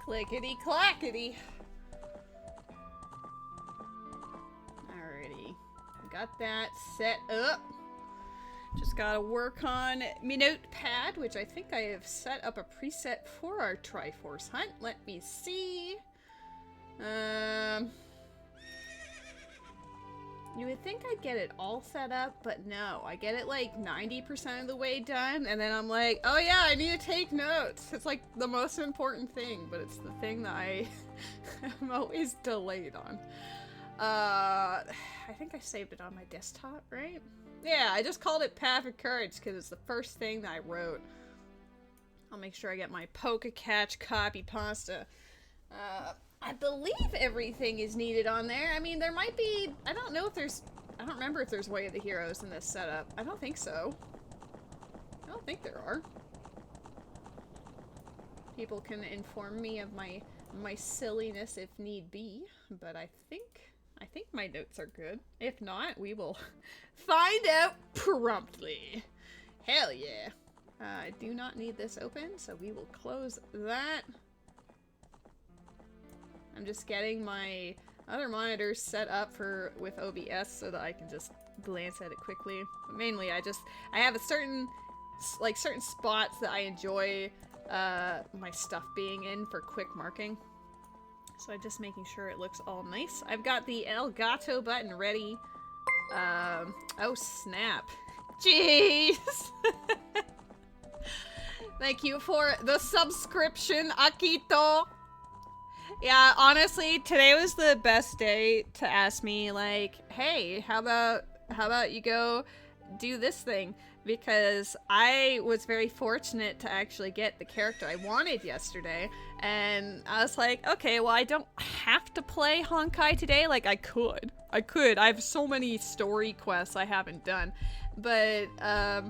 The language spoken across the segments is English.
Clickety clackety. Alrighty. Got that set up. Just gotta work on my notepad, which I think I have set up a preset for our Triforce hunt. Let me see. You would think I'd get it all set up, but no. I get it like 90% of the way done, and then I'm like, oh yeah, I need to take notes. It's like the most important thing, but it's the thing that I am always delayed on. I think I saved it on my desktop, right? Yeah, I just called it Path of Courage because it's the first thing that I wrote. I'll make sure I get my Poke-Catch copy pasta. I believe everything is needed on there. I mean, there might be... I don't remember if there's Way of the Heroes in this setup. I don't think so. I don't think there are. People can inform me of my silliness if need be, but I think my notes are good. If not, we will find out promptly. Hell yeah. I do not need this open, so we will close that. I'm just getting my other monitors set up with OBS so that I can just glance at it quickly. But mainly, I have a certain spots that I enjoy my stuff being in for quick marking. So I'm just making sure it looks all nice. I've got the El Gato button ready. Oh snap. Jeez! Thank you for the subscription, Akito! Yeah, honestly, today was the best day to ask me, like, hey, how about you go do this thing? Because I was very fortunate to actually get the character I wanted yesterday, and I was like, okay, well, I don't have to play Honkai today. Like, I could. I have so many story quests I haven't done, but, I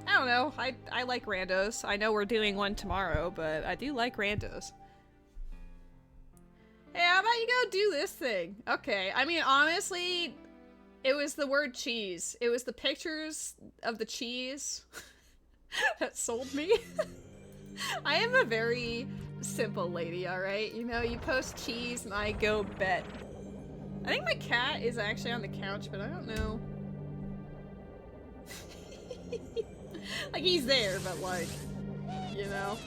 don't know. I like randos. I know we're doing one tomorrow, but I do like randos. Hey, how about you go do this thing? Okay, I mean, honestly, it was the word cheese. It was the pictures of the cheese that sold me. I am a very simple lady, alright? You know, you post cheese and I go bet. I think my cat is actually on the couch, but I don't know. Like, he's there, but like, you know.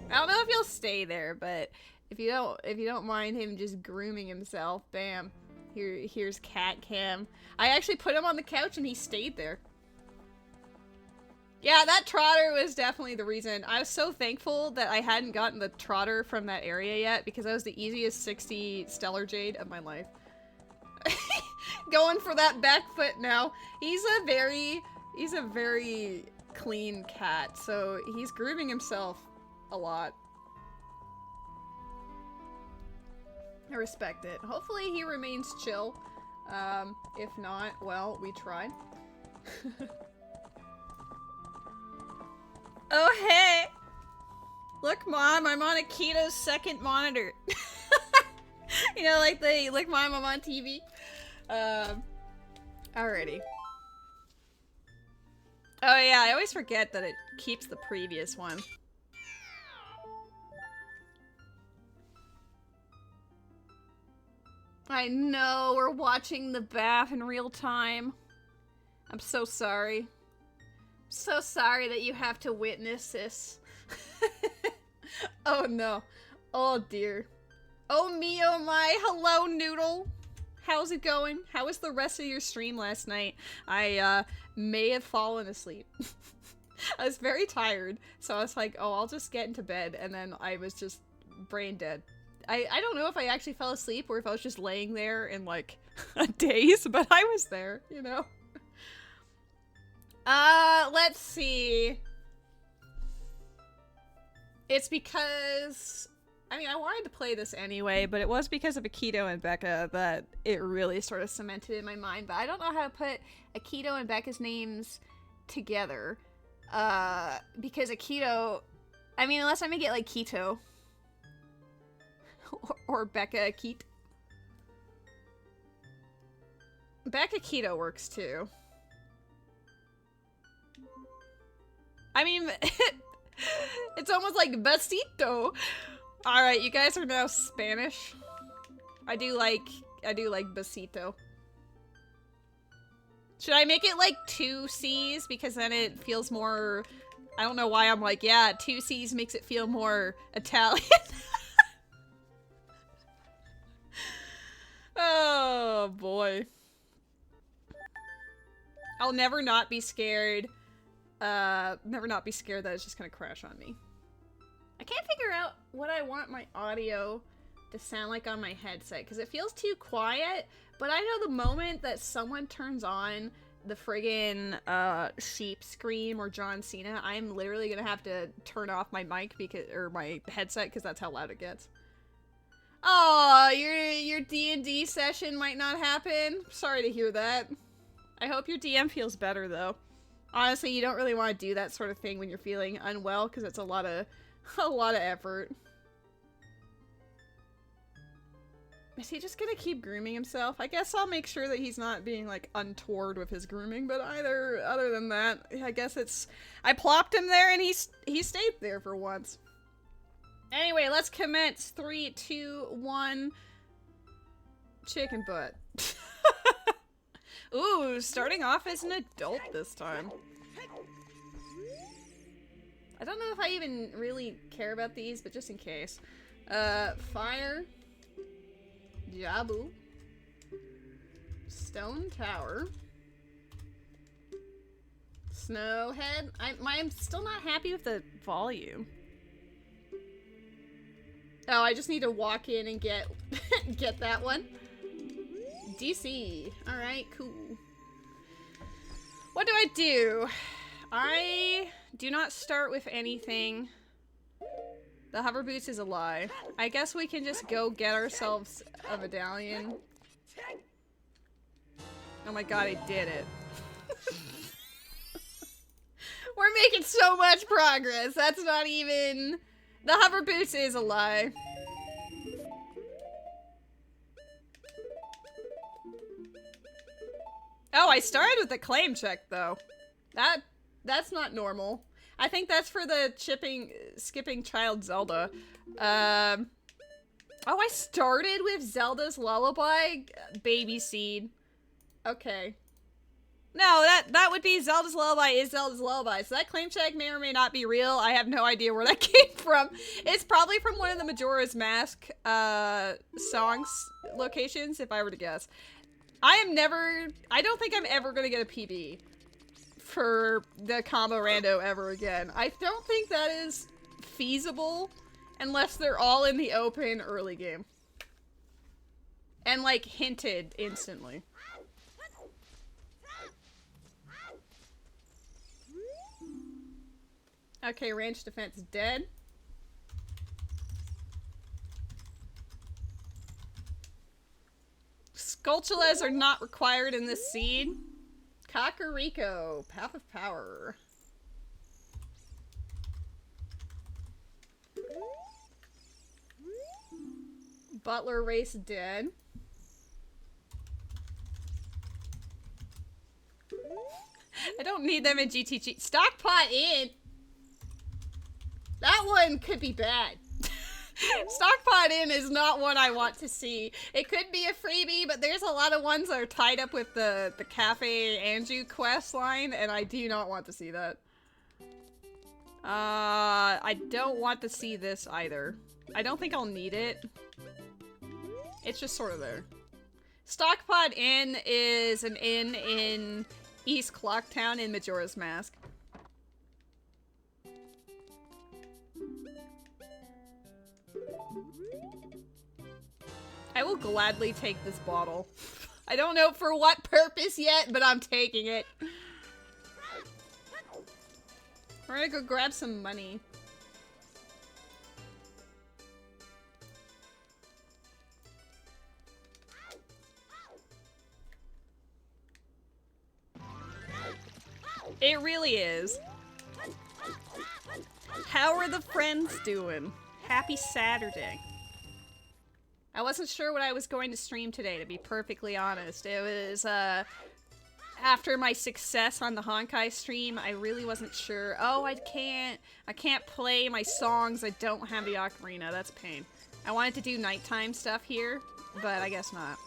I don't know if he'll stay there, but if you don't mind him just grooming himself, bam. Here's cat cam. I actually put him on the couch and he stayed there. Yeah, that trotter was definitely the reason. I was so thankful that I hadn't gotten the trotter from that area yet, because that was the easiest 60 Stellar Jade of my life. Going for that back foot now. He's a very clean cat, so he's grooming himself a lot. I respect it. Hopefully he remains chill. If not, well, we tried. Oh, hey! Look, Mom, I'm on Akito's second monitor. You know, like the, look, Mom, I'm on TV. Alrighty. Oh yeah, I always forget that it keeps the previous one. I know, we're watching the bath in real time. I'm so sorry. So sorry that you have to witness this. Oh no. Oh dear. Oh me, oh my. Hello, Noodle. How's it going? How was the rest of your stream last night? I may have fallen asleep. I was very tired, so I was like, oh, I'll just get into bed, and then I was just brain dead. I don't know if I actually fell asleep or if I was just laying there in like a daze, but I was there, you know? Let's see. It's because, I mean, I wanted to play this anyway, but it was because of Akito and Becca that it really sort of cemented in my mind, but I don't know how to put Akito and Becca's names together, because Akito, I mean, unless I make it like Keto. Or Becca Akito. Becca Keto works too. I mean, it's almost like besito. Alright, you guys are now Spanish. I do like besito. Should I make it like 2 C's? Because then it feels more... I don't know why I'm like, yeah, 2 C's makes it feel more Italian. Oh, boy. I'll never not be scared. Never not be scared that it's just gonna crash on me. I can't figure out what I want my audio to sound like on my headset, because it feels too quiet, but I know the moment that someone turns on the friggin' sheep scream or John Cena, I'm literally gonna have to turn off my mic or my headset because that's how loud it gets. Oh, your D&D session might not happen. Sorry to hear that. I hope your DM feels better though. Honestly, you don't really want to do that sort of thing when you're feeling unwell because it's a lot of effort. Is he just gonna keep grooming himself? I guess I'll make sure that he's not being, like, untoward with his grooming, but other than that, I guess it's... I plopped him there and he stayed there for once. Anyway, let's commence. 3, 2, 1... Chicken butt. Ooh, starting off as an adult this time. I don't know if I even really care about these, but just in case. Fire... Jabu. Stone Tower. Snowhead. I'm still not happy with the volume. Oh, I just need to walk in and get get that one. DC. Alright, cool. What do I do? I do not start with anything. The hover boots is a lie. I guess we can just go get ourselves a medallion. Oh my god, I did it. We're making so much progress. That's not even... The hover boots is a lie. Oh, I started with the claim check though. That's not normal. I think that's for the skipping child Zelda. Oh, I started with Zelda's Lullaby? Baby seed. Okay. No, that would be Zelda's Lullaby is Zelda's Lullaby. So that claim check may or may not be real. I have no idea where that came from. It's probably from one of the Majora's Mask songs locations, if I were to guess. I don't think I'm ever gonna get a PB for the combo rando ever again. I don't think that is feasible unless they're all in the open early game. And like hinted instantly. Okay, range defense dead. Skulltulas are not required in this seed. Kakariko, Path of Power. Butler race dead. I don't need them in GTG. Stockpot in! That one could be bad. Stockpot in is not one I want to see. It could be a freebie, but there's a lot of ones that are tied up with the Cafe Anju quest line, and I do not want to see that. I don't want to see this either. I don't think I'll need it. It's just sort of there. Stockpot Inn is an inn in East Clocktown in Majora's Mask. I will gladly take this bottle. I don't know for what purpose yet, but I'm taking it. We're gonna go grab some money. It really is. How are the friends doing? Happy Saturday. I wasn't sure what I was going to stream today, to be perfectly honest. It was, after my success on the Honkai stream, I really wasn't sure. Oh, I can't play my songs. I don't have the ocarina. That's a pain. I wanted to do nighttime stuff here, but I guess not.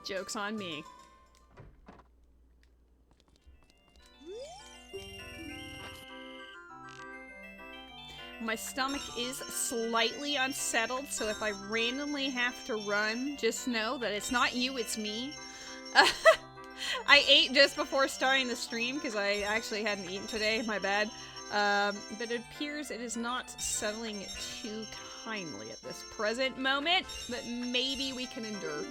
Joke's on me. My stomach is slightly unsettled, so if I randomly have to run, just know that it's not you, it's me. I ate just before starting the stream because I actually hadn't eaten today, my bad. But it appears it is not settling too kindly at this present moment, but maybe we can endure.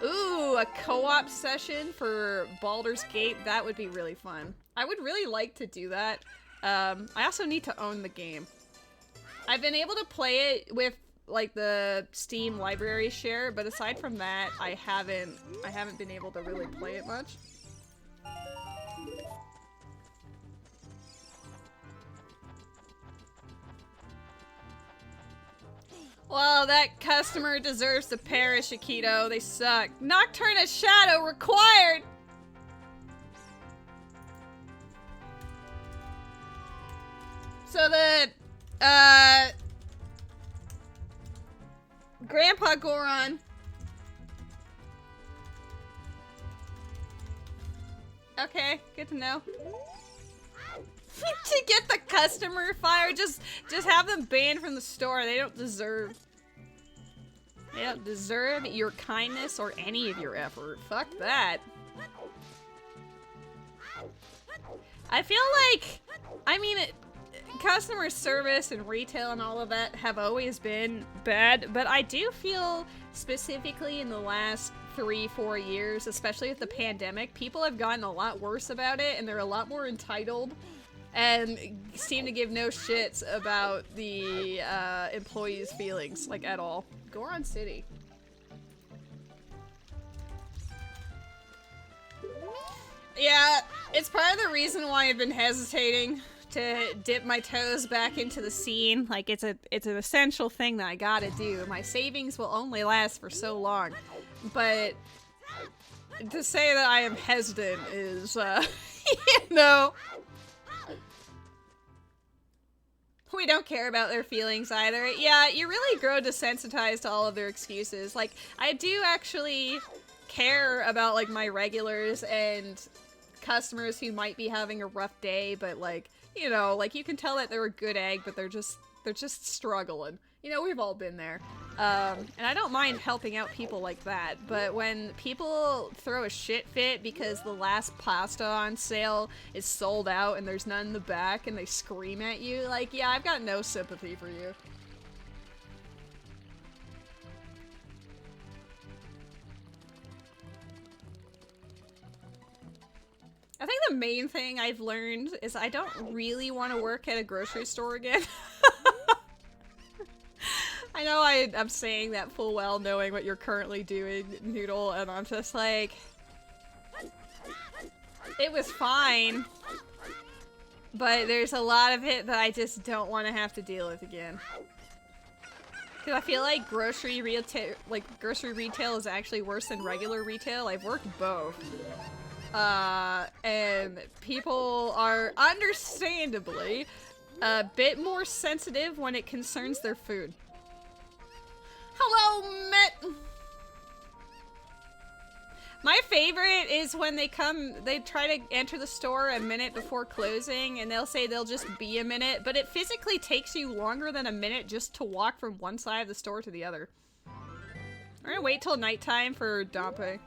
Ooh, a co-op session for Baldur's Gate, that would be really fun. I would really like to do that. I also need to own the game. I've been able to play it with like the Steam library share, but aside from that, I haven't been able to really play it much. Well, that customer deserves to perish, Akito. They suck. Nocturna Shadow required! So the, Grandpa Goron. Okay, good to know. To get the customer fired, just have them banned from the store. They don't deserve your kindness or any of your effort. Fuck that. I feel like, I mean, customer service and retail and all of that have always been bad, but I do feel specifically in the last 3-4 years, especially with the pandemic, people have gotten a lot worse about it, and they're a lot more entitled and seem to give no shits about the employees' feelings, like, at all. Goron City. Yeah, it's part of the reason why I've been hesitating to dip my toes back into the scene. Like, it's an essential thing that I gotta do. My savings will only last for so long. But to say that I am hesitant is, you know... We don't care about their feelings either. Yeah, you really grow desensitized to all of their excuses. Like, I do actually care about, like, my regulars and customers who might be having a rough day, but, like, you know, like, you can tell that they're a good egg, but they're just struggling. You know, we've all been there. And I don't mind helping out people like that, but when people throw a shit fit because the last pasta on sale is sold out and there's none in the back and they scream at you, like, yeah, I've got no sympathy for you. I think the main thing I've learned is I don't really want to work at a grocery store again. I know I'm saying that full well knowing what you're currently doing, Noodle, and I'm just like... It was fine, but there's a lot of it that I just don't want to have to deal with again. Because I feel like grocery retail is actually worse than regular retail. I've worked both. And people are understandably a bit more sensitive when it concerns their food. Hello, Met! My favorite is when they try to enter the store a minute before closing, and they'll say they'll just be a minute, but it physically takes you longer than a minute just to walk from one side of the store to the other. We're gonna wait till nighttime for Dampe.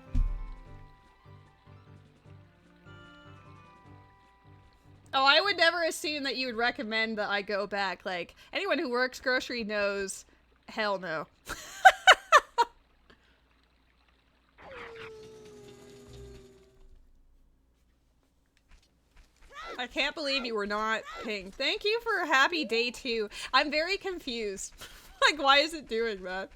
Oh, I would never assume that you would recommend that I go back. Like, anyone who works grocery knows, hell no. I can't believe you were not pinged. Thank you for a happy day too. I'm very confused. Like, why is it doing that?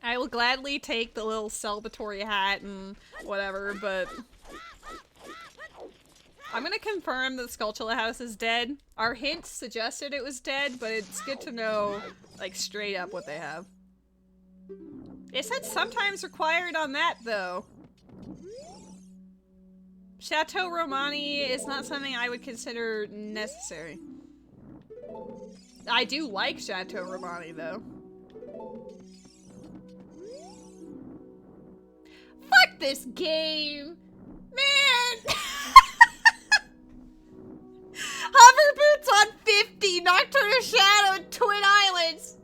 I will gladly take the little celebratory hat and whatever, but... I'm gonna confirm that the Skulltula house is dead. Our hint suggested it was dead, but it's good to know, like, straight up what they have. It said sometimes required on that, though. Chateau Romani is not something I would consider necessary. I do like Chateau Romani, though. Fuck this game! Man! Hover boots on 50! Nocturne of Shadow, Twin Islands!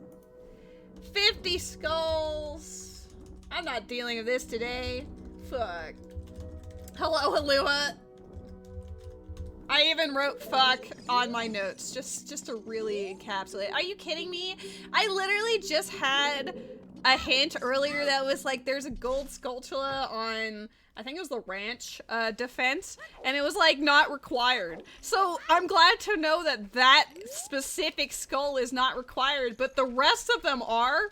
50 skulls. I'm not dealing with this today. Fuck. Hello, Halua. I even wrote fuck on my notes just to really encapsulate. Are you kidding me? I literally just had a hint earlier that was like, there's a gold Skulltula on, I think it was the ranch defense, and it was like not required. So I'm glad to know that that specific skull is not required, but the rest of them are.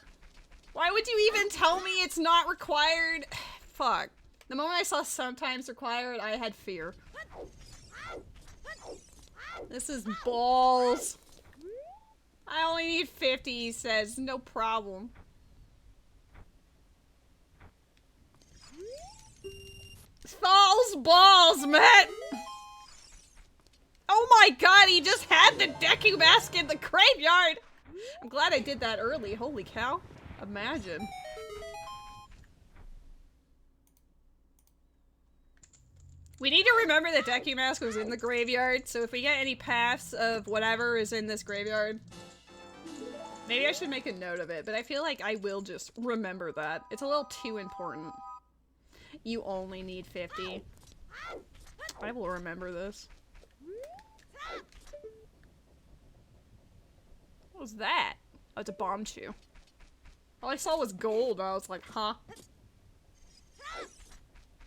Why would you even tell me it's not required? Fuck. The moment I saw sometimes required, I had fear. This is balls. I only need 50, he says. No problem. Falls balls, man! Oh my god, he just had the Deku Mask in the graveyard! I'm glad I did that early. Holy cow. Imagine. We need to remember that Deku Mask was in the graveyard, so if we get any paths of whatever is in this graveyard, maybe I should make a note of it, but I feel like I will just remember that. It's a little too important. You only need 50. I will remember this. What was that? Oh, it's a bomb chew. All I saw was gold, and I was like, huh?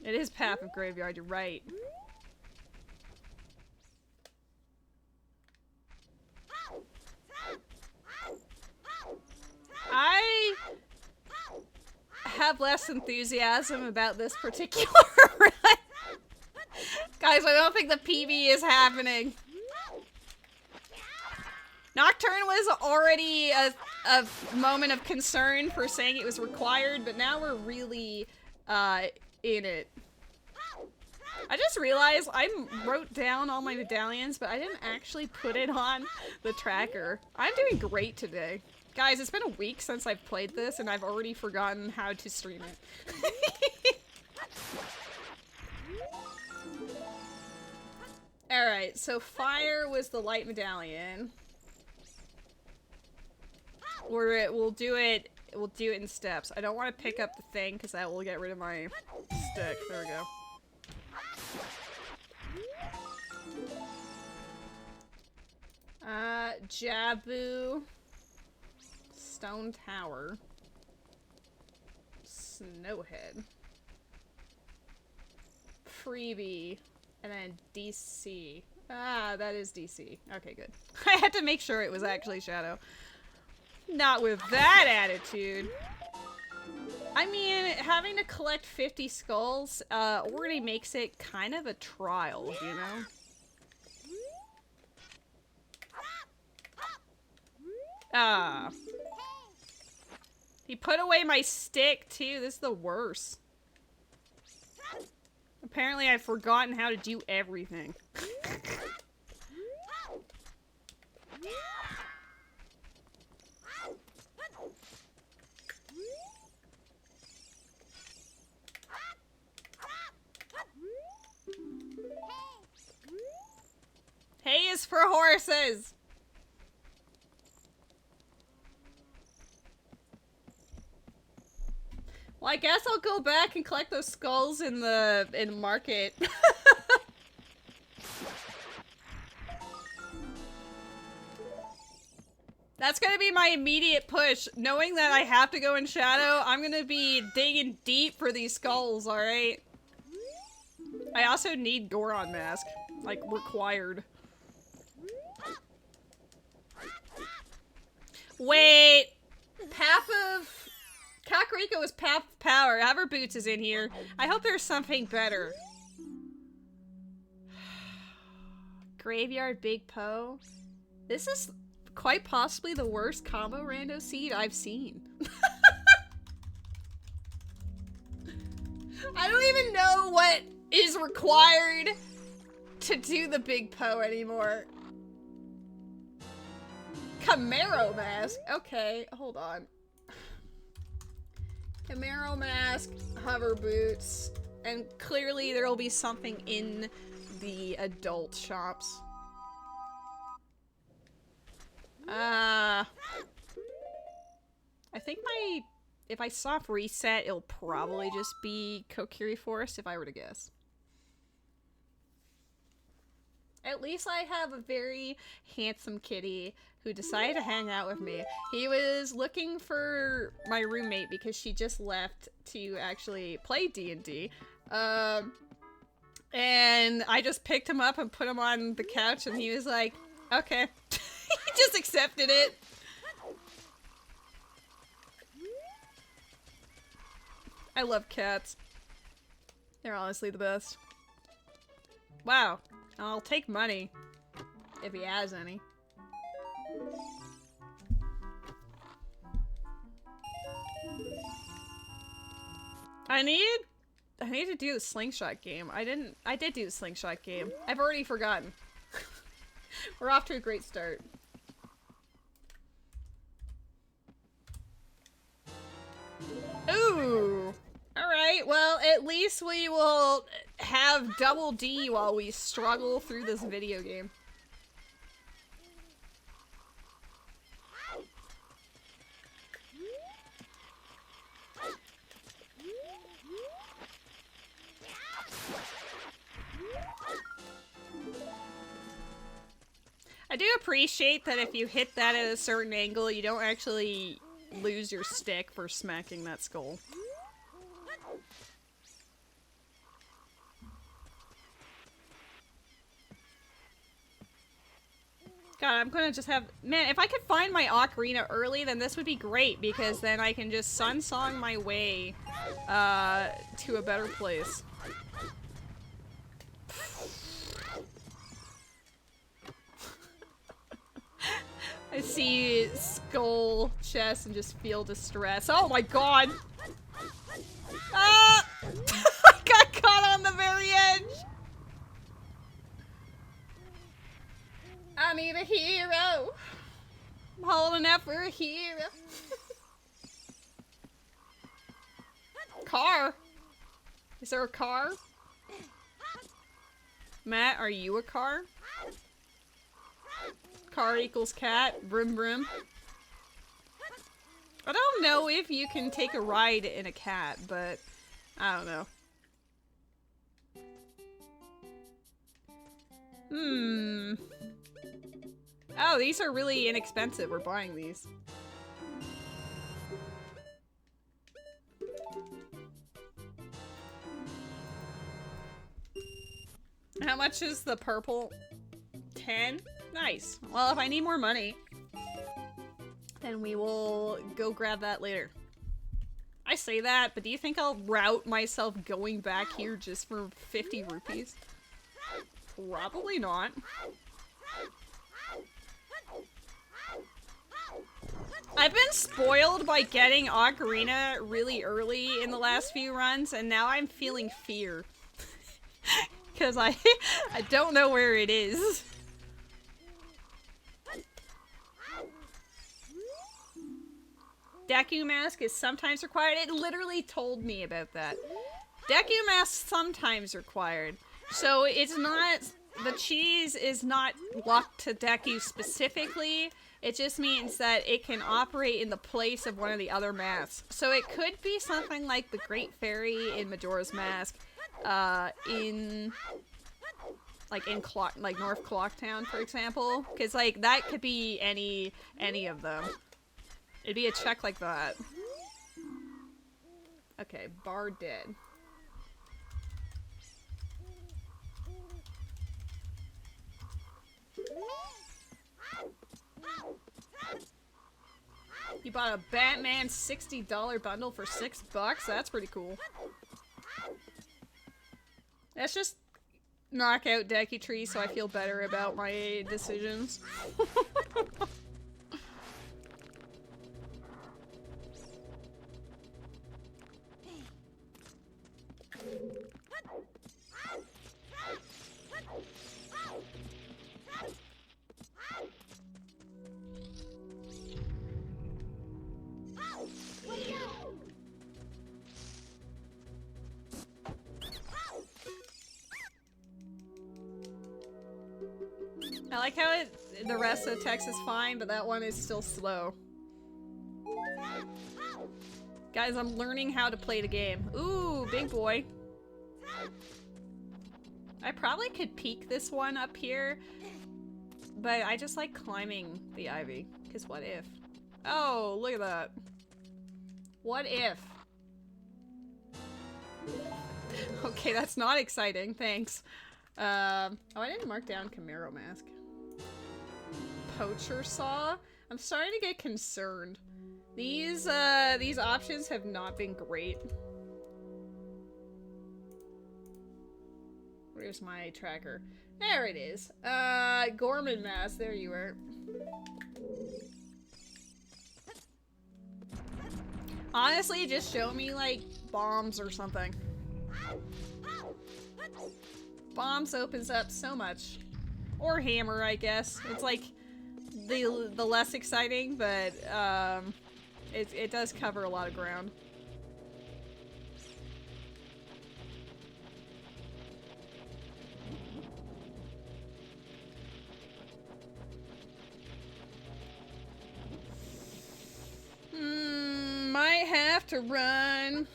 It is Path of Graveyard, you're right. I have less enthusiasm about this particular run. Guys, I don't think the PB is happening. Nocturne was already a moment of concern for saying it was required, but now we're really in it. I just realized I wrote down all my medallions, but I didn't actually put it on the tracker. I'm doing great today. Guys, it's been a week since I've played this, and I've already forgotten how to stream it. Alright, so fire was the light medallion. We'll do it in steps. I don't want to pick up the thing, because that will get rid of my stick. There we go. Jabu. Stone Tower. Snowhead. Freebie. And then DC. Ah, that is DC. Okay, good. I had to make sure it was actually Shadow. Not with that attitude. I mean, having to collect 50 skulls already makes it kind of a trial, you know? Ah. He put away my stick, too. This is the worst. Apparently, I've forgotten how to do everything. Hay is for horses! Well, I guess I'll go back and collect those skulls in the market. That's gonna be my immediate push. Knowing that I have to go in Shadow, I'm gonna be digging deep for these skulls, alright? I also need Goron Mask. Like, required. Wait! Path of... Kakariko was Path of Power. Hover Boots is in here. I hope there's something better. Graveyard Big Poe. This is quite possibly the worst combo rando seed I've seen. I don't even know what is required to do the big Poe anymore. Camaro mask? Okay, hold on. Camaro mask, hover boots, and clearly there will be something in the adult shops. I think if I soft reset, it'll probably just be Kokiri Forest if I were to guess. At least I have a very handsome kitty who decided to hang out with me. He was looking for my roommate because she just left to actually play D&D. And I just picked him up and put him on the couch and he was like, okay. He just accepted it. I love cats. They're honestly the best. Wow. I'll take money. If he has any. I need to do the slingshot game. I did do the slingshot game. I've already forgotten. We're off to a great start. Ooh! Alright, well, at least we will have double D while we struggle through this video game. I do appreciate that if you hit that at a certain angle, you don't actually lose your stick for smacking that skull. God, I'm gonna just have... Man, if I could find my ocarina early, then this would be great, because then I can just sun-song my way to a better place. I see skull, chest, and just feel distress. Oh my god! Ah! I got caught on the very edge! I need a hero! I'm holding out for a hero. Car? Is there a car? Matt, are you a car? Car equals cat. Vroom vroom. I don't know if you can take a ride in a cat, but I don't know. Oh, these are really inexpensive. We're buying these. How much is the purple? 10? Nice. Well, if I need more money, then we will go grab that later. I say that, but do you think I'll route myself going back here just for 50 rupees? Probably not. I've been spoiled by getting Ocarina really early in the last few runs, and now I'm feeling fear. Because I don't know where it is. Deku mask is sometimes required. It literally told me about that. Deku mask sometimes required. So it's not, the cheese is not locked to Deku specifically. It just means that it can operate in the place of one of the other masks. So it could be something like the Great Fairy in Majora's Mask, in North Clocktown, for example. Because like that could be any of them. It'd be a check like that. Okay, bar dead. You bought a Batman $60 bundle for $6? That's pretty cool. Let's just knock out Deku Tree so I feel better about my decisions. like how the rest of the text is fine, but that one is still slow. Guys, I'm learning how to play the game. Ooh, big boy. I probably could peek this one up here, but I just like climbing the ivy. Because what if? Oh, look at that. What if? Okay, that's not exciting. Thanks. Oh, I didn't mark down Camaro mask. Poacher saw? I'm starting to get concerned. These options have not been great. Where's my tracker? There it is. Gorman mask, there you are. Honestly, just show me, like, bombs or something. Bombs opens up so much. Or hammer, I guess. It's like the less exciting, but it does cover a lot of ground. Might have to run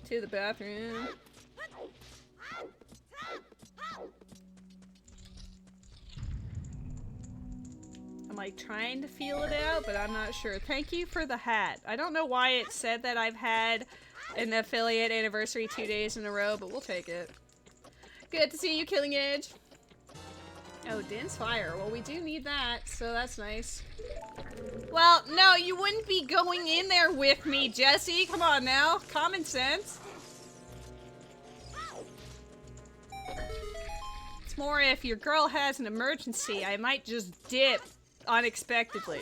to the bathroom. I'm like trying to feel it out, but I'm not sure. Thank you for the hat. I don't know why it said that I've had an affiliate anniversary 2 days in a row, but we'll take it. Good to see you, Killing Edge. Oh, Din's fire. Well, we do need that, so that's nice. Well, no, you wouldn't be going in there with me, Jesse. Come on now. Common sense. It's more if your girl has an emergency, I might just dip unexpectedly.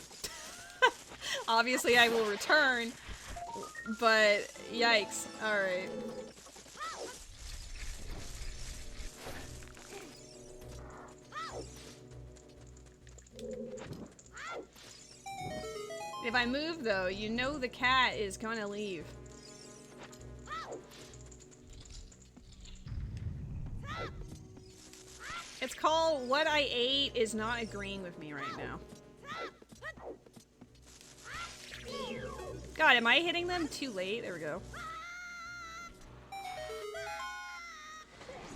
Obviously, I will return, but yikes. Alright. If I move, though, you know the cat is gonna leave. It's called What I Ate Is Not Agreeing With Me right now. God, am I hitting them too late? There we go.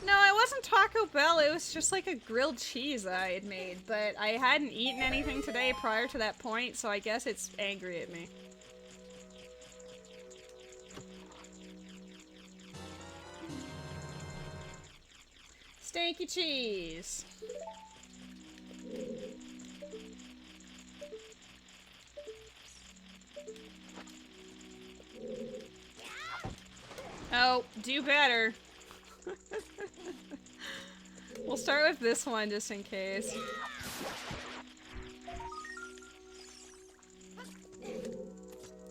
No, it wasn't Taco Bell, it was just like a grilled cheese I had made, but I hadn't eaten anything today prior to that point, so I guess it's angry at me. Steaky cheese. Oh, do better. We'll start with this one just in case.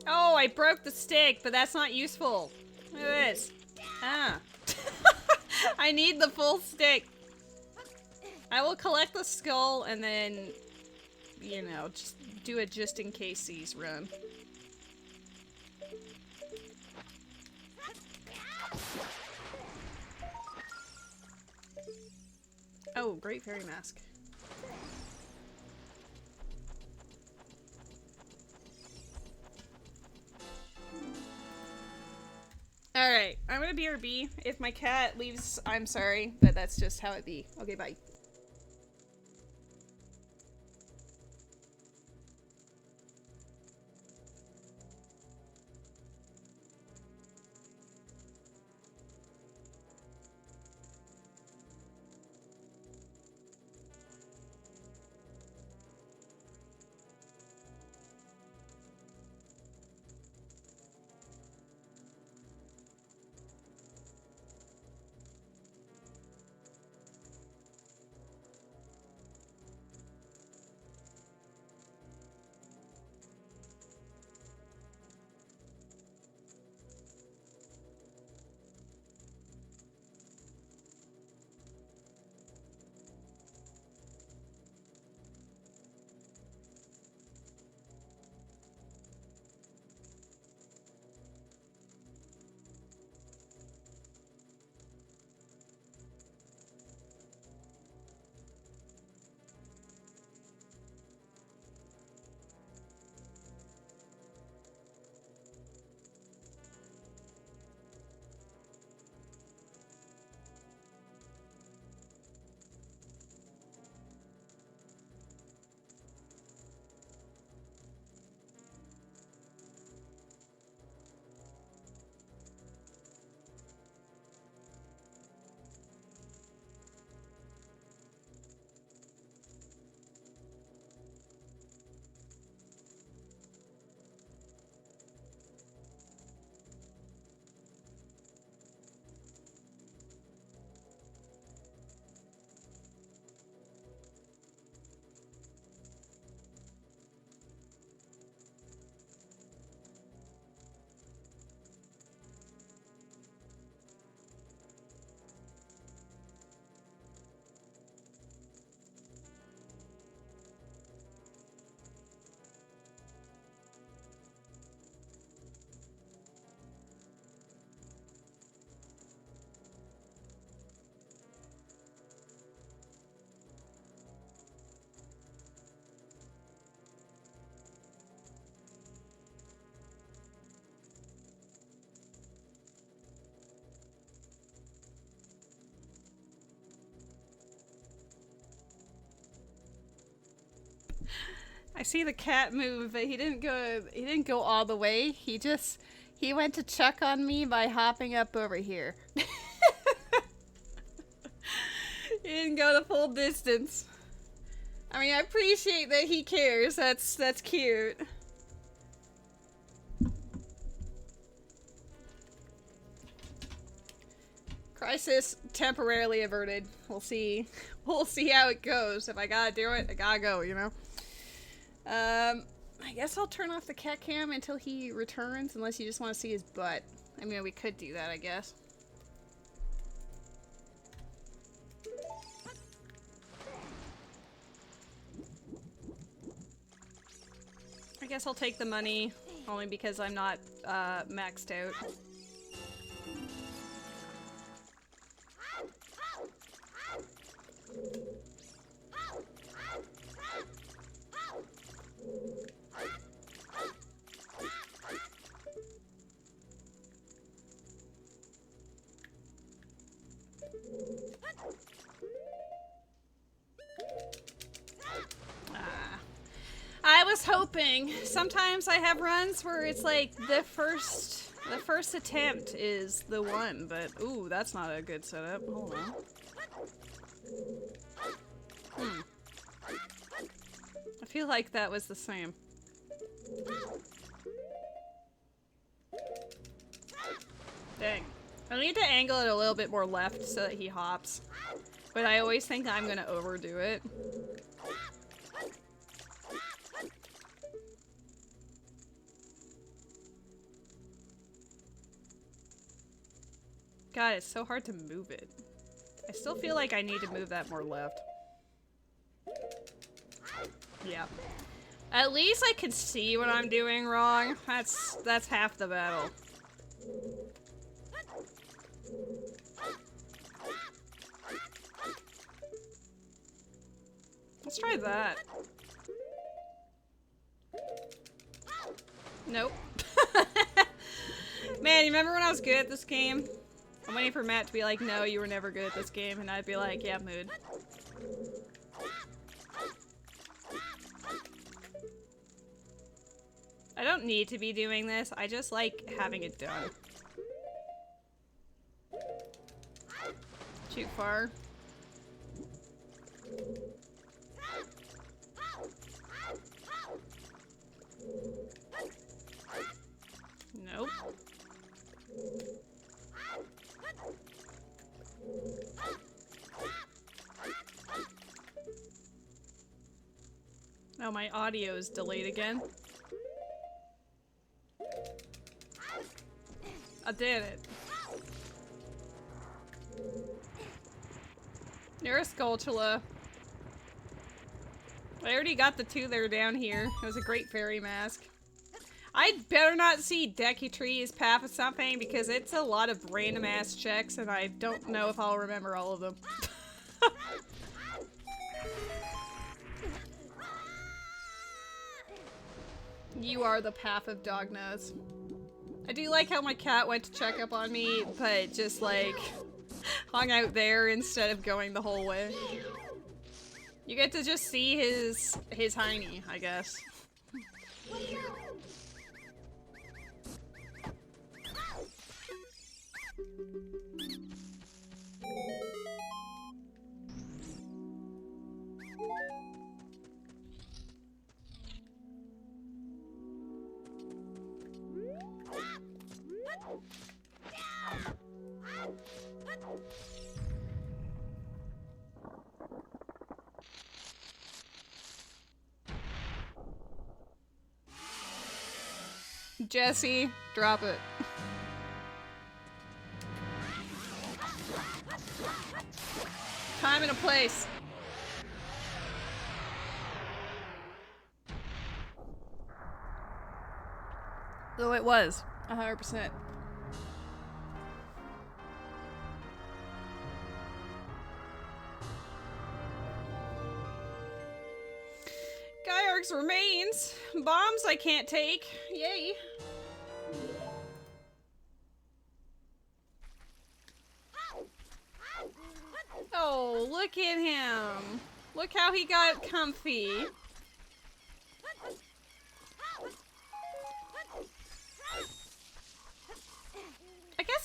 Oh, I broke the stick, but that's not useful. Look at this. Ah. I need the full stick. I will collect the skull and then, you know, just do a just in case run. Oh, great fairy mask. Alright, I'm gonna BRB. If my cat leaves, I'm sorry, but that's just how it be. Okay, bye. I see the cat move, but he didn't go all the way. He went to check on me by hopping up over here. He didn't go the full distance. I mean, I appreciate that he cares. That's cute. Crisis temporarily averted. We'll see. We'll see how it goes. If I gotta do it, I gotta go, you know? I guess I'll turn off the cat cam until he returns, unless you just want to see his butt. I mean, we could do that, I guess. I guess I'll take the money, only because I'm not, maxed out. I was hoping. Sometimes I have runs where it's like the first attempt is the one, but ooh, that's not a good setup. Hold on. I feel like that was the same. Dang. I need to angle it a little bit more left so that he hops. But I always think I'm gonna overdo it. God, it's so hard to move it. I still feel like I need to move that more left. Yeah. At least I can see what I'm doing wrong. That's half the battle. Let's try that. Nope. Man, you remember when I was good at this game? I'm waiting for Matt to be like, no, you were never good at this game, and I'd be like, yeah, mood. I don't need to be doing this, I just like having it done. Too far. Nope. Oh, my audio is delayed again. I did it. You're a Skulltula. I already got the two that are down here. It was a great fairy mask. I'd better not see Decutree's Path of Something because it's a lot of random ass checks and I don't know if I'll remember all of them. You are the path of Dognose. I do like how my cat went to check up on me, but just like hung out there instead of going the whole way. You get to just see his hiney, I guess. Jesse, drop it. Time and a place. Though it was 100%. Gaiark's remains. Bombs I can't take. Yay. Oh, look at him. Look how he got comfy.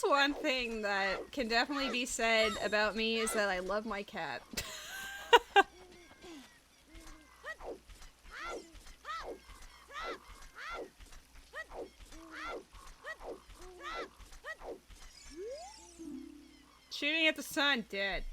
is one thing that can definitely be said about me is that I love my cat. Shooting at the sun, dead.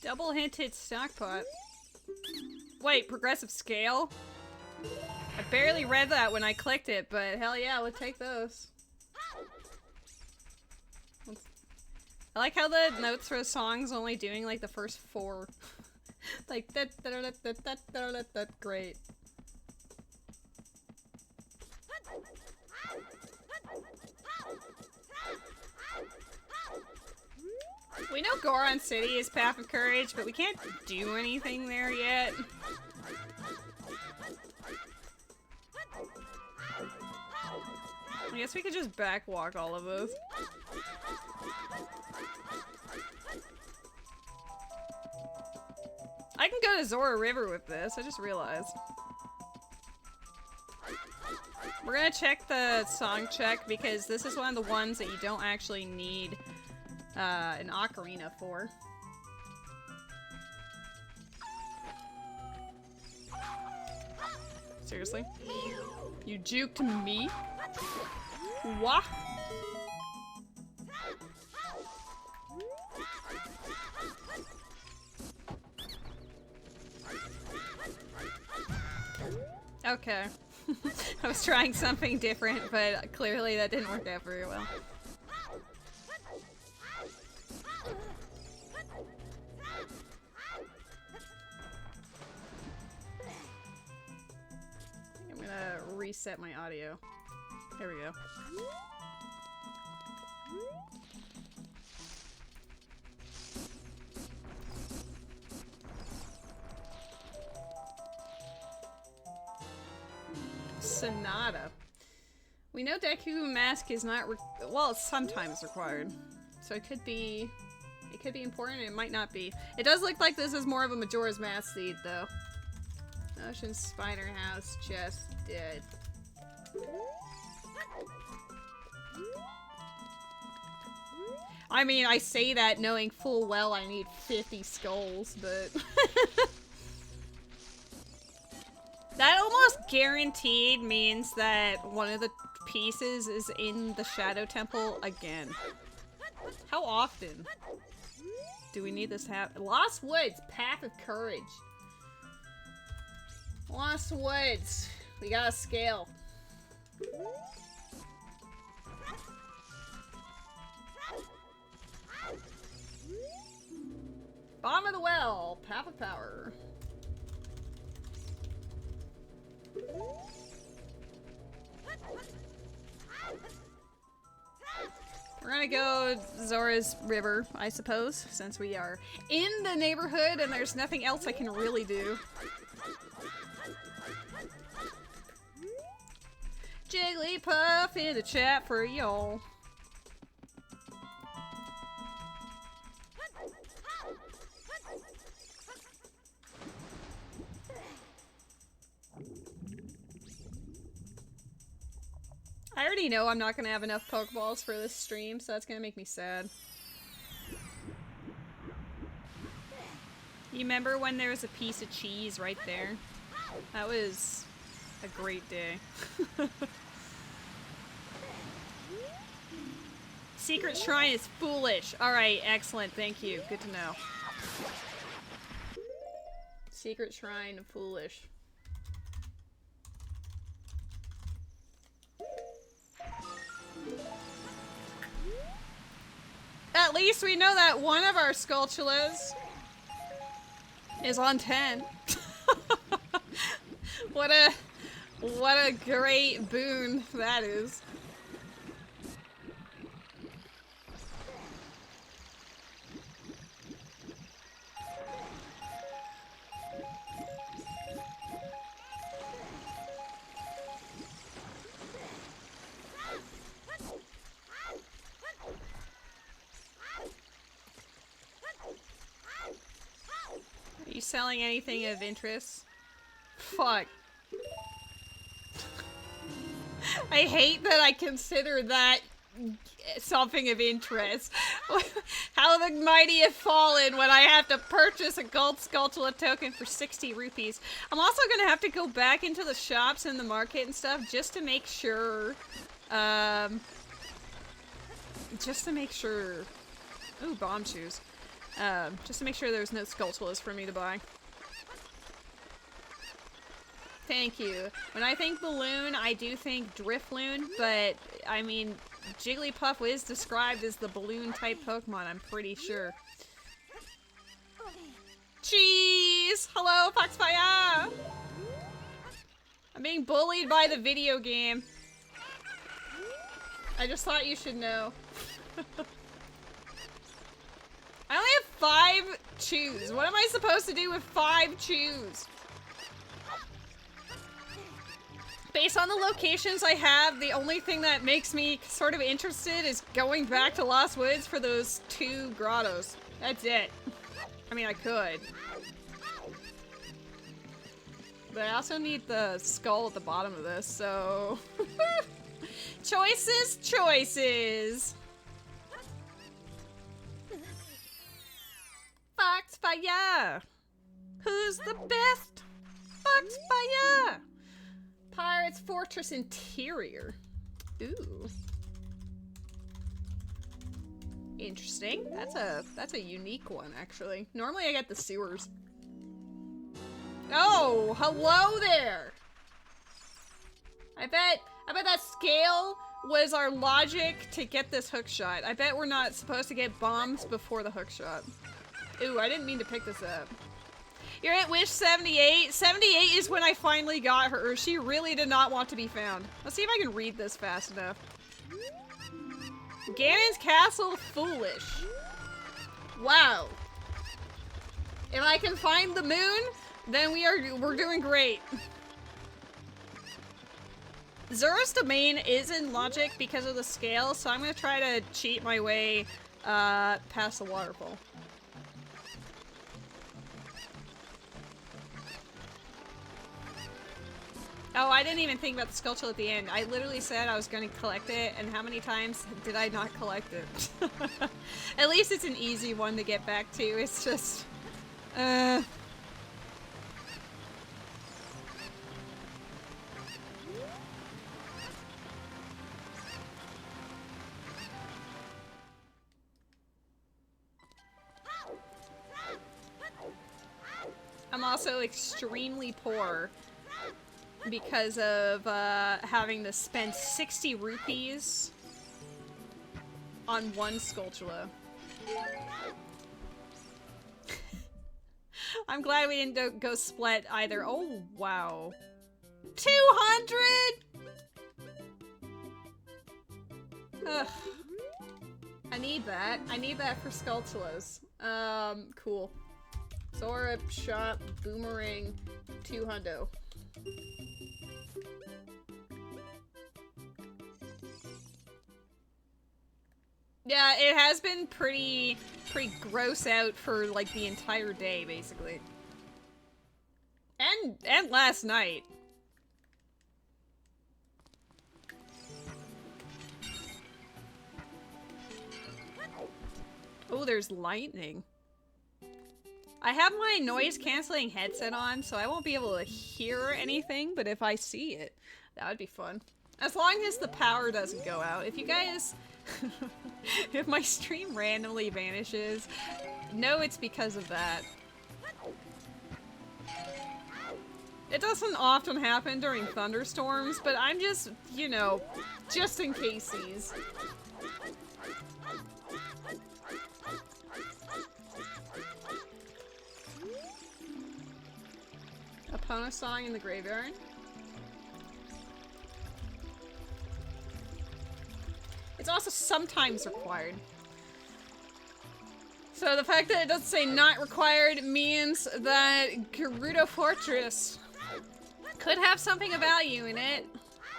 Double hinted stockpot. Wait, progressive scale? I barely read that when I clicked it, but hell yeah, we'll take those. I like how the notes for the song's only doing like the first 4. Like that, great. We know Goron City is Path of Courage, but we can't do anything there yet. I guess we could just backwalk all of this. I can go to Zora River with this, I just realized. We're gonna check the song check because this is one of the ones that you don't actually need an ocarina for. Seriously? You juked me? What? Okay. I was trying something different, but clearly that didn't work out very well. I'm gonna reset my audio. There we go. Sonata. We know Deku Mask is not well, it's sometimes required. So it could be important, it might not be. It does look like this is more of a Majora's Mask seed though. Ocean Spider House just dead. I mean, I say that knowing full well I need 50 skulls, but that almost guaranteed means that one of the pieces is in the Shadow Temple again. How often do we need this to happen? Lost Woods, Path of Courage. Lost Woods. We got a scale. Bottom of the well, Path of Power. We're gonna go Zora's River, I suppose, since we are in the neighborhood and there's nothing else I can really do. Jigglypuff in the chat for y'all. I already know I'm not gonna have enough Pokeballs for this stream, so that's gonna make me sad. You remember when there was a piece of cheese right there? That was a great day. Secret Shrine is foolish. Alright, excellent, thank you. Good to know. Secret Shrine, foolish. At least we know that one of our Skulltulas is on 10. What a great boon that is. selling anything of interest? Fuck. I hate that I consider that something of interest. How the mighty have fallen when I have to purchase a gold Skulltula token for 60 rupees. I'm also gonna have to go back into the shops and the market and stuff just to make sure, ooh, bomb shoes. Just to make sure there's no Skulltulas for me to buy. Thank you. When I think balloon, I do think Drifloon, but I mean, Jigglypuff is described as the balloon type Pokemon, I'm pretty sure. Cheese! Hello, Foxfire! I'm being bullied by the video game. I just thought you should know. I only have 5 chews. What am I supposed to do with 5 chews? Based on the locations I have, the only thing that makes me sort of interested is going back to Lost Woods for those 2 grottos. That's it. I mean, I could. But I also need the skull at the bottom of this, so... Choices, choices! Foxfire! Who's the best? Foxfire! Pirate's Fortress Interior. Ooh. Interesting. That's a unique one, actually. Normally I get the sewers. Oh, hello there! I bet that scale was our logic to get this hook shot. I bet we're not supposed to get bombs before the hook shot. Ooh, I didn't mean to pick this up. You're at Wish 78. 78 is when I finally got her. She really did not want to be found. Let's see if I can read this fast enough. Ganon's Castle Foolish. Wow. If I can find the moon, then we're doing great. Zura's domain is in logic because of the scale, so I'm gonna try to cheat my way past the waterfall. Oh, I didn't even think about the Skulltula at the end. I literally said I was going to collect it, and how many times did I not collect it? At least it's an easy one to get back to. It's just... I'm also extremely poor because of having to spend 60 rupees on one Skulltula. I'm glad we didn't go split either. Oh, wow. 200?! Ugh. I need that. I need that for Skulltulas. Cool. Zora, shop, boomerang, 200. Yeah, it has been pretty gross out for like the entire day, basically. And last night. Oh, there's lightning. I have my noise canceling headset on, so I won't be able to hear anything, but if I see it, that would be fun. As long as the power doesn't go out. If you guys... if my stream randomly vanishes, no, it's because of that. It doesn't often happen during thunderstorms, but I'm just, you know, just in casesies. Epona song in the graveyard. It's also sometimes required. So the fact that it doesn't say not required means that Gerudo Fortress could have something of value in it,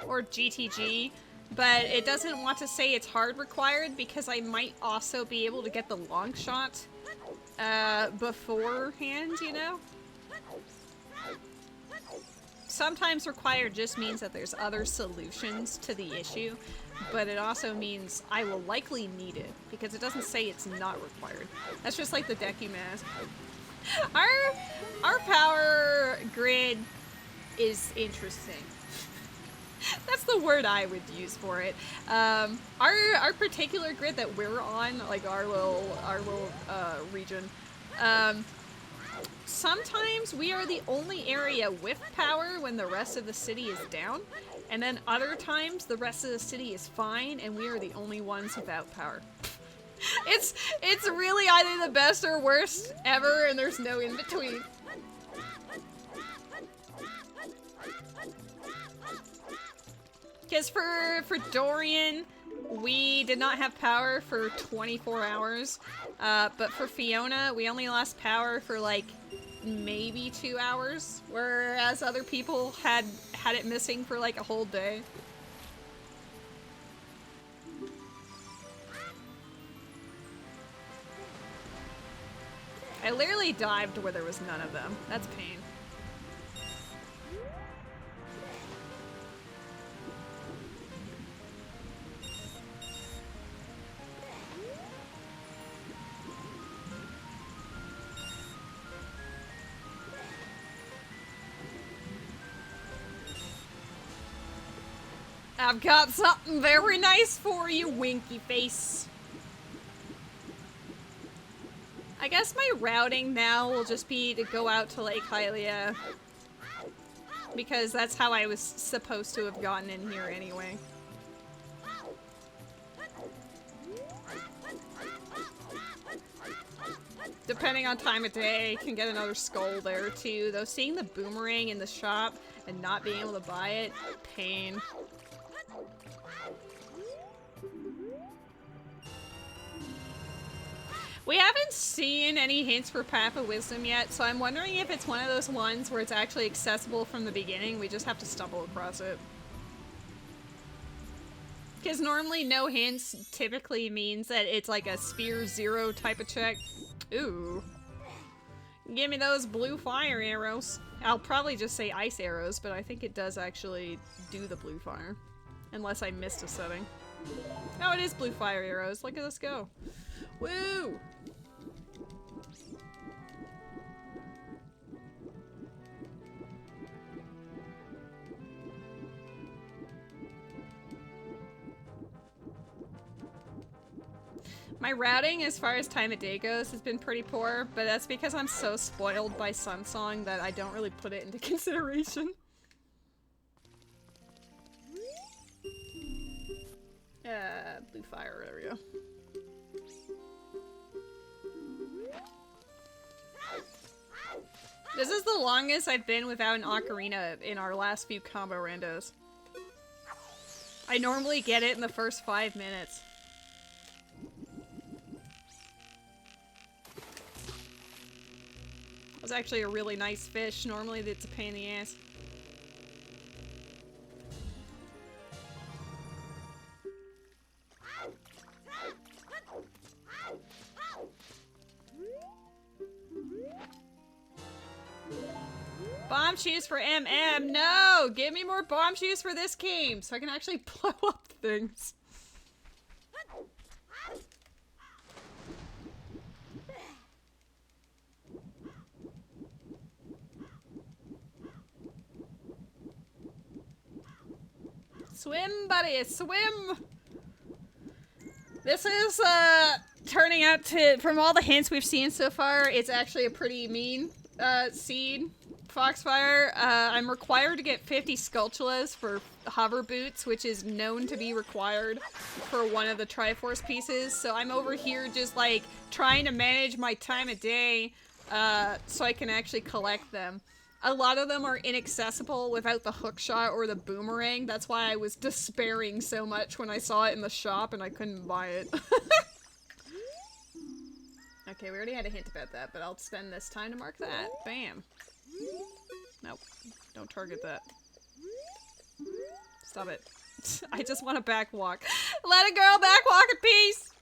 or GTG, but it doesn't want to say it's hard required because I might also be able to get the long shot beforehand, you know? sometimes required just means that there's other solutions to the issue, but it also means I will likely need it, because it doesn't say it's not required. That's just like the Deku mask. Our power grid is interesting. That's the word I would use for it. Our particular grid that we're on, like our little region, sometimes we are the only area with power when the rest of the city is down, and then other times the rest of the city is fine and we are the only ones without power. It's really either the best or worst ever, and there's no in between. Because for Dorian, we did not have power for 24 hours, but for Fiona, we only lost power for like maybe 2 hours, whereas other people had it missing for like a whole day. I literally dived where there was none of them. That's pain. I've got something very nice for you, winky face. I guess my routing now will just be to go out to Lake Hylia, because that's how I was supposed to have gotten in here anyway. Depending on time of day, can get another skull there too. Though seeing the boomerang in the shop and not being able to buy it, pain. We haven't seen any hints for Path of Wisdom yet, so I'm wondering if it's one of those ones where it's actually accessible from the beginning. We just have to stumble across it. Because normally no hints typically means that it's like a Sphere 0 type of check. Ooh. Give me those blue fire arrows. I'll probably just say ice arrows, but I think it does actually do the blue fire. Unless I missed a setting. Oh, it is blue fire arrows. Look at us go. Woo! My routing, as far as time of day goes, has been pretty poor, but that's because I'm so spoiled by Sunsong that I don't really put it into consideration. Blue fire, there we go. This is the longest I've been without an ocarina in our last few combo randos. I normally get it in the first 5 minutes. That was actually a really nice fish. Normally it's a pain in the ass. Bomb shoes for MM! No! Give me more bomb shoes for this game so I can actually blow up things. Swim, buddy! Swim! This is, turning out to, from all the hints we've seen so far, it's actually a pretty mean, seed. Foxfire, I'm required to get 50 Skulltulas for hover boots, which is known to be required for one of the Triforce pieces, so I'm over here just, like, trying to manage my time of day, so I can actually collect them. A lot of them are inaccessible without the hookshot or the boomerang. That's why I was despairing so much when I saw it in the shop and I couldn't buy it. Okay, we already had a hint about that, but I'll spend this time to mark that. Bam. Nope. Don't target that. Stop it. I just want to backwalk. Let a girl backwalk in peace!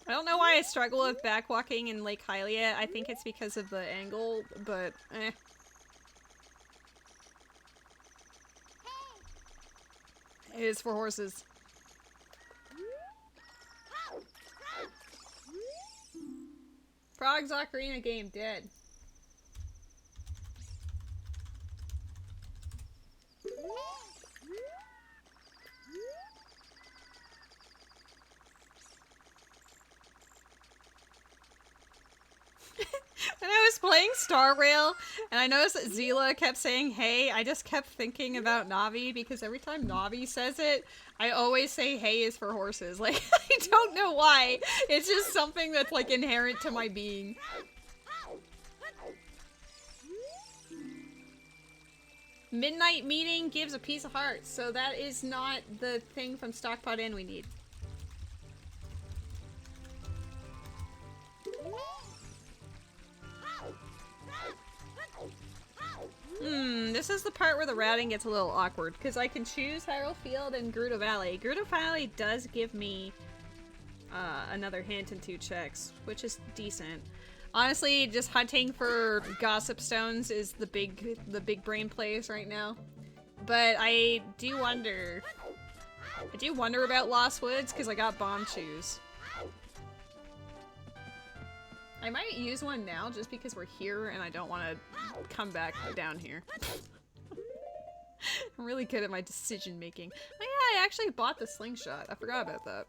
I don't know why I struggle with backwalking in Lake Hylia. I think it's because of the angle, but eh. It is for horses. Frog's Ocarina game dead. And I was playing Star Rail, and I noticed that Zila kept saying, hey. I just kept thinking about Navi, because every time Navi says it, I always say, hey is for horses. Like, I don't know why. It's just something that's, like, inherent to my being. Midnight meeting gives a piece of heart, so that is not the thing from Stockpot Inn we need. This is the part where the routing gets a little awkward, because I can choose Hyrule Field and Gerudo Valley. Gerudo Valley does give me another hint and 2 checks, which is decent. Honestly, just hunting for gossip stones is the big brain plays right now. But I do wonder about Lost Woods, because I got bomb shoes. I might use one now just because we're here and I don't want to come back down here. I'm really good at my decision making. Oh yeah, I actually bought the slingshot. I forgot about that.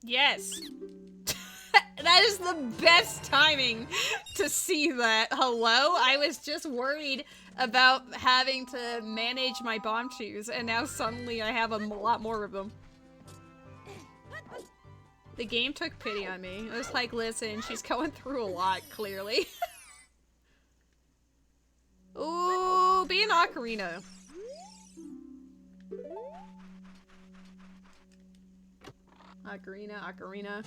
Yes! That is the best timing to see that. Hello? I was just worried about having to manage my bomb shoes, and now suddenly I have a lot more of them. The game took pity on me. It was like, listen, she's going through a lot, clearly. Ooh, be an ocarina. Ocarina.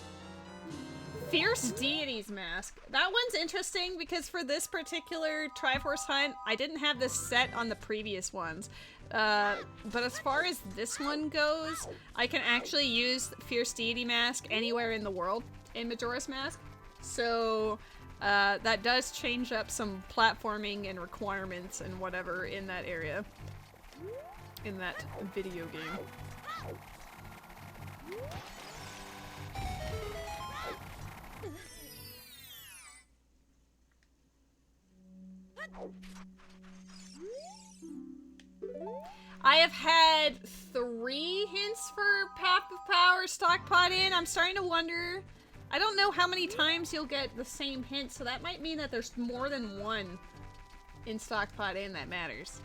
Fierce Deity's Mask. That one's interesting because for this particular Triforce hunt, I didn't have this set on the previous ones. But as far as this one goes, I can actually use Fierce Deity Mask anywhere in the world in Majora's Mask. So that does change up some platforming and requirements and whatever in that area. In that video game. I have had 3 hints for Path of Power Stockpot Inn. I'm starting to wonder. I don't know how many times you'll get the same hint, so that might mean that there's more than one in Stockpot Inn that matters.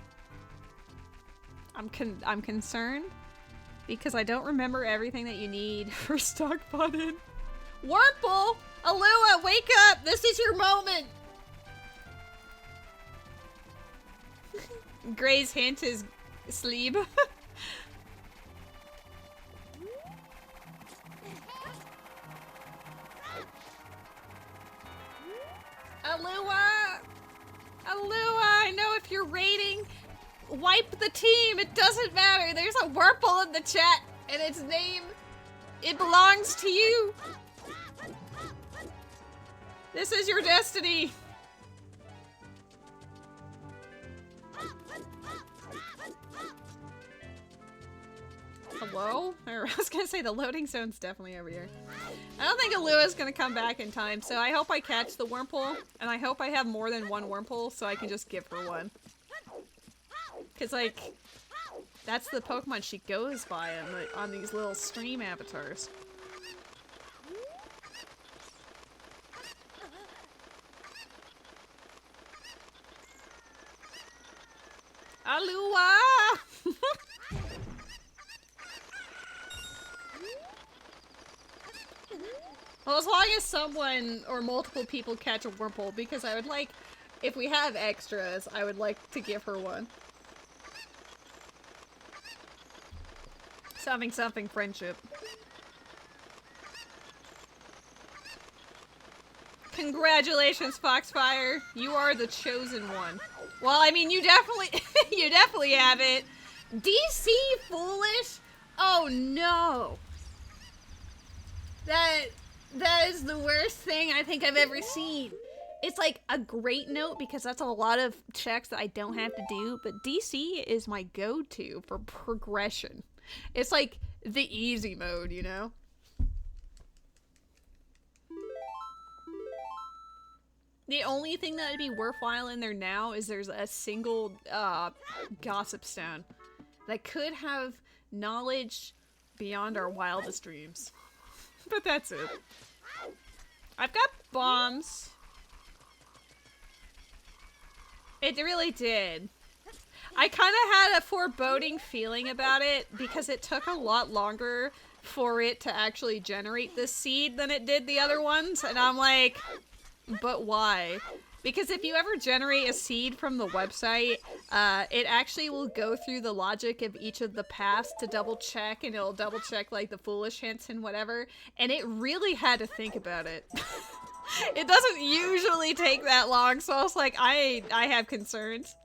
I'm concerned because I don't remember everything that you need for Stockpot Inn. Warple! Alua, wake up! This is your moment! Gray's hint is sleep. Alua! Alua, I know if you're raiding, wipe the team. It doesn't matter. There's a Wurple in the chat, and its name, it belongs to you. This is your destiny. Hello? I was gonna say the loading zone's definitely over here. I don't think Alua's gonna come back in time, so I hope I catch the Wurmple, and I hope I have more than one Wurmple so I can just give her one. Cause like, that's the Pokemon she goes by on these little stream avatars. Alua! Well, as long as someone or multiple people catch a Wurmple, because I would like, if we have extras, I would like to give her one. Something friendship. Congratulations, Foxfire. You are the chosen one. Well, I mean, you definitely, you definitely have it. DC Foolish? Oh no. That is the worst thing I think I've ever seen. It's like a great note because that's a lot of checks that I don't have to do, but DC is my go-to for progression. It's like the easy mode, you know? The only thing that would be worthwhile in there now is there's a single gossip stone that could have knowledge beyond our wildest dreams. But that's it. I've got bombs. It really did. I kind of had a foreboding feeling about it because it took a lot longer for it to actually generate this seed than it did the other ones. And I'm like, but why? Because if you ever generate a seed from the website, it actually will go through the logic of each of the paths to double check, and it'll double check like the foolish hints and whatever. And it really had to think about it. It doesn't usually take that long, so I was like, I have concerns.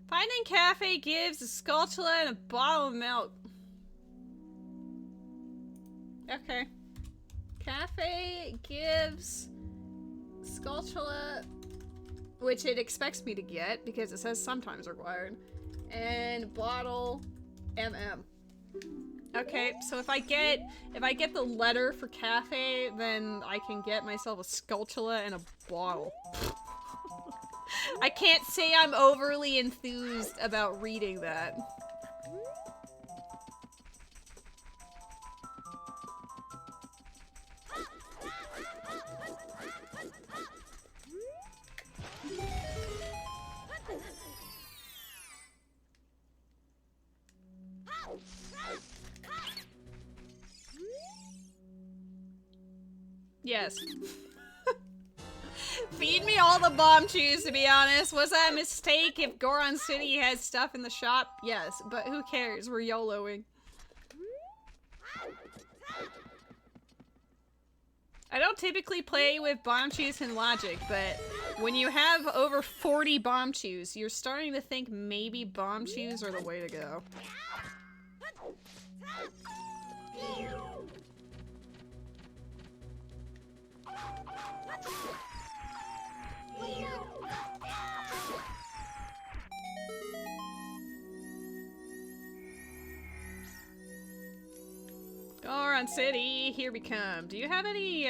Finding Cafe gives a Skulltula and a bottle of milk. Okay. Cafe gives Skulltula, which it expects me to get because it says sometimes required, and bottle MM. Okay, so if I get the letter for Cafe, then I can get myself a Skulltula and a bottle. I can't say I'm overly enthused about reading that. Yes. Feed me all the bomb chews, to be honest. Was that a mistake if Goron City has stuff in the shop? Yes, but who cares? We're YOLOing. I don't typically play with bomb chews and logic, but when you have over 40 bomb chews, you're starting to think maybe bomb chews are the way to go. Goron City, here we come. Do you have any,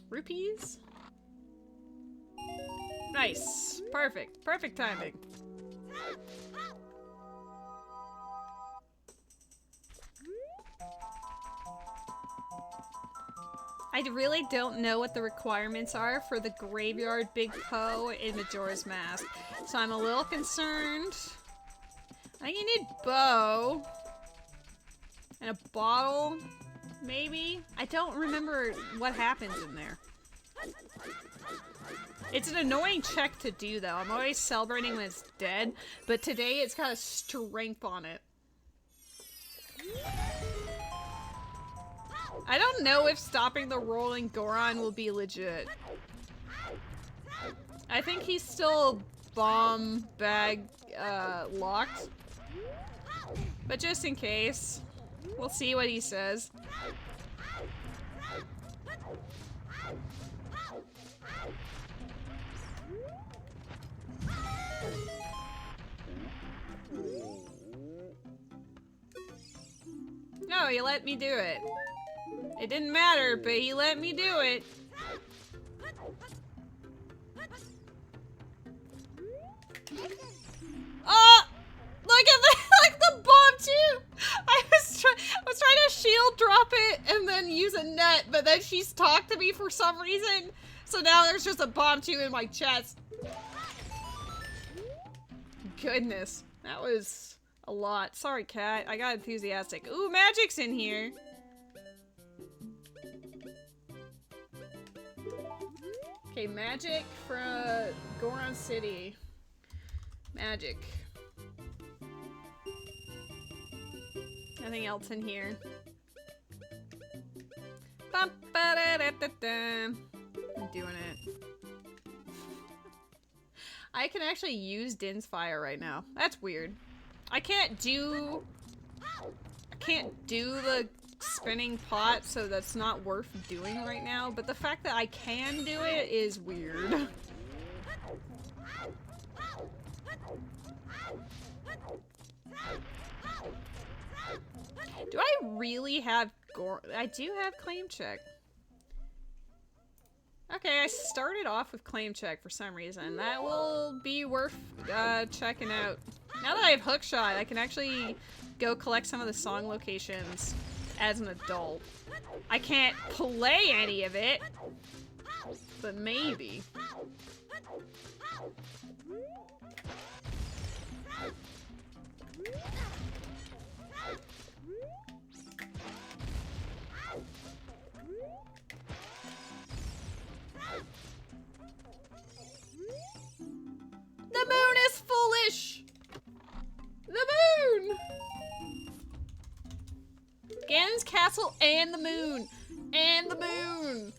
rupees? Nice. Perfect. Perfect timing. I really don't know what the requirements are for the Graveyard Big Poe in Majora's Mask, so I'm a little concerned. I think you need bow. And a bottle, maybe? I don't remember what happens in there. It's an annoying check to do, though. I'm always celebrating when it's dead, but today it's got a strength on it. I don't know if stopping the rolling Goron will be legit. I think he's still bomb bag locked. But just in case, we'll see what he says. No, he let me do it. It didn't matter, but he let me do it. Oh! Look at the, like the bomb too! I was trying to shield drop it and then use a net, but then she's talked to me for some reason. So now there's just a bomb too in my chest. Goodness. That was A lot. Sorry, cat. I got enthusiastic. Ooh, magic's in here. Okay, magic from Goron City. Magic. Nothing else in here. Bum, ba, da, da, da, da. I'm doing it. I can actually use Din's Fire right now. That's weird. I can't do the spinning pot, so that's not worth doing right now, but the fact that I can do it is weird. Do I really have I do have claim check. Okay, I started off with claim check for some reason. That will be worth checking out. Now that I have hookshot, I can actually go collect some of the song locations as an adult. I can't play any of it, but maybe. The moon is foolish! The moon! Ganon's castle and the moon! And the moon!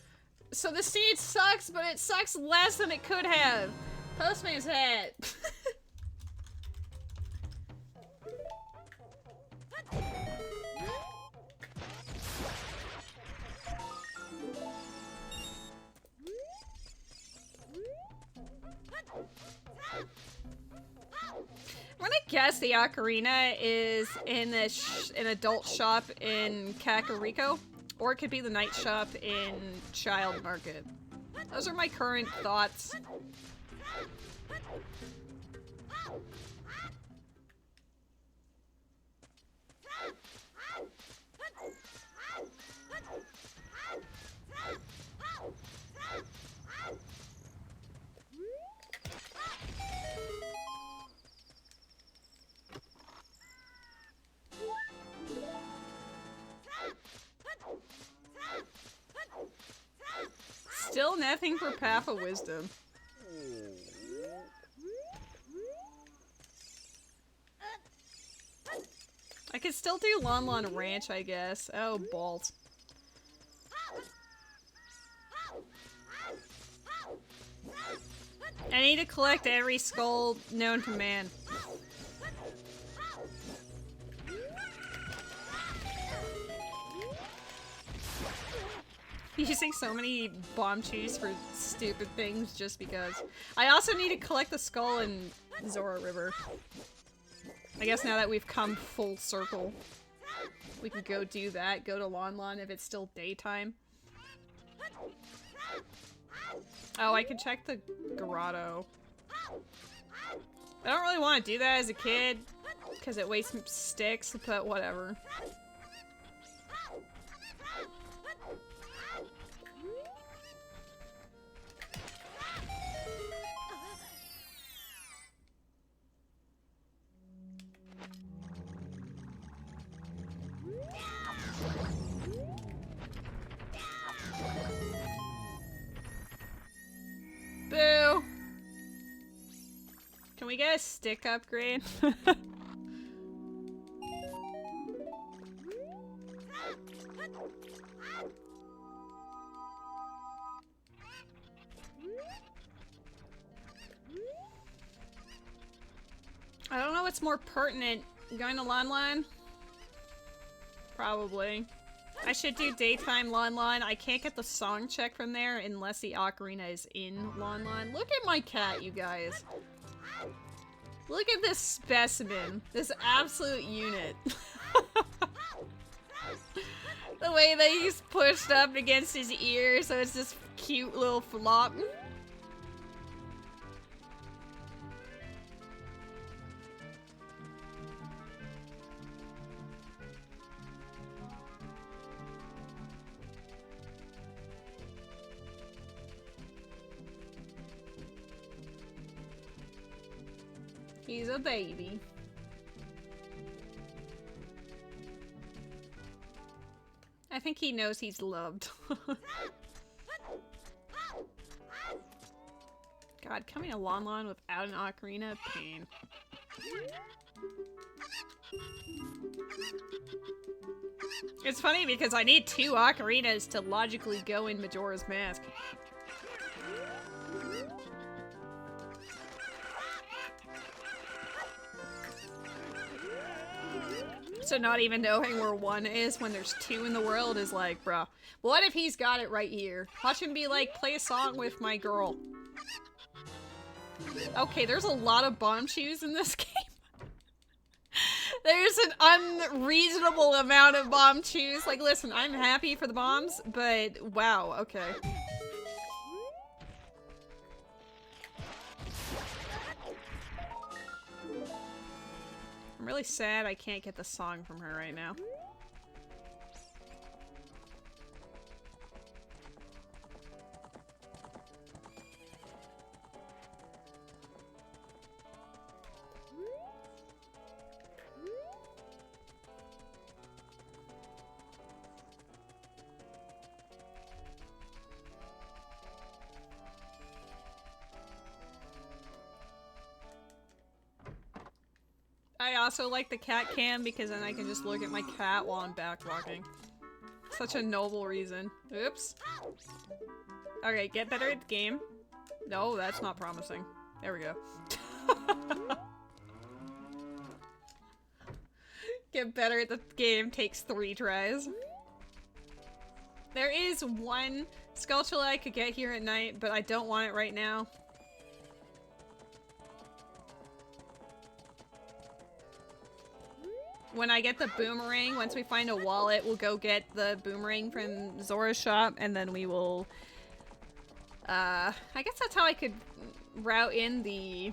So the seed sucks, but it sucks less than it could have. Postman's hat. I'm gonna guess the ocarina is in an adult shop in Kakariko, or it could be the night shop in Child Market. Those are my current thoughts. Still nothing for Path of Wisdom. I could still do Lon Lon Ranch, I guess. Oh, balls. I need to collect every skull known to man. Using so many bomb cheese for stupid things just because. I also need to collect the skull in Zora River. I guess now that we've come full circle, we can go do that. Go to Lon Lon if it's still daytime. Oh, I can check the grotto. I don't really want to do that as a kid because it wastes sticks, but whatever. Boo! Can we get a stick upgrade? I don't know what's more pertinent. Going to Lon Lon? Probably. I should do daytime Lon Lon. I can't get the song check from there unless the ocarina is in Lon Lon. Look at my cat, you guys. Look at this specimen. This absolute unit. The way that he's pushed up against his ear, so it's this cute little flop. He's a baby. think he knows he's loved. God, coming to Lon Lon without an ocarina? Pain. It's funny because I need 2 ocarinas to logically go in Majora's Mask. So not even knowing where 1 is when there's 2 in the world is like, bruh. What if he's got it right here? Watch him be like, play a song with my girl. Okay, there's a lot of bomb shoes in this game. There's an unreasonable amount of bomb shoes. Like, listen, I'm happy for the bombs, but wow, okay. I'm really sad I can't get the song from her right now. I also like the cat cam because then I can just look at my cat while I'm backwalking. Such a noble reason. Oops. Okay, get better at the game. No, that's not promising. There we go. Get better at the game takes 3 tries. There is 1 Skulltula I could get here at night, but I don't want it right now. When I get the boomerang, once we find a wallet, we'll go get the boomerang from Zora's shop, and then we will, I guess that's how I could route in the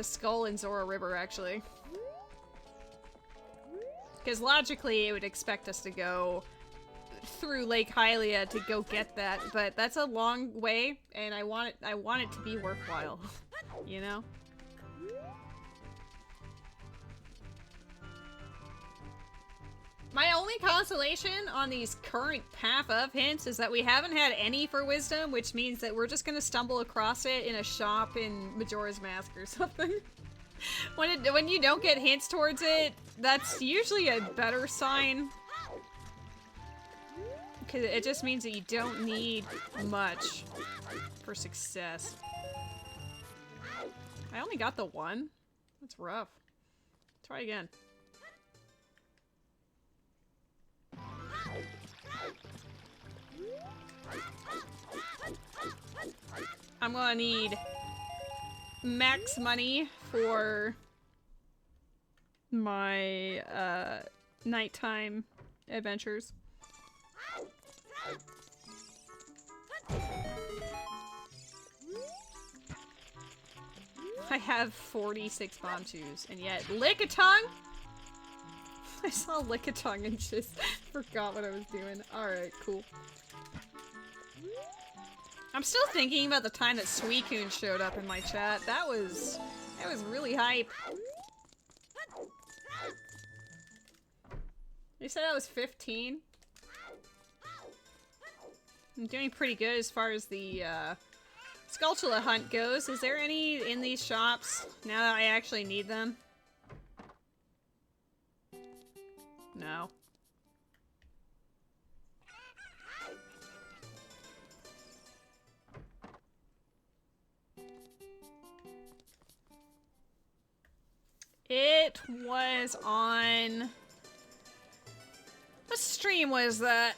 skull in Zora River, actually. Because logically, it would expect us to go through Lake Hylia to go get that, but that's a long way, and I want it to be worthwhile, you know? My only consolation on these current path of hints is that we haven't had any for wisdom, which means that we're just gonna stumble across it in a shop in Majora's Mask or something. When you don't get hints towards it, that's usually a better sign. Because it just means that you don't need much for success. I only got the 1? That's rough. Try again. I'm gonna need max money for my nighttime adventures. I have 46 bomb shoes, and yet Lickitung? I saw Lickitung and just forgot what I was doing. Alright, cool. I'm still thinking about the time that Suicune showed up in my chat. That was really hype. You said I was 15? I'm doing pretty good as far as the Skulltula hunt goes. Is there any in these shops now that I actually need them? No. It was on... What stream was that?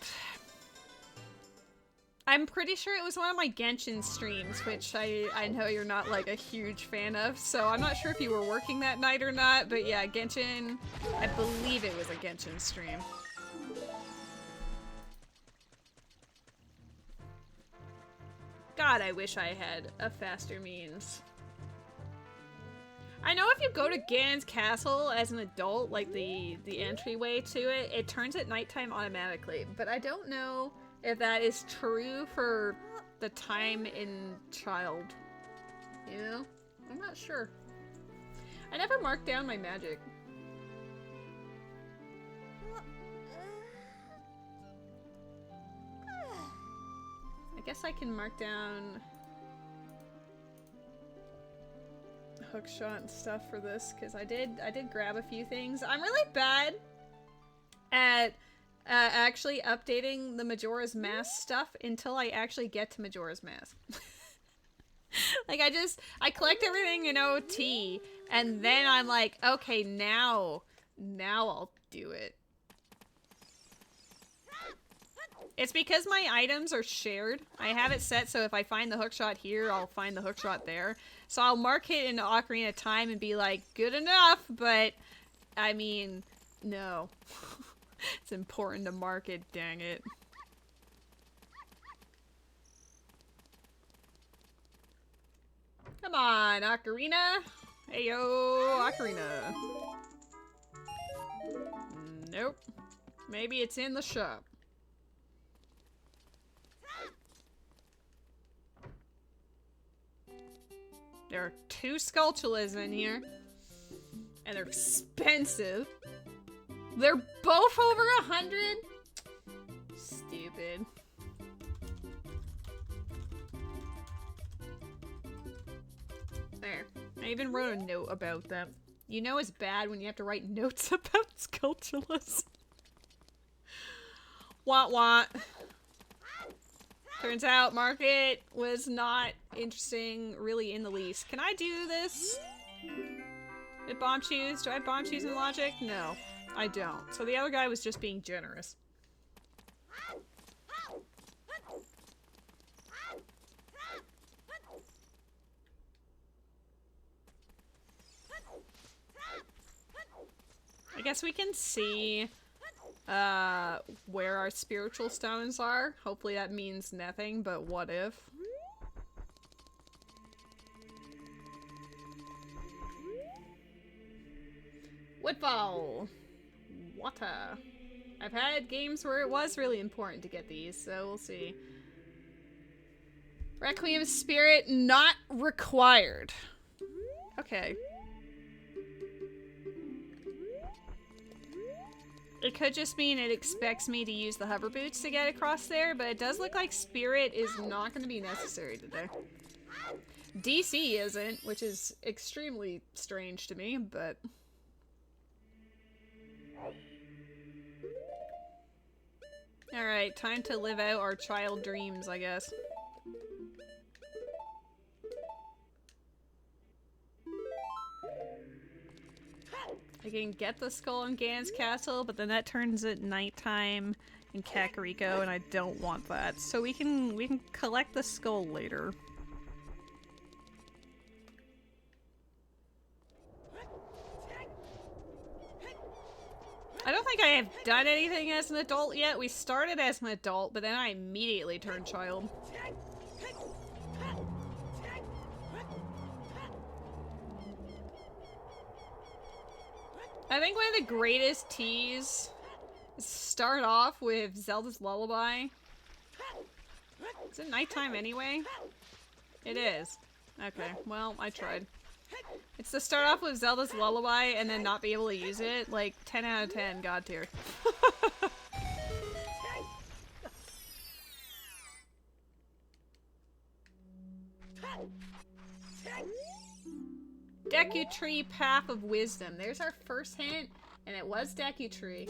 I'm pretty sure it was one of my Genshin streams, which I know you're not like a huge fan of, so I'm not sure if you were working that night or not, but yeah, Genshin, I believe it was a Genshin stream. God, I wish I had a faster means. I know if you go to Ganon's castle as an adult, like the entryway to it, it turns at nighttime automatically, but I don't know if that is true for the time in child. You know? I'm not sure. I never marked down my magic. I guess I can mark down hookshot and stuff for this, because I did grab a few things. I'm really bad at actually updating the Majora's Mask stuff until I actually get to Majora's Mask. Like, I collect everything in OT, and then I'm like, okay, now I'll do it. It's because my items are shared. I have it set so if I find the hookshot here, I'll find the hookshot there. So I'll mark it in Ocarina of Time and be like, good enough, but, I mean, no. It's important to mark it, dang it. Come on, Ocarina! Heyo, Ocarina. Nope. Maybe it's in the shop. There are 2 Skulltulas in here. And they're expensive. They're both over 100? Stupid. There. I even wrote a note about them. You know it's bad when you have to write notes about Skulltulas. Want want. Turns out Market was not interesting really in the least. Can I do this? Did bomb choose? Do I bomb choose in logic? No, I don't. So the other guy was just being generous. I guess we can see where our spiritual stones are. Hopefully that means nothing, but what if? Woodfall! Water. I've had games where it was really important to get these, so we'll see. Requiem Spirit not required. Okay. It could just mean it expects me to use the hover boots to get across there, but it does look like Spirit is not going to be necessary today. DC isn't, which is extremely strange to me, but... Alright, time to live out our child dreams, I guess. I can get the skull in Gan's castle, but then that turns at nighttime in Kakariko, and I don't want that. So we can collect the skull later. I don't think I have done anything as an adult yet. We started as an adult, but then I immediately turned child. I think one of the greatest teas is start off with Zelda's Lullaby. Is it nighttime anyway? It is. Okay, well, I tried. It's to start off with Zelda's Lullaby and then not be able to use it. Like, 10 out of 10, God tier. Deku Tree Path of Wisdom. There's our first hint, and it was Deku Tree.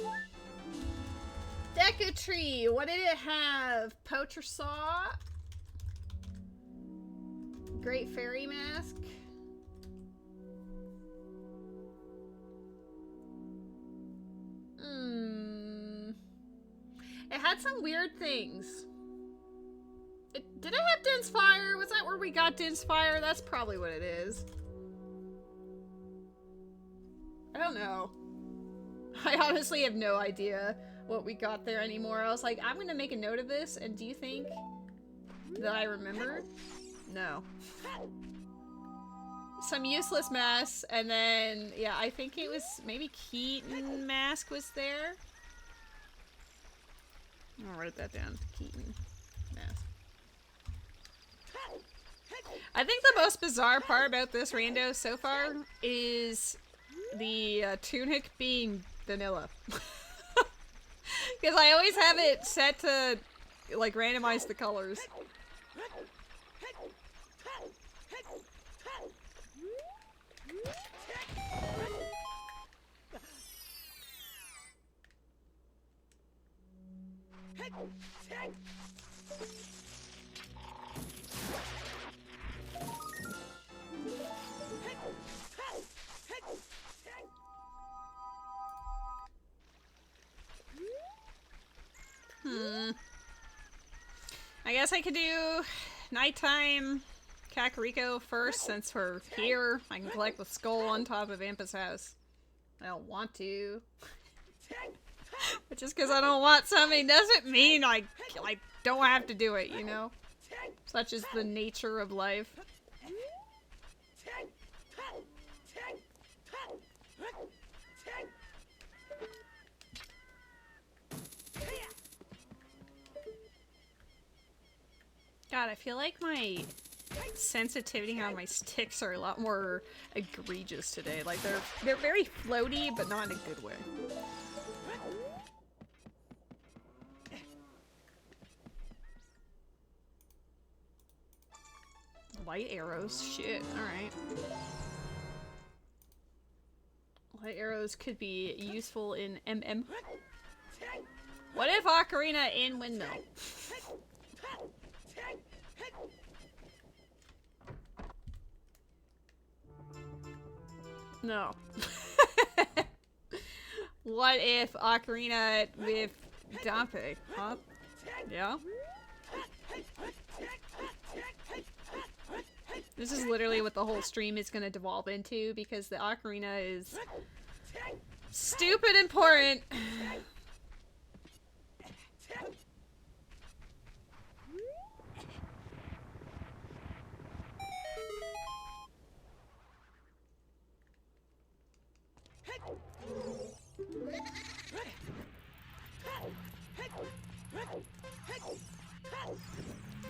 Deku Tree! What did it have? Poacher Saw? Great Fairy Mask? It had some weird things. Did it have Din's Fire? Was that where we got Din's Fire? That's probably what it is. I don't know. I honestly have no idea what we got there anymore. I was like, I'm gonna make a note of this, and do you think that I remember? No. Some useless mask, and then, yeah, I think it was maybe Keaton mask was there. I'll write that down. Keaton mask. I think the most bizarre part about this rando so far is the tunic being vanilla. Because I always have it set to, like, randomize the colors. I guess I could do nighttime Kakariko first since we're here. I can collect the skull on top of Impa's house. I don't want to. But just because I don't want something doesn't mean I don't have to do it, you know? Such is the nature of life. God, I feel like my sensitivity on my sticks are a lot more egregious today. Like they're very floaty, but not in a good way. Light arrows, shit, alright. Light arrows could be useful in MM. What if Ocarina in Windmill? No. What if Ocarina with Dampé? Huh? Yeah? This is literally what the whole stream is gonna devolve into because the Ocarina is stupid important.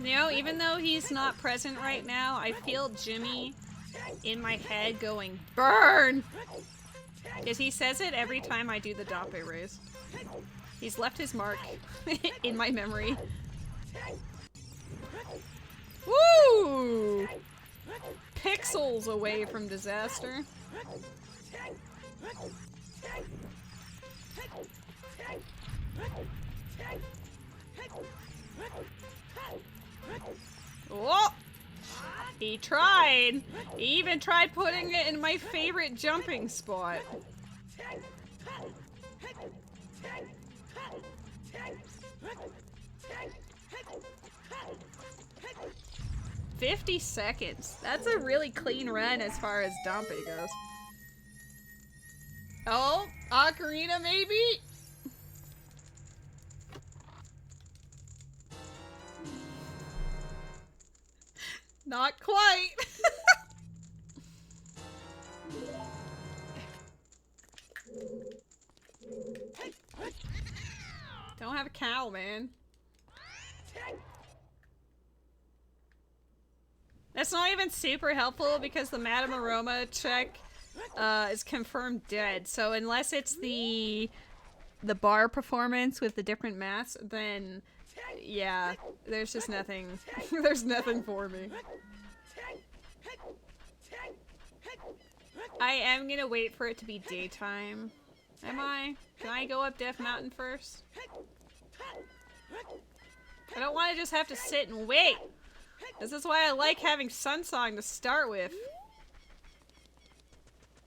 You know, even though he's not present right now, I feel Jimmy in my head going, burn! Because he says it every time I do the Dampé raise. He's left his mark in my memory. Woo! Pixels away from disaster. Oh! He tried! He even tried putting it in my favorite jumping spot. 50 seconds. That's a really clean run as far as Dampé goes. Oh, Ocarina maybe? Not quite. Don't have a cow, man. That's not even super helpful because the Madame Aroma check is confirmed dead. So unless it's the bar performance with the different masks, then yeah, there's just nothing. There's nothing for me. I am gonna wait for it to be daytime. Am I? Can I go up Death Mountain first? I don't want to just have to sit and wait. This is why I like having Sunsong to start with.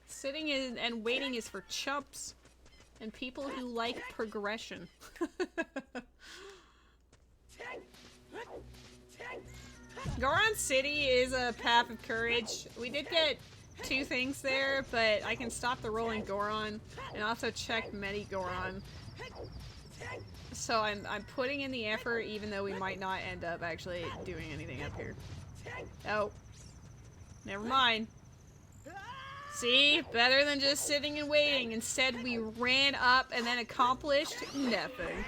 Sitting in and waiting is for chumps and people who like progression. Goron City is a path of courage. We did get 2 things there, but I can stop the rolling Goron and also check Medi Goron. So I'm putting in the effort even though we might not end up actually doing anything up here. Oh. Never mind. See? Better than just sitting and waiting. Instead we ran up and then accomplished nothing.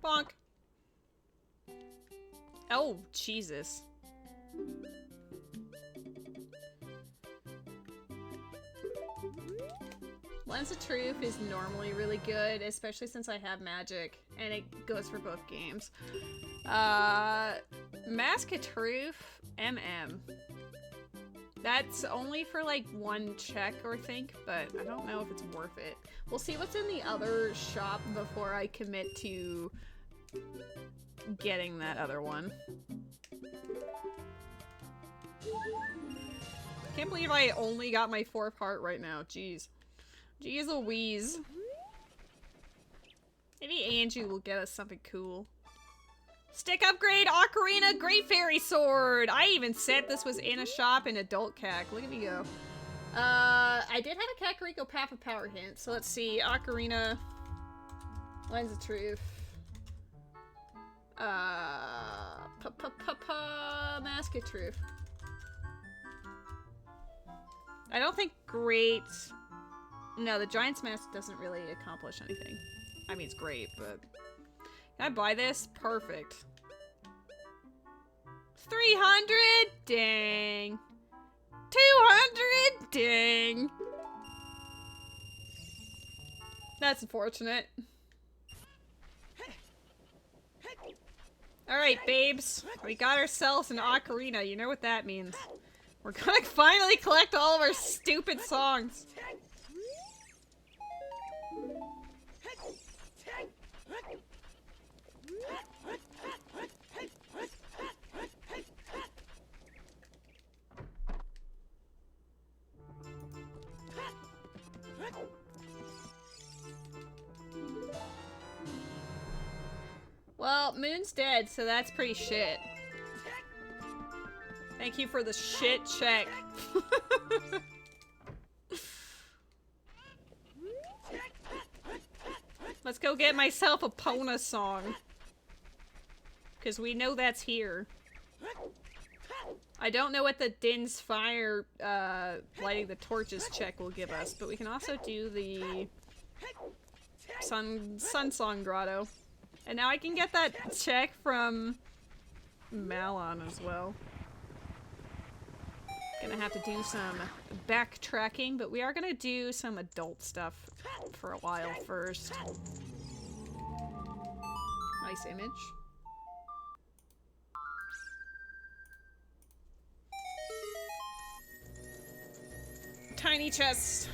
Bonk. Oh, Jesus. Lens of Truth is normally really good, especially since I have magic, and it goes for both games. Mask of Truth, MM. That's only for like one check or think, but I don't know if it's worth it. We'll see what's in the other shop before I commit to getting that other one. Can't believe I only got my 4th heart right now. Jeez. Jeez Louise. Maybe Angie will get us something cool. Stick upgrade, Ocarina, Great Fairy Sword! I even said this was in a shop in Adult Cac. Look at me go. I did have a Kakariko Path of Power hint, so let's see. Ocarina. Lens of Truth. Mask of Truth. I don't think great... No, the Giant's Mask doesn't really accomplish anything. I mean, it's great, but... Can I buy this? Perfect. 300? Dang. 200? Dang. That's unfortunate. Alright, babes. We got ourselves an ocarina. You know what that means. We're gonna finally collect all of our stupid songs. Well, Moon's dead, so that's pretty shit. Thank you for the shit check. Let's go get myself a Pona song. Because we know that's here. I don't know what the Din's Fire lighting the torches check will give us, but we can also do the Sun Song Grotto. And now I can get that check from Malon as well. Gonna have to do some backtracking, but we are gonna do some adult stuff for a while first. Nice image. Tiny chest.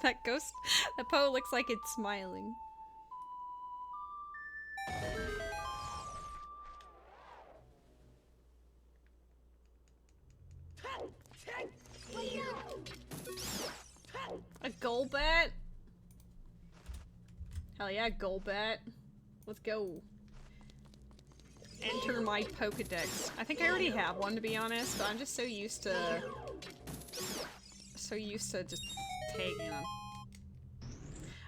That ghost, that Poe looks like it's smiling. A Golbat? Hell yeah, Golbat. Let's go. Enter my Pokedex. I think I already have one, to be honest, but I'm just so used to just taking them.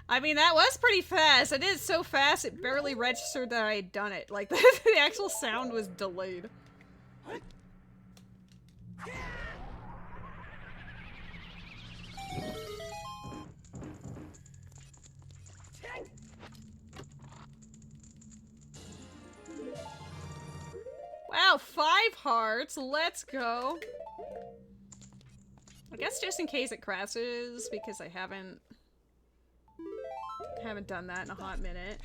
I mean, that was pretty fast. I did it so fast it barely registered that I had done it. Like, the actual sound was delayed. Wow, 5 hearts. Let's go. I guess just in case it crashes, because I haven't done that in a hot minute.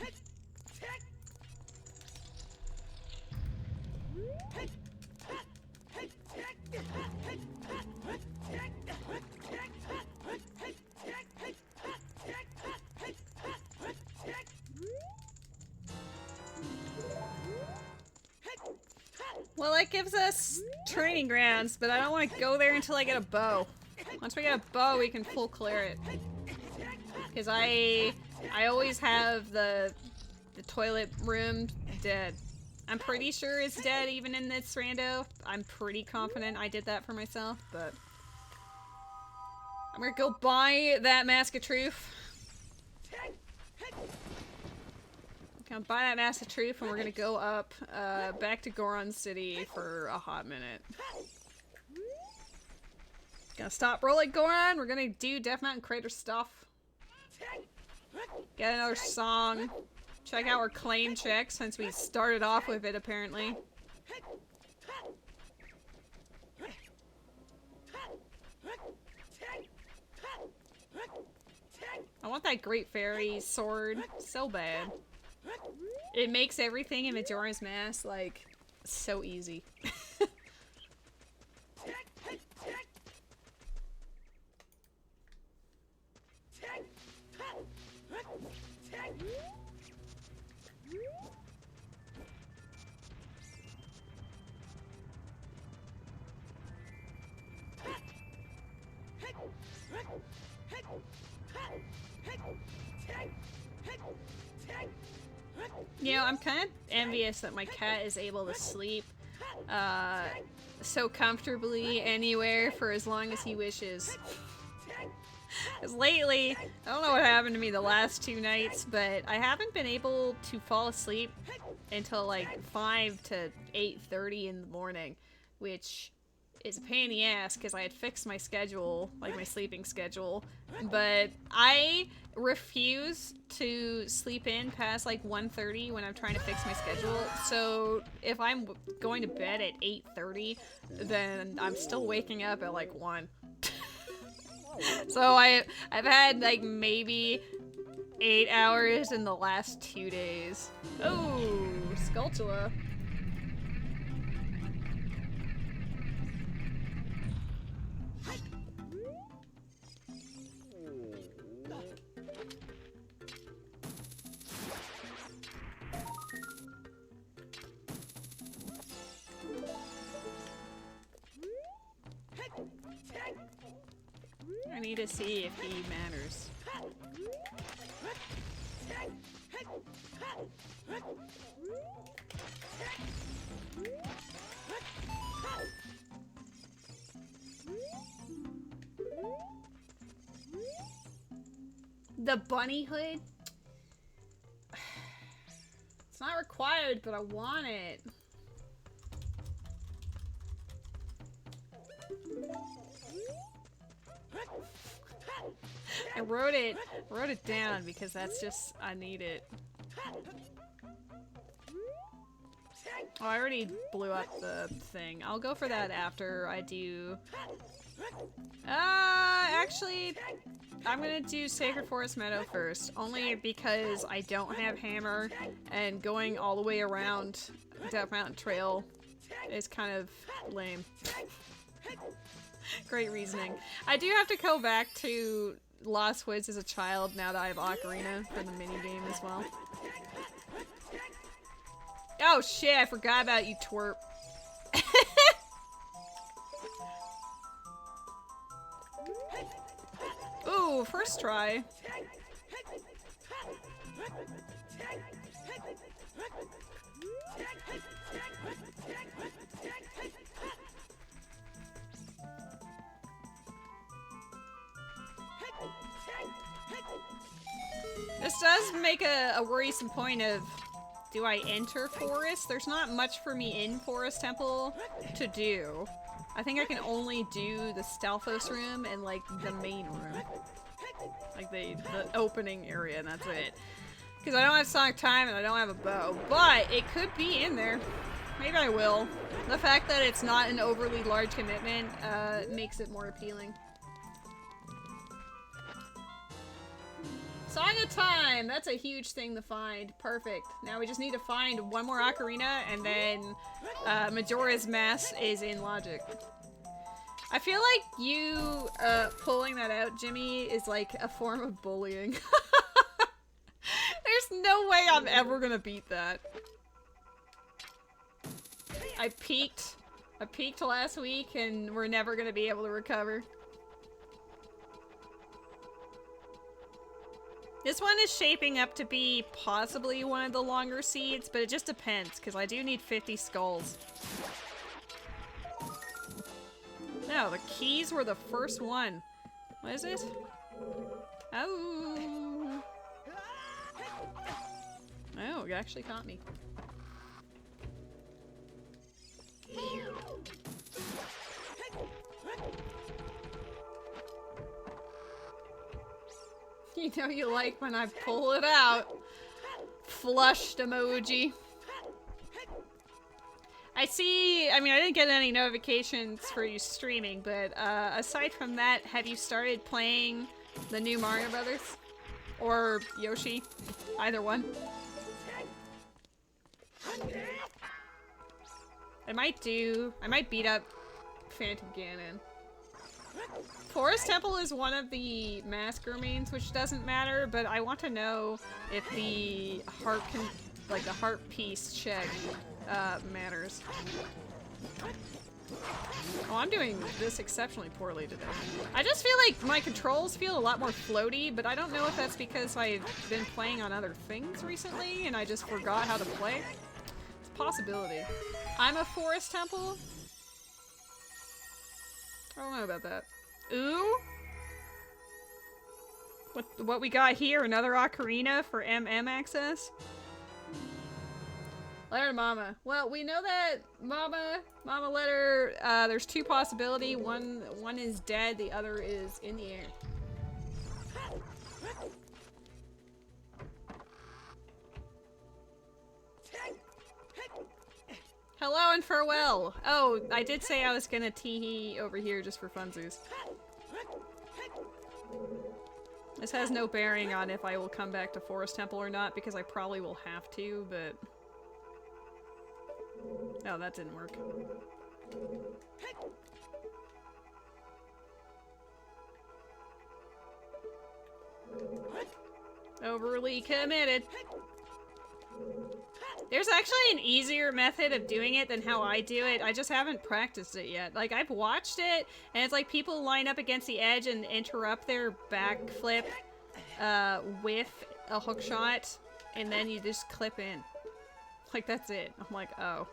Well, that gives us training grounds, but I don't want to go there until I get a bow. Once we get a bow, we can full clear it. Because I always have the toilet room dead. I'm pretty sure it's dead even in this rando. I'm pretty confident I did that for myself, but... I'm gonna go buy that Mask of Truth. Gonna buy that Mass of Truth and we're gonna go up back to Goron City for a hot minute. Gonna stop rolling Goron, we're gonna do Death Mountain Crater stuff. Get another song. Check out our claim check since we started off with it apparently. I want that Great Fairy sword so bad. It makes everything in Majora's Mask, like, so easy. You know, I'm kind of envious that my cat is able to sleep so comfortably anywhere for as long as he wishes. Because lately, I don't know what happened to me the last 2 nights, but I haven't been able to fall asleep until like 5 to 8:30 in the morning, which is a pain in the ass because I had fixed my schedule, like my sleeping schedule, but I refuse to sleep in past like 1:30 when I'm trying to fix my schedule. So if I'm going to bed at 8:30, then I'm still waking up at like 1. So I've had like maybe 8 hours in the last 2 days. Oh, Skulltula. I need to see if he matters. The bunny hood? It's not required, but I want it. I wrote it down because that's just, I need it. Oh, I already blew up the thing. I'll go for that after I do... actually, I'm gonna do Sacred Forest Meadow first. Only because I don't have hammer, and going all the way around Death Mountain Trail is kind of lame. Great reasoning. I do have to go back to Lost Woods as a child now that I have Ocarina for the minigame as well. Oh shit, I forgot about you, twerp. Ooh, first try. This does make a worrisome point of, do I enter Forest? There's not much for me in Forest Temple to do. I think I can only do the Stalfos room and like the main room. Like the opening area, and that's it. Because I don't have Sonic Time and I don't have a bow, but it could be in there. Maybe I will. The fact that it's not an overly large commitment makes it more appealing. Song of Time! That's a huge thing to find. Perfect. Now we just need to find one more ocarina, and then Majora's Mask is in logic. I feel like you pulling that out, Jimmy, is like a form of bullying. There's no way I'm ever gonna beat that. I peaked last week, and we're never gonna be able to recover. This one is shaping up to be possibly one of the longer seeds, but it just depends, because I do need 50 skulls. No, the keys were the first one. What is it? Oh. Oh, it actually caught me. You know you like when I pull it out. Flushed emoji. I see, I mean, I didn't get any notifications for you streaming, but aside from that, have you started playing the new Mario Brothers? Or Yoshi? Either one. I might beat up Phantom Ganon. Forest Temple is one of the mask remains, which doesn't matter, but I want to know if the heart like the heart piece check matters. Oh, I'm doing this exceptionally poorly today. I just feel like my controls feel a lot more floaty, but I don't know if that's because I've been playing on other things recently and I just forgot how to play. It's a possibility. I'm a Forest Temple? I don't know about that. Ooh? What we got here? Another Ocarina for MM access? Letter to Mama. Well, we know that Mama letter, there's two possibilities. One is dead, the other is in the air. Hello and farewell. Oh, I did say I was gonna tee-hee over here just for funsies. This has no bearing on if I will come back to Forest Temple or not, because I probably will have to, but... Oh, that didn't work. Overly committed. There's actually an easier method of doing it than how I do it. I just haven't practiced it yet. Like, I've watched it, and it's like people line up against the edge and interrupt their backflip with a hook shot, and then you just clip in. Like, that's it. I'm like, oh.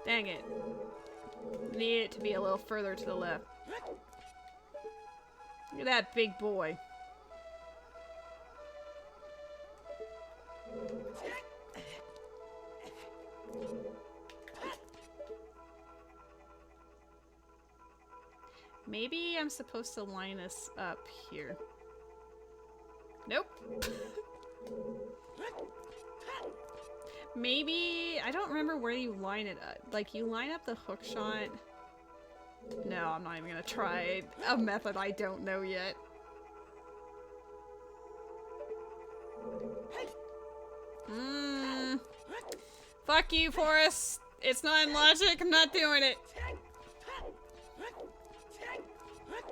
Dang it. Need it to be a little further to the left. Look at that big boy. Maybe I'm supposed to line us up here. Nope. Maybe, I don't remember where you line it up. Like, you line up the hook shot. No, I'm not even gonna try a method I don't know yet. Fuck you, Forrest. It's not in logic, I'm not doing it.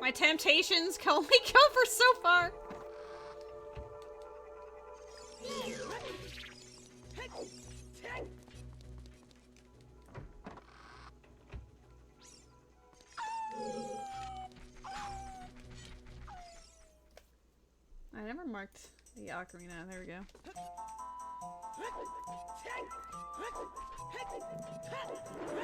My temptations can only go for so far. I never marked the ocarina. There we go.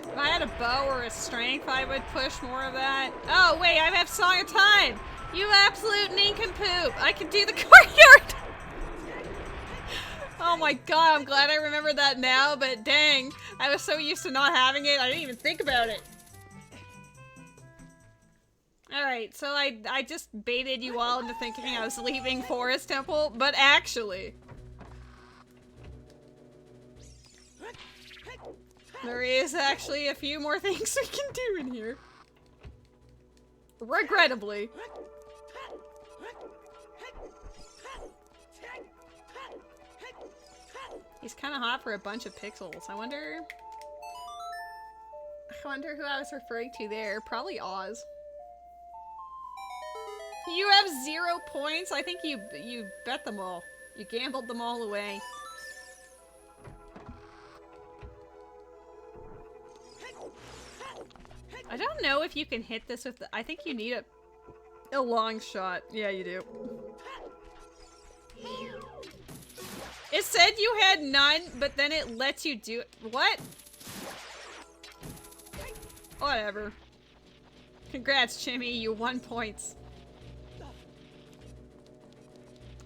If I had a bow or a strength, I would push more of that. Oh, wait, I have Song of Time! You absolute nincompoop! I can do the courtyard! Oh my god, I'm glad I remembered that now, but dang, I was so used to not having it, I didn't even think about it. Alright, so I just baited you all into thinking I was leaving Forest Temple, but actually... there is actually a few more things we can do in here. Regrettably. He's kind of hot for a bunch of pixels. I wonder who I was referring to there. Probably Oz. You have 0 points? I think you bet them all. You gambled them all away. I don't know if you can hit this with the- I think you need a long shot. Yeah, you do. It said you had none, but then it lets you do it. What? Whatever. Congrats, Jimmy, you won points.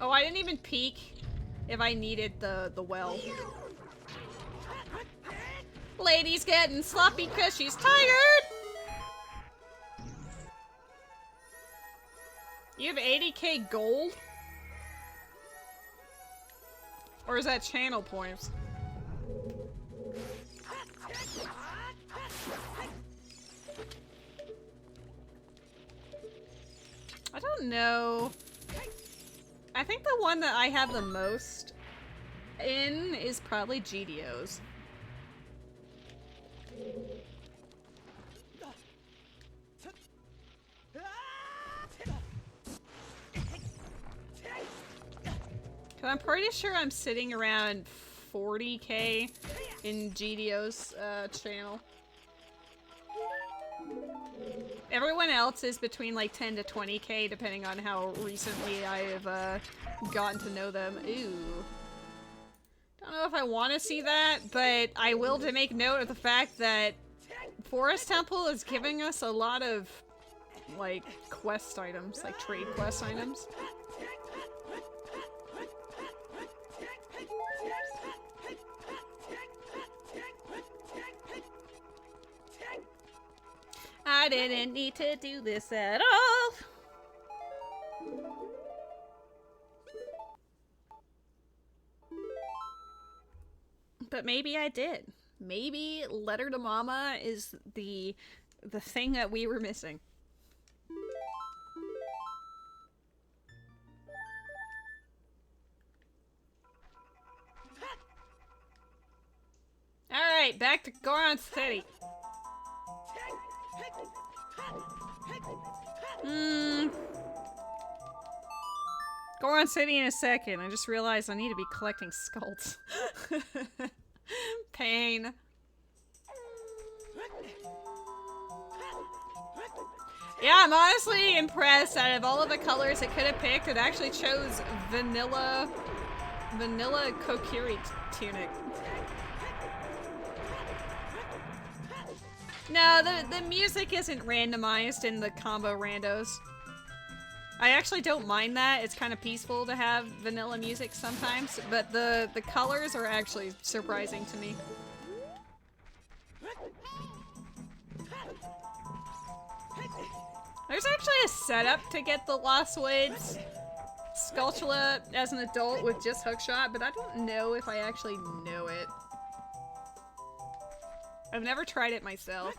Oh, I didn't even peek if I needed the well. Lady's getting sloppy because she's tired! You have 80k gold? Or is that channel points? I don't know. I think the one that I have the most in is probably GDO's. Cause I'm pretty sure I'm sitting around 40k in GDO's channel. Everyone else is between like 10 to 20k depending on how recently I've gotten to know them. Ooh. Don't know if I want to see that, but I will to make note of the fact that Forest Temple is giving us a lot of like quest items, like trade quest items. I didn't need to do this at all. But maybe I did. Maybe Letter to Mama is the thing that we were missing. Alright, back to Goron City. Goron City in a second. I just realized I need to be collecting skulls. Pain. Yeah, I'm honestly impressed. Out of all of the colors it could have picked, it actually chose vanilla Kokiri tunic. No, the music isn't randomized in the combo randos. I actually don't mind that. It's kind of peaceful to have vanilla music sometimes, but the colors are actually surprising to me. There's actually a setup to get the Lost Woods Skulltula as an adult with just hookshot, but I don't know if I actually know it. I've never tried it myself,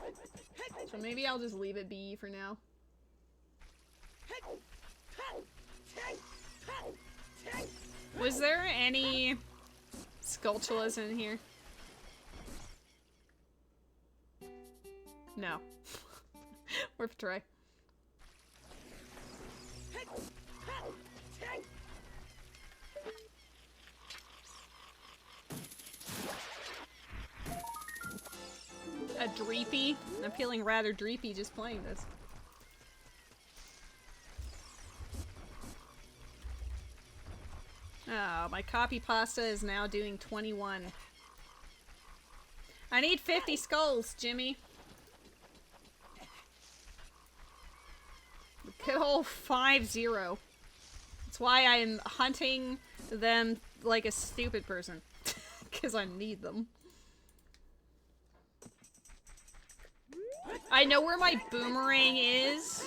so maybe I'll just leave it be for now. Was there any Skulltulas in here? No. Worth a try. A dreepy? I'm feeling rather dreepy just playing this. Oh, my copy pasta is now doing 21. I need 50 skulls, Jimmy. Good old 5-0. That's why I'm hunting them like a stupid person. Because I need them. I know where my boomerang is.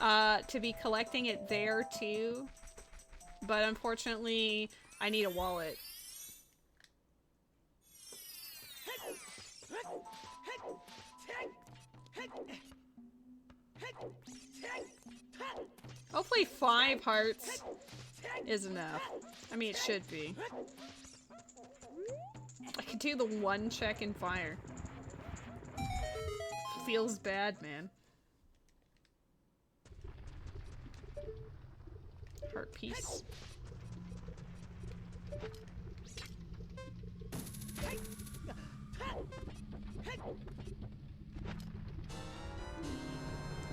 To be collecting it there too. But unfortunately, I need a wallet. Hopefully 5 hearts is enough. I mean, it should be. I could do the 1 check and fire. Feels bad, man. Heart piece.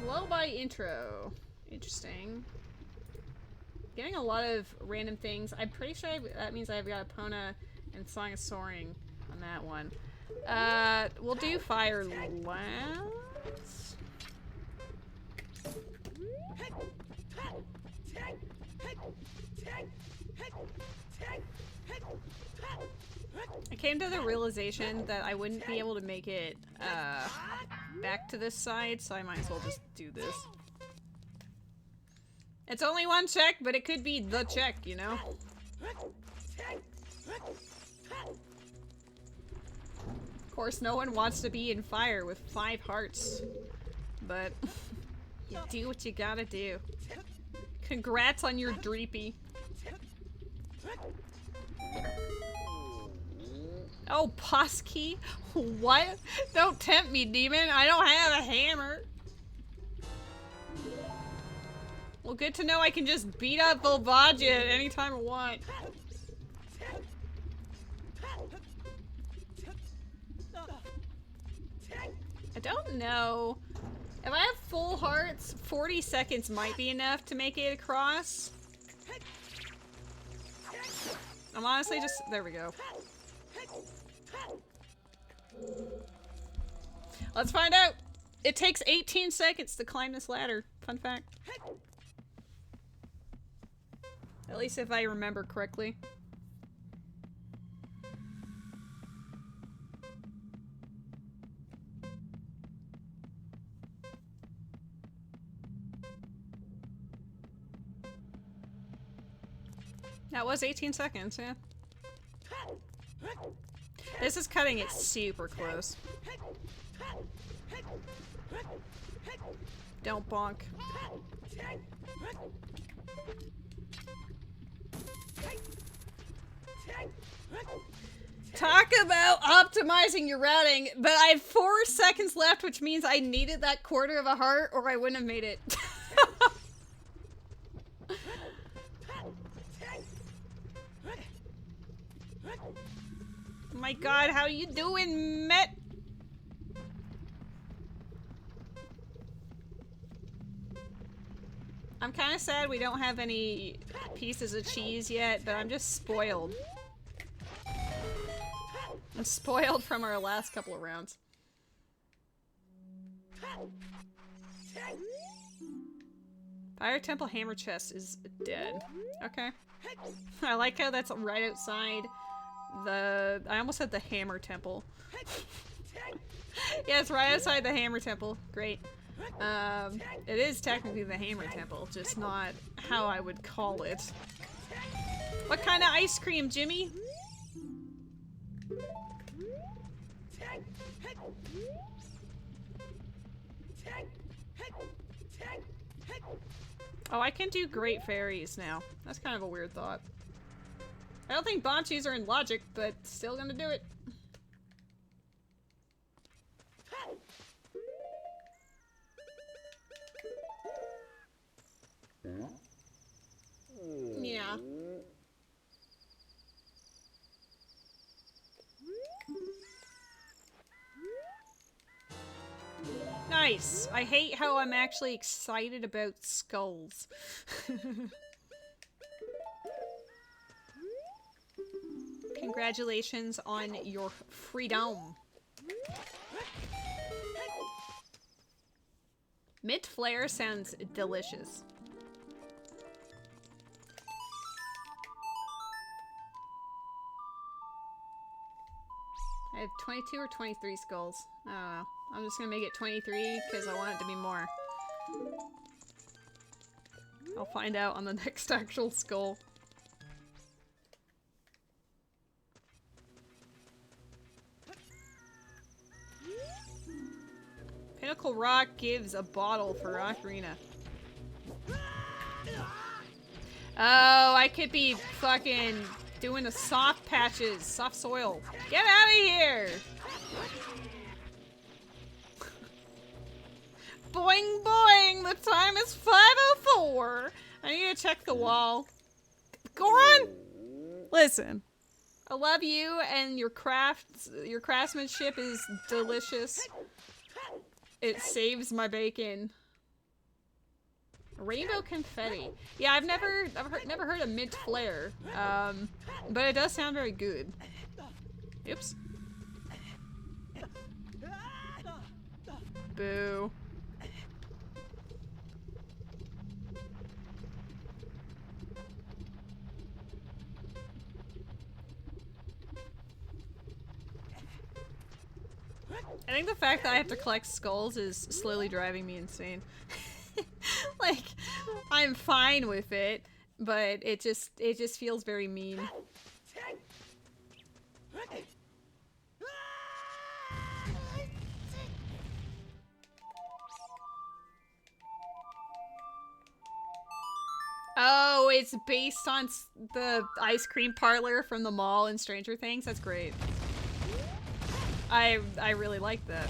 Lullaby intro. Interesting. Getting a lot of random things. I'm pretty sure that means I've got Epona and Song of Soaring on that one. We'll do fire last. I came to the realization that I wouldn't be able to make it back to this side, so I might as well just do this. It's only one check, but it could be the check, you know? Of course, no one wants to be in fire with 5 hearts, but you do what you gotta do. Congrats on your dreepy. Oh, Posky? What? Don't tempt me, demon. I don't have a hammer. Well, good to know I can just beat up Volvagia at any time I want. I don't know. If I have full hearts, 40 seconds might be enough to make it across. I'm honestly just... There we go. Let's find out. It takes 18 seconds to climb this ladder. Fun fact. At least if I remember correctly. That was 18 seconds, yeah. This is cutting it super close. Don't bonk. Talk about optimizing your routing, but I have 4 seconds left, which means I needed that quarter of a heart or I wouldn't have made it. Oh my god, how you doing, Met? I'm kind of sad we don't have any pieces of cheese yet, but I'm just spoiled. I'm spoiled from our last couple of rounds. Fire Temple Hammer Chest is dead. Okay. I like how that's right outside the... I almost said the Hammer Temple. Yeah, it's right outside the Hammer Temple. Great. It is technically the Hammer Temple, just not how I would call it. What kind of ice cream, Jimmy? Oh, I can do Great Fairies now. That's kind of a weird thought. I don't think Bonchis are in logic, but still gonna do it. Yeah. Nice! I hate how I'm actually excited about skulls. Congratulations on your freedom. Mint flare sounds delicious. I have 22 or 23 skulls. I don't know. I'm just gonna make it 23 because I want it to be more. I'll find out on the next actual skull. Pinnacle Rock gives a bottle for Ocarina. Oh, I could be fucking doing the soft patches, soft soil. Get out of here! Boing boing! The time is 5:04. I need to check the wall. Goron! Listen. I love you and your craftsmanship is delicious. It saves my bacon. Rainbow confetti. Yeah, I've never heard of mint flare. But it does sound very good. Oops. Boo. I think the fact that I have to collect skulls is slowly driving me insane. Like, I'm fine with it, but it just feels very mean. Oh, it's based on the ice cream parlor from the mall in Stranger Things? That's great. I really like that.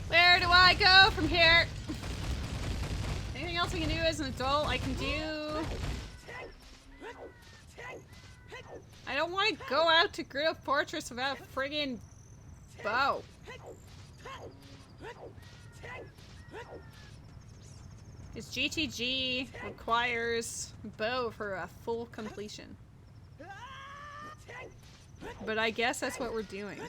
Where do I go from here? Anything else I can do as an adult? I can do... I don't want to go out to Griddle Fortress without a friggin' bow. It's GTG requires bow for a full completion. But I guess that's what we're doing.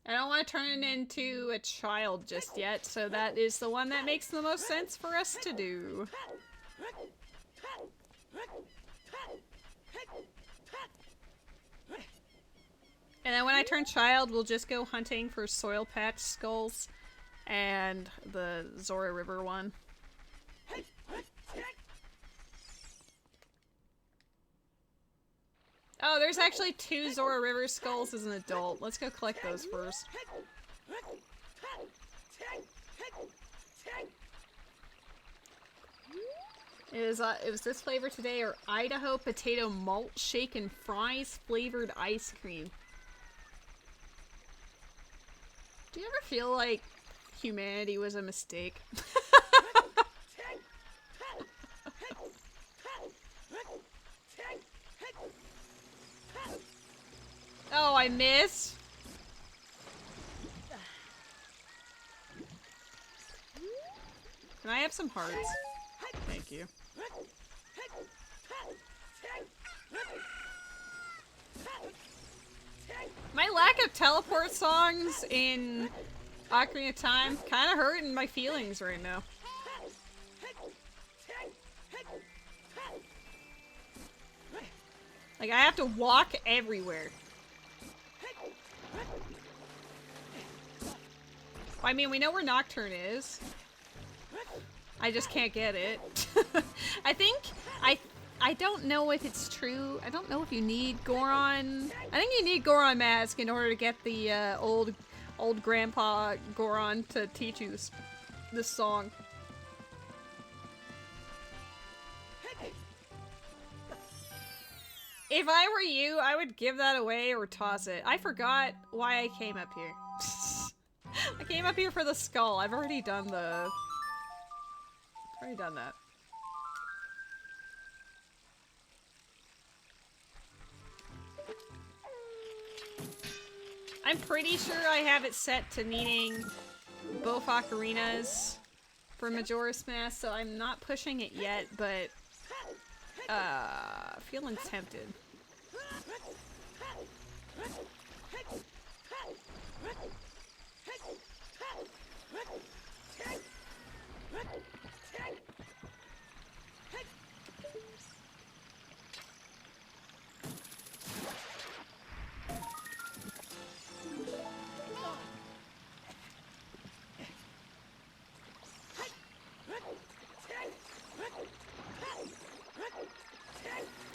I don't want to turn it into a child just yet, so that is the one that makes the most sense for us to do. And then when I turn child, we'll just go hunting for soil patch skulls and the Zora River one. Oh, there's actually 2 Zora River skulls as an adult. Let's go collect those first. It was this flavor today, or Idaho potato malt shake and fries flavored ice cream. Do you ever feel like humanity was a mistake? Oh, I missed. Can I have some hearts? Thank you. My lack of teleport songs in Ocarina of Time kind of hurting my feelings right now. Like, I have to walk everywhere. I mean, we know where Nocturne is. I just can't get it. I don't know if it's true. I don't know if you need Goron. I think you need Goron Mask in order to get the old grandpa Goron to teach you this song. If I were you, I would give that away or toss it. I forgot why I came up here. I came up here for the skull. I've already done that. I'm pretty sure I have it set to needing both ocarinas for Majora's Mask, so I'm not pushing it yet, but feeling tempted.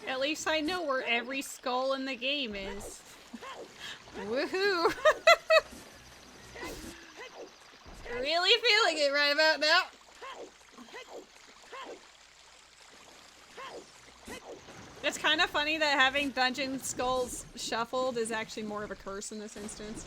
At least I know where every skull in the game is. Woohoo! Really feeling it right about now. It's kind of funny that having dungeon skulls shuffled is actually more of a curse in this instance.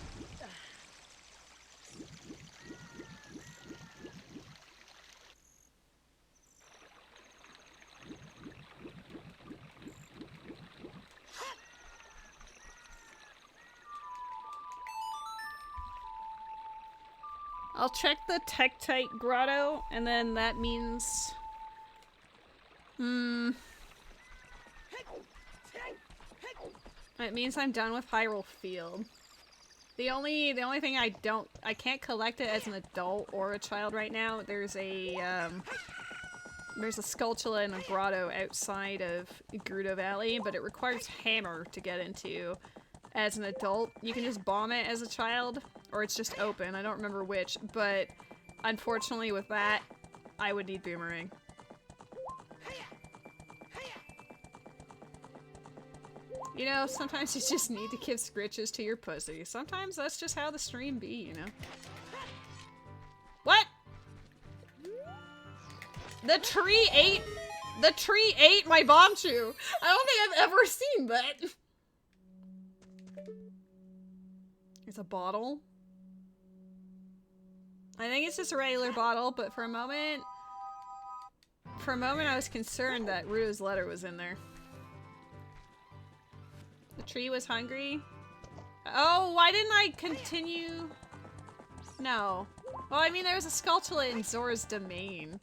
I'll check the Tektite Grotto, and then that means... It means I'm done with Hyrule Field. The only thing I can't collect it as an adult or a child right now. There's a Skulltula in a grotto outside of Gerudo Valley, but it requires hammer to get into as an adult. You can just bomb it as a child, or it's just open. I don't remember which, but unfortunately with that, I would need Boomerang. You know, sometimes you just need to give scritches to your pussy. Sometimes that's just how the stream be, you know? What? The tree ate my Bombchu! I don't think I've ever seen that! It's a bottle? I think it's just a regular bottle, but for a moment I was concerned that Ruto's letter was in there. The tree was hungry? Oh, why didn't I continue? No. Well, I mean, there was a Skulltula in Zora's domain.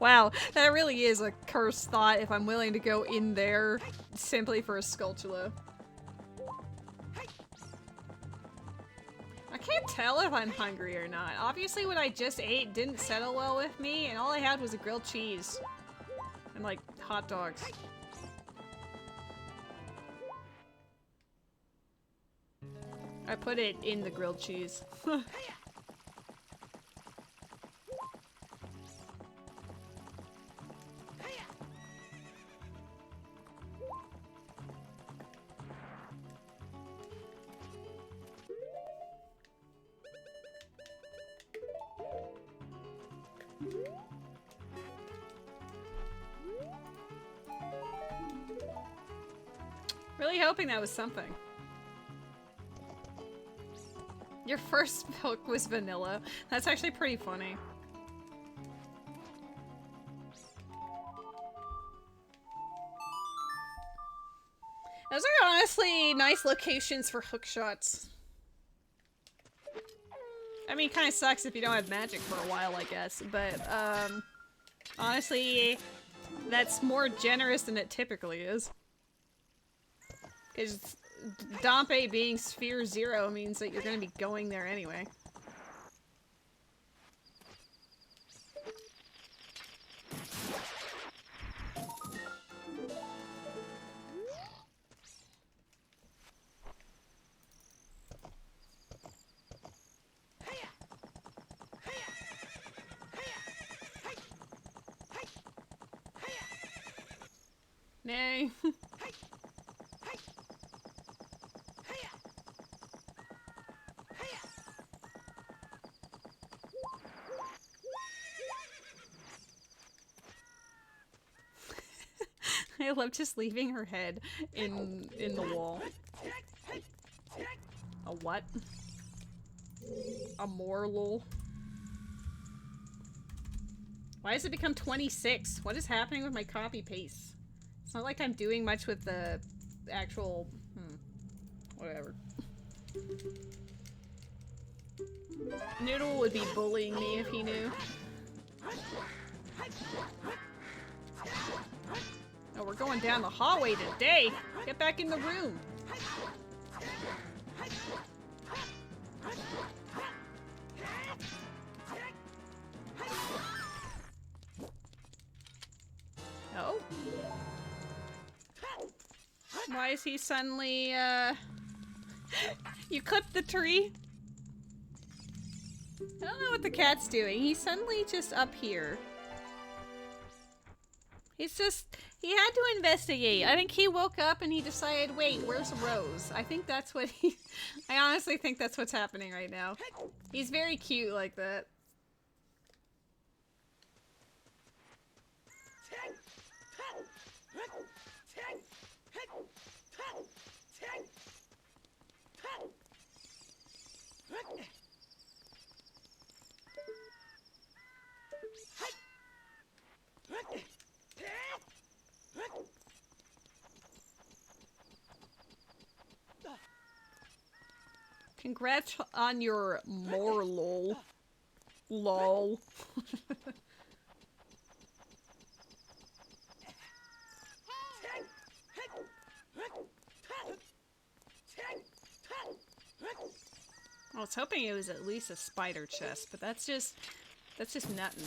Wow, that really is a cursed thought if I'm willing to go in there simply for a Skulltula. I can't tell if I'm hungry or not. Obviously what I just ate didn't settle well with me, and all I had was a grilled cheese. And like, hot dogs. I put it in the grilled cheese. Really hoping that was something. Your first milk was vanilla. That's actually pretty funny. Those are honestly nice locations for hookshots. I mean, kind of sucks if you don't have magic for a while, I guess, but honestly, that's more generous than it typically is. Because Dompe being Sphere 0 means that you're going to be going there anyway. Nay. I love just leaving her head in the wall. A what? A moral. Why has it become 26? What is happening with my copy paste? It's not like I'm doing much with the actual... whatever. Noodle would be bullying me if he knew. Oh, we're going down the hallway today! Get back in the room! Oh? Why is he suddenly, You clipped the tree? I don't know what the cat's doing. He's suddenly just up here. He's just... He had to investigate. I think he woke up and he decided, wait, where's Rose? I think that's what he... I honestly think that's what's happening right now. He's very cute like that. Congrats on your moral. Lol. I was hoping it was at least a spider chest, but that's just nothing.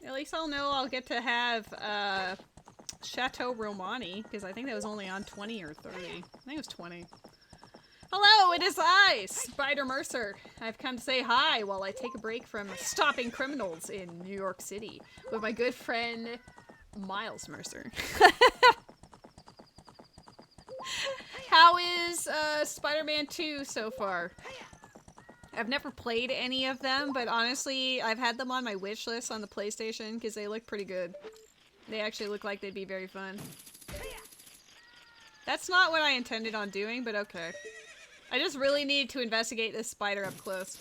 At least I'll know I'll get to have Chateau Romani, because I think that was only on 20 or 30. I think it was 20. Hello, it is I, Spider Mercer. I've come to say hi while I take a break from stopping criminals in New York City with my good friend Miles Mercer. How is Spider-Man 2 so far? I've never played any of them, but honestly, I've had them on my wish list on the PlayStation because they look pretty good. They actually look like they'd be very fun. That's not what I intended on doing, but okay. I just really needed to investigate this spider up close.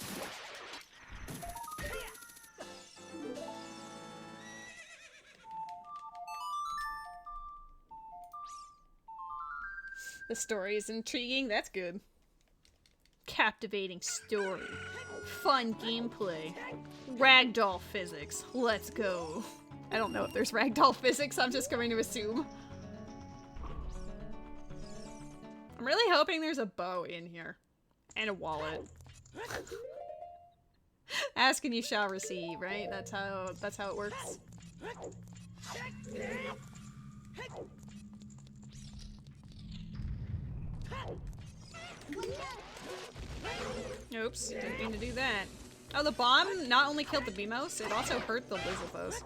The story is intriguing, that's good. Captivating story. Fun gameplay. Ragdoll physics. Let's go. I don't know if there's ragdoll physics, I'm just going to assume. I'm really hoping there's a bow in here. And a wallet. Ask and you shall receive, right? That's how it works. Oops, didn't mean to do that. Oh, the bomb not only killed the Beamos, it also hurt the Lizalfos.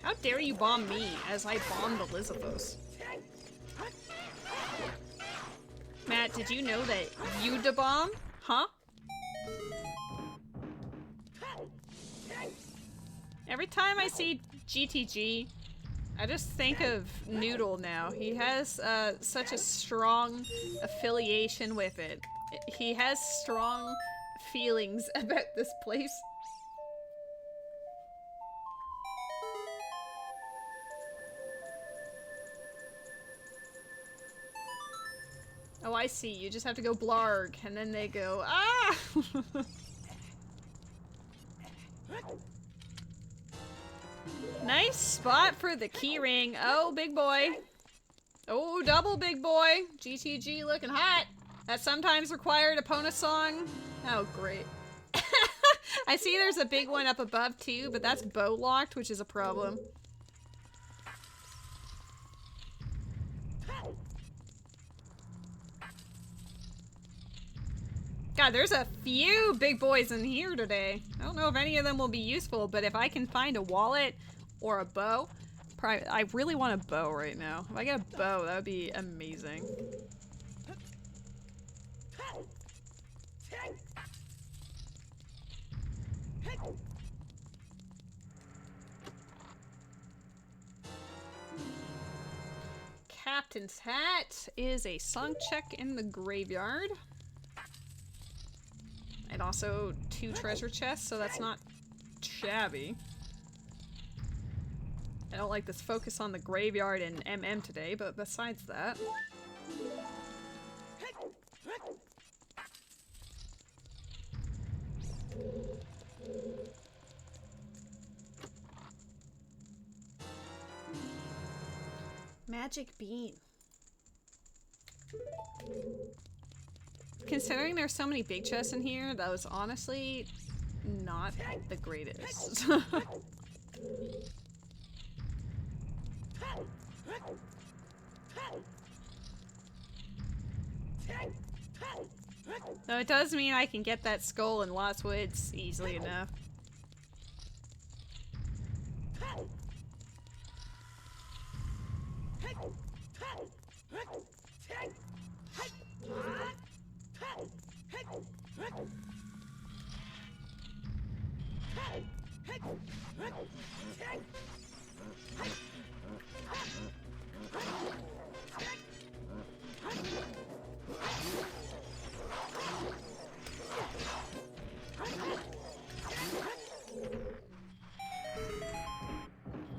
How dare you bomb me as I bomb the Lizalfos? Matt, did you know that you da-bomb? Huh? Every time I see GTG, I just think of Noodle now. He has such a strong affiliation with it. He has strong feelings about this place. Oh, I see. You just have to go blarg, and then they go, ah! Nice spot for the keyring. Oh, big boy. Oh, double big boy. GTG looking hot. That sometimes required a Pona song. Oh, great. I see there's a big one up above too, but that's bow locked, which is a problem. God, there's a few big boys in here today. I don't know if any of them will be useful, but if I can find a wallet or a bow, I really want a bow right now. If I get a bow, that would be amazing. Captain's hat is a song check in the graveyard. And also 2 treasure chests, so that's not shabby. I don't like this focus on the graveyard and MM today, but besides that... Magic bean. Considering there's so many big chests in here, that was honestly not the greatest. Though it does mean I can get that skull in Lost Woods easily enough.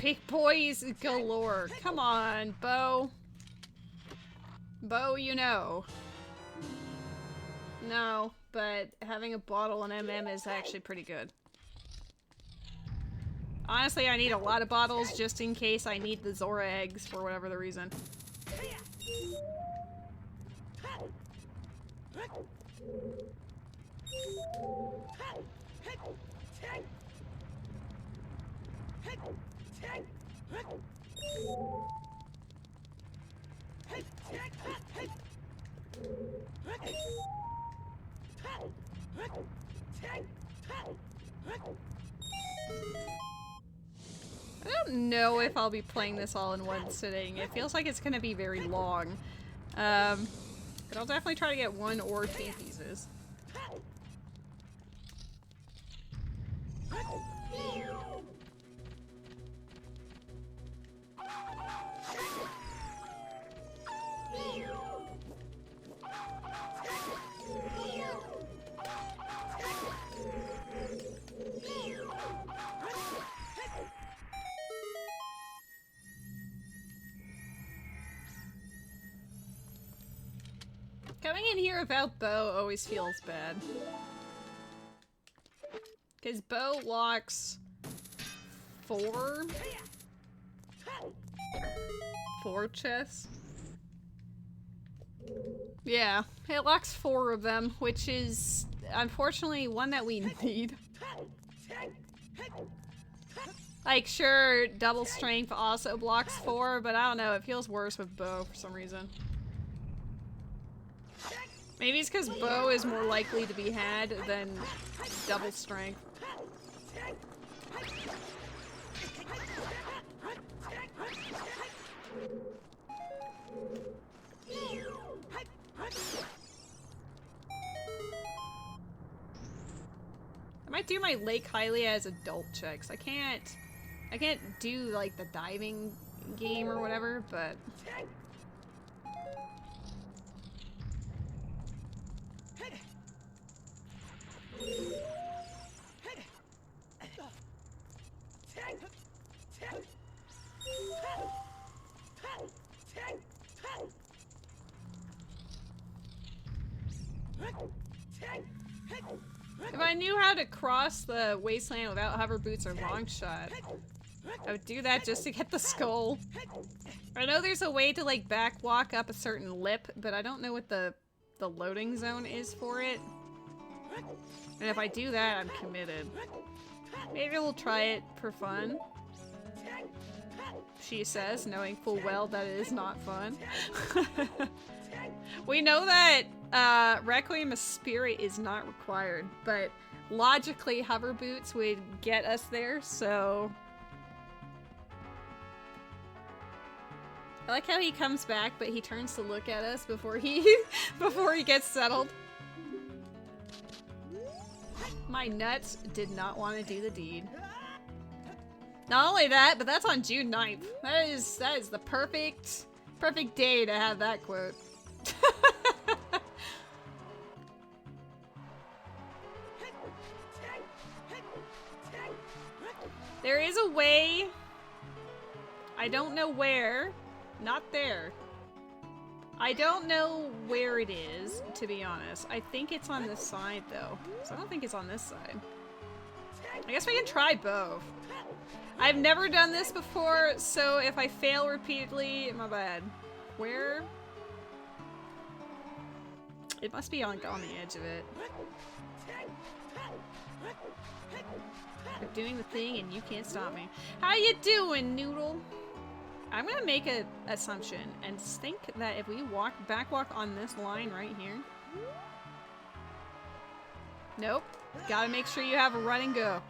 Big boys galore. Come on, Bo. Bo, you know. No, but having a bottle and MM is actually pretty good. Honestly, I need a lot of bottles just in case I need the Zora eggs for whatever the reason. I don't know if I'll be playing this all in one sitting. It feels like it's gonna be very long. But I'll definitely try to get 1 or 2 pieces. Coming in here without Bo always feels bad. Because Bo locks 4 chests. Yeah, it locks 4 of them, which is unfortunately one that we need. Like, sure, double strength also blocks 4, but I don't know, it feels worse with Bo for some reason. Maybe it's because Bo is more likely to be had than double strength. I might do my Lake Hylia as adult checks. I can't do like the diving game or whatever, but if I knew how to cross the wasteland without hover boots or long shot, I would do that just to get the skull. I know there's a way to like back walk up a certain lip, but I don't know what the loading zone is for it. And if I do that, I'm committed. Maybe we'll try it for fun. She says, knowing full well that it is not fun. We know that Requiem of Spirit is not required, but logically hover boots would get us there, so... I like how he comes back, but he turns to look at us before he gets settled. My nuts did not want to do the deed. Not only that, but that's on June 9th. That is the perfect day to have that quote. There is a way. I don't know where. Not there. I don't know where it is, to be honest. I think it's on this side, though. So I don't think it's on this side. I guess we can try both. I've never done this before, so if I fail repeatedly, my bad. Where? It must be on the edge of it. I'm doing the thing and you can't stop me. How you doing, Noodle? I'm gonna make an assumption and think that if we backwalk on this line right here. Nope. Gotta make sure you have a run and go.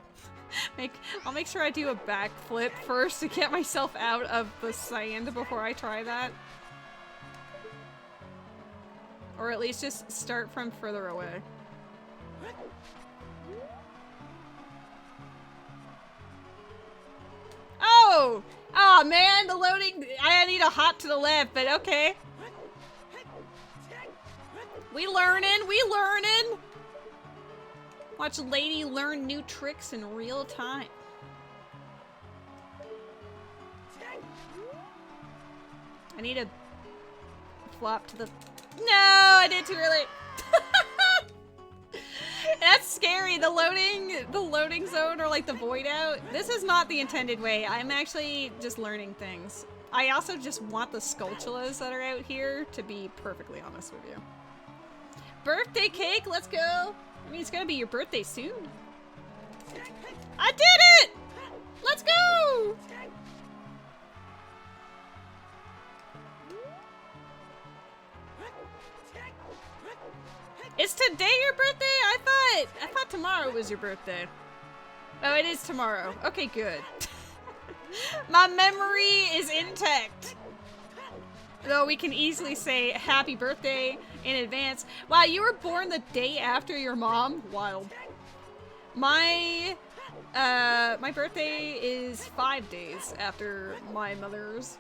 I'll make sure I do a backflip first to get myself out of the sand before I try that. Or at least just start from further away. Oh! Oh man, the loading, I need a hop to the left, but okay. We learning. Watch Lady learn new tricks in real time. need to flop to the... No, I did too early. That's scary. The loading zone or like the void out. This is not the intended way. I'm actually just learning things. I also just want the sculptulas that are out here to be perfectly honest with you. Birthday cake, let's go. I mean, it's gonna be your birthday soon. I did it! Let's go! Is today your birthday? I thought tomorrow was your birthday. Oh, it is tomorrow. Okay, good. My memory is intact. Though we can easily say happy birthday in advance. Wow, you were born the day after your mom? Wild. My birthday is 5 days after my mother's.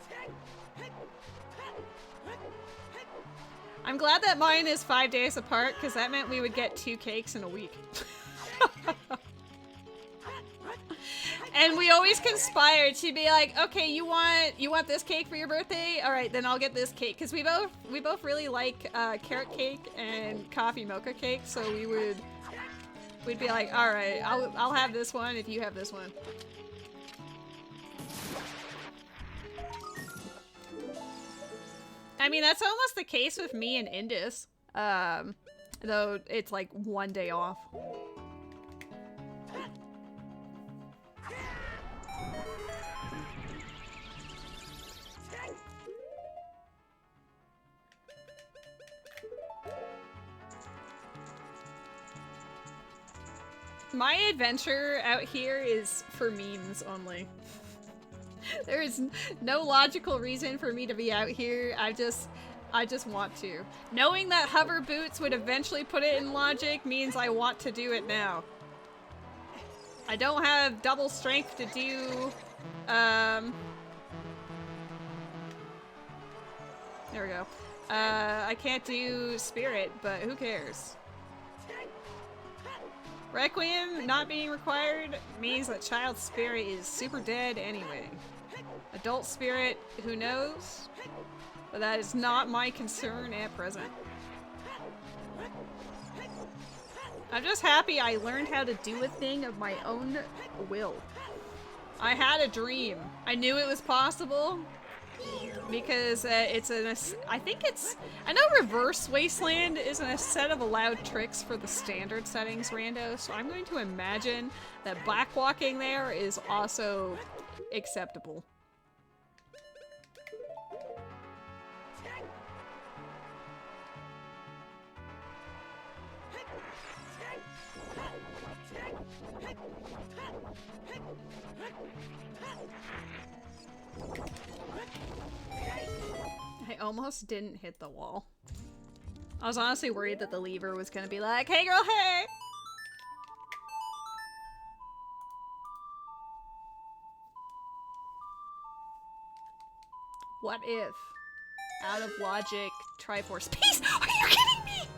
I'm glad that mine is 5 days apart, because that meant we would get 2 cakes in a week. And we always conspired. She'd be like, "Okay, you want this cake for your birthday? All right, then I'll get this cake." Because we both really like carrot cake and coffee mocha cake, so we'd be like, "All right, I'll have this one if you have this one." I mean, that's almost the case with me and Indus. Though it's like 1 day off. My adventure out here is for memes only. There is no logical reason for me to be out here. I just want to. Knowing that hover boots would eventually put it in logic means I want to do it now. I don't have double strength to do, there we go. I can't do spirit, but who cares? Requiem not being required means that child spirit is super dead anyway. Adult spirit, who knows? But that is not my concern at present. I'm just happy I learned how to do a thing of my own will. I had a dream. I knew it was possible. Because I know Reverse Wasteland isn't a set of allowed tricks for the standard settings rando, so I'm going to imagine that blackwalking there is also acceptable. I almost didn't hit the wall. I was honestly worried that the lever was gonna be like, "Hey girl, hey!" What if? Out of logic, Triforce. Peace! Are you kidding me?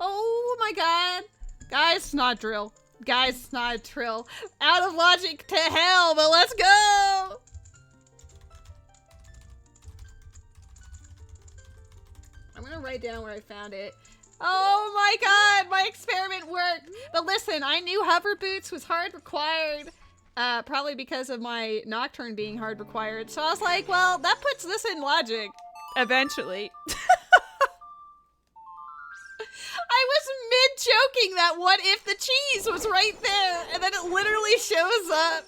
Oh my god. Guys, it's not a drill. Guys, it's not a drill. Out of logic to hell, but let's go! I'm gonna write down where I found it. Oh my god, my experiment worked! But listen, I knew hover boots was hard required. Probably because of my Nocturne being hard required. So I was like, well, that puts this in logic. Eventually. I was mid-joking that what if the cheese was right there, and then it literally shows up.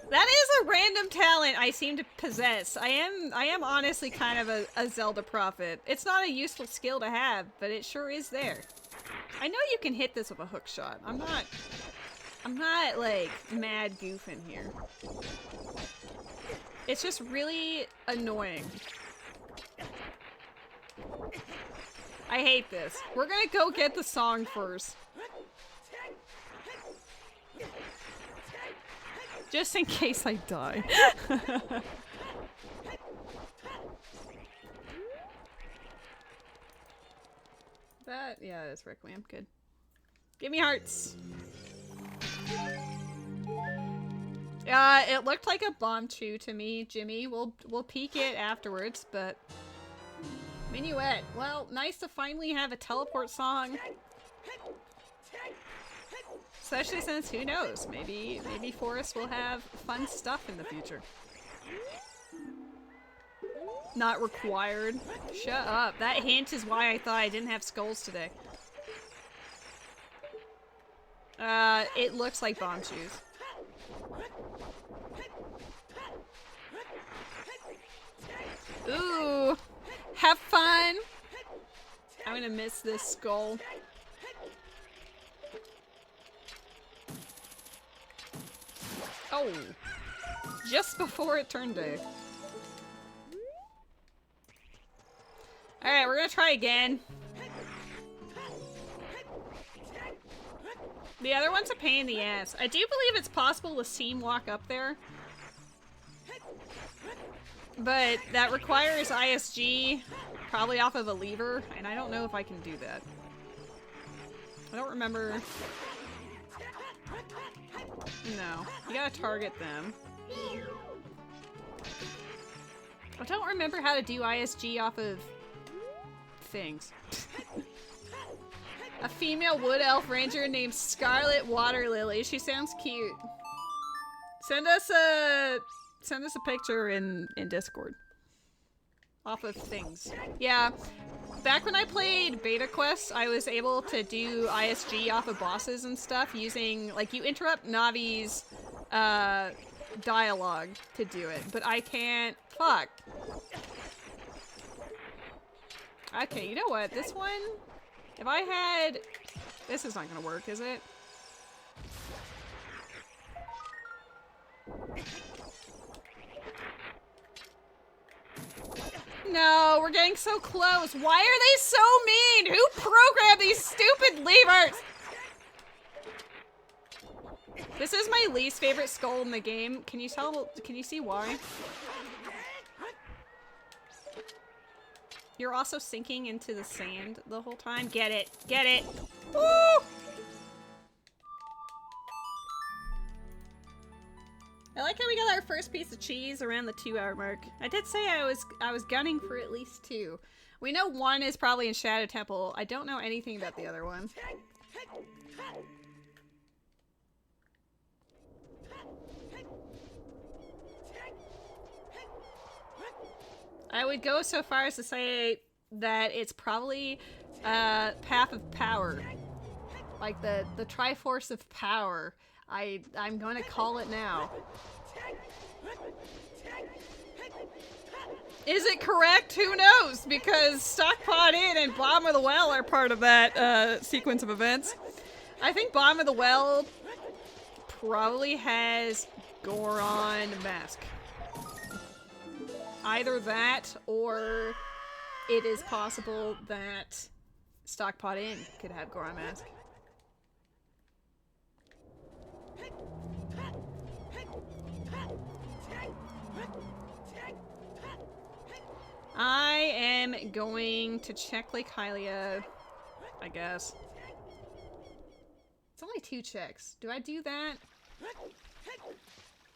That is a random talent I seem to possess. I am honestly kind of a Zelda prophet. It's not a useful skill to have, but it sure is there. I know you can hit this with a hook shot. I'm not like mad goofing here. It's just really annoying. I hate this. We're gonna go get the song first. Just in case I die. Yeah, that's Requiem. Good. Give me hearts. It looked like a bomb chew to me, Jimmy. We'll peek it afterwards, but minuet. Well, nice to finally have a teleport song. Especially since, who knows, maybe Forest will have fun stuff in the future. Not required. Shut up. That hint is why I thought I didn't have skulls today. It looks like bomb chews. Ooh, have fun. I'm gonna miss this skull. Oh, just before it turned day. All right, we're gonna try again. The other one's a pain in the ass. I do believe it's possible to seam walk up there. But that requires ISG, probably off of a lever, and I don't know if I can do that. I don't remember. No, you gotta target them. I don't remember how to do ISG off of things. A female wood elf ranger named Scarlet Water Lily. She sounds cute. Send us a picture in Discord. Off of things. Yeah. Back when I played Beta Quest, I was able to do ISG off of bosses and stuff using, like, you interrupt Navi's dialogue to do it, but I can't. Fuck. Okay, you know what? This one, if I had... This is not gonna work, is it? No, we're getting so close. Why are they so mean? Who programmed these stupid levers? This is my least favorite skull in the game. Can you tell? Can you see why? You're also sinking into the sand the whole time. Get it. Get it. Woo! I like how we got our first piece of cheese around the 2-hour mark. I did say I was gunning for at least 2. We know 1 is probably in Shadow Temple. I don't know anything about the other one. I would go so far as to say that it's probably Path of Power. Like the Triforce of Power. I'm going to call it now. Is it correct? Who knows? Because Stockpot In and Bomb of the Well are part of that sequence of events. I think Bomb of the Well probably has Goron Mask. Either that, or it is possible that Stockpot In could have Goron Mask. I am going to check Lake Hylia, I guess. It's only 2 checks. Do I do that?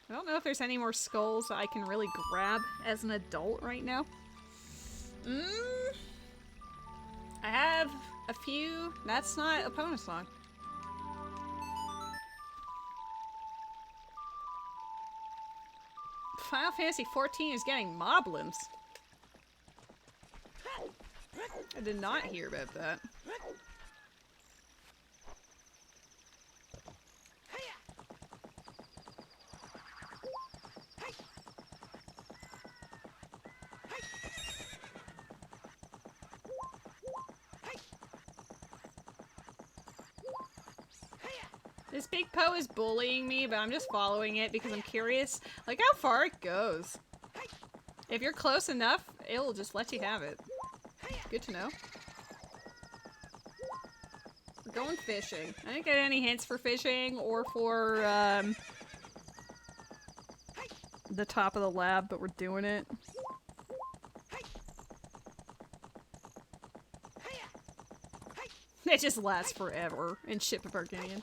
I don't know if there's any more skulls that I can really grab as an adult right now. I have a few. That's not a Pona song. Final Fantasy XIV is getting moblins. I did not hear about that. This big Poe is bullying me, but I'm just following it because I'm curious, like, how far it goes. If you're close enough, it'll just let you have it. Good to know. We're going fishing. I didn't get any hints for fishing or for the top of the lab, but we're doing it. It just lasts forever in Ship of Arcadian.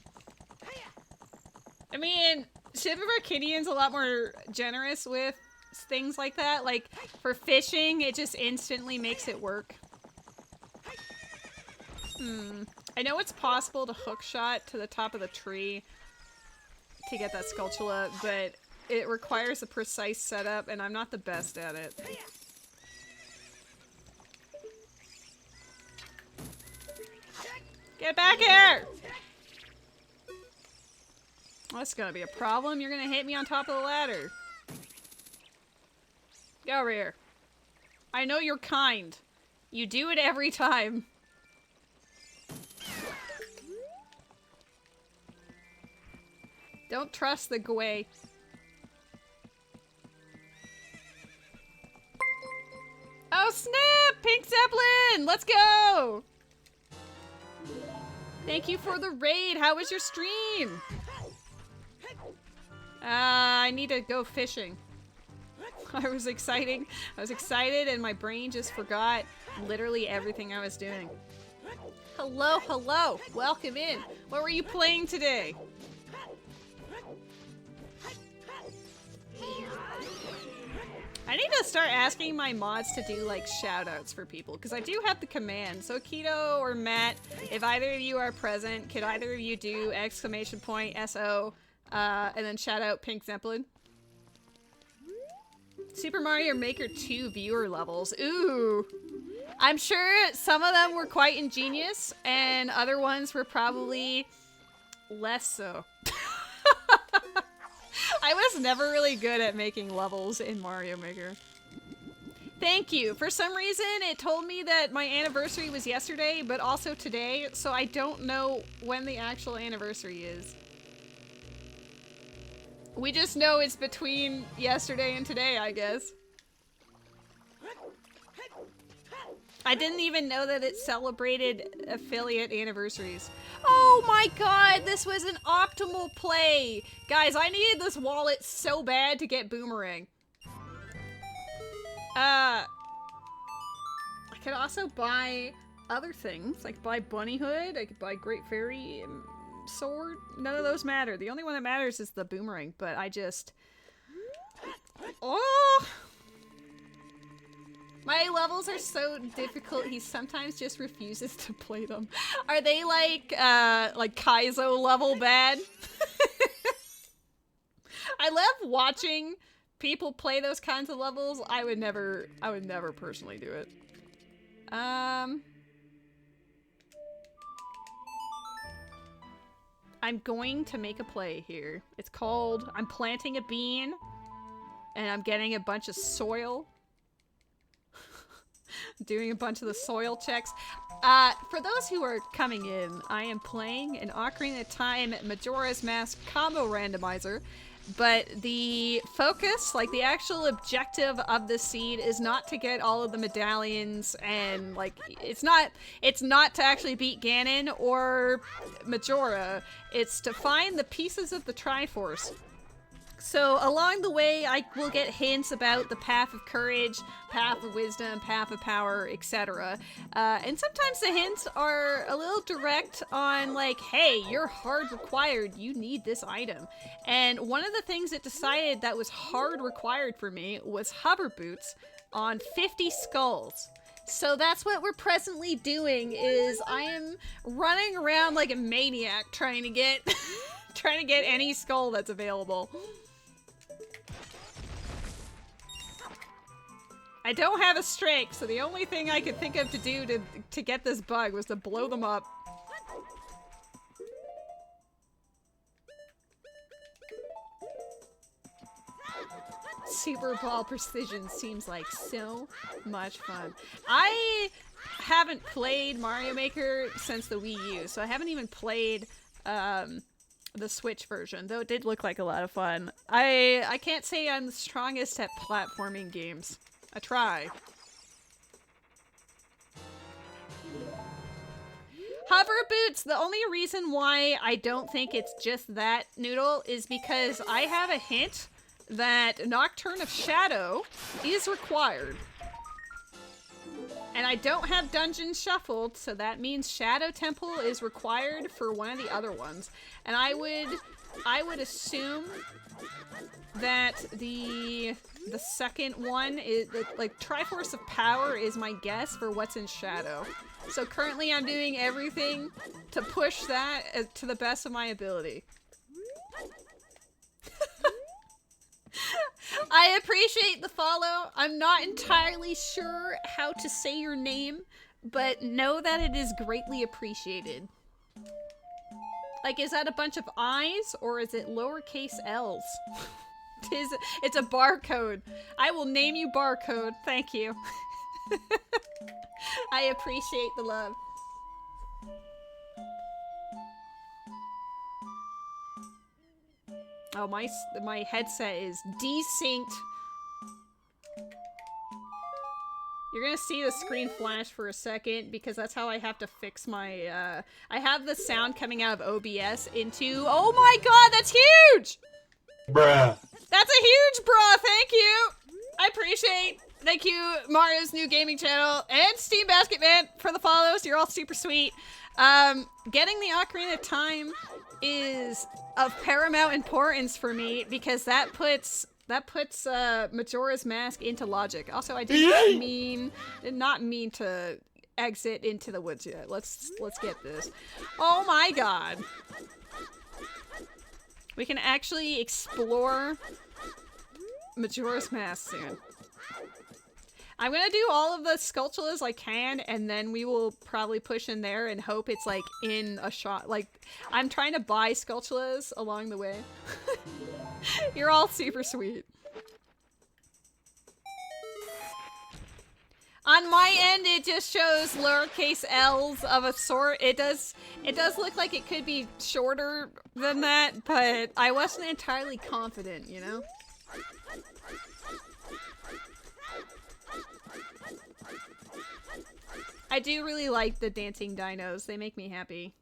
I mean, Ship of Arcadian's a lot more generous with things like that. Like, for fishing, it just instantly makes it work. I know it's possible to hookshot to the top of the tree to get that Skulltula, but it requires a precise setup, and I'm not the best at it. Get back here! Well, that's gonna be a problem. You're gonna hit me on top of the ladder. Get over here. I know you're kind. You do it every time. Don't trust the Gwei. Oh snap! Pink Zeppelin! Let's go! Thank you for the raid. How was your stream? I need to go fishing. I was excited and my brain just forgot literally everything I was doing. Hello, hello. Welcome in. What were you playing today? I need to start asking my mods to do like shoutouts for people because I do have the command. So Keto or Matt, if either of you are present, could either of you do !SO and then shout out Pink Zeppelin? Super Mario Maker 2 viewer levels. Ooh. I'm sure some of them were quite ingenious and other ones were probably less so. I was never really good at making levels in Mario Maker. Thank you. For some reason, it told me that my anniversary was yesterday, but also today, so I don't know when the actual anniversary is. We just know it's between yesterday and today, I guess. I didn't even know that it celebrated affiliate anniversaries. Oh my god, this was an optimal play! Guys, I needed this wallet so bad to get Boomerang. I could also buy other things, like buy Bunny Hood, I could buy Great Fairy Sword. None of those matter. The only one that matters is the Boomerang, but I just... Oh! My levels are so difficult, he sometimes just refuses to play them. Are they like Kaizo level bad? I love watching people play those kinds of levels. I would never personally do it. I'm going to make a play here. It's called, I'm planting a bean, and I'm getting a bunch of soil. Doing a bunch of the soil checks. For those who are coming in, I am playing an Ocarina of Time Majora's Mask combo randomizer, but the focus, like the actual objective of the seed is not to get all of the medallions and like, it's not to actually beat Ganon or Majora, it's to find the pieces of the Triforce. So along the way, I will get hints about the path of courage, path of wisdom, path of power, etc. And sometimes the hints are a little direct on like, hey, you're hard required, you need this item. And one of the things it decided that was hard required for me was hover boots on 50 skulls. So that's what we're presently doing, is I am running around like a maniac trying to get trying to get any skull that's available. I don't have a strike, so the only thing I could think of to do to get this bug was to blow them up. Super Ball Precision seems like so much fun. I haven't played Mario Maker since the Wii U, so I haven't even played the Switch version, though it did look like a lot of fun. I can't say I'm the strongest at platforming games. I try. Hover boots, the only reason why I don't think it's just that, Noodle, is because I have a hint that Nocturne of Shadow is required. And I don't have dungeons shuffled, so that means Shadow Temple is required for one of the other ones. And I would assume that the second one is like Triforce of Power is my guess for what's in Shadow. So currently I'm doing everything to push that to the best of my ability. I appreciate the follow. I'm not entirely sure how to say your name, but know that it is greatly appreciated. Like, is that a bunch of I's or is it lowercase L's? It's a barcode. I will name you Barcode. Thank you. I appreciate the love. Oh, my headset is desynced. You're gonna see the screen flash for a second because that's how I have to fix my, I have the sound coming out of OBS into, oh my god, that's huge! Bruh. That's a huge bruh, thank you! I appreciate, thank you, Mario's New Gaming Channel, and Steam Basket Man for the follows, you're all super sweet. Getting the Ocarina of Time is of paramount importance for me because that puts Majora's Mask into logic. Also, I did not mean to exit into the woods yet. Let's get this. Oh my god. We can actually explore Majora's Mask soon. I'm gonna do all of the Skulltulas I can, and then we will probably push in there and hope it's like in a shot. Like, I'm trying to buy Skulltulas along the way. You're all super sweet. On my end, it just shows lowercase L's of a sort. It does look like it could be shorter than that, but I wasn't entirely confident, you know? I do really like the dancing dinos. They make me happy.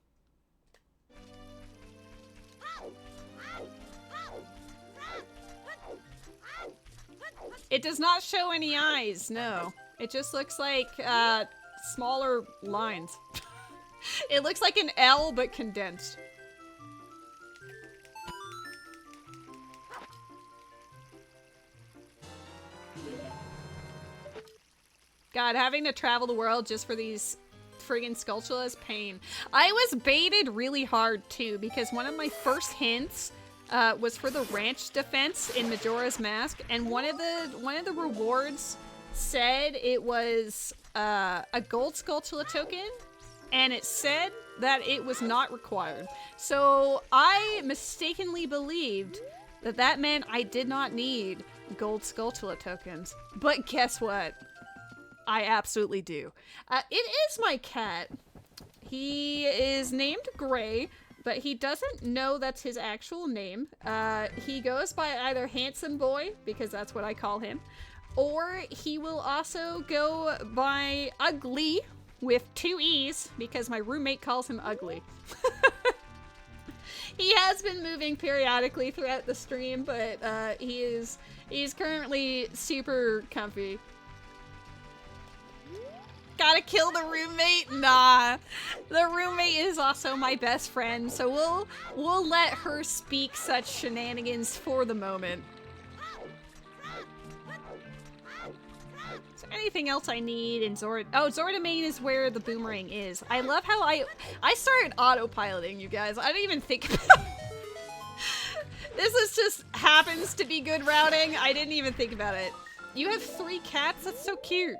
It does not show any eyes, no. It just looks like smaller lines. It looks like an L, but condensed. God, having to travel the world just for these friggin' Skulltulas, pain. I was baited really hard too, because one of my first hints was for the ranch defense in Majora's Mask, and one of the rewards said it was a gold Skulltula token, and it said that it was not required. So I mistakenly believed that that meant I did not need gold Skulltula tokens. But guess what? I absolutely do. It is my cat. He is named Gray, but he doesn't know that's his actual name. He goes by either Handsome Boy, because that's what I call him, or he will also go by Ugly with 2 E's, because my roommate calls him Ugly. He has been moving periodically throughout the stream, but he's currently super comfy. Gotta kill the roommate? Nah. The roommate is also my best friend, so we'll let her speak such shenanigans for the moment. Is there anything else I need in Zord? Oh, Zordamane is where the boomerang is. I love how I started autopiloting, you guys. I didn't even think about it. This is just happens to be good routing. I didn't even think about it. You have 3 cats? That's so cute.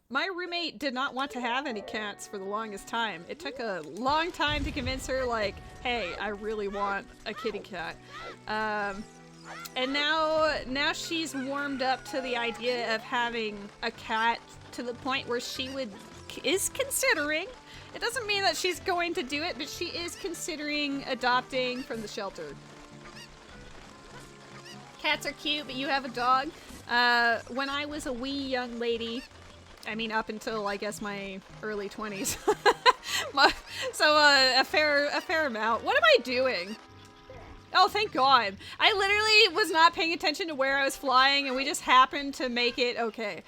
My roommate did not want to have any cats for the longest time. It took a long time to convince her, like, hey, I really want a kitty cat. And now she's warmed up to the idea of having a cat to the point where she is considering. It doesn't mean that she's going to do it, but she is considering adopting from the shelter. Cats are cute, but you have a dog. When I was a wee young lady, I mean, up until, I guess, my early 20s. So, a fair amount. What am I doing? Oh, thank God. I literally was not paying attention to where I was flying, and we just happened to make it okay.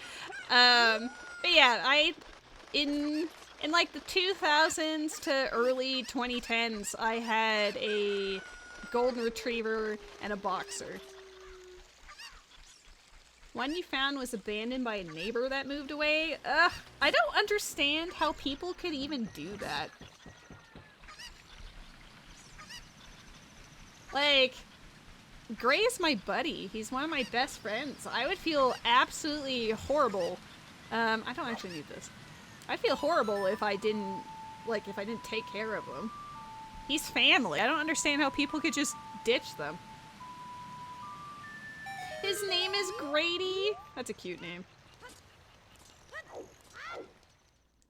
But yeah, in like the 2000s to early 2010s, I had a golden retriever and a boxer. One you found was abandoned by a neighbor that moved away. Ugh, I don't understand how people could even do that. Like, Gray's my buddy. He's one of my best friends. I would feel absolutely horrible. I don't actually need this. I'd feel horrible if I didn't take care of him. He's family. I don't understand how people could just ditch them. His name is Grady. That's a cute name.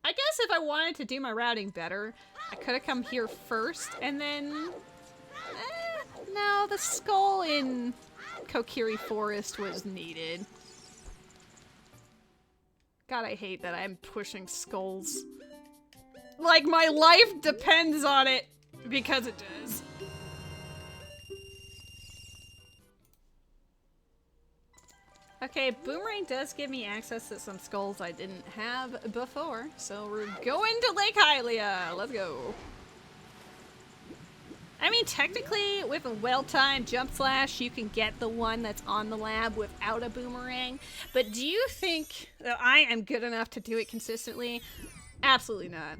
I guess if I wanted to do my routing better, I could have come here first and then... no, the skull in Kokiri Forest was needed. God, I hate that I'm pushing skulls. Like, my life depends on it, because it does. Okay, Boomerang does give me access to some skulls I didn't have before, so we're going to Lake Hylia! Let's go. I mean, technically, with a well-timed jump slash, you can get the one that's on the lab without a boomerang. But do you think that I am good enough to do it consistently? Absolutely not.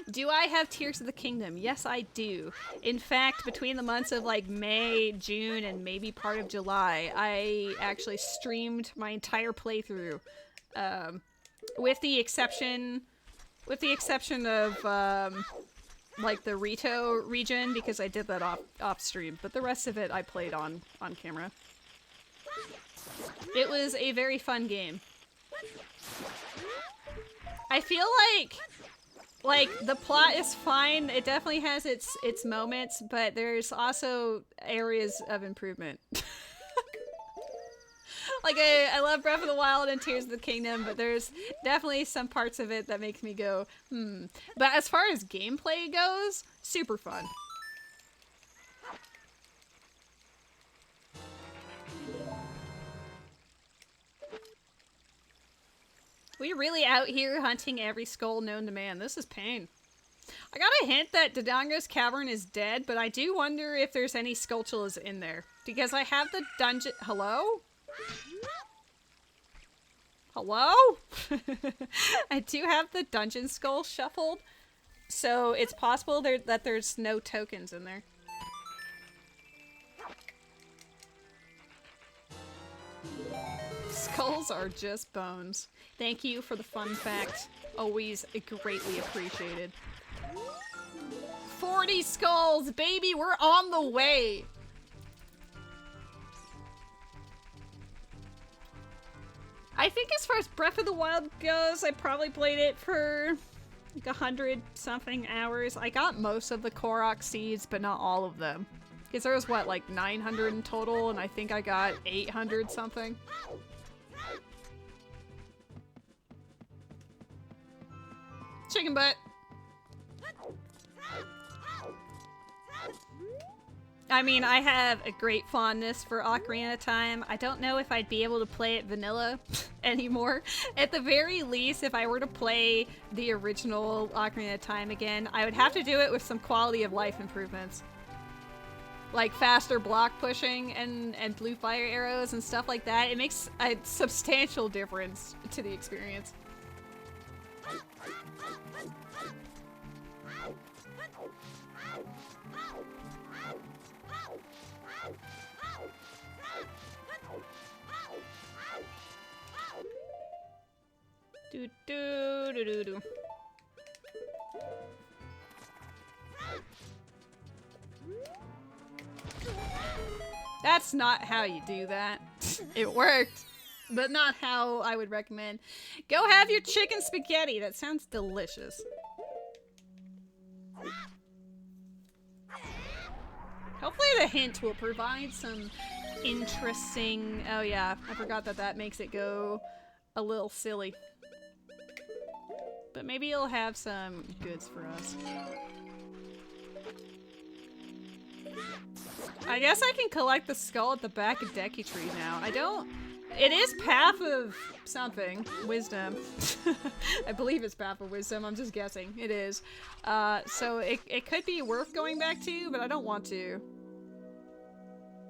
Do I have Tears of the Kingdom? Yes, I do. In fact, between the months of like May, June, and maybe part of July, I actually streamed my entire playthrough. With the exception of... like the Rito region, because I did that off stream, but the rest of it I played on camera. It was a very fun game. I feel like the plot is fine. It definitely has its moments, but there's also areas of improvement. Like, I love Breath of the Wild and Tears of the Kingdom, but there's definitely some parts of it that makes me go, But as far as gameplay goes, super fun. We really out here hunting every skull known to man. This is pain. I got a hint that Dodongo's Cavern is dead, but I do wonder if there's any Skulltulas in there. Because I have the dungeon... Hello? Hello? I do have the dungeon skull shuffled, so it's possible that there's no tokens in there. Skulls are just bones. Thank you for the fun fact. Always greatly appreciated. 40 skulls, baby! We're on the way! I think as far as Breath of the Wild goes, I probably played it for like 100-something hours. I got most of the Korok seeds, but not all of them. Because there was, what, like 900 in total, and I think I got 800-something. Chicken butt! I mean, I have a great fondness for Ocarina of Time. I don't know if I'd be able to play it vanilla anymore. At the very least, if I were to play the original Ocarina of Time again, I would have to do it with some quality of life improvements. Like faster block pushing and blue fire arrows and stuff like that. It makes a substantial difference to the experience. Do do do do do. That's not how you do that. It worked, but not how I would recommend. Go have your chicken spaghetti. That sounds delicious. Hopefully the hint will provide some interesting... Oh yeah, I forgot that makes it go a little silly. But maybe it'll have some goods for us. I guess I can collect the skull at the back of Deku Tree now. I don't It is Path of something. Wisdom. I believe it's Path of Wisdom. I'm just guessing. It is. So it could be worth going back to, but I don't want to.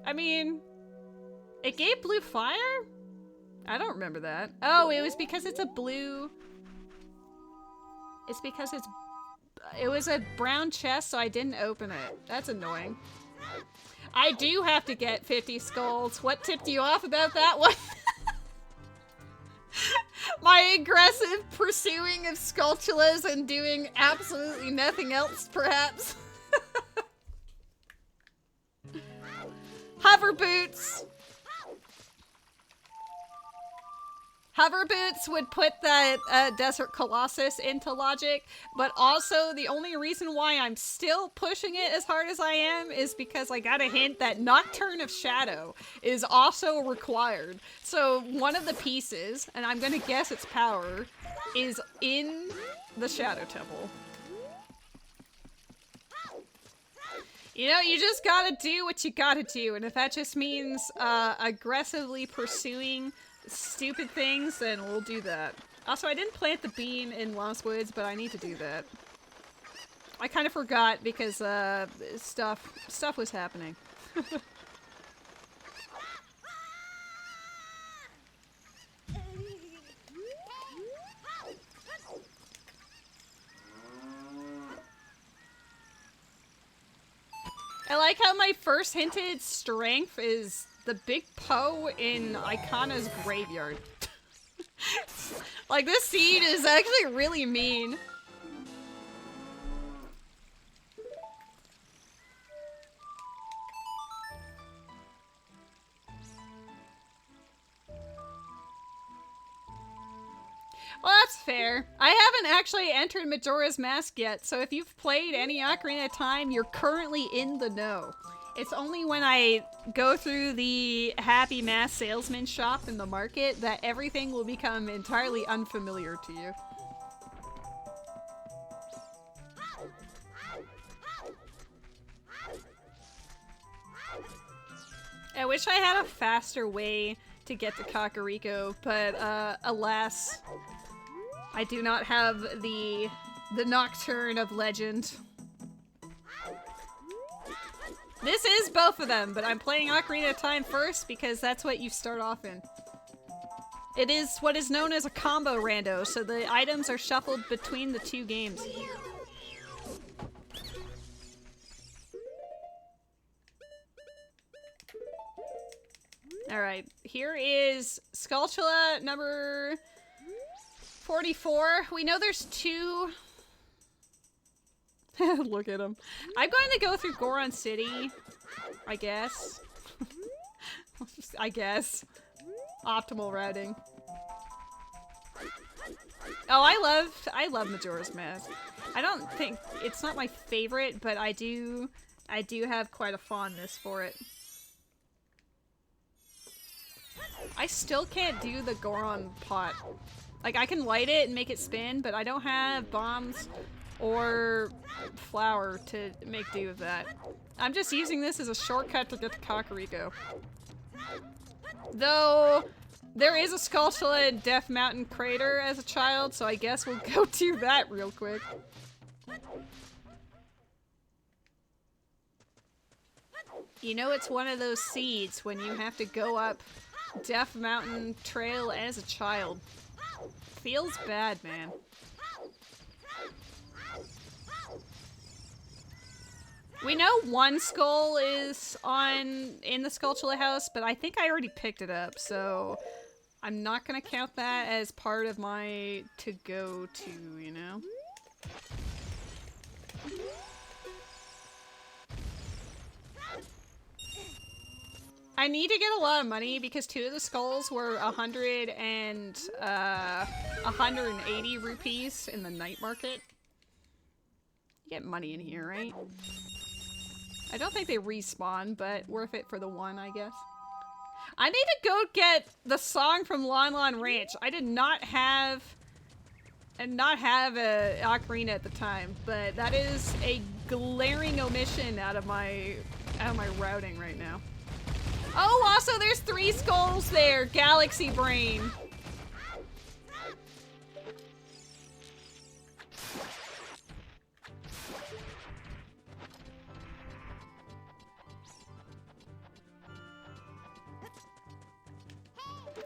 I mean, it gave blue fire? I don't remember that. Oh, it was because it's a blue... It's because it was a brown chest, so I didn't open it. That's annoying. I do have to get 50 skulls. What tipped you off about that one? My aggressive pursuing of Skulltulas and doing absolutely nothing else, perhaps. Hover boots! Hover boots would put that Desert Colossus into logic, but also the only reason why I'm still pushing it as hard as I am is because I got a hint that Nocturne of Shadow is also required. So one of the pieces, and I'm gonna guess its power, is in the Shadow Temple. You know, you just gotta do what you gotta do, and if that just means aggressively pursuing stupid things, then we'll do that. Also, I didn't plant the bean in Lost Woods, but I need to do that. I kind of forgot because stuff was happening. I like how my first hinted strength is the big Poe in Icana's graveyard. Like, this seed is actually really mean. Well, that's fair. I haven't actually entered Majora's Mask yet, so if you've played any Ocarina of Time, you're currently in the know. It's only when I go through the Happy Mask salesman shop in the market that everything will become entirely unfamiliar to you. I wish I had a faster way to get to Kakariko, but alas, I do not have the Nocturne of Legend. This is both of them, but I'm playing Ocarina of Time first because that's what you start off in. It is what is known as a combo rando, so the items are shuffled between the two games. Alright, here is Skulltula number 44. We know there's two... Look at him. I'm going to go through Goron City, I guess. I guess. Optimal routing. Oh, I love Majora's Mask. I don't think it's not my favorite, but I do have quite a fondness for it. I still can't do the Goron pot. Like, I can light it and make it spin, but I don't have bombs or flour to make do with that. I'm just using this as a shortcut to get to Kakariko. Though, there is a Skulltula in Death Mountain Crater as a child, so I guess we'll go do that real quick. You know, it's one of those seeds when you have to go up Death Mountain Trail as a child. Feels bad, man. We know one skull is in the Skulltula house, but I think I already picked it up, so I'm not gonna count that as part of my to-go to, you know? I need to get a lot of money because two of the skulls were 100 and 180 rupees in the night market. You get money in here, right? I don't think they respawn, but worth it for the one, I guess. I need to go get the song from Lon Lon Ranch. I did not have a ocarina at the time, but that is a glaring omission out of my routing right now. Oh, also there's 3 skulls there. Galaxy brain.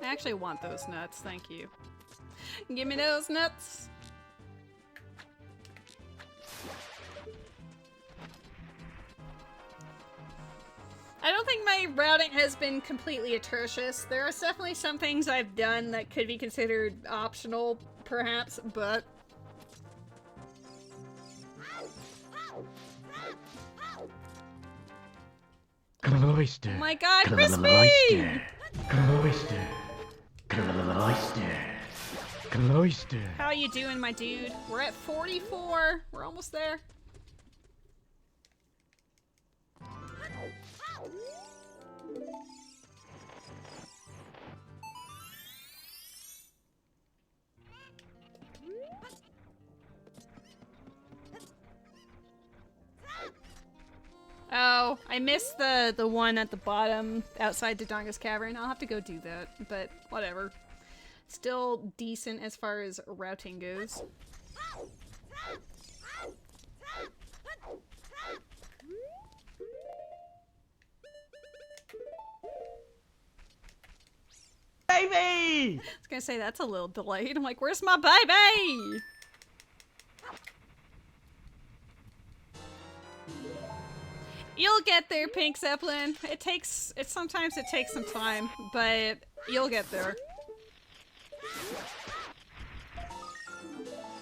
I actually want those nuts, thank you. Give me those nuts. I don't think my routing has been completely atrocious. There are definitely some things I've done that could be considered optional, perhaps, but... Cloister. Oh my god, Crispy! Cloister. Cloister. How you doing, my dude? We're at 44. We're almost there. Oh, I missed the one at the bottom outside Dodonga's Cavern. I'll have to go do that, but whatever. Still decent as far as routing goes. Baby! I was gonna say that's a little delayed. I'm like, where's my baby? You'll get there, Pink Zeppelin. Sometimes it takes some time, but you'll get there.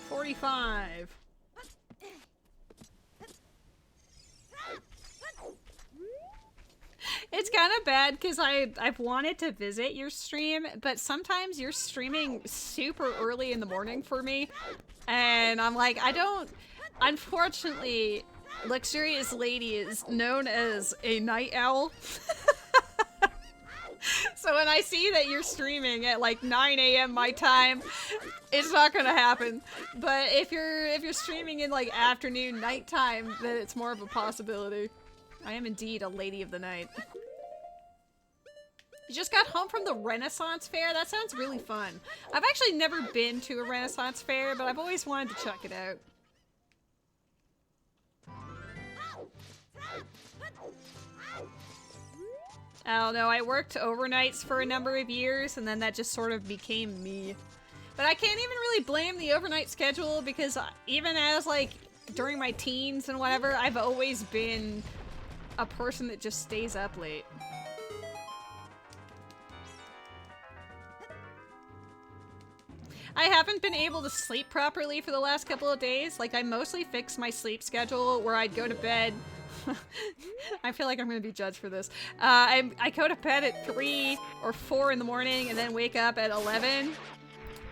45. It's kind of bad because I've wanted to visit your stream, but sometimes you're streaming super early in the morning for me, and I'm like, unfortunately, LuxuriousLady is known as a night owl. So when I see that you're streaming at like 9 AM my time, it's not gonna happen. But if you're streaming in like afternoon, nighttime, then it's more of a possibility. I am indeed a lady of the night. You just got home from the Renaissance Fair? That sounds really fun. I've actually never been to a Renaissance Fair, but I've always wanted to check it out. I don't know, I worked overnights for a number of years, and then that just sort of became me. But I can't even really blame the overnight schedule, because even as, like, during my teens and whatever, I've always been a person that just stays up late. I haven't been able to sleep properly for the last couple of days. Like, I mostly fixed my sleep schedule where I'd go to bed. I feel like I'm gonna be judged for this. I go to bed at 3 or 4 in the morning and then wake up at 11.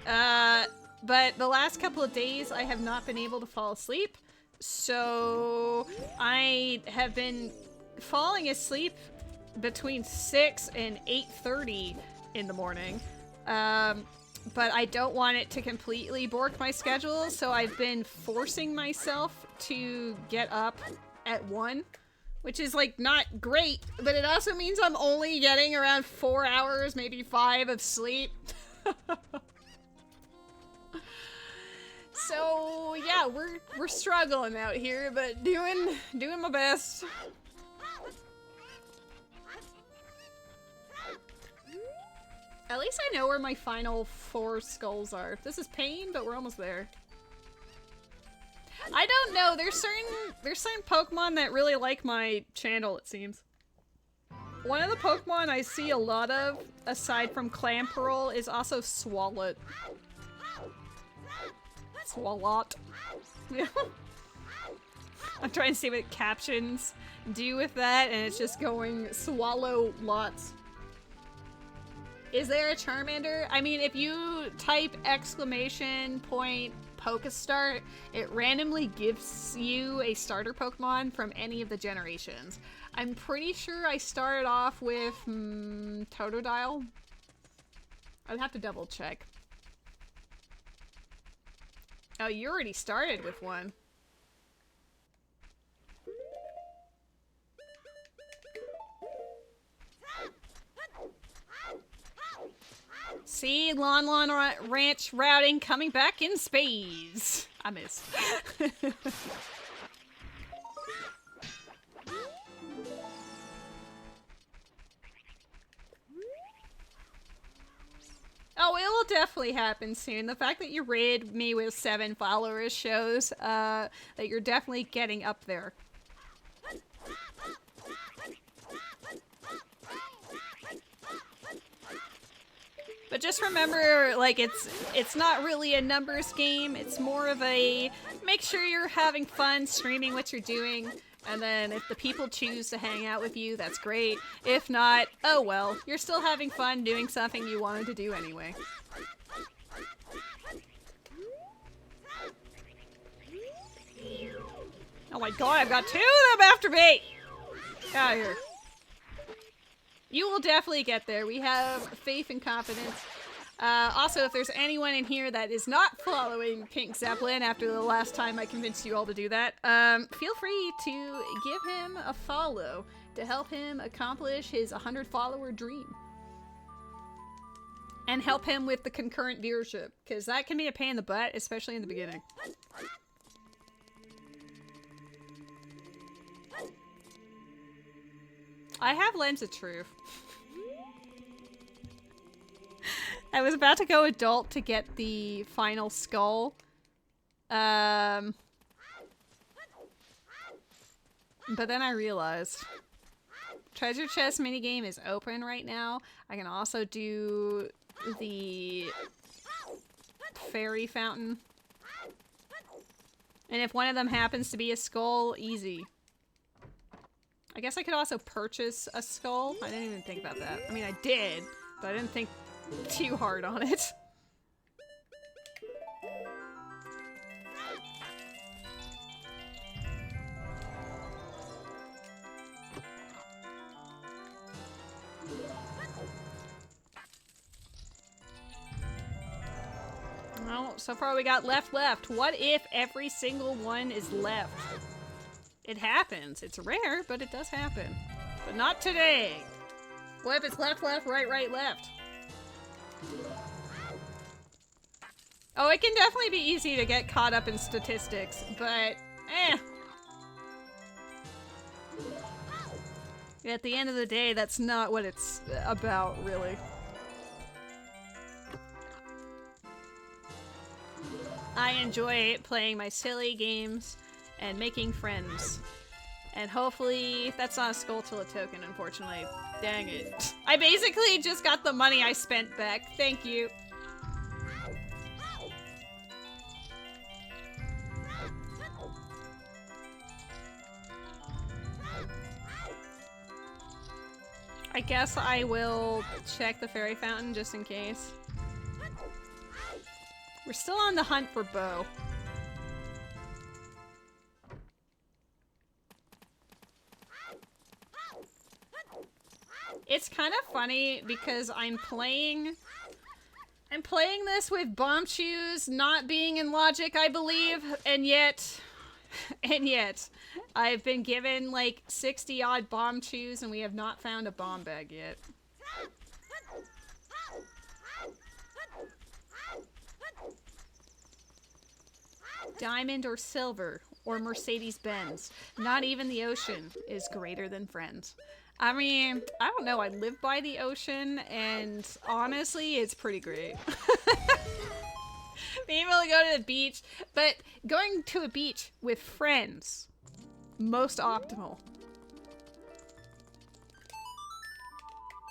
But the last couple of days I have not been able to fall asleep. So I have been falling asleep between 6 and 8:30 in the morning. But I don't want it to completely bork my schedule, so I've been forcing myself to get up at 1, which is like not great, but it also means I'm only getting around 4 hours, maybe 5 of sleep. So yeah, we're struggling out here, but doing my best. At least I know where my final 4 skulls are. This is pain, but we're almost there. I don't know. There's certain Pokemon that really like my channel, it seems. One of the Pokemon I see a lot of, aside from Clamperl, is also Swalot. Swalot. I'm trying to see what captions do with that, and it's just going swallow lots. Is there a Charmander? I mean, if you type !Pokestart, it randomly gives you a starter Pokemon from any of the generations. I'm pretty sure I started off with Totodile. I'd have to double check. Oh, you already started with one. See, Ranch routing coming back in spades. I missed. Oh, it will definitely happen soon. The fact that you raid me with 7 followers shows that you're definitely getting up there. But just remember, like, it's not really a numbers game. It's more of a make sure you're having fun streaming what you're doing. And then if the people choose to hang out with you, that's great. If not, oh well, you're still having fun doing something you wanted to do anyway. Oh my god, I've got 2 of them after me! Get out of here. You will definitely get there. We have faith and confidence. Also, if there's anyone in here that is not following Pink Zeppelin after the last time I convinced you all to do that, feel free to give him a follow to help him accomplish his 100-follower dream. And help him with the concurrent viewership, because that can be a pain in the butt, especially in the beginning. I have Lens of Truth. I was about to go adult to get the final skull. But then I realized treasure chest minigame is open right now. I can also do the fairy fountain. And if one of them happens to be a skull, easy. I guess I could also purchase a skull. I didn't even think about that. I mean, I did, but I didn't think too hard on it. Well, so far we got left. What if every single one is left? It happens. It's rare, but it does happen. But not today. What if it's left, right, left? Oh, it can definitely be easy to get caught up in statistics, but at the end of the day, that's not what it's about, really. I enjoy playing my silly games and making friends. And hopefully, that's not a skull till a token, unfortunately. Dang it. I basically just got the money I spent back. Thank you. I guess I will check the fairy fountain just in case. We're still on the hunt for Bo. It's kind of funny because I'm playing this with bomb shoes not being in logic, I believe, and yet I've been given like 60 odd bomb shoes and we have not found a bomb bag yet. Diamond or silver or Mercedes-Benz. Not even the ocean is greater than friends. I mean, I don't know, I live by the ocean, and honestly, it's pretty great. Being able to go to the beach, but going to a beach with friends, most optimal.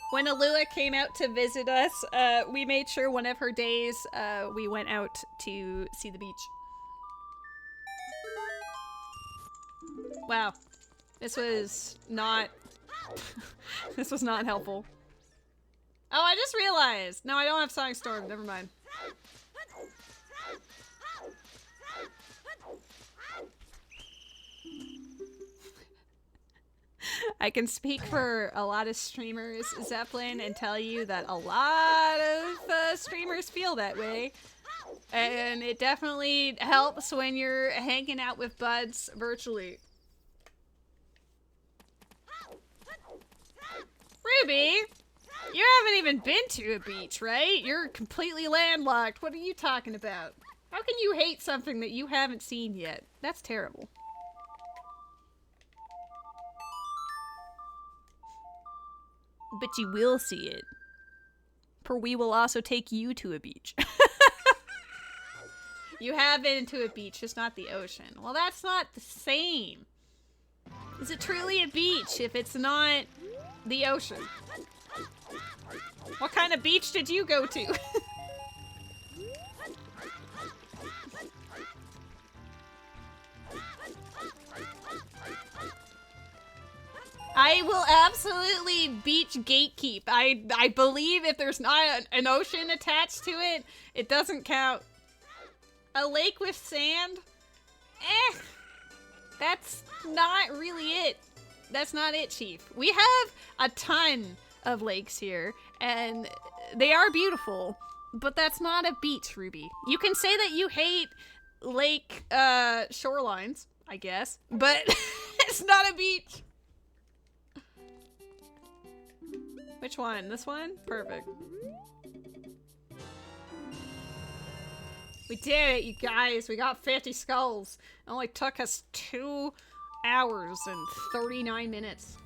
When Alua came out to visit us, we made sure one of her days, we went out to see the beach. Wow. This was not... this was not helpful. Oh, I just realized! No, I don't have Sonic Storm. Never mind. I can speak for a lot of streamers, Zeppelin, and tell you that a lot of streamers feel that way. And it definitely helps when you're hanging out with buds virtually. Ruby! You haven't even been to a beach, right? You're completely landlocked. What are you talking about? How can you hate something that you haven't seen yet? That's terrible. But you will see it. For we will also take you to a beach. You have been to a beach, just not the ocean. Well, that's not the same. Is it truly a beach if it's not the ocean? What kind of beach did you go to? I will absolutely beach gatekeep. I believe if there's not an ocean attached to it, it doesn't count. A lake with sand? Eh. That's not really it. That's not it, Chief. We have a ton of lakes here, and they are beautiful, but that's not a beach, Ruby. You can say that you hate lake shorelines, I guess, but it's not a beach. Which one? This one? Perfect. We did it, you guys. We got 50 skulls. It only took us 2 hours and 39 minutes.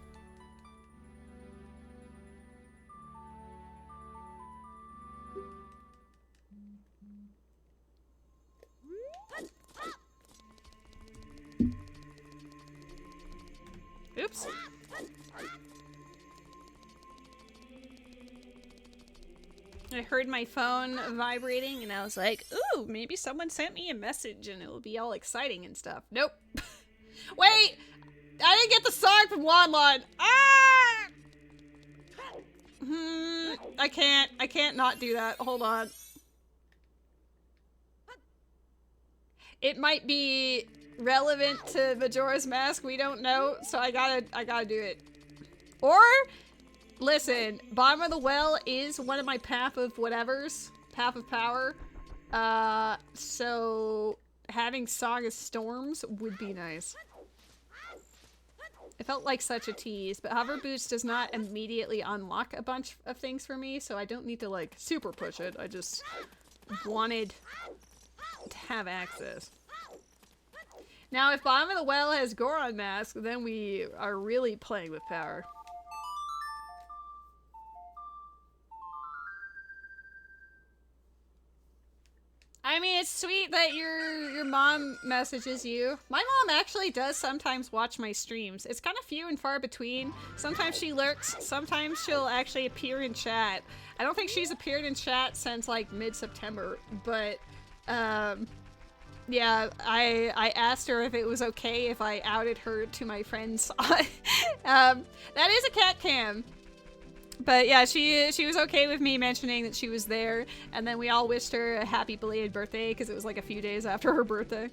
Oops. I heard my phone vibrating and I was like, ooh, maybe someone sent me a message and it will be all exciting and stuff. Nope. Wait! I didn't get the song from Lon Lon. Ah! I can't not do that. Hold on. It might be relevant to Majora's Mask. We don't know, so I gotta do it. Or, listen, Bottom of the Well is one of my Path of Whatevers. Path of Power. So having Song of Storms would be nice. It felt like such a tease, but Hover Boots does not immediately unlock a bunch of things for me, so I don't need to, like, super push it. I just wanted to have access. Now, if Bottom of the Well has Goron Mask, then we are really playing with power. I mean, it's sweet that your mom messages you. My mom actually does sometimes watch my streams. It's kind of few and far between. Sometimes she lurks, sometimes she'll actually appear in chat. I don't think she's appeared in chat since like mid-September, but yeah, I asked her if it was okay if I outed her to my friends. That is a cat cam. But yeah, she was okay with me mentioning that she was there, and then we all wished her a happy belated birthday because it was like a few days after her birthday.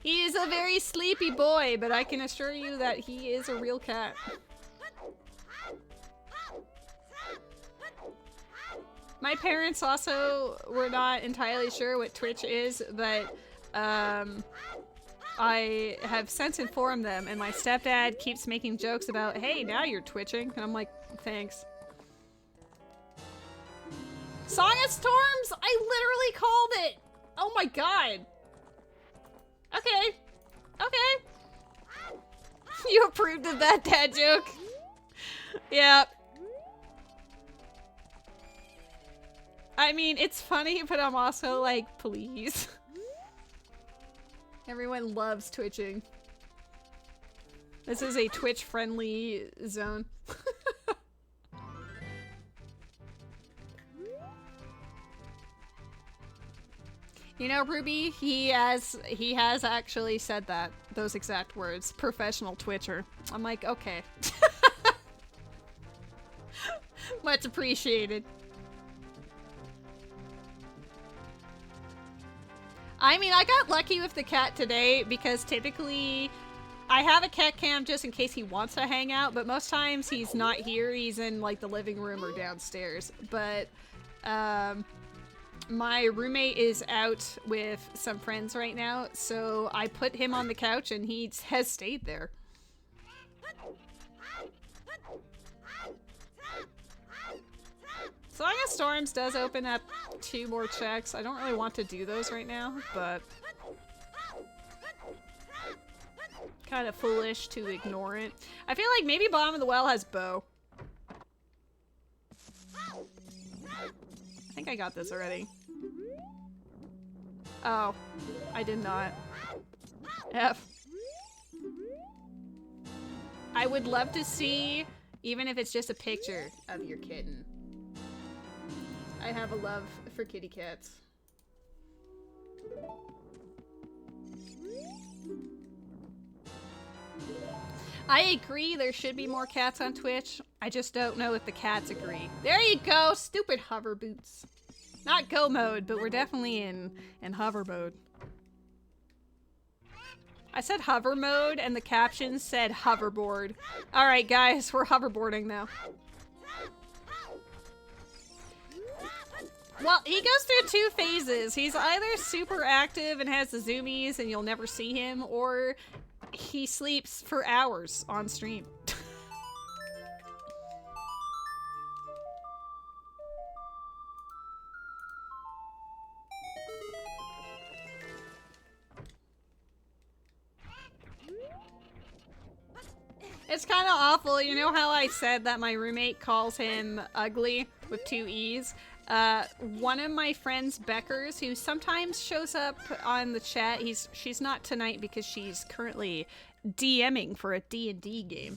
He is a very sleepy boy, but I can assure you that he is a real cat. My parents also were not entirely sure what Twitch is, but I have since informed them, and my stepdad keeps making jokes about, hey, now you're twitching, and I'm like, thanks. Song of Storms? I literally called it! Oh my god. Okay. Okay. You approved of that dad joke? Yeah. I mean, it's funny, but I'm also like, please. Everyone loves twitching. This is a Twitch-friendly zone. You know, Ruby, he has actually said that, those exact words. Professional Twitcher. I'm like, okay. Much appreciated. I mean, I got lucky with the cat today because typically I have a cat cam just in case he wants to hang out, but most times he's not here. He's in like the living room or downstairs. But my roommate is out with some friends right now, so I put him on the couch and he has stayed there. of Storms does open up 2 more checks. I don't really want to do those right now, but kind of foolish to ignore it. I feel like maybe Bottom of the Well has bow. I think I got this already. Oh, I did not. F. I would love to see, even if it's just a picture of your kitten. I have a love for kitty cats. I agree there should be more cats on Twitch. I just don't know if the cats agree. There you go, stupid hover boots. Not go mode, but we're definitely in hover mode. I said hover mode and the caption said hoverboard. Alright guys, we're hoverboarding now. Well, he goes through 2 phases. He's either super active and has the zoomies and you'll never see him, or he sleeps for hours on stream. It's kind of awful. You know how I said that my roommate calls him ugly with 2 E's? One of my friends, Beckers, who sometimes shows up on the chat, she's not tonight because she's currently DMing for a D&D game.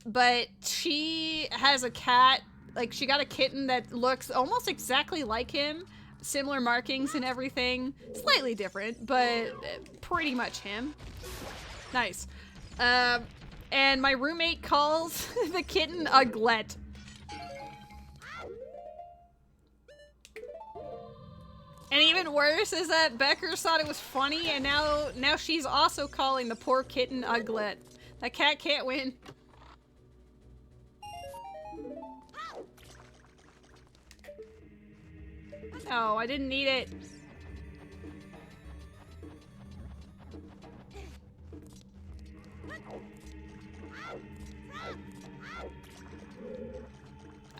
But she has a cat, like she got a kitten that looks almost exactly like him. Similar markings and everything. Slightly different, but pretty much him. Nice. And my roommate calls the kitten Uglet. And even worse is that Beckers thought it was funny, and now she's also calling the poor kitten Uglet. That cat can't win. Oh, I didn't need it.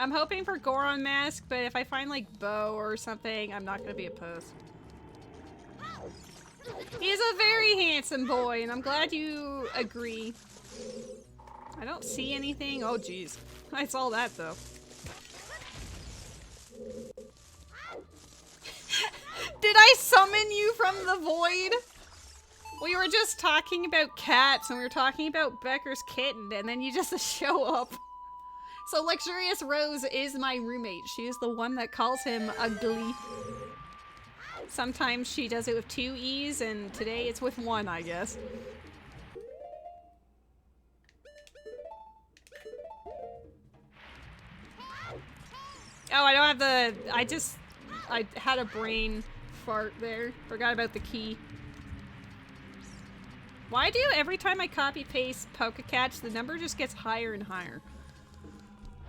I'm hoping for Goron Mask, but if I find like bow or something, I'm not gonna be opposed. He's a very handsome boy, and I'm glad you agree. I don't see anything. Oh geez. I saw that though. Did I summon you from the void? We were just talking about cats, and we were talking about Becker's kitten, and then you just show up. So Luxurious Rose is my roommate. She is the one that calls him ugly. Sometimes she does it with 2 E's, and today it's with 1, I guess. Oh, I don't have the... I had a brain fart there. Forgot about the key. Why do every time I copy paste Pokecatch, the number just gets higher and higher?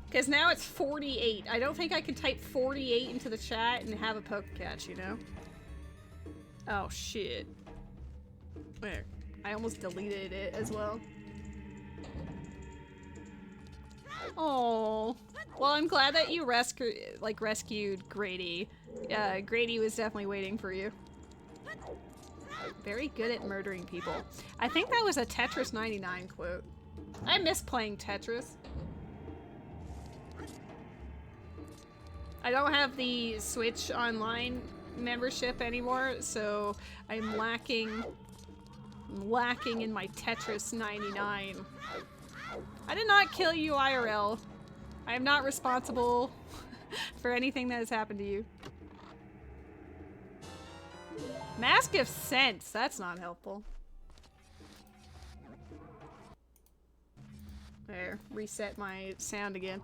Because now it's 48. I don't think I can type 48 into the chat and have a Pokecatch, you know? Oh, shit. There. I almost deleted it as well. Oh. Well, I'm glad that you rescued Grady. Grady was definitely waiting for you. Very good at murdering people. I think that was a Tetris 99 quote. I miss playing Tetris. I don't have the Switch Online membership anymore, so I'm lacking in my Tetris 99. I did not kill you, IRL. I am not responsible for anything that has happened to you. Mask of Sense, that's not helpful. There, reset my sound again.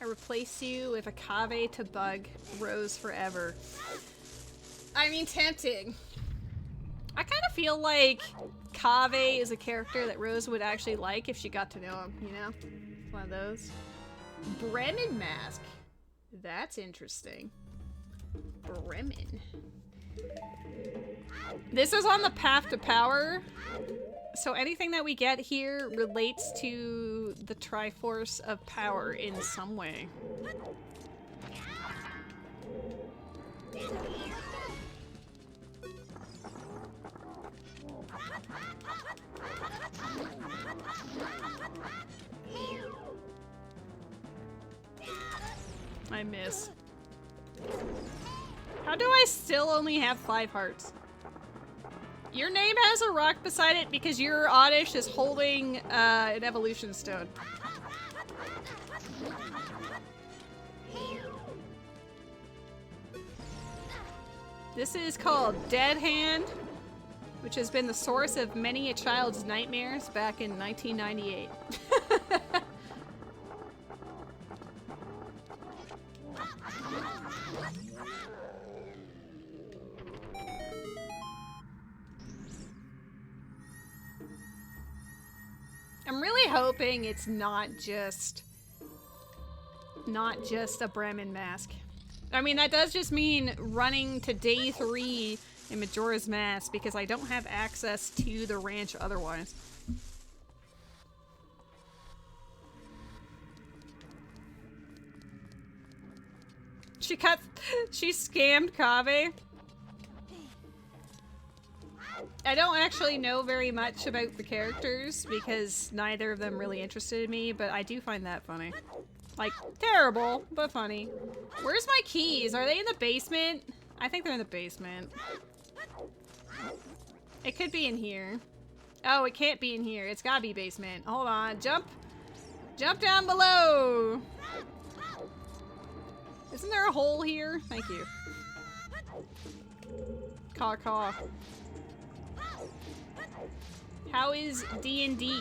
I replace you with a Kave to bug Rose forever. I mean, tempting. I kind of feel like Kave is a character that Rose would actually like if she got to know him, you know? One of those. Bremen Mask. That's interesting. Bremen. This is on the path to power, So anything that we get here relates to the Triforce of Power in some way. I miss. How do I still only have 5 hearts? Your name has a rock beside it because your Oddish is holding an evolution stone. This is called Dead Hand, which has been the source of many a child's nightmares back in 1998. I'm really hoping it's not just a Bremen mask. I mean, that does just mean running to day 3 in Majora's Mask because I don't have access to the ranch otherwise. She scammed Kaveh. I don't actually know very much about the characters because neither of them really interested me, but I do find that funny. Like, terrible, but funny. Where's my keys? Are they in the basement? I think they're in the basement. It could be in here. Oh, it can't be in here. It's gotta be basement. Hold on. Jump! Jump down below! Isn't there a hole here? Thank you. Caw caw. How is D&D?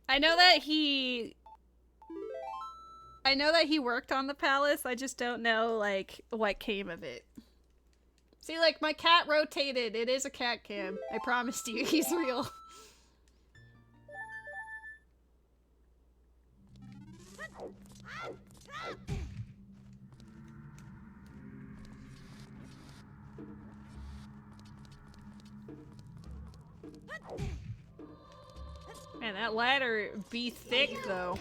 I know that he worked on the palace. I just don't know, like, what came of it. See, like, my cat rotated. It is a cat cam. I promised you, he's real. Man, that ladder be thick, though.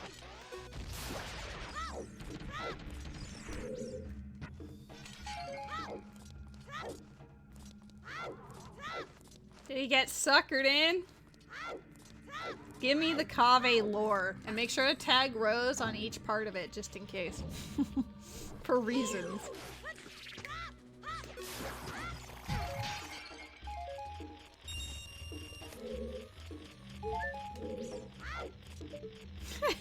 Did he get suckered in? Give me the Kaveh lore, and make sure to tag Rose on each part of it, just in case. For reasons.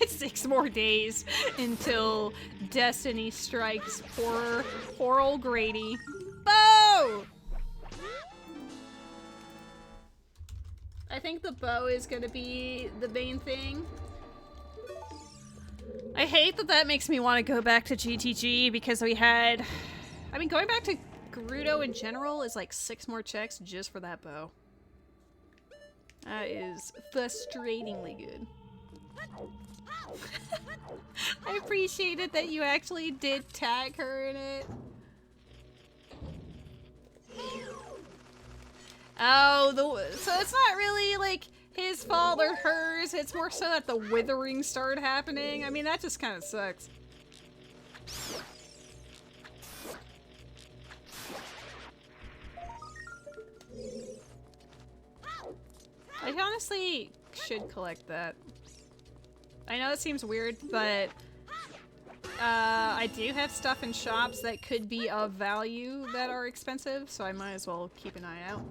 It's 6 more days until Destiny strikes poor old Grady. Bow! I think the bow is gonna be the main thing. I hate that makes me want to go back to GTG because we had... I mean, going back to Gerudo in general is like 6 more checks just for that bow. That is frustratingly good. I appreciated that you actually did tag her in it. Oh, so it's not really like his fault or hers, it's more so that the withering started happening. I mean, that just kind of sucks. I honestly should collect that. I know it seems weird, but I do have stuff in shops that could be of value that are expensive, so I might as well keep an eye out.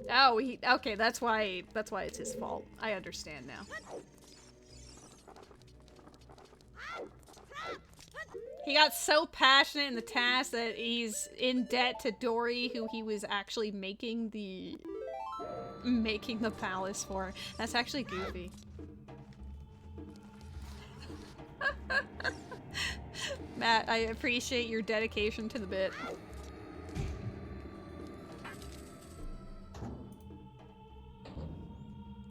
Oh, okay, that's why it's his fault. I understand now. He got so passionate in the task that he's in debt to Dory, who he was actually making the palace for. That's actually goofy. Matt, I appreciate your dedication to the bit.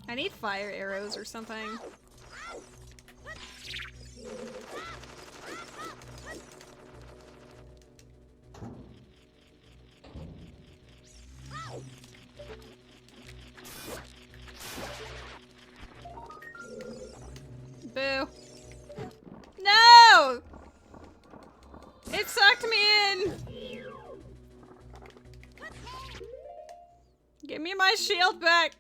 I need fire arrows or something. Boo. No! It sucked me in! Give me my shield back!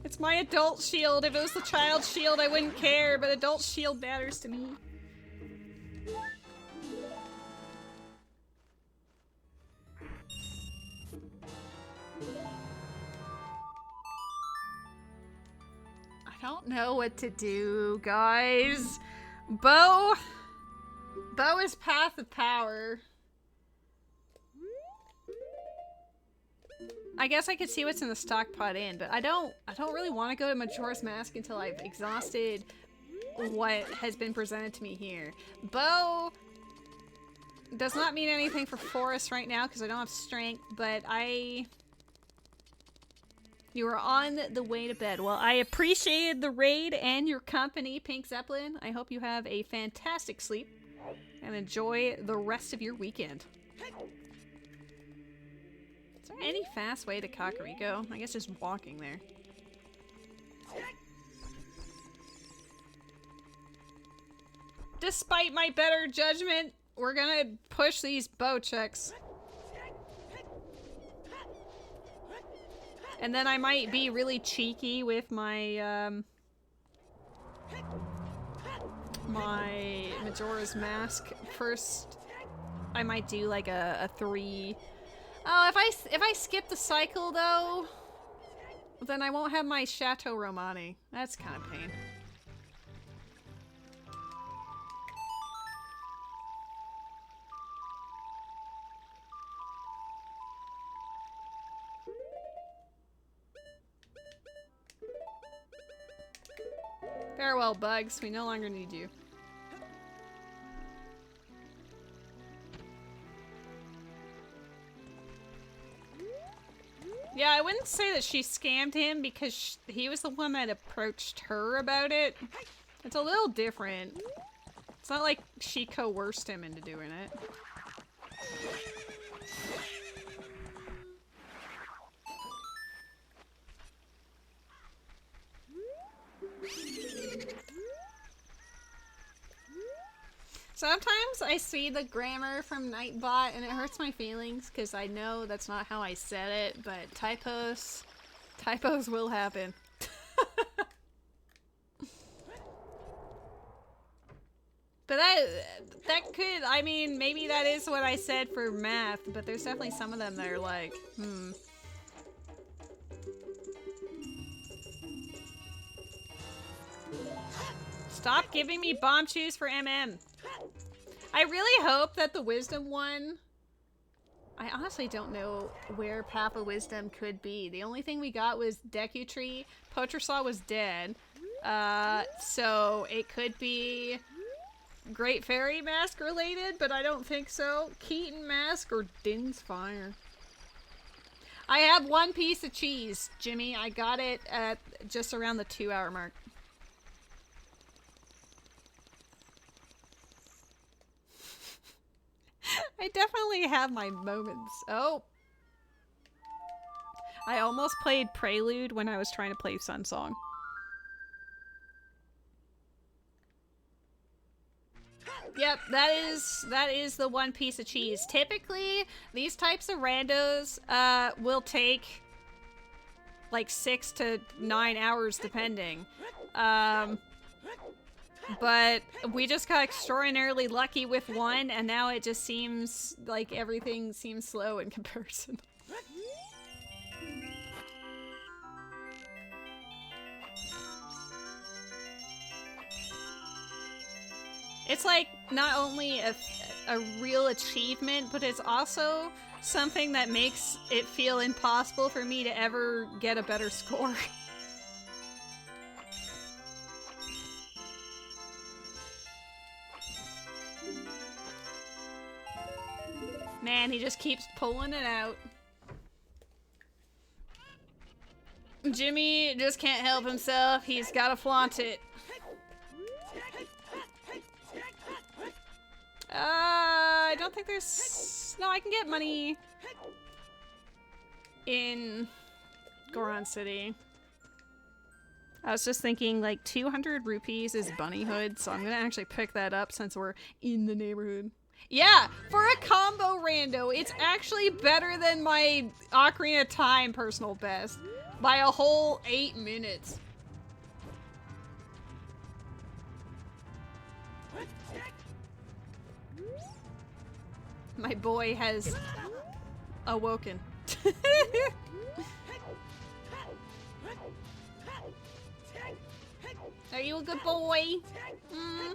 It's my adult shield. If it was the child shield, I wouldn't care, but adult shield matters to me. I don't know what to do, guys. Bow is Path of Power. I guess I could see what's in the stock pot in, but I don't really want to go to Majora's Mask until I've exhausted what has been presented to me here. Bow does not mean anything for Forest right now because I don't have strength, but you are on the way to bed. Well, I appreciated the raid and your company, Pink Zeppelin. I hope you have a fantastic sleep and enjoy the rest of your weekend. Is there any fast way to Kakariko? I guess just walking there. Despite my better judgment, we're gonna push these bow checks. And then I might be really cheeky with my, my Majora's Mask. First, I might do like a 3... Oh, if I skip the cycle though, then I won't have my Chateau Romani. That's kind of pain. Farewell, bugs. We no longer need you. Yeah, I wouldn't say that she scammed him because he was the one that approached her about it. It's a little different. It's not like she coerced him into doing it. Sometimes I see the grammar from Nightbot and it hurts my feelings because I know that's not how I said it, but typos will happen. But that could, I mean, maybe that is what I said for math, but there's definitely some of them that are like, Stop giving me bomb shoes for MM. I really hope that the Wisdom one... I honestly don't know where Path of Wisdom could be. The only thing we got was Deku Tree. Potrasaw was dead. So it could be Great Fairy Mask related, but I don't think so. Keaton Mask or Din's Fire. I have one piece of cheese, Jimmy. I got it at just around the 2-hour mark. I definitely have my moments. Oh. I almost played Prelude when I was trying to play Sun Song. Yep, that is the one piece of cheese. Typically, these types of randos will take like 6 to 9 hours depending. But we just got extraordinarily lucky with one, and now it just seems like everything seems slow in comparison. It's like not only a real achievement, but it's also something that makes it feel impossible for me to ever get a better score. Man, he just keeps pulling it out. Jimmy just can't help himself. He's gotta flaunt it. I don't think there's... No, I can get money in Goron City. I was just thinking like 200 rupees is bunny hood, so I'm gonna actually pick that up since we're in the neighborhood. Yeah, for a combo rando, it's actually better than my Ocarina of Time personal best by a whole 8 minutes. My boy has awoken. Are you a good boy? Mm.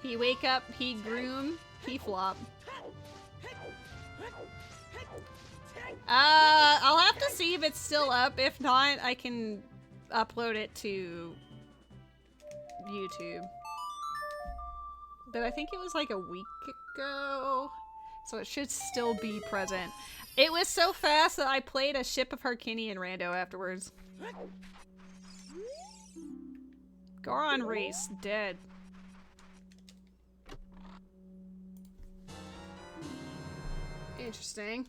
He wake up, he groom, he flop. I'll have to see if it's still up. If not, I can upload it to YouTube. But I think it was like a week ago, so it should still be present. It was so fast that I played a Ship of Harkinian rando afterwards. Goron race, dead. Interesting.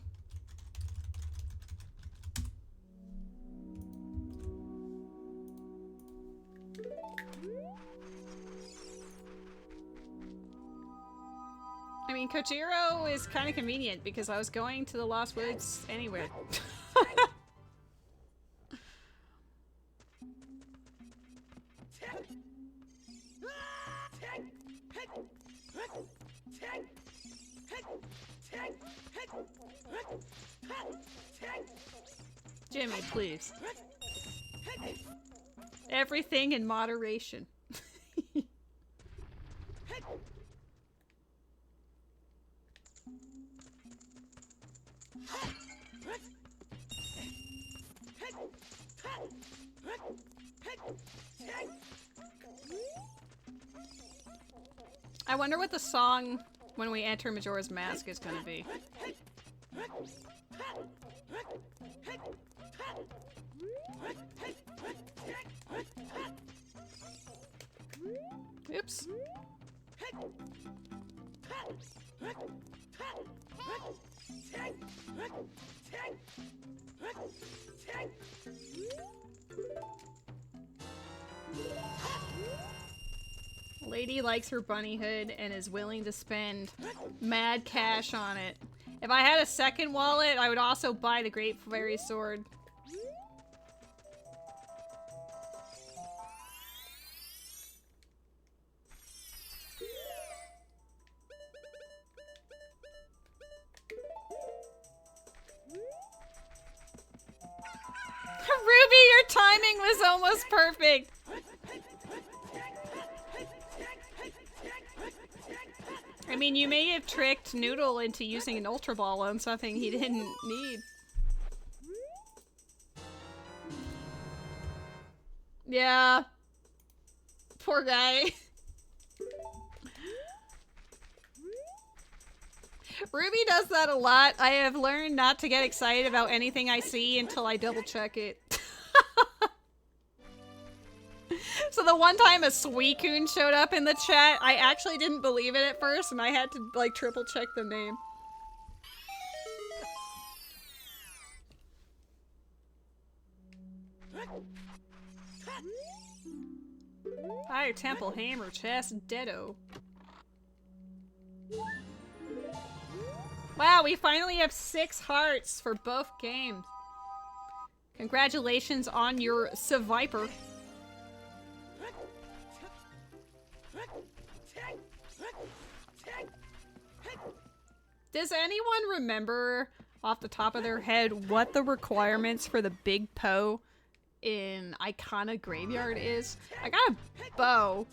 I mean, Kojiro is kind of convenient because I was going to the Lost Woods anyway. Jimmy, please. Everything in moderation. I wonder what the song when we enter Majora's Mask is gonna be. Oops. Lady likes her bunny hood and is willing to spend mad cash on it. If I had a second wallet, I would also buy the Great Fairy Sword. Ruby, your timing was almost perfect. I mean, you may have tricked Noodle into using an Ultra Ball on something he didn't need. Yeah. Poor guy. Ruby does that a lot. I have learned not to get excited about anything I see until I double check it. So the one time a Suicune showed up in the chat, I actually didn't believe it at first, and I had to, like, triple check the name. Fire Temple, Hammer, Chest, Ditto. Wow, we finally have 6 hearts for both games. Congratulations on your Seviper. Does anyone remember off the top of their head what the requirements for the Big Poe in Icona Graveyard is? I got a bow.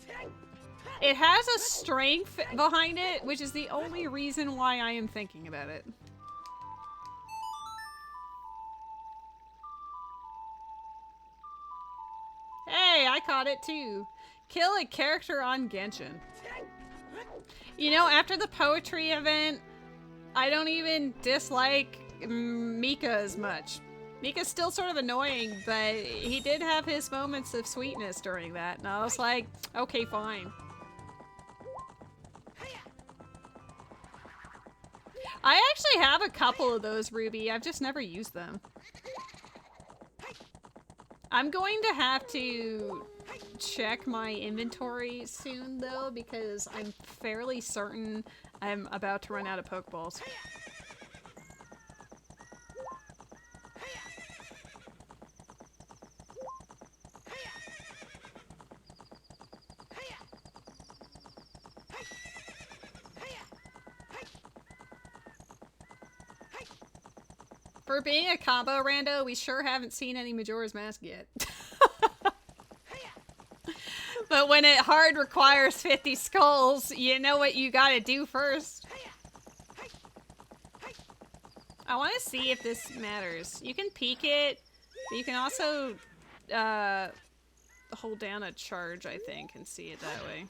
It has a strength behind it, which is the only reason why I am thinking about it. Hey, I caught it too. Kill a character on Genshin. You know, after the poetry event, I don't even dislike Mika as much. Mika's still sort of annoying, but he did have his moments of sweetness during that, and I was like, okay, fine. I actually have a couple of those, Ruby. I've just never used them. I'm going to have to check my inventory soon, though, because I'm fairly certain I'm about to run out of Pokeballs. For being a combo rando, we sure haven't seen any Majora's Mask yet. But when it hard requires 50 skulls, you know what you gotta do first. I want to see if this matters. You can peek it, but you can also hold down a charge, I think, and see it that way.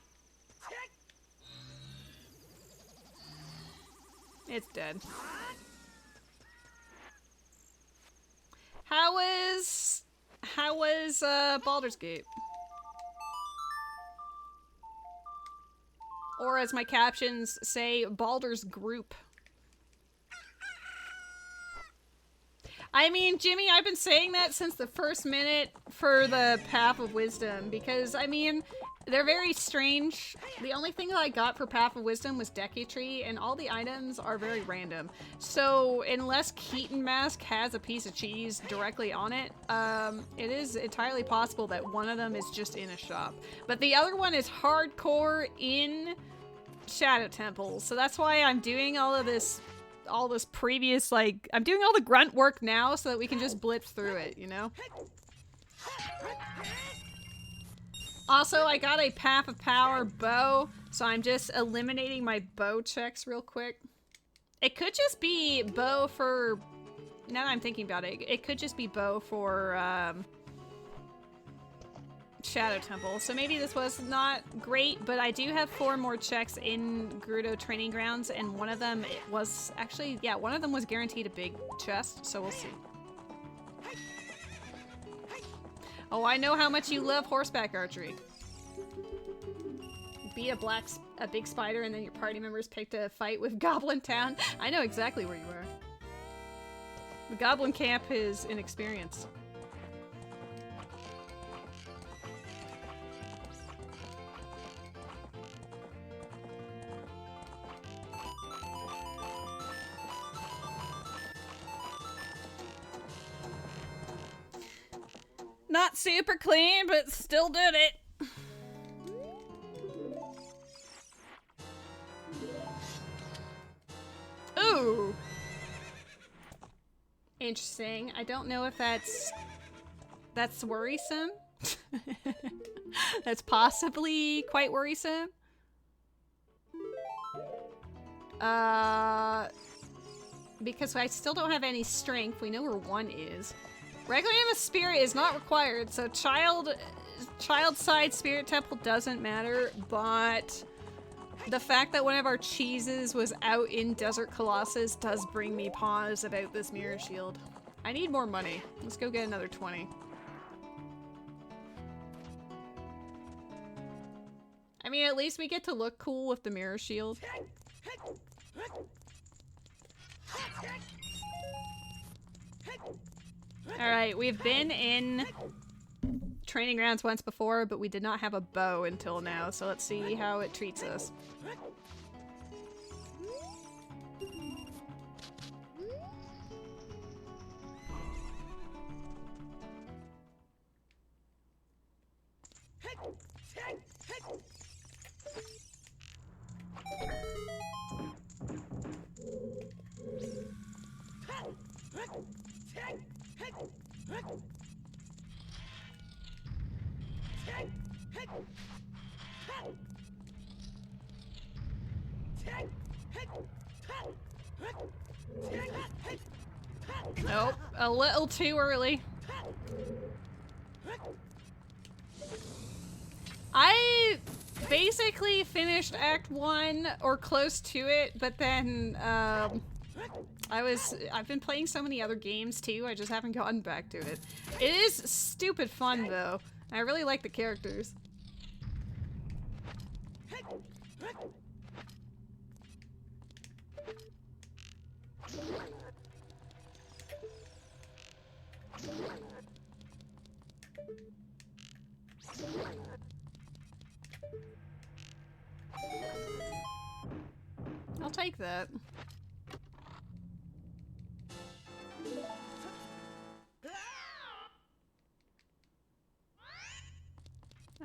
It's dead. How was Baldur's Gate? Or as my captions say, Baldur's Group. I mean, Jimmy, I've been saying that since the first minute for the Path of Wisdom, because, I mean, they're very strange. The only thing that I got for Path of Wisdom was Decatry, and all the items are very random. So, unless Keaton Mask has a piece of cheese directly on it, it is entirely possible that one of them is just in a shop. But the other one is hardcore in Shadow Temple, so that's why I'm doing all this previous, like, I'm doing all the grunt work now so that we can just blitz through it, you know? Also, I got a Path of Power bow, so I'm just eliminating my bow checks real quick. It could just be bow for, now that I'm thinking about it, it could just be bow for, Shadow Temple, so maybe this was not great, but I do have 4 more checks in Gerudo Training Grounds, and one of them was actually, yeah, one of them was guaranteed a big chest, so we'll see. Oh, I know how much you love horseback archery. Beat a big spider, and then your party members picked a fight with Goblin Town. I know exactly where you are. The Goblin Camp is inexperienced. Not super clean, but still did it. Ooh. Interesting. I don't know if that's worrisome. That's possibly quite worrisome. Because I still don't have any strength. We know where 1 is. Regular name of spirit is not required, so child side spirit temple doesn't matter, but the fact that one of our cheeses was out in Desert Colossus does bring me pause about this mirror shield. I need more money. Let's go get another 20. I mean, at least we get to look cool with the mirror shield. Alright, we've been in training grounds once before, but we did not have a bow until now, so let's see how it treats us. Nope, a little too early. I basically finished Act 1 or close to it, but then I've been playing so many other games too, I just haven't gotten back to it. It is stupid fun though. I really like the characters. I'll take that.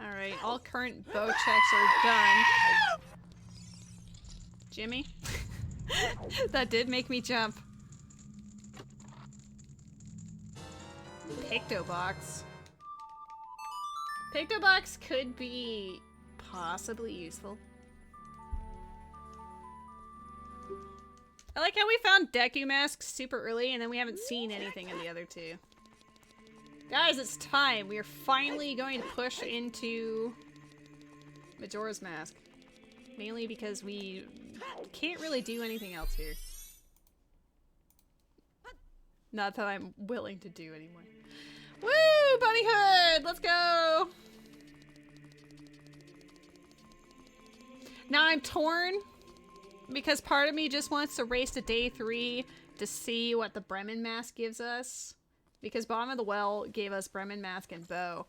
Alright, all current bow checks are done. Jimmy? That did make me jump. Pictobox. Pictobox could be possibly useful. I like how we found Deku Mask super early and then we haven't seen anything in the other two. Guys, it's time. We are finally going to push into Majora's Mask. Mainly because we can't really do anything else here. Not that I'm willing to do anymore. Woo! Bunny Hood! Let's go! Now I'm torn because part of me just wants to race to day 3 to see what the Bremen Mask gives us. Because Bottom of the Well gave us Bremen Mask and Bow.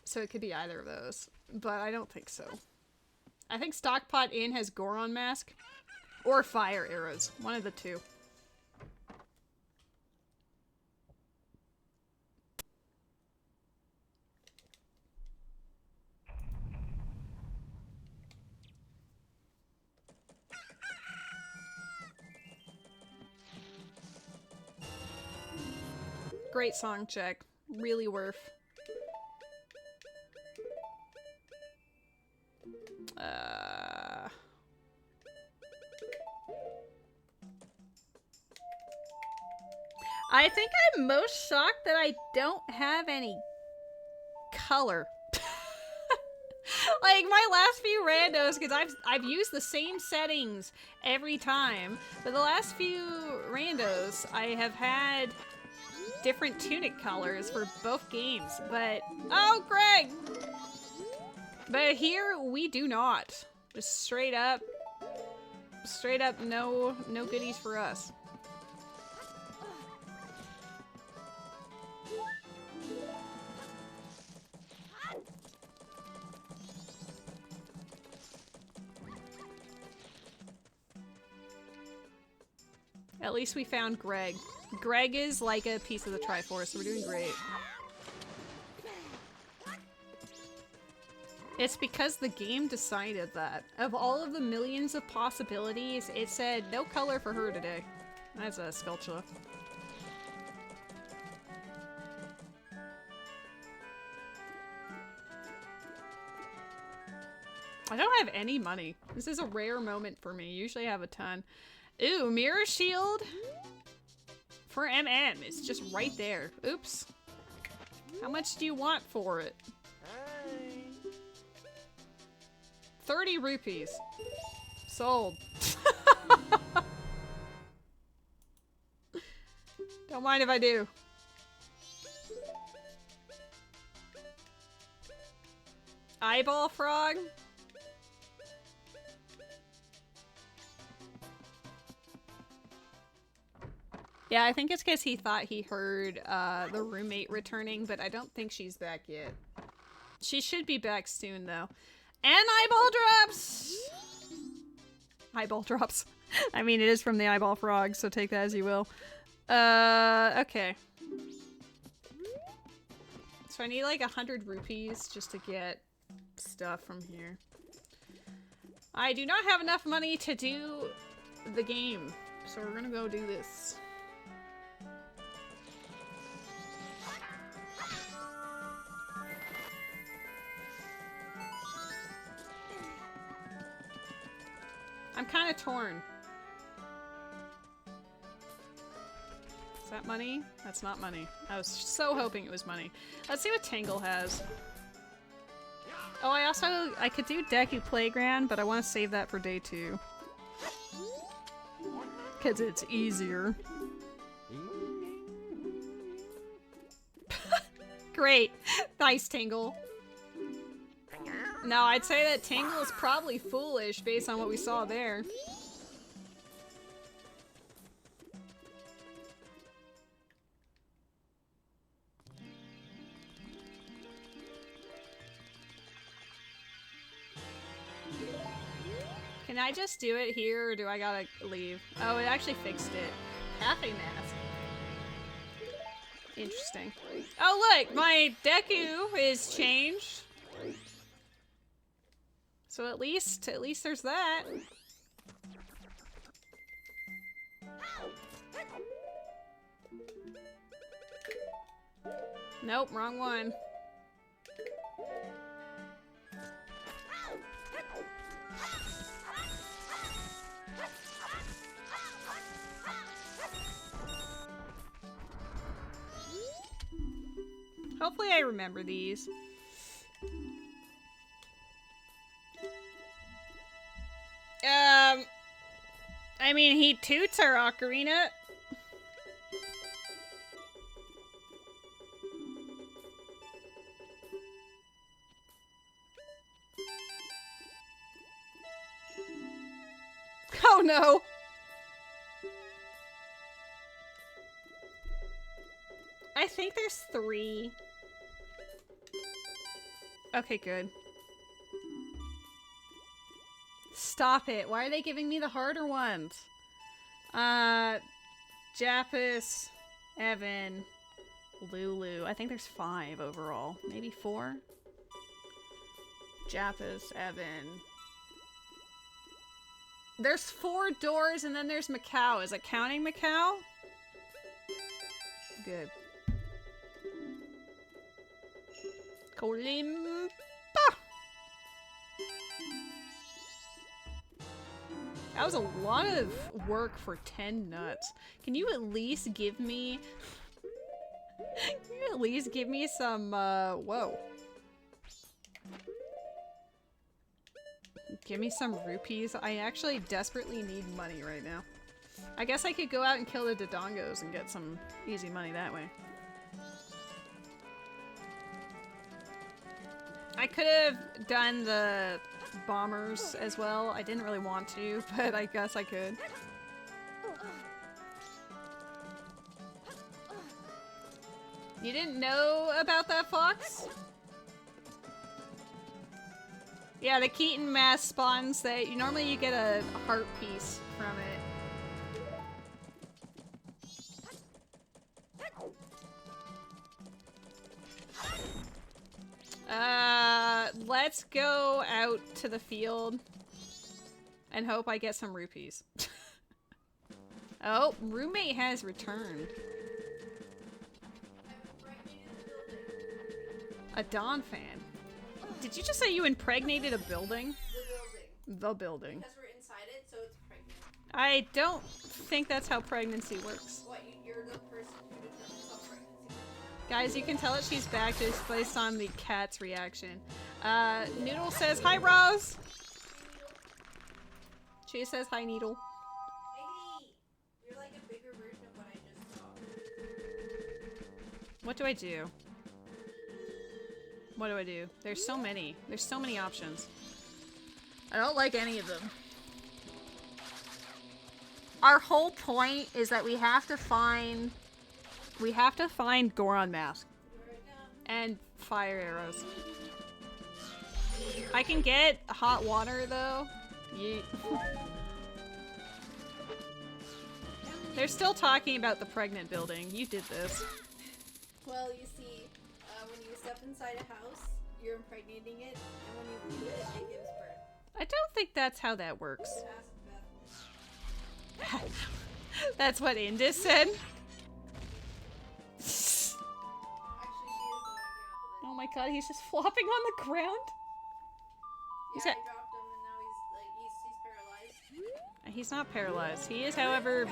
So it could be either of those. But I don't think so. I think Stockpot Inn has Goron Mask. Or Fire Arrows. One of the two. Great song check. Really worth. I think I'm most shocked that I don't have any color. Like my last few randos, because I've used the same settings every time, but the last few randos I have had different tunic colors for both games, but oh Greg! But here we do not. Just straight up no goodies for us. At least we found Greg. Greg is like a piece of the Triforce, so we're doing great. It's because the game decided that. Of all of the millions of possibilities, it said no color for her today. That's a Skulltula. I don't have any money. This is a rare moment for me. Usually I have a ton. Ooh, Mirror Shield for MM. It's just right there. Oops. How much do you want for it? 30 rupees. Sold. Don't mind if I do. Eyeball frog? Yeah, I think it's because he thought he heard the roommate returning, but I don't think she's back yet. She should be back soon, though. And eyeball drops! Eyeball drops. I mean, it is from the eyeball frog, so take that as you will. Okay. So I need like 100 rupees just to get stuff from here. I do not have enough money to do the game, so we're gonna go do this. I'm kind of torn. Is that money? That's not money. I was so hoping it was money. Let's see what Tangle has. Oh, I could do Deku Playground, but I want to save that for day 2. Because it's easier. Great. Nice, Tingle. No, I'd say that Tingle is probably foolish based on what we saw there. Can I just do it here, or do I gotta leave? Oh, it actually fixed it. Cafe mask. Interesting. Oh look, my Deku is changed. So at least there's that. Nope, wrong one. Hopefully I remember these. I mean, he toots our ocarina. Oh no! I think there's 3. Okay, good. Stop it. Why are they giving me the harder ones? Japis, Evan, Lulu. I think there's 5 overall. Maybe 4? Japis, Evan. There's 4 doors and then there's Macau. Is it counting Macau? Good. Kolimpa! That was a lot of work for 10 nuts. Can you at least give me... Can you at least give me some, whoa. Give me some rupees. I actually desperately need money right now. I guess I could go out and kill the Dodongos and get some easy money that way. I could have done the bombers as well. I didn't really want to, but I guess I could. You didn't know about that, Fox? Yeah, the Keaton mask spawns that normally you get a heart piece from it. Let's go out to the field and hope I get some rupees. Oh, roommate has returned. A Dawn fan. Did you just say you impregnated a building? The building. Because we're inside it, so it's pregnant. I don't think that's how pregnancy works. What, you're the person who determines how pregnancy works? Guys, you can tell that she's back just based on the cat's reaction. Noodle says, hi, Rose! She says, hi, Needle. Hey, you're like a bigger version of what I just saw. What do I do? What do I do? There's so many. There's so many options. I don't like any of them. Our whole point is that we have to find Goron mask. And fire arrows. I can get hot water though. Yeet. They're still talking about the pregnant building. You did this. Well, you see, when you step inside a house, you're impregnating it, and when you leave it, it gives birth. I don't think that's how that works. Ask Beth. That's what Indus said. Actually, she is the one who came up with it. Oh my god, he's just flopping on the ground. Yeah, Is that- I dropped him, and now he's paralyzed. He's not paralyzed. He is, however,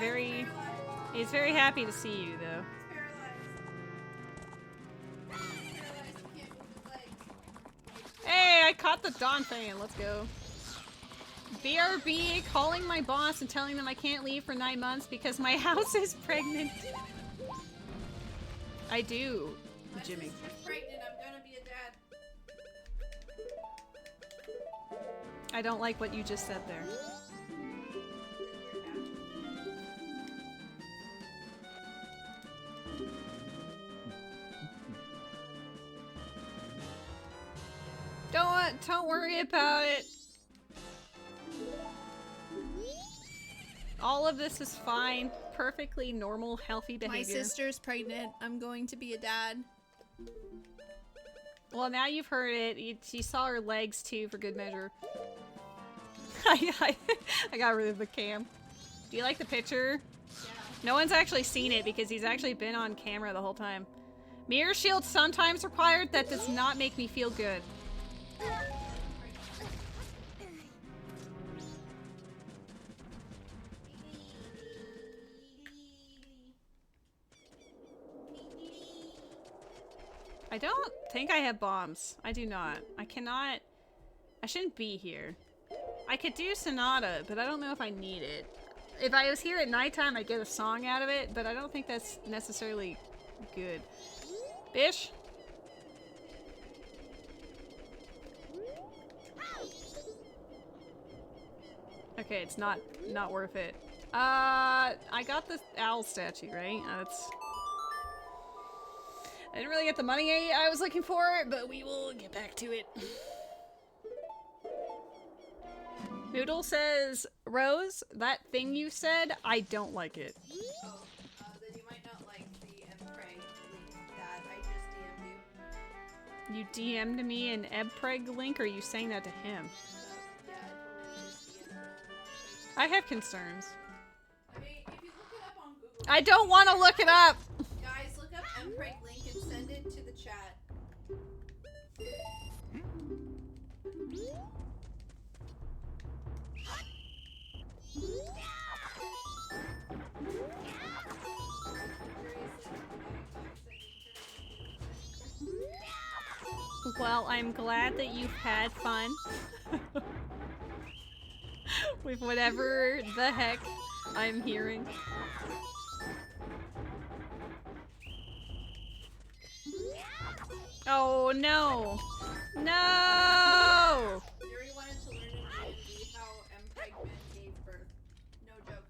he's very happy to see you, though. He's paralyzed. He's paralyzed. He can't move his legs. Hey, I caught the Dawn fan. Let's go. BRB calling my boss and telling them I can't leave for 9 months because my house is pregnant. I do. Jimmy. sister's pregnant. I'm gonna be a dad. I don't like what you just said there. Don't worry about it. All of this is fine. Perfectly normal, healthy behavior. My sister's pregnant. I'm going to be a dad. Well, now you've heard it. She saw her legs too, for good measure. I got rid of the cam. Do you like the picture? Yeah. No one's actually seen it because he's actually been on camera the whole time. Mirror shield sometimes required. That does not make me feel good. I don't think I have bombs. I do not. I cannot. I shouldn't be here. I could do Sonata, but I don't know if I need it. If I was here at nighttime, I'd get a song out of it, but I don't think that's necessarily good. Bish? Okay, it's not worth it. I got the owl statue, right? That's... I didn't really get the money I was looking for, but we will get back to it. Noodle says, Rose, that thing you said, I don't like it. Oh, then you might not like the Empreg link that I just DM'd you. You DM'd me an Ebpreg link, or are you saying that to him? Yeah, I totally just DM'd you. I have concerns. I mean, if you look it up on Google. I don't want to look it up! Guys, look up Empreg link and send it to the chat. Well, I'm glad that you've had fun. With whatever the heck I'm hearing. Oh no! No! Yuri wanted to learn in D&D how Empreg men gave birth. No joke.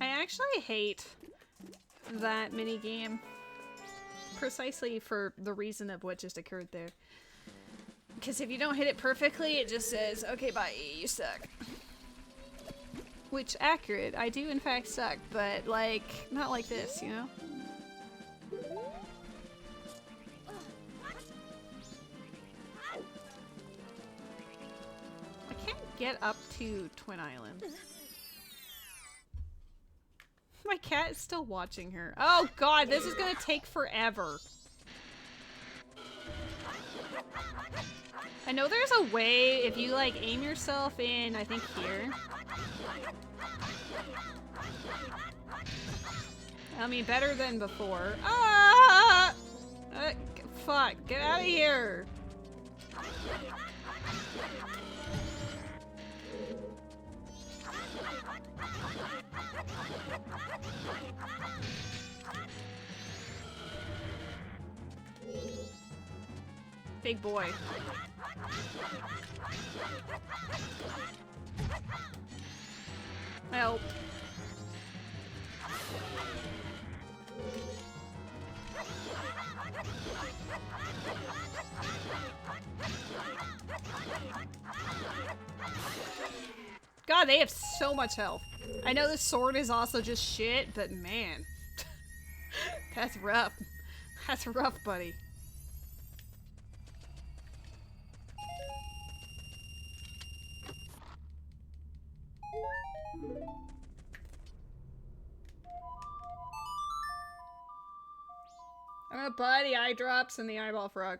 I actually hate that minigame. Precisely for the reason of what just occurred there. Because if you don't hit it perfectly, it just says, okay, bye, you suck. Which, accurate, I do in fact suck, but like, not like this, you know? I can't get up to Twin Island. My cat is still watching her. Oh god, this is gonna take forever. I know there's a way if you like aim yourself in, I think here. I mean, better than before. Ah! Fuck, get out of here. Big boy. Help. God, they have so much health. I know this sword is also just shit, but man. That's rough. That's rough, buddy. I'm gonna buy the eye drops and the eyeball frog.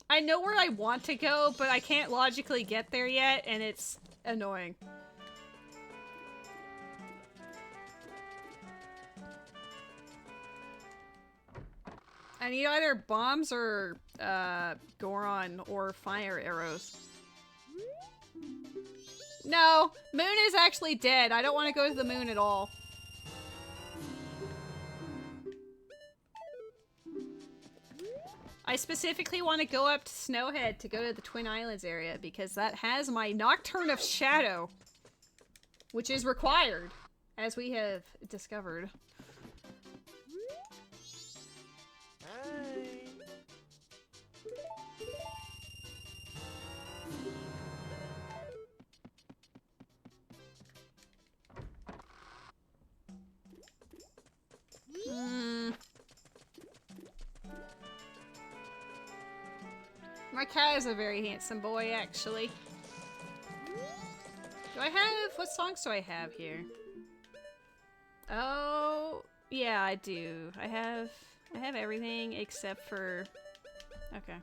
I know where I want to go, but I can't logically get there yet, and it's annoying. I need either bombs or Goron or fire arrows. No, moon is actually dead. I don't want to go to the moon at all. I specifically want to go up to Snowhead to go to the Twin Islands area because that has my Nocturne of Shadow, which is required, as we have discovered. My cat is a very handsome boy, actually. Do I have... what songs do I have here? Oh, yeah, I do. I have everything except for... okay.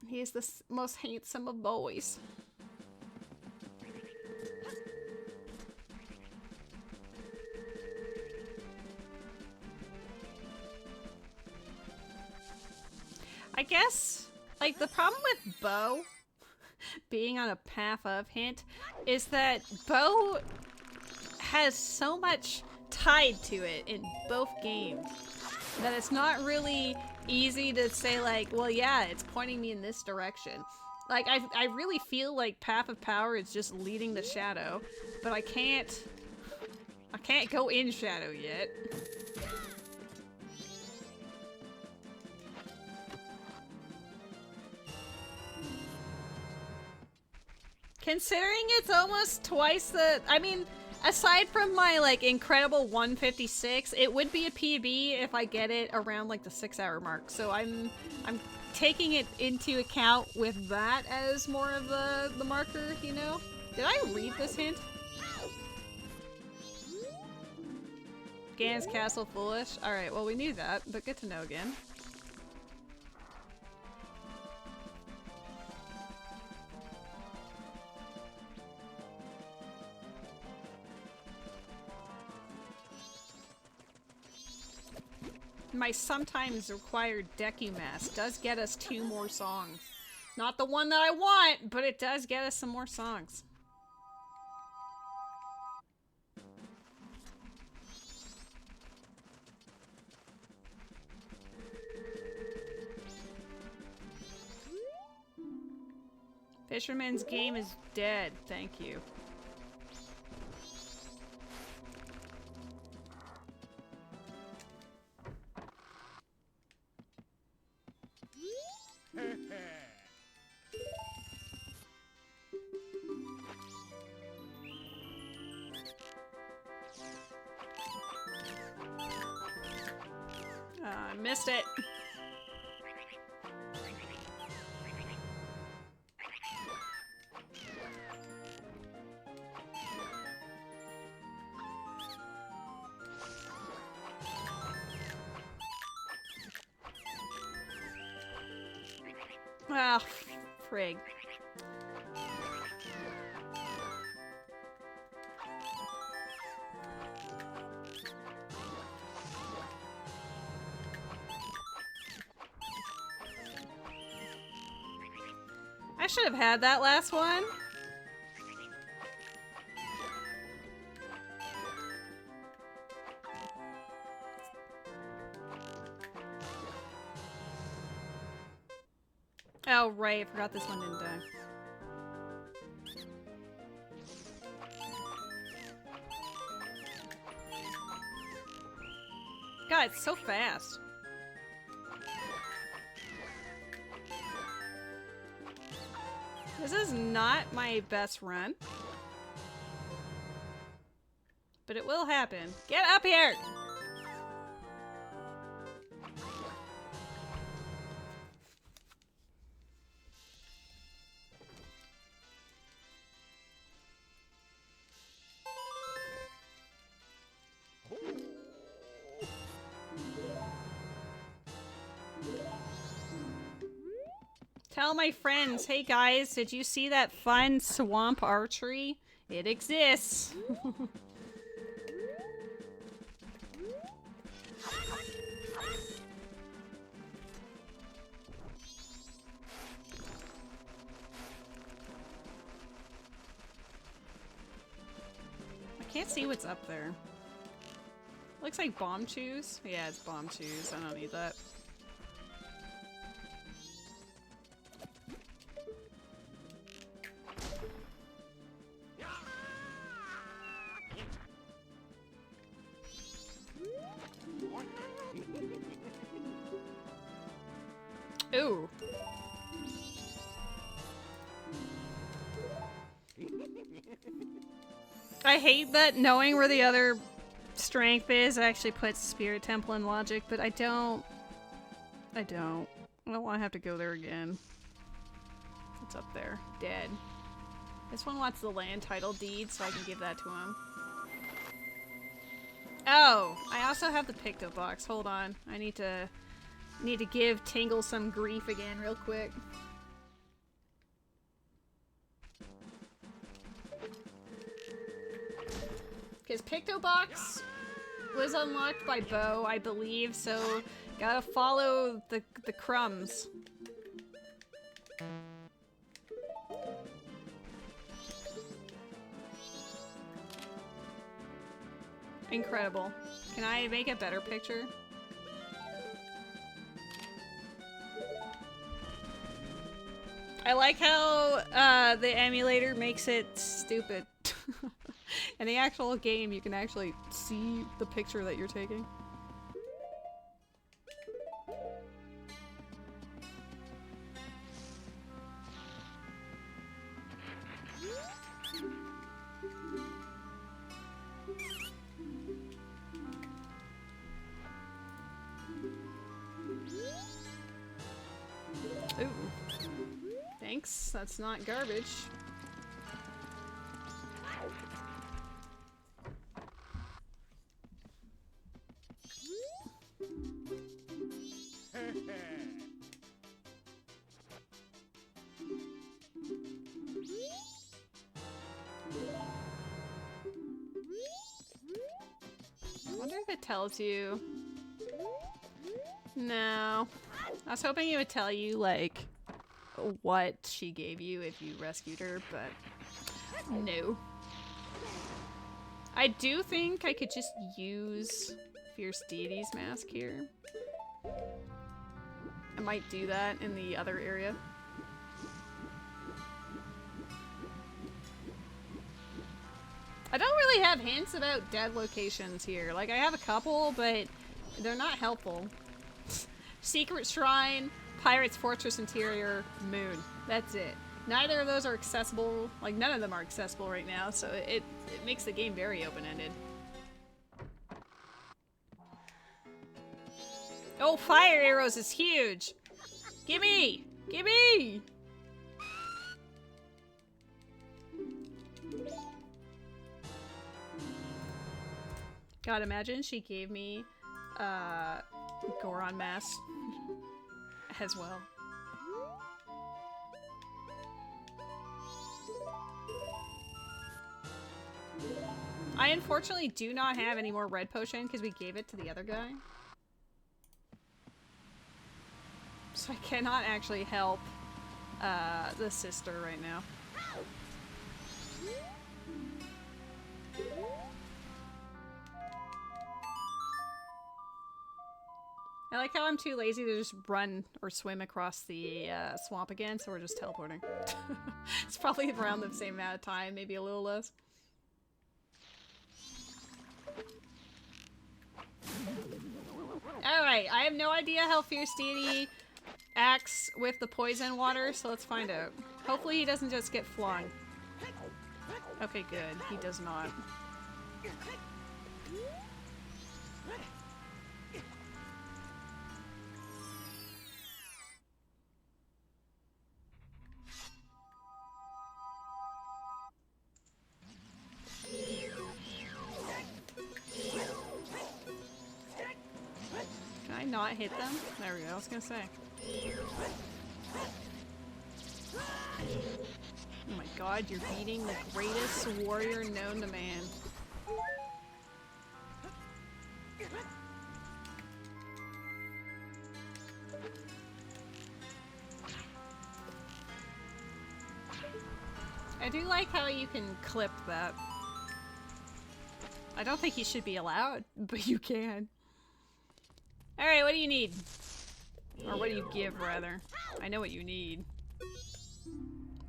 He is the most handsome of boys. I guess, like, the problem with Bo being on a path of hint is that Bo has so much tied to it in both games that it's not really easy to say, like, well, yeah, it's pointing me in this direction. Like, I really feel like Path of Power is just leading the Shadow, but I can't go in Shadow yet. Considering it's almost twice the... I mean, aside from my, like, incredible 156, it would be a PB if I get it around, like, the 6-hour mark. So I'm taking it into account with that as more of the marker, you know? Did I read this hint? Gan's Castle Foolish? Alright, well, we knew that, but good to know again. My sometimes required Decumass does get us 2 more songs. Not the one that I want, but it does get us some more songs. Fisherman's game is dead, thank you. I missed it. Ah, frig. I should have had that last one. Oh, right. I forgot this one didn't die. God, it's so fast. This is not my best run. But it will happen. Get up here! Tell my friends, hey guys, did you see that fun swamp archery? It exists. can't see what's up there. Looks like bomb chews. Yeah, it's bomb chews. I don't need that. Ooh. I hate that knowing where the other strength is actually puts Spirit Temple in logic, but I don't want to have to go there again. It's up there. Dead. This one wants the land title deed, so I can give that to him. Oh! I also have the Picto box. Hold on. I need to give Tingle some grief again real quick. Because Picto box was unlocked by Bo, I believe, so gotta follow the crumbs. Incredible. Can I make a better picture? I like how the emulator makes it stupid. In the actual game, you can actually see the picture that you're taking. Ooh. Thanks, that's not garbage. I wonder if it tells you. No. I was hoping it would tell you, like, what she gave you if you rescued her, but no. I do think I could just use Fierce Deity's mask here. I might do that in the other area. I don't really have hints about dead locations here. Like, I have a couple, but they're not helpful. Secret Shrine, Pirate's Fortress Interior, Moon. That's it. Neither of those are accessible. Like, none of them are accessible right now, so it makes the game very open-ended. Oh, fire arrows is huge! Gimme! Gimme! God, imagine she gave me Goron Mask as well. I unfortunately do not have any more red potion because we gave it to the other guy. So I cannot actually help the sister right now. I like how I'm too lazy to just run or swim across the swamp again, so we're just teleporting. It's probably around the same amount of time, maybe a little less. Alright, I have no idea how Fierce Deity acts with the poison water, so let's find out. Hopefully he doesn't just get flung. Okay, good. He does not. Can I not hit them? There we go, I was gonna say. Oh my god, you're beating the greatest warrior known to man. I do like how you can clip that. I don't think he should be allowed, but you can. Alright, what do you need? Or what do you give, rather? I know what you need.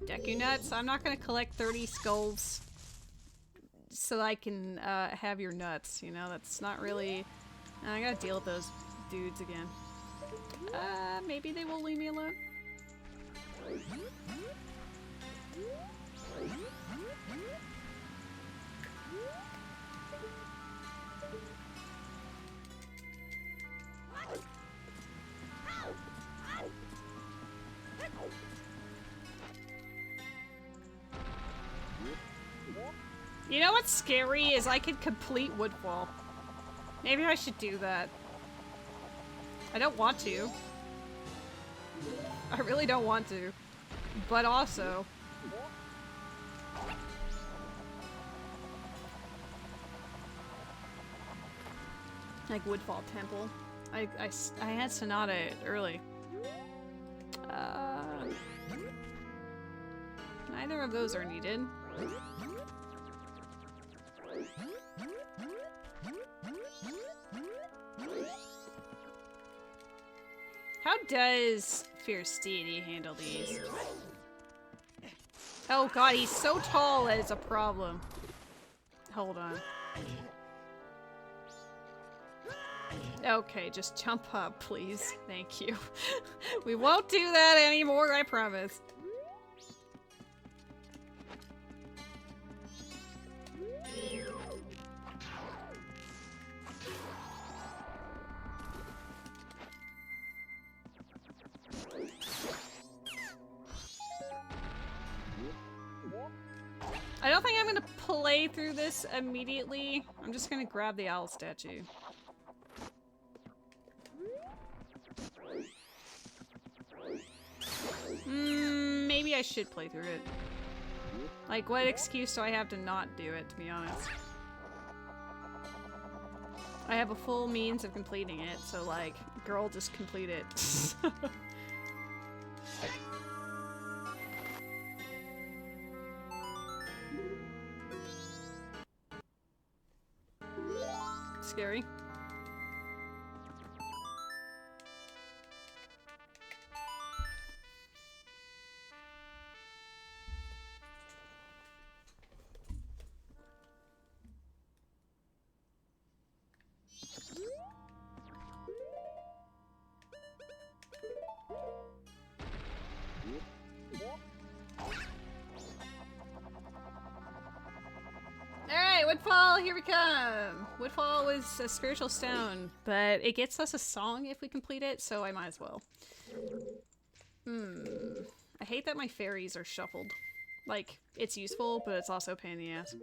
Deku nuts? I'm not gonna collect 30 skulls so I can have your nuts, you know? That's not really... I gotta deal with those dudes again. Maybe they will leave me alone? You know what's scary is I could complete Woodfall. Maybe I should do that. I don't want to. I really don't want to. But also... like Woodfall Temple. I had Sonata early. Neither of those are needed. How does Fierce Deity handle these? Oh god, he's so tall that it's a problem. Hold on. Okay, just jump up, please. Thank you. We won't do that anymore, I promise. I don't think I'm gonna play through this immediately. I'm just gonna grab the owl statue. Maybe I should play through it. Like, what excuse do I have to not do it, to be honest? I have a full means of completing it, so like, girl, just complete it. Scary. Alright, Woodfall, here we come! Woodfall was a spiritual stone, but it gets us a song if we complete it, so I might as well. I hate that my fairies are shuffled. Like, it's useful, but it's also a pain in the ass.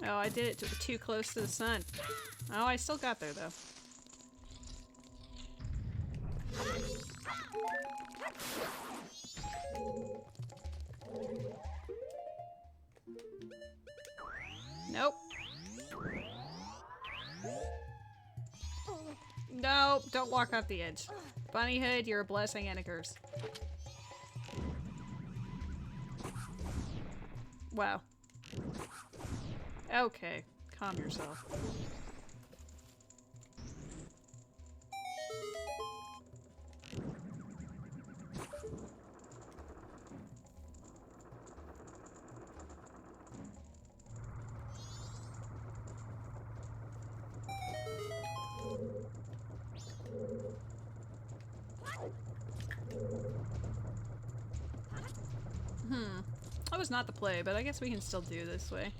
Oh, I did it too close to the sun. Oh, I still got there, though. Nope. No, don't walk off the edge. Bunnyhood, you're a blessing and a curse. Wow. Okay, calm yourself. That was not the play, but I guess we can still do it this way.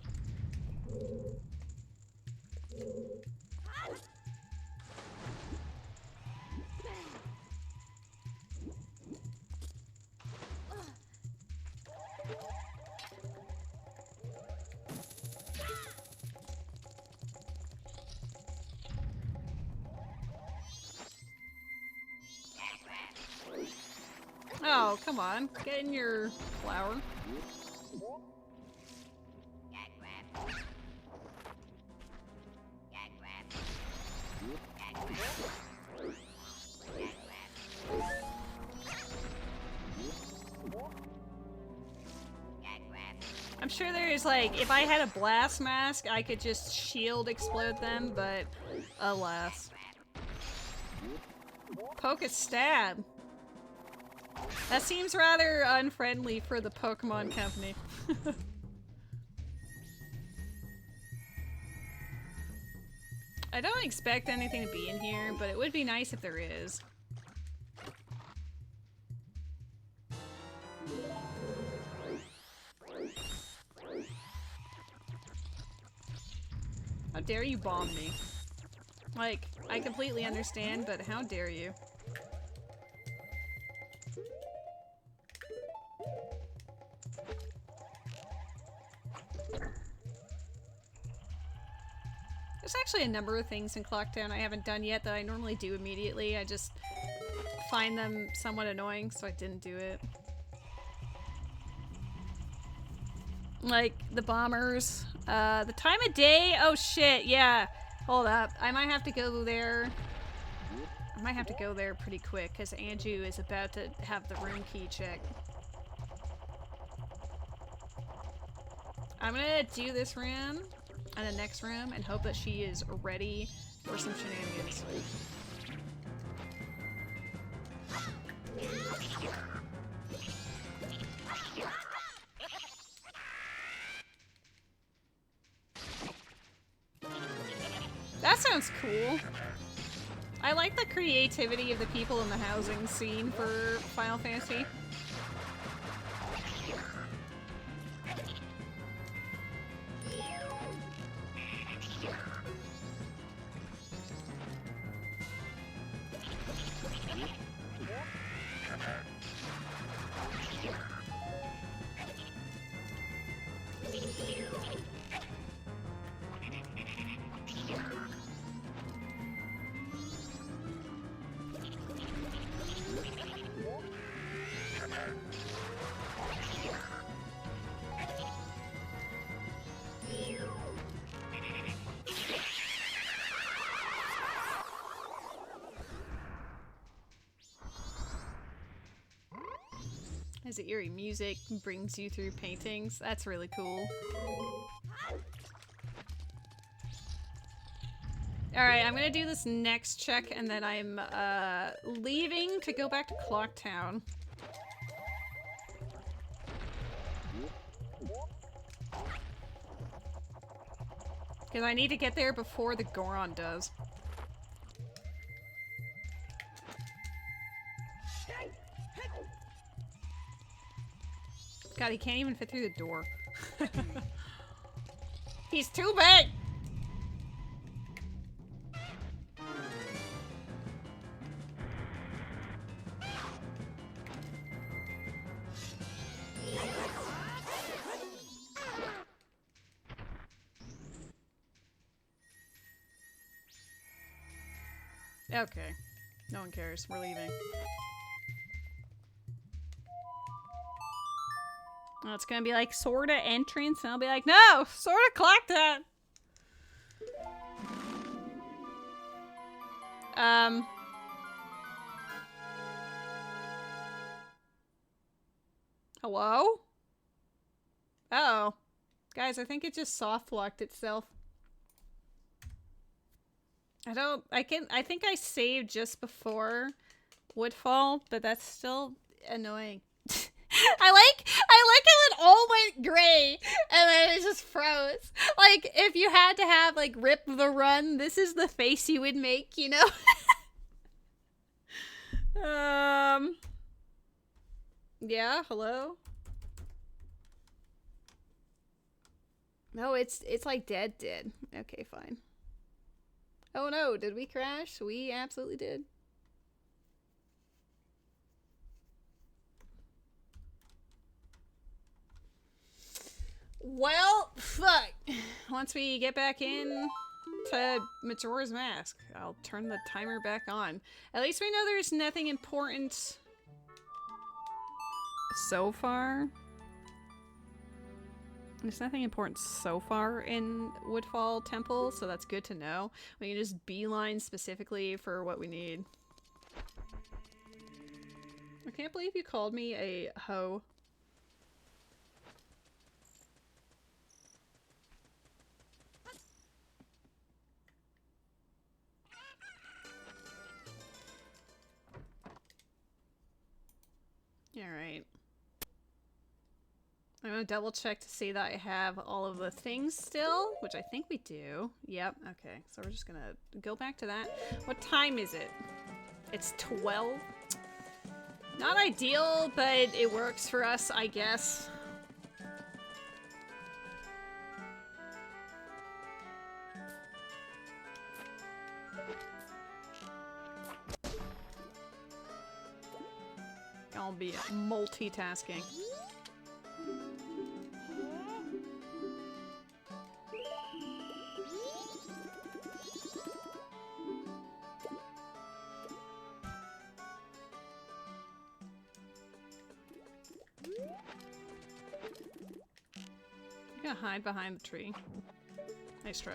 Oh, come on. Get in your flower. because, like, if I had a blast mask, I could just shield explode them, but alas. Poke a stab. That seems rather unfriendly for the Pokemon Company. I don't expect anything to be in here, but it would be nice if there is. How dare you bomb me? Like, I completely understand, but how dare you? There's actually a number of things in Clocktown I haven't done yet that I normally do immediately. I just find them somewhat annoying, so I didn't do it. Like, the bombers. The time of day? Oh shit, yeah. Hold up. I might have to go there. I might have to go there pretty quick, because Andrew is about to have the room key check. I'm gonna do this room and the next room and hope that she is ready for some shenanigans. That sounds cool. I like the creativity of the people in the housing scene for Final Fantasy. As the eerie music brings you through paintings. That's really cool. Alright, I'm gonna do this next check and then I'm leaving to go back to Clocktown. Because I need to get there before the Goron does. God, he can't even fit through the door. He's too big! Okay. No one cares. We're leaving. Well, it's gonna be like sorta entrance, and I'll be like, no! Sorta clock that! Hello? Uh-oh. Guys, I think it just soft-locked itself. I think I saved just before Woodfall, but that's still annoying. I like how it all went gray and then it just froze. Like, if you had to have, like, Rip the Run, this is the face you would make, you know? Yeah, hello? No, it's like dead. Okay, fine. Oh no, did we crash? We absolutely did. Well, fuck. Once we get back in to Majora's Mask, I'll turn the timer back on. At least we know there's nothing important so far. There's nothing important so far in Woodfall Temple, so that's good to know. We can just beeline specifically for what we need. I can't believe you called me a hoe. gonna double check to see that I have all of the things still, which I think we do. Yep, okay. So we're just gonna go back to that. What time is it? It's 12. Not ideal, but it works for us, I guess. I'll be multitasking. I'm gonna hide behind the tree. Nice try.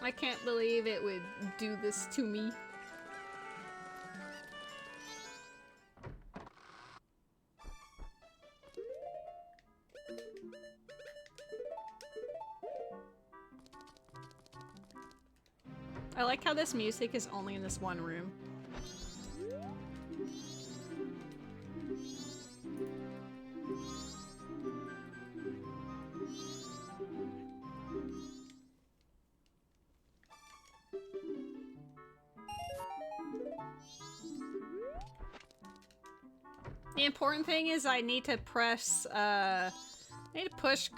I can't believe it would do this to me. I like how this music is only in this one room. The important thing is I need to press, I need to push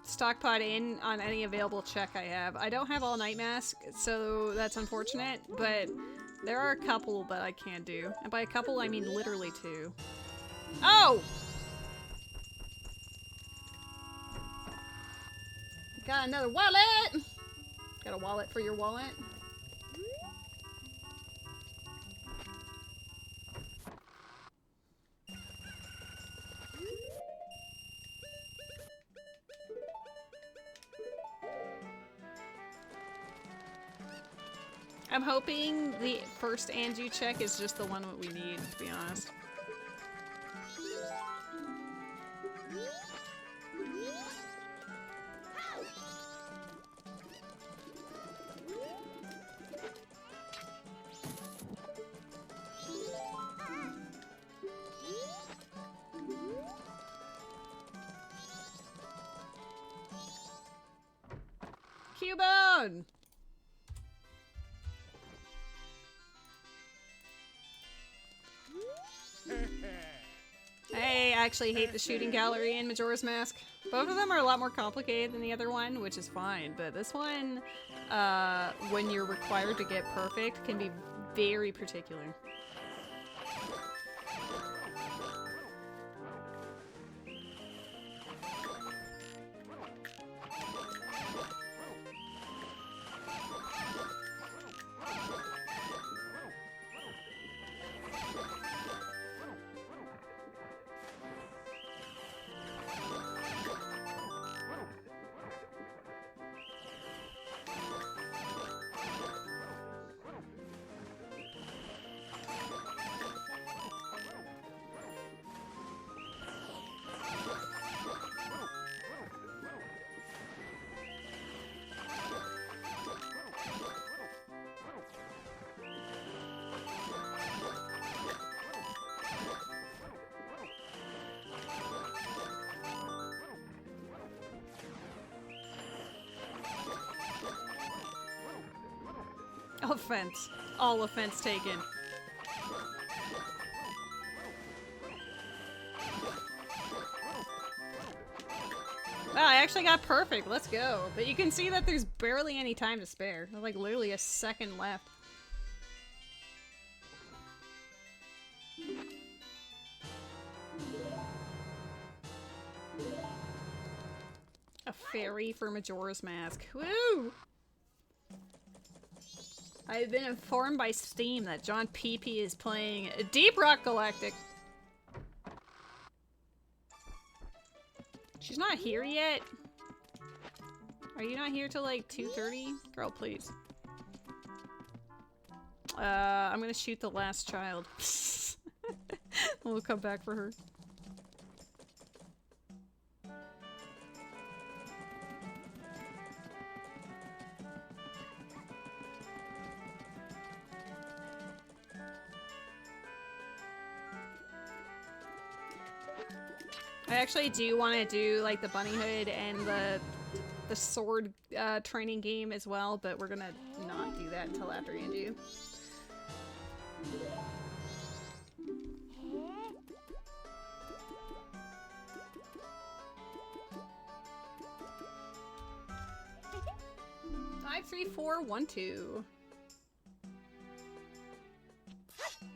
Stockpot in on any available check I have. I don't have all Night Mask, so that's unfortunate, but there are a couple that I can do. And by a couple, I mean literally 2. Oh! Got another wallet! Got a wallet for your wallet? I'm hoping the first Anju check is just the one that we need, to be honest. Cubone! I actually hate the shooting gallery in Majora's Mask. Both of them are a lot more complicated than the other one, which is fine, but this one, when you're required to get perfect, can be very particular. Offense. All offense taken. Wow, I actually got perfect. Let's go. But you can see that there's barely any time to spare. There's like literally a second left. A fairy for Majora's Mask. Woo! I've been informed by Steam that John PP is playing Deep Rock Galactic. She's not here yet. Are you not here till like 2:30? Girl, please. I'm gonna shoot the last child. We'll come back for her. I actually do want to do like the bunny hood and the sword training game as well, but we're gonna not do that until after Anju. Five, 3, 4, 1, 2.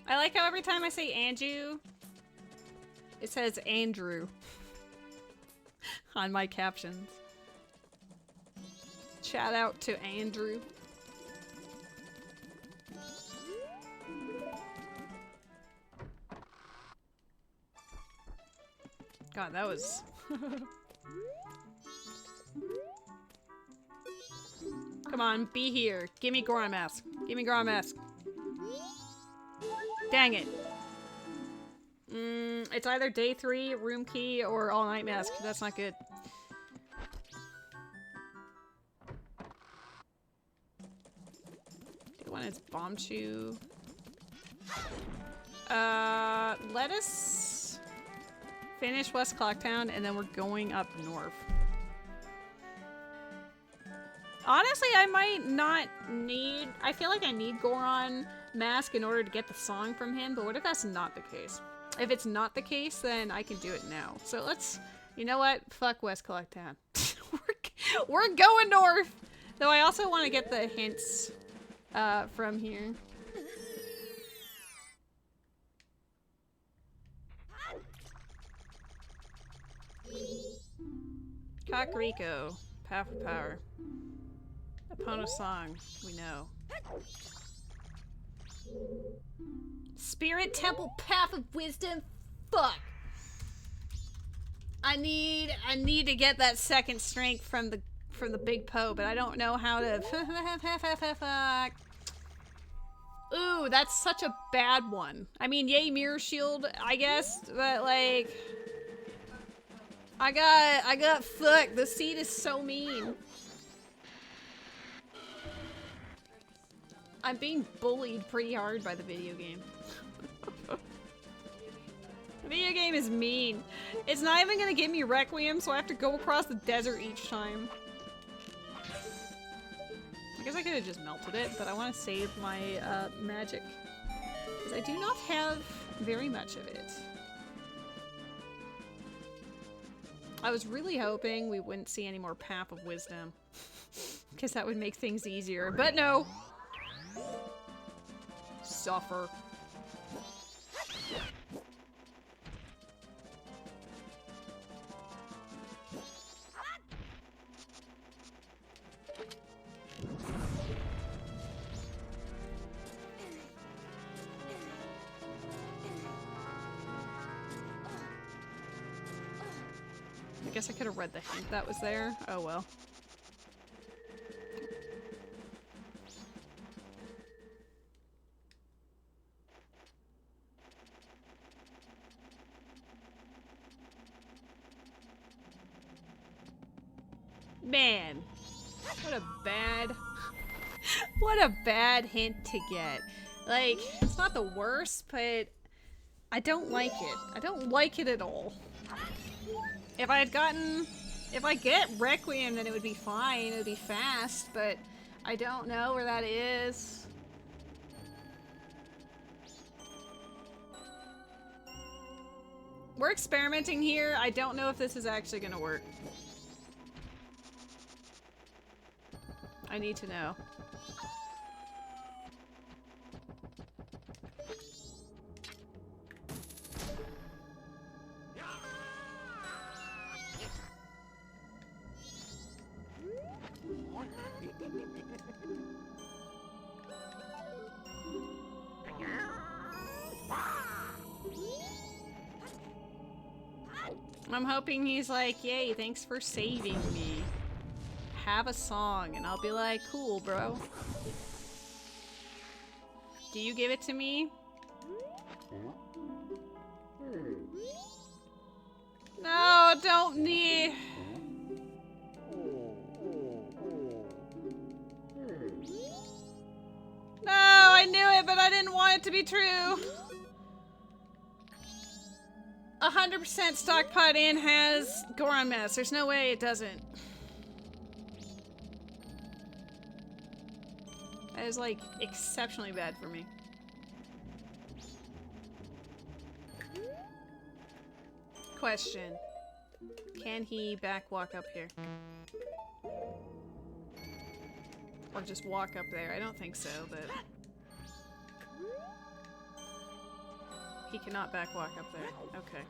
I like how every time I say Anju, it says Andrew on my captions. Shout out to Andrew. God, that was... Come on, be here. Give me Goron Mask. Give me Goron Mask. Dang it. It's either day 3, room key, or all night mask. That's not good. The one is bomb shoe. Let us finish West Clocktown and then we're going up north. Honestly, I might not need... I feel like I need Goron Mask in order to get the song from him, but what if that's not the case? If it's not the case, then I can do it now. So let's... You know what? Fuck West Clocktown. We're going north! Though I also want to get the hints from here. Kakariko. Path of Power. Epona song, we know. Spirit Temple Path of Wisdom? Fuck! I need to get that second strength from the Big Poe, but I don't know how to... Fuck. Ooh, that's such a bad one. I mean, yay Mirror Shield, I guess, but like... I got fucked. The seed is so mean. I'm being bullied pretty hard by the video game. The video game is mean. It's not even gonna give me Requiem, so I have to go across the desert each time. I guess I could have just melted it, but I want to save my magic. Because I do not have very much of it. I was really hoping we wouldn't see any more Path of Wisdom. Because that would make things easier, but no! Suffer. I guess I could have read the hint that was there. Oh well. Man, what a bad, what a bad hint to get. Like, it's not the worst, but I don't like it. I don't like it at all. If I get Requiem, then it would be fine. It would be fast, but I don't know where that is. We're experimenting here. I don't know if this is actually gonna work. I need to know. I'm hoping he's like, yay, thanks for saving me. Have a song, and I'll be like, cool, bro. Do you give it to me? No, don't need. No, I knew it, but I didn't want it to be true. 100% stockpot in has Goron Mask. There's no way it doesn't. That is, like, exceptionally bad for me. Question. Can he back walk up here? Or just walk up there? I don't think so, but... He cannot back walk up there. Okay.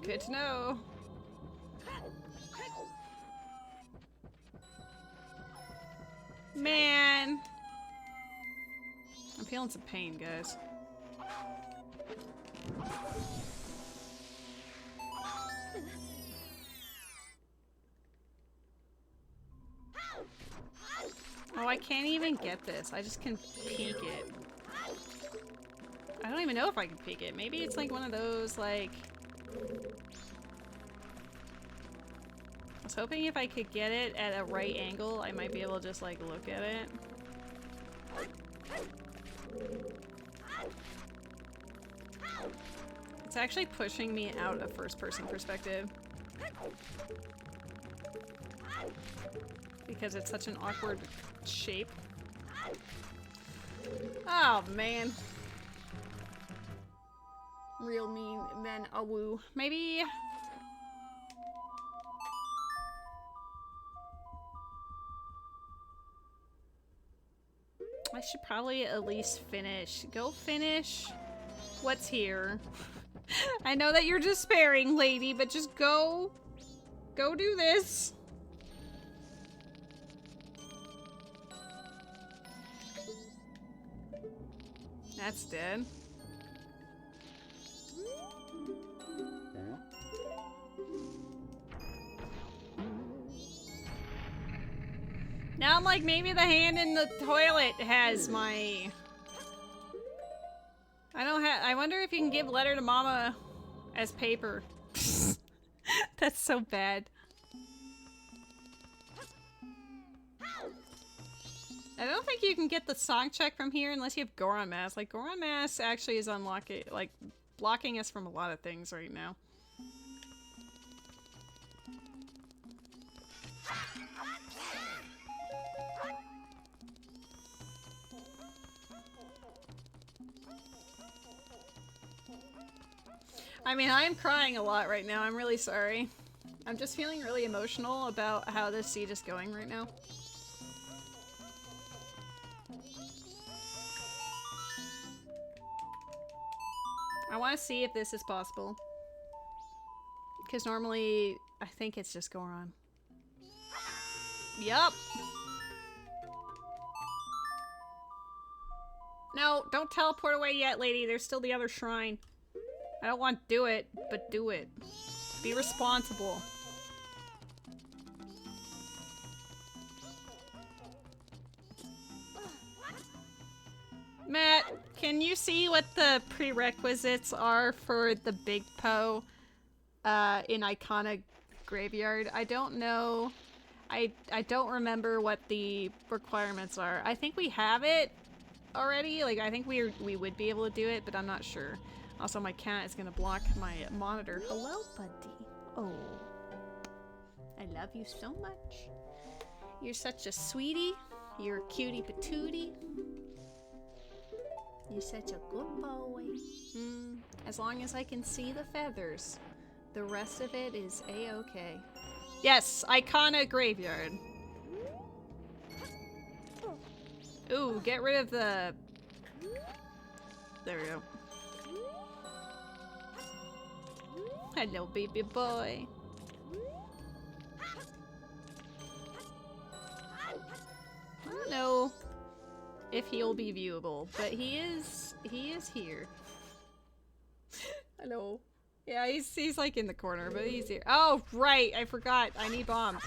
Good to know. Man! I'm feeling some pain, guys. Oh, I can't even get this. I just can peek it. I don't even know if I can peek it. Maybe it's like one of those, like... I was hoping if I could get it at a right angle, I might be able to just, like, look at it. It's actually pushing me out of first-person perspective. Because it's such an awkward shape. Oh, man. Real mean men a woo. Maybe... I should probably at least finish. Go finish what's here. I know that you're despairing, lady, but just go. Go do this. That's dead. Now I'm like, maybe the hand in the toilet has my... I wonder if you can give letter to mama as paper. That's so bad. I don't think you can get the song check from here unless you have Goron Mask. Like, Goron Mask actually is unlocking, like, blocking us from a lot of things right now. I mean, I am crying a lot right now. I'm really sorry. I'm just feeling really emotional about how this siege is going right now. I want to see if this is possible. Because normally, I think it's just Goron. Yup. No, don't teleport away yet, lady. There's still the other shrine. I don't want to do it, but do it. Be responsible. Matt, can you see what the prerequisites are for the Big Poe in Icona Graveyard? I don't know. I don't remember what the requirements are. I think we have it already. Like, I think we would be able to do it, but I'm not sure. Also, my cat is gonna block my monitor. Hello, buddy. Oh. I love you so much. You're such a sweetie. You're a cutie patootie. You're such a good boy. As long as I can see the feathers, the rest of it is a-okay. Yes, Icona Graveyard. Ooh, get rid of the... There we go. Hello, baby boy. I don't know if he'll be viewable, but he is here. Hello. Yeah, he's like in the corner, but he's here. Oh, right, I forgot. I need bombs.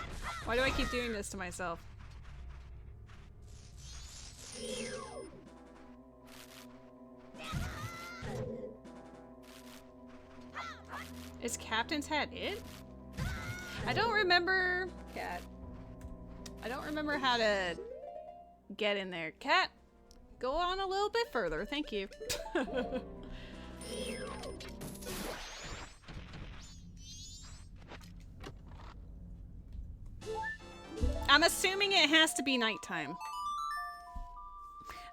Why do I keep doing this to myself? Is Captain's Hat it? I don't remember... Cat. I don't remember how to get in there. Cat, go on a little bit further. Thank you. I'm assuming it has to be nighttime.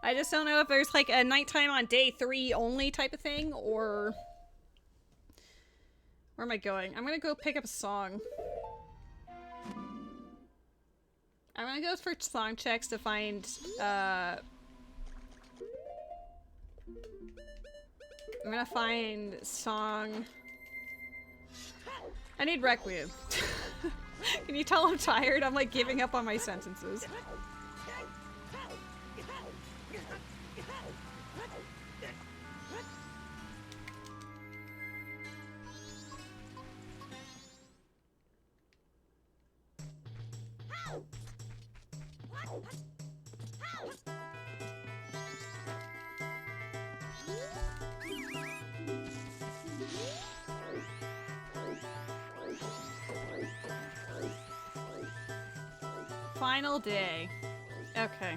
I just don't know if there's like a nighttime on day 3 only type of thing, or... Where am I going? I'm gonna go pick up a song. I'm gonna go for song checks to find, I'm gonna find song... I need Requiem. Can you tell I'm tired? I'm like giving up on my sentences. Final day. Okay.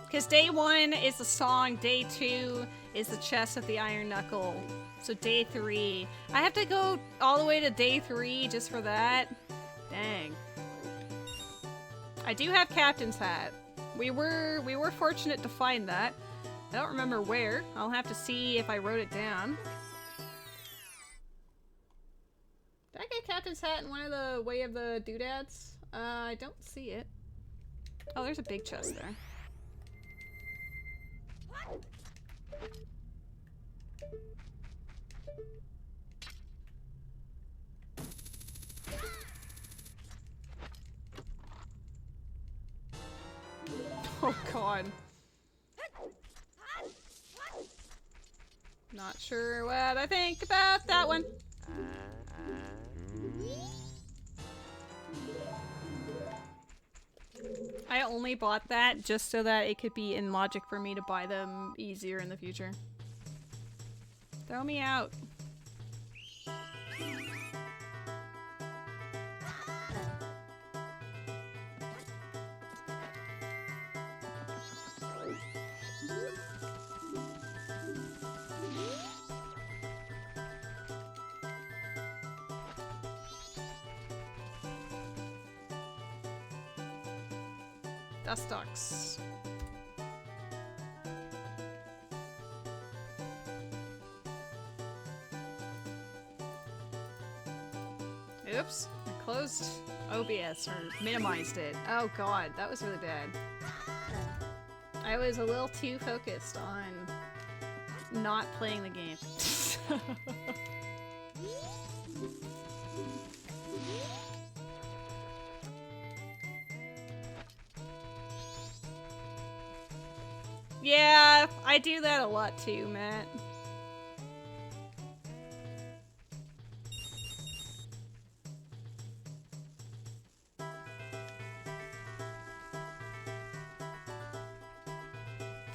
Because day 1 is the song, day 2 is the chest of the iron knuckle. So day 3. I have to go all the way to day 3 just for that? Dang. I do have Captain's Hat. We were fortunate to find that. I don't remember where. I'll have to see if I wrote it down. Did I get Captain's Hat in one of the Way of the Doodads? I don't see it. Oh, there's a big chest there. Oh god. Not sure what I think about that one. I only bought that just so that it could be in logic for me to buy them easier in the future. Throw me out. Dust ducks. Oops, I closed OBS or minimized it. Oh god, that was really bad. I was a little too focused on not playing the game. Yeah, I do that a lot too, Matt.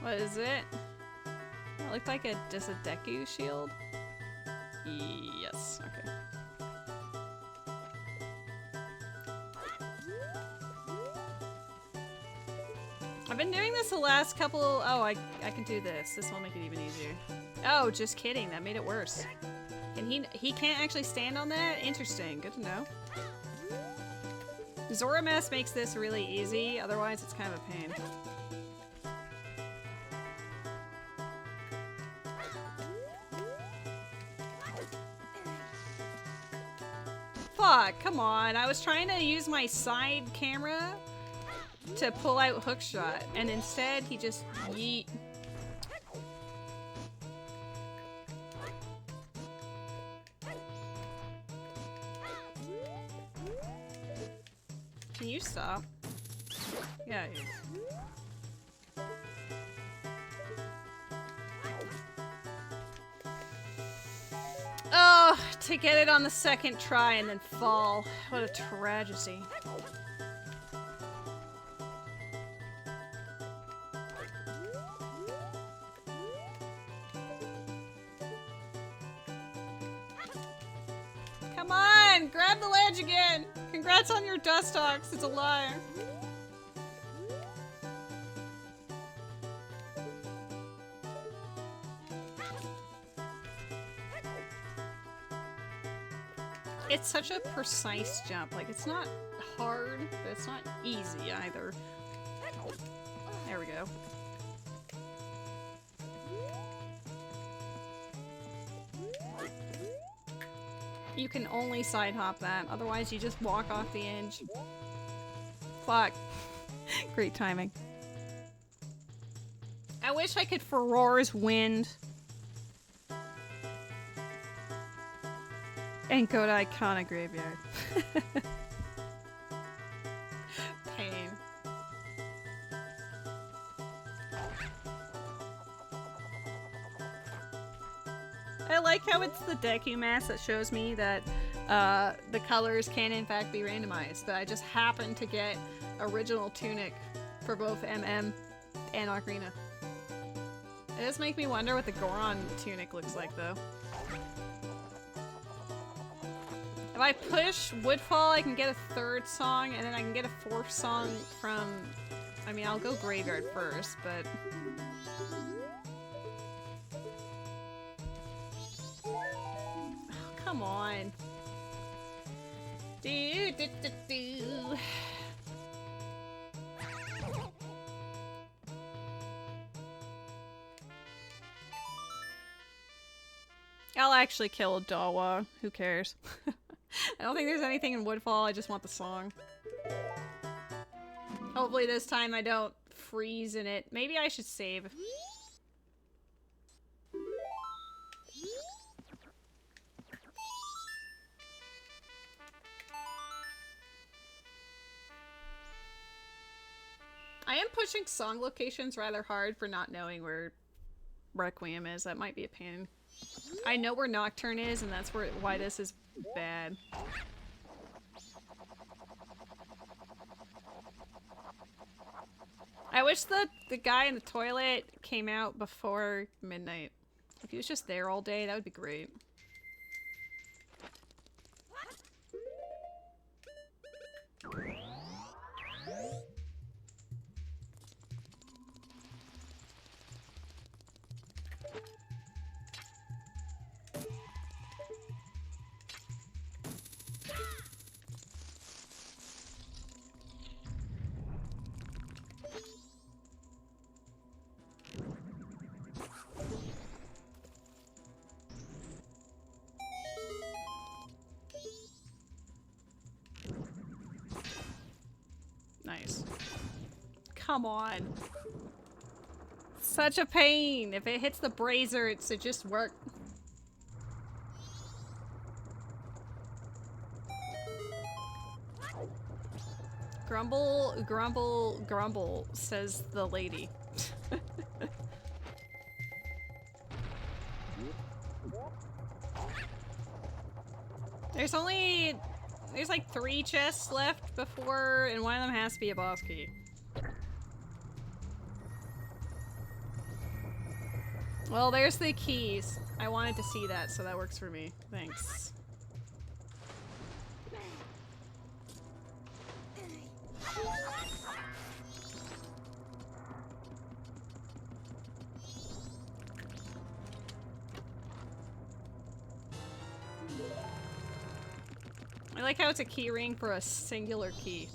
What is it? It looked like just a Deku shield. Yes, okay. I've been doing this the last couple... Oh, I can do this. This will make it even easier. Oh, just kidding. That made it worse. And he can't actually stand on that? Interesting. Good to know. Zora Mess makes this really easy. Otherwise, it's kind of a pain. Fuck, come on. I was trying to use my side camera to pull out hookshot, and instead he just yeet. Can you stop? Yeah, yeah. Oh, to get it on the second try and then fall. What a tragedy. Come on, grab the ledge again. Congrats on your Dustox. It's a lie. it's such a precise jump. Like, it's not hard, but it's not easy either. There we go. You can only side hop that, otherwise you just walk off the edge. Fuck. Great timing. I wish I could Furor's Wind and go to Iconic Graveyard. Pain. I like how it's the Deku Mask that shows me that the colors can in fact be randomized, but I just happen to get original Tunic for both MM and Ocarina. It does make me wonder what the Goron Tunic looks like, though. If I push Woodfall, I can get a third song, and then I can get a fourth song from... I mean, I'll go Graveyard first, but... Oh, come on. Do, do, do, do. I'll actually kill a Dawa. Who cares? I don't think there's anything in Woodfall, I just want the song. Hopefully this time I don't freeze in it. Maybe I should save. I am pushing song locations rather hard for not knowing where Requiem is. That might be a pain. I know where Nocturne is, and that's why this is bad. I wish the guy in the toilet came out before midnight. If he was just there all day, that would be great. Nice. Come on. Such a pain. If it hits the brazier, it just work. Grumble, grumble, grumble, says the lady. There's like 3 chests left before, and one of them has to be a boss key. Well, there's the keys. I wanted to see that, so that works for me. Thanks. I like how it's a key ring for a singular key.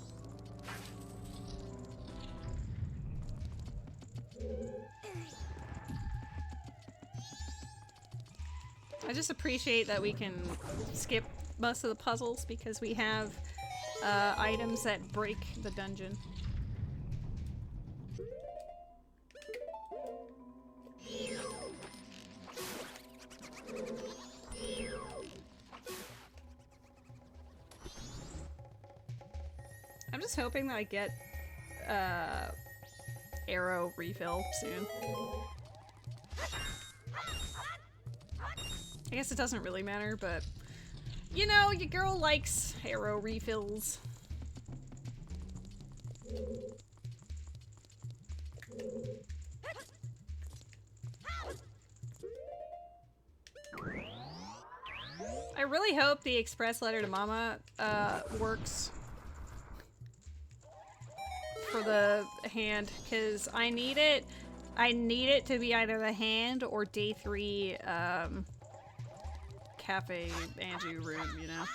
I just appreciate that we can skip most of the puzzles because we have items that break the dungeon. I'm just hoping that I get arrow refill soon. I guess it doesn't really matter, but you know, your girl likes arrow refills. I really hope the express letter to Mama works for the hand, because I need it to be either the hand or day 3 cafe Angie room, you know?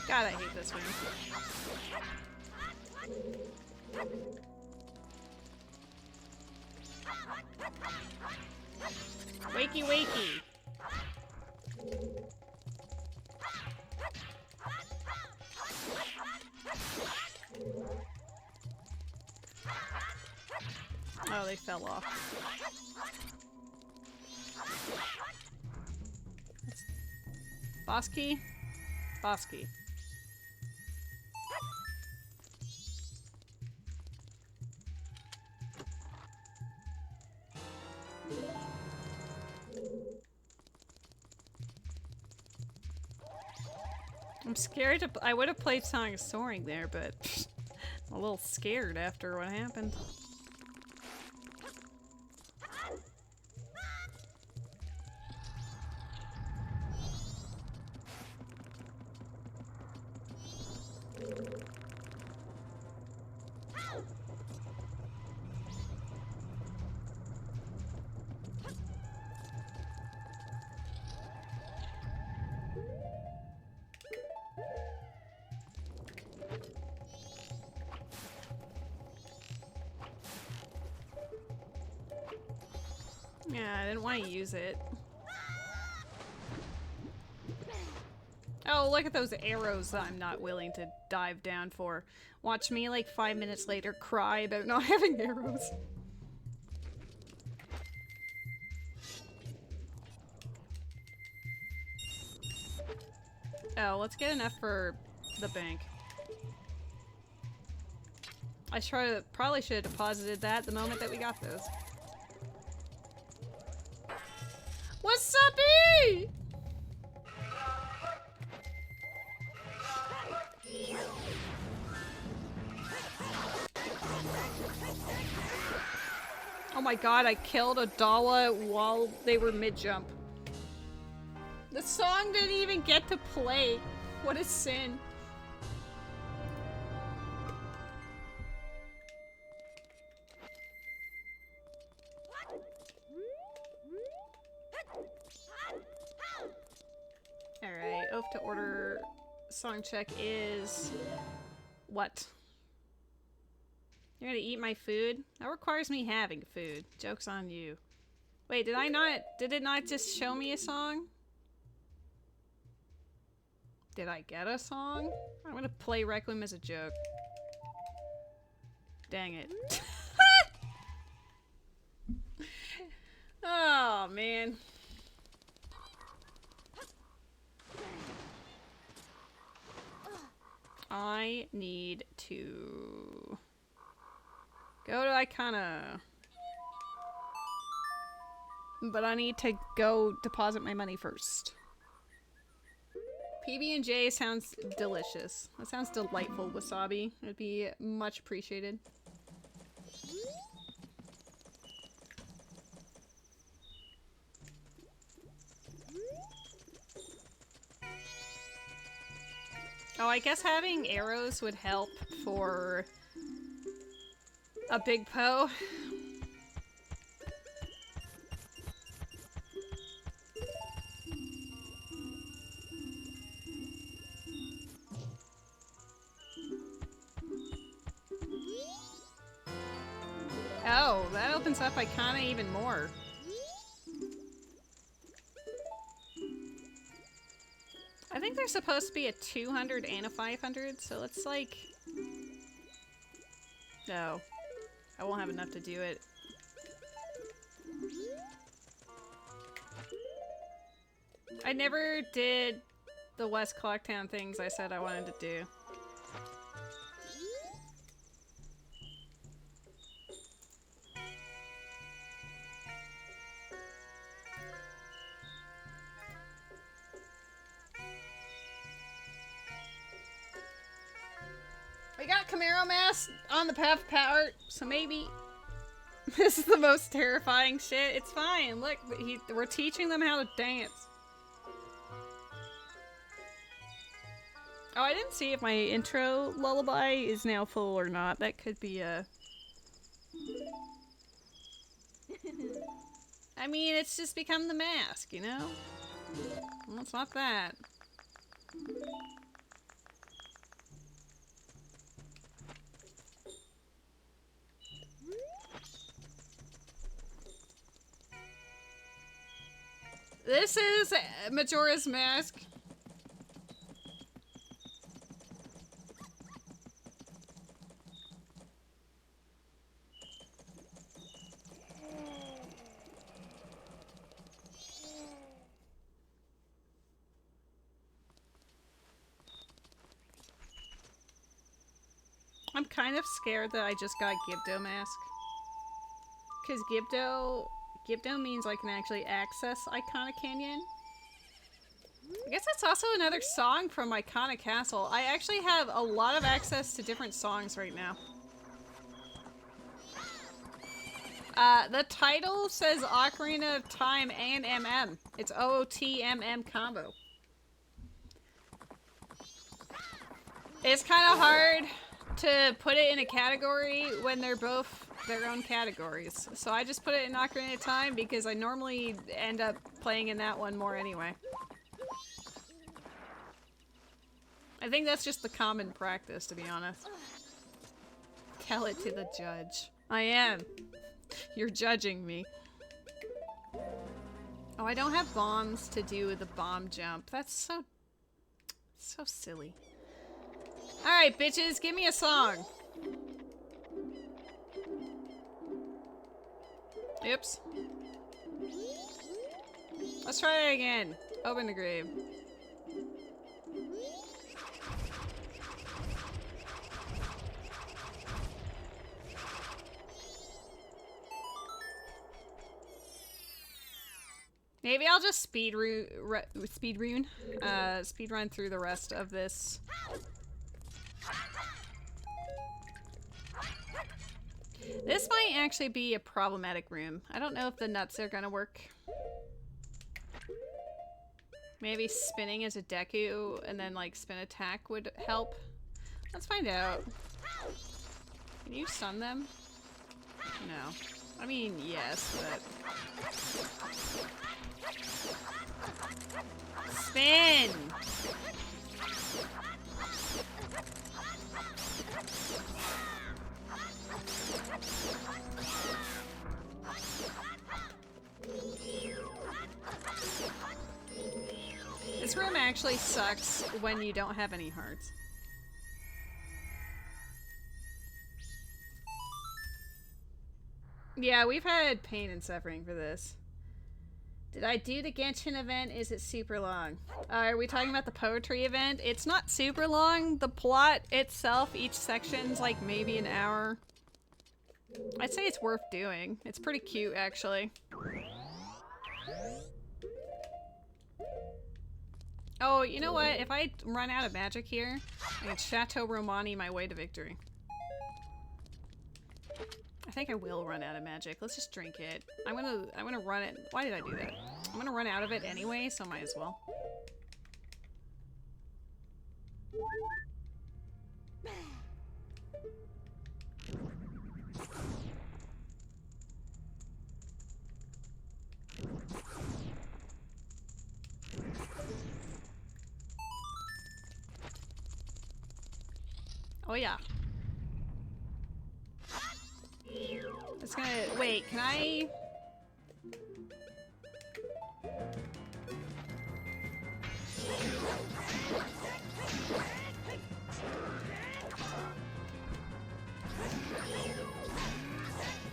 God, I hate this room. Wakey, wakey. Oh, they fell off. Boss key? Boss key. I'm scared to. I would have played Song of Soaring there, but I'm a little scared after what happened. Yeah, I didn't want to use it. Oh, look at those arrows I'm not willing to dive down for. Watch me, like, 5 minutes later cry about not having arrows. Oh, let's get enough for the bank. I probably should have deposited that the moment that we got those. Wasabi! Oh my god, I killed a Dawa while they were mid-jump. The song didn't even get to play. What a sin. Alright, oath to order song check is... what? You're gonna eat my food? That requires me having food. Joke's on you. Wait, did it not just show me a song? Did I get a song? I'm gonna play Requiem as a joke. Dang it. Oh, man. I need to go to Icona. But I need to go deposit my money first. PB&J sounds delicious. That sounds delightful, wasabi. It'd be much appreciated. Oh, I guess having arrows would help for a big Poe. Oh, that opens up Icona even more. I think there's supposed to be a 200 and a 500, so it's like... No. I won't have enough to do it. I never did the West Clocktown things I said I wanted to do. We got Camaro Mask on the path of power, so maybe this is the most terrifying shit. It's fine. Look, we're teaching them how to dance. Oh, I didn't see if my intro lullaby is now full or not. That could be a... I mean, it's just become the mask, you know? Well, it's not that. This is Majora's Mask. I'm kind of scared that I just got Gibdo Mask. Because Gibdo means I can actually access Iconic Canyon. I guess that's also another song from Iconic Castle. I actually have a lot of access to different songs right now. The title says Ocarina of Time and MM. It's OoTMM combo. It's kind of hard to put it in a category when they're both their own categories. So I just put it in Ocarina of Time because I normally end up playing in that one more anyway. I think that's just the common practice, to be honest. Tell it to the judge. I am. You're judging me. Oh, I don't have bombs to do the bomb jump. That's so silly. Alright, bitches, give me a song. Oops. Let's try it again. Open the grave. Maybe I'll just speed run through the rest of this. This might actually be a problematic room. I don't know if the nuts are gonna work. Maybe spinning as a Deku and then like spin attack would help. Let's find out. Can you stun them? No. I mean, yes, but... Spin! This room actually sucks when you don't have any hearts. Yeah, we've had pain and suffering for this. Did I do the Genshin event? Is it super long? Are we talking about the poetry event? It's not super long. The plot itself, each section's like maybe an hour. I'd say it's worth doing. It's pretty cute, actually. Oh, you know what? If I run out of magic here, I can Chateau Romani my way to victory. I think I will run out of magic. Let's just drink it. I'm gonna run it. Why did I do that? I'm gonna run out of it anyway, so might as well. Oh yeah. It's gonna... Wait, can I...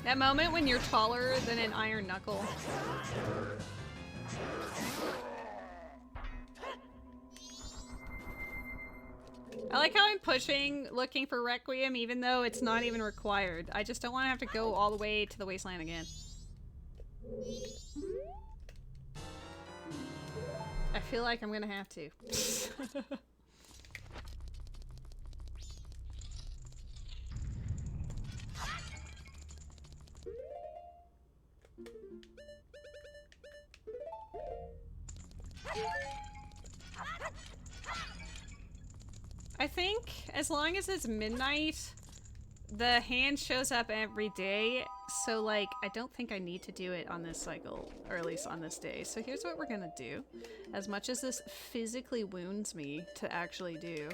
That moment when you're taller than an iron knuckle. I like how I'm pushing, looking for Requiem, even though it's not even required. I just don't want to have to go all the way to the wasteland again. I feel like I'm gonna have to. I think as long as it's midnight, the hand shows up every day. So, like, I don't think I need to do it on this cycle, or at least on this day. So here's what we're gonna do. As much as this physically wounds me to actually do.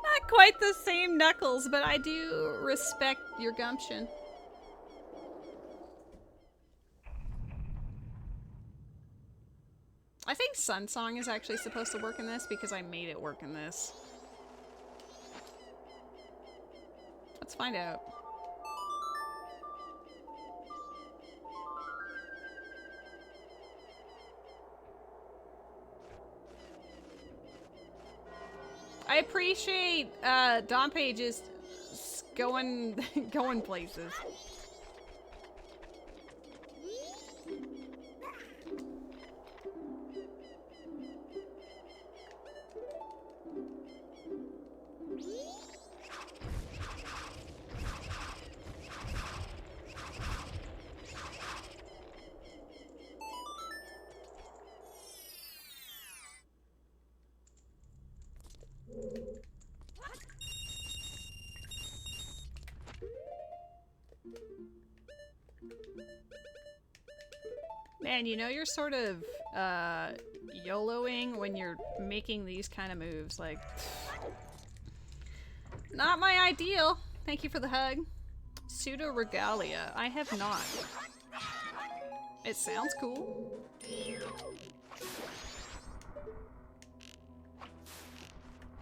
Not quite the same Knuckles, but I do respect your gumption. I think Sun Song is actually supposed to work in this because I made it work in this. Let's find out. I appreciate Dompe just going going places. Man, you know you're sort of YOLOing when you're making these kind of moves, like not my ideal. Thank you for the hug. Pseudo Regalia. I have not. It sounds cool.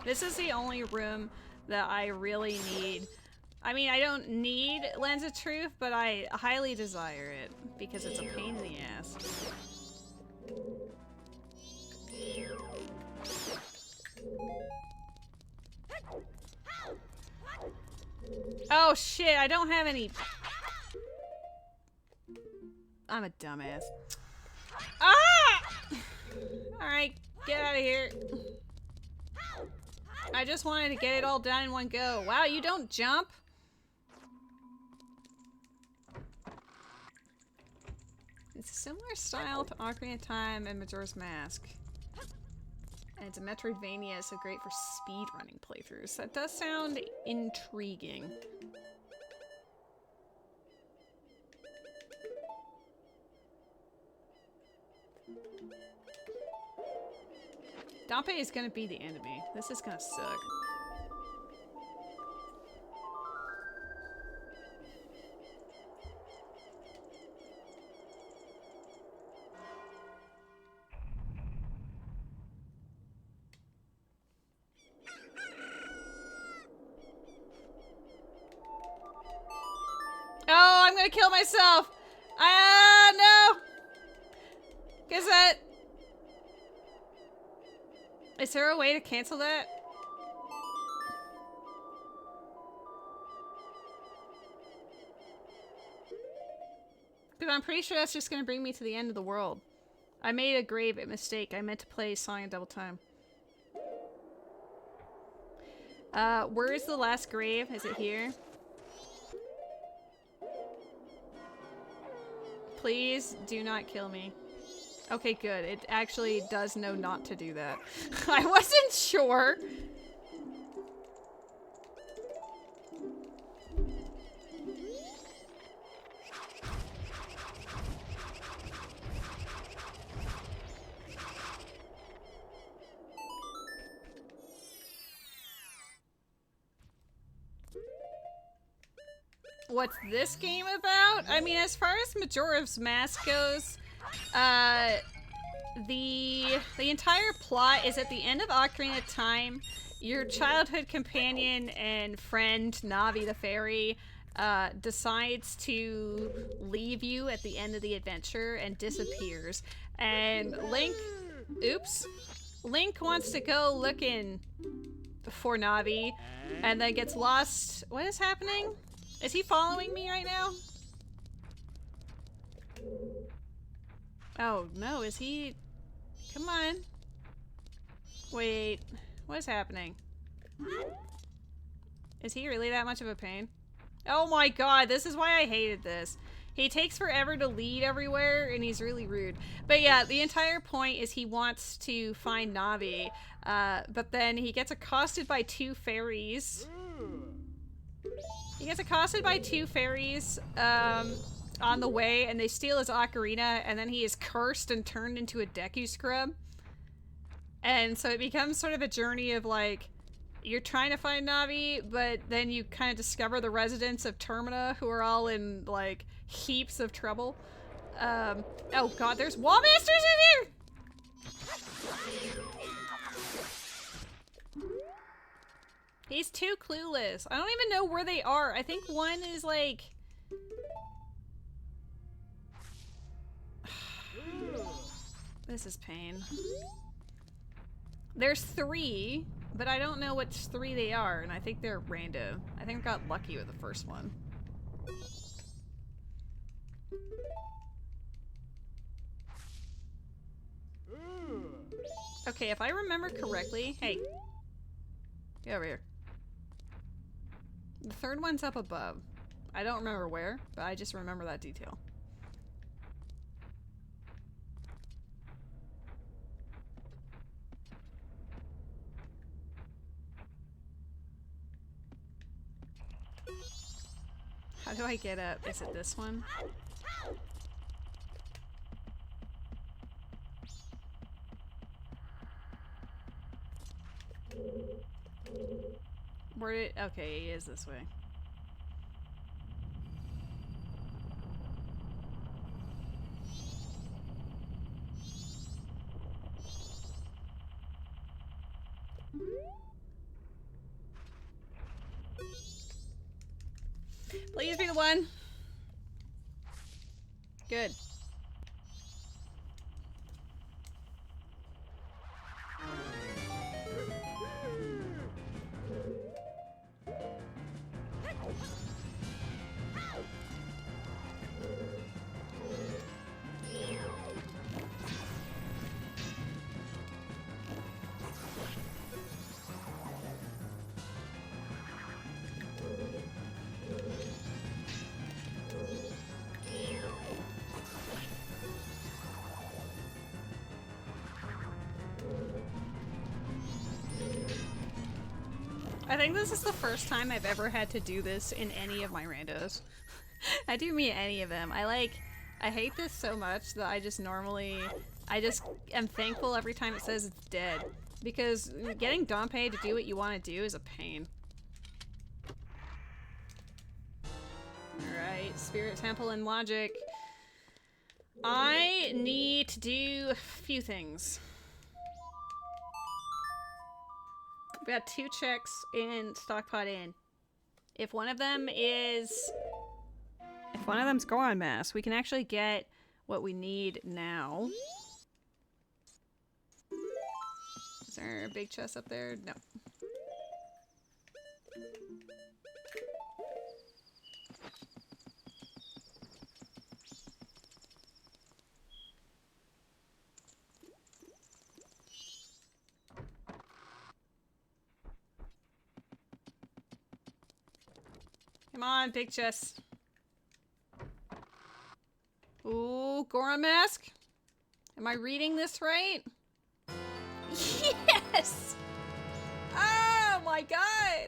This is the only room that I really need. I mean, I don't need Lens of Truth, but I highly desire it because it's a pain in the ass. Oh shit, I don't have any. I'm a dumbass. Ah! Alright, get out of here. I just wanted to get it all done in one go. Wow, you don't jump? It's a similar style to Ocarina of Time and Majora's Mask. And it's a Metroidvania, so great for speedrunning playthroughs. That does sound intriguing. Dompe is gonna be the enemy. This is gonna suck. Oh, I'm gonna kill myself! Ah, no! Guess that... Is there a way to cancel that? Because I'm pretty sure that's just gonna bring me to the end of the world. I made a grave mistake. I meant to play Song in double time. Where is the last grave? Is it here? Please do not kill me. Okay, good. It actually does know not to do that. I wasn't sure. What's this game about? I mean, as far as Majora's Mask goes, the entire plot is at the end of Ocarina of Time, your childhood companion and friend, Navi the fairy, decides to leave you at the end of the adventure and disappears. And Link wants to go looking for Navi and then gets lost. What is happening? Is he following me right now? Oh, no, is he... Come on. Wait, what is happening? Is he really that much of a pain? Oh my god, this is why I hated this. He takes forever to lead everywhere, and he's really rude. But yeah, the entire point is he wants to find Navi, but then he gets accosted by two fairies. He gets accosted by two fairies on the way, and they steal his ocarina, and then he is cursed and turned into a Deku Scrub. And so it becomes sort of a journey of like, you're trying to find Navi, but then you kind of discover the residents of Termina who are all in like heaps of trouble. Oh god, there's wall masters in here! He's too clueless. I don't even know where they are. I think one is like... This is pain. There's 3, but I don't know which 3 they are, and I think they're random. I think I got lucky with the first one. Okay, if I remember correctly... Hey. Get over here. The third one's up above. I don't remember where, but I just remember that detail. How do I get up? Is it this one? Where did... Okay, he is this way. Please be the one. Good. I think this is the first time I've ever had to do this in any of my randos. I do mean any of them. I hate this so much that I just am thankful every time it says it's dead. Because getting Dompe to do what you want to do is a pain. Alright, Spirit Temple and Logic. I need to do a few things. We got 2 checks in Stockpot Inn. If one of them's Goron Mask, we can actually get what we need now. Is there a big chest up there? No. Come on, big chest. Ooh, Goron Mask? Am I reading this right? Yes! Oh my god!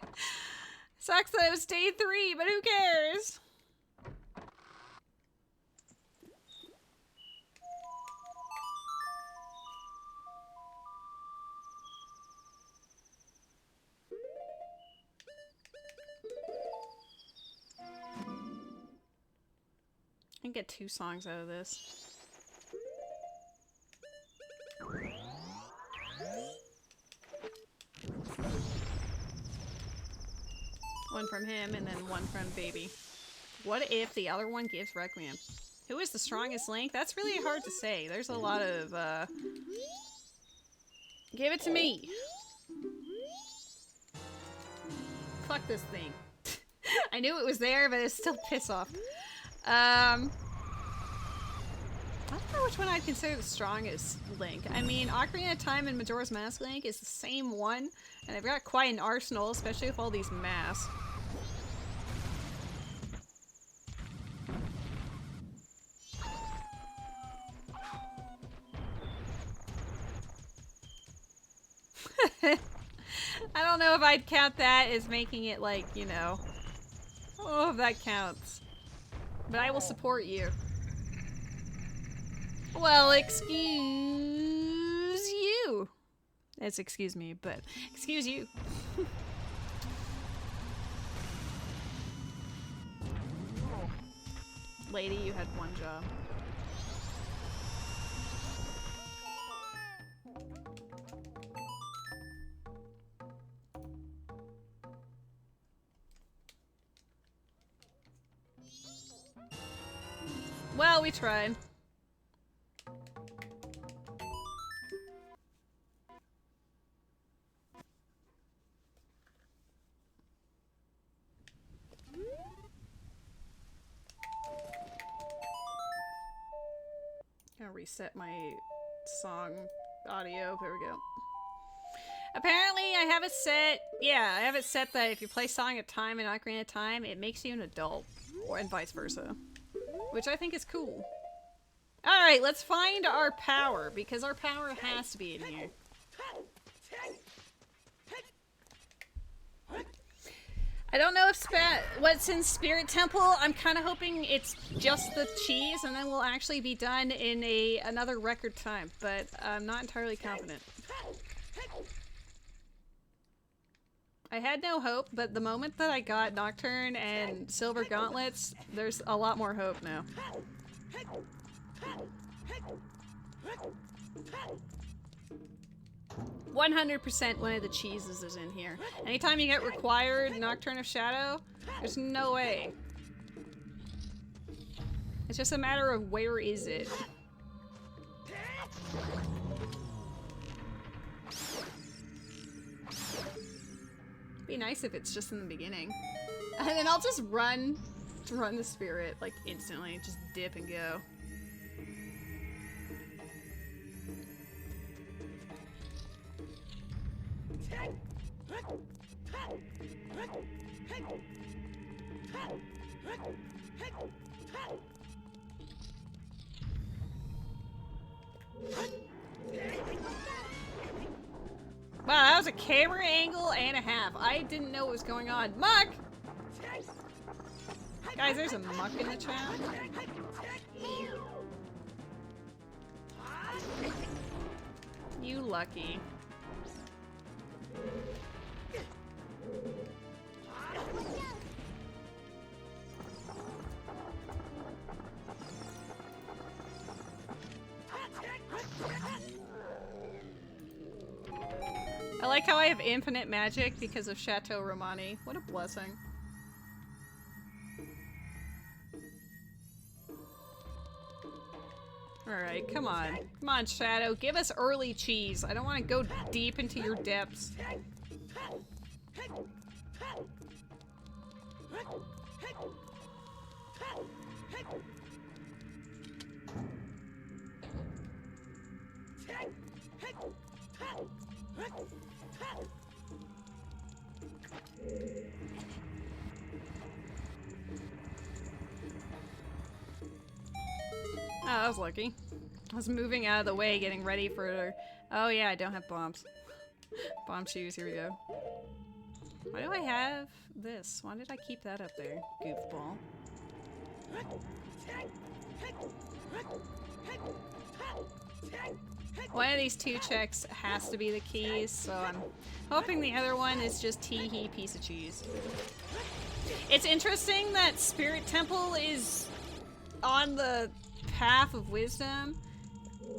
Sucks that it was day 3, but who cares? I can get 2 songs out of this. One from him and then one from Baby. What if the other one gives Requiem? Who is the strongest Link? That's really hard to say. There's a lot of, Give it to me! Fuck this thing. I knew it was there, but it's still piss off. I don't know which one I'd consider the strongest Link. I mean, Ocarina of Time and Majora's Mask Link is the same one, and they've got quite an arsenal, especially with all these masks. I don't know if I'd count that as making it like, you know. Oh, if that counts. But I will support you. Well, excuse you. It's excuse me, but excuse you. Lady, you had one job. Well, we tried. Gonna reset my song audio. There we go. Apparently, I have it set. Yeah, I have it set that if you play Song of Time and Ocarina of Time, it makes you an adult, or and vice versa, which I think is cool. All right, let's find our power because our power has to be in here. I don't know if what's in Spirit Temple. I'm kind of hoping it's just the cheese, and then we'll actually be done in another record time. But I'm not entirely confident. I had no hope, but the moment that I got Nocturne and Silver Gauntlets, there's a lot more hope now. 100% one of the cheeses is in here. Anytime you get required Nocturne of Shadow, there's no way. It's just a matter of where is it. Be nice if it's just in the beginning. And then I'll just run the spirit like instantly, just dip and go. Wow, that was a camera angle and a half. I didn't know what was going on. Muck! Guys, there's a muck in the chat. You lucky. I like how I have infinite magic because of Chateau Romani. What a blessing. Alright, come on. Come on, Shadow. Give us early cheese. I don't want to go deep into your depths. Oh, I was lucky. I was moving out of the way, getting ready for... Oh yeah, I don't have bombs. Bomb shoes, here we go. Why do I have this? Why did I keep that up there, goofball? One of these two checks has to be the keys, so I'm hoping the other one is just tee-hee piece of cheese. It's interesting that Spirit Temple is on the path of wisdom,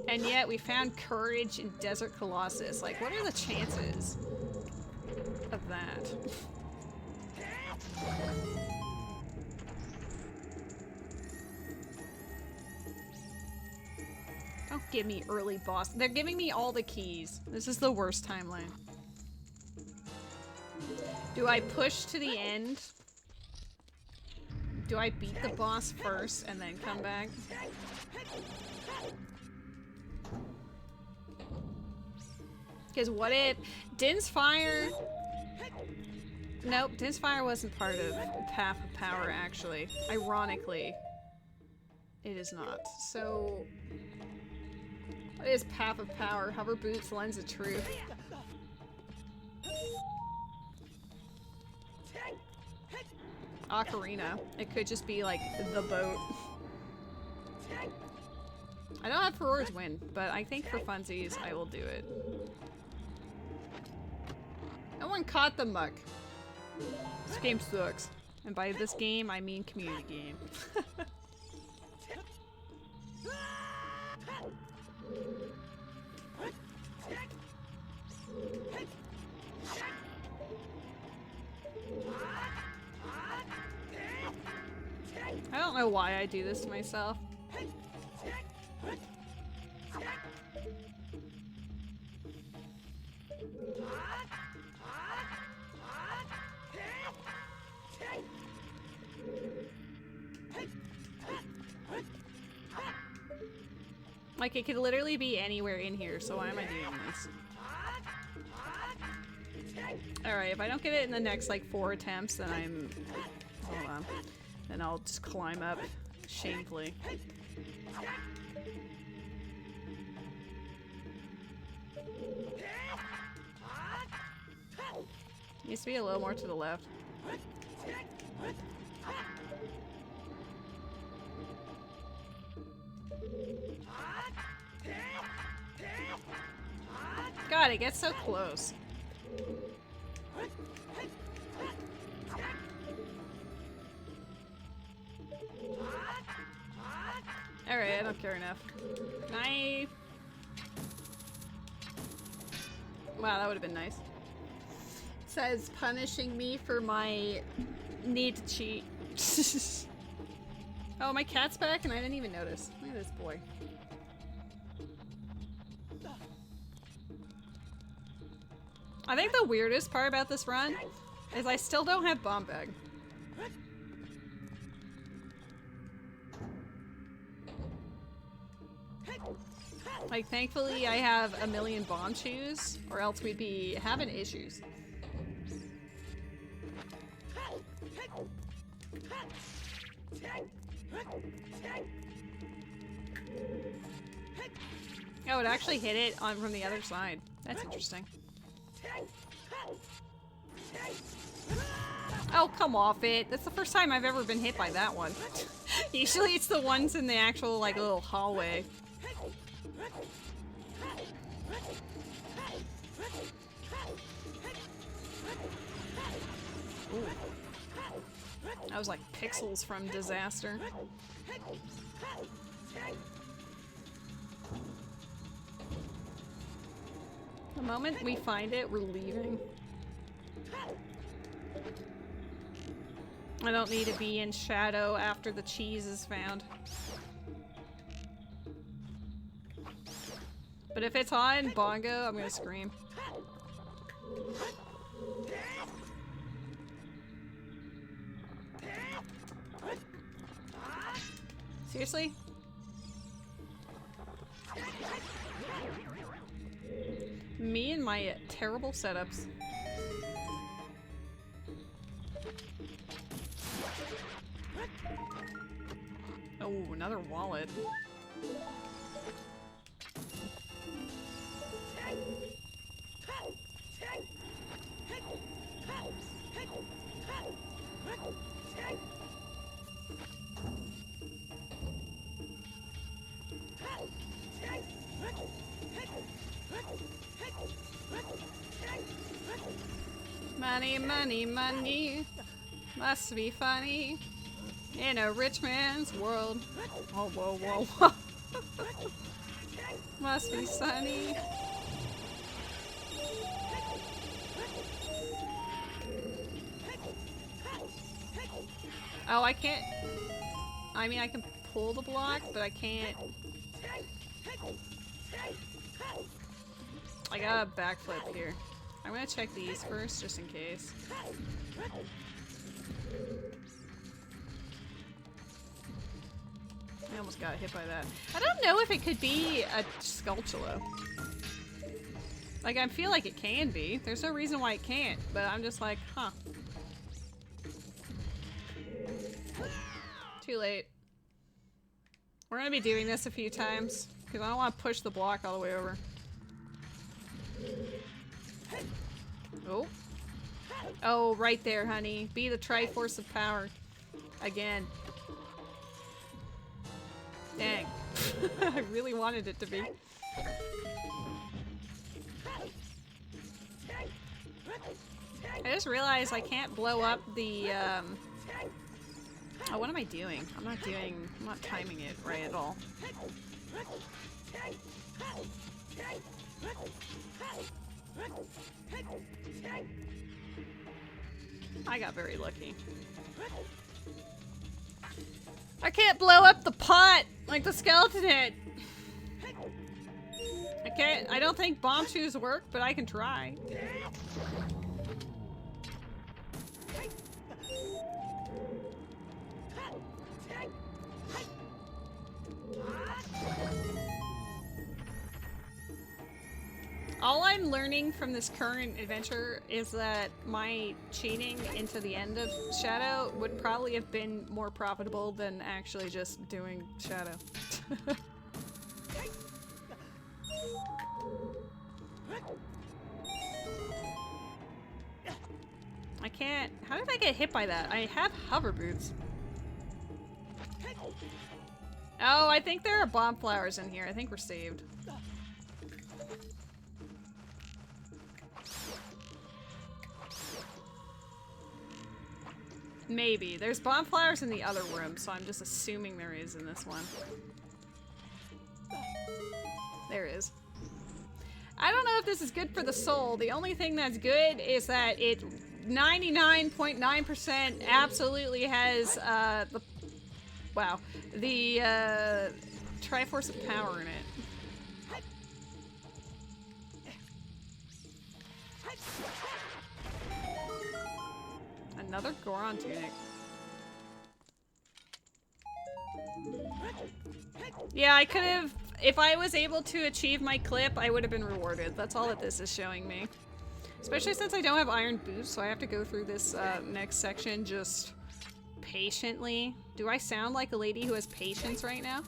and yet we found courage in Desert Colossus. Like, what are the chances of that? Don't give me early boss. They're giving me all the keys. This is the worst timeline. Do I push to the end? Do I beat the boss first and then come back? Because what if Din's Fire... Nope, Din's Fire wasn't part of Path of Power, actually. Ironically, it is not. So, what is Path of Power? Hover Boots, Lens of Truth. Ocarina. It could just be like the boat. I don't have Ferora's Wind, but I think for funsies I will do it. No one caught the muck. This game sucks. And by this game, I mean community game. I don't know why I do this to myself. Like, it could literally be anywhere in here, so why am I doing this? Alright, if I don't get it in the next, like, 4 attempts, then I'm... Hold on. Then I'll just climb up shamefully. Needs to be a little more to the left. God, it gets so close. Alright, I don't care enough. Can I... Wow, that would have been nice. Says punishing me for my Need to cheat. Oh, my cat's back and I didn't even notice. Look at this boy. I think the weirdest part about this run is I still don't have bomb bag. Like, thankfully I have a million bomb shoes, or else we'd be having issues. Oh, it actually hit it on from the other side. That's interesting. Oh, come off it. That's the first time I've ever been hit by that one. Usually it's the ones in the actual, like, little hallway. Ooh. That was like pixels from Disaster. The moment we find it, we're leaving. I don't need to be in shadow after the cheese is found. But if it's on Bongo, I'm gonna scream. Seriously? Me and my terrible setups. Oh, another wallet. Money, money, money. Must be funny. In a rich man's world. Whoa, whoa, whoa, whoa. Must be sunny. Oh, I can't. I mean, I can pull the block, but I can't. I got a backflip here. I'm gonna check these first, just in case. I almost got hit by that. I don't know if it could be a Skulltula. Like, I feel like it can be. There's no reason why it can't, but I'm just like, huh. Too late. We're gonna be doing this a few times, because I don't want to push the block all the way over. Oh. Oh, right there, honey. Be the Triforce of power. Again. Dang. I really wanted it to be. I just realized I can't blow up the, oh, what am I doing? I'm not timing it right at all. I got very lucky. I can't blow up the pot like the skeleton head. Okay, I don't think bomb shoes work, but I can try. All I'm learning from this current adventure is that my cheating into the end of Shadow would probably have been more profitable than actually just doing Shadow. I can't. How did I get hit by that? I have hover boots. Oh, I think there are bomb flowers in here. I think we're saved. Maybe. There's bomb flowers in the other room, so I'm just assuming there is in this one. There is. I don't know if this is good for the soul. The only thing that's good is that it 99.9% absolutely has the Triforce of power in it. Another Goron tunic. Yeah, I could have, if I was able to achieve my clip, I would have been rewarded. That's all that this is showing me. Especially since I don't have iron boots, so I have to go through this next section just patiently. Do I sound like a lady who has patience right now?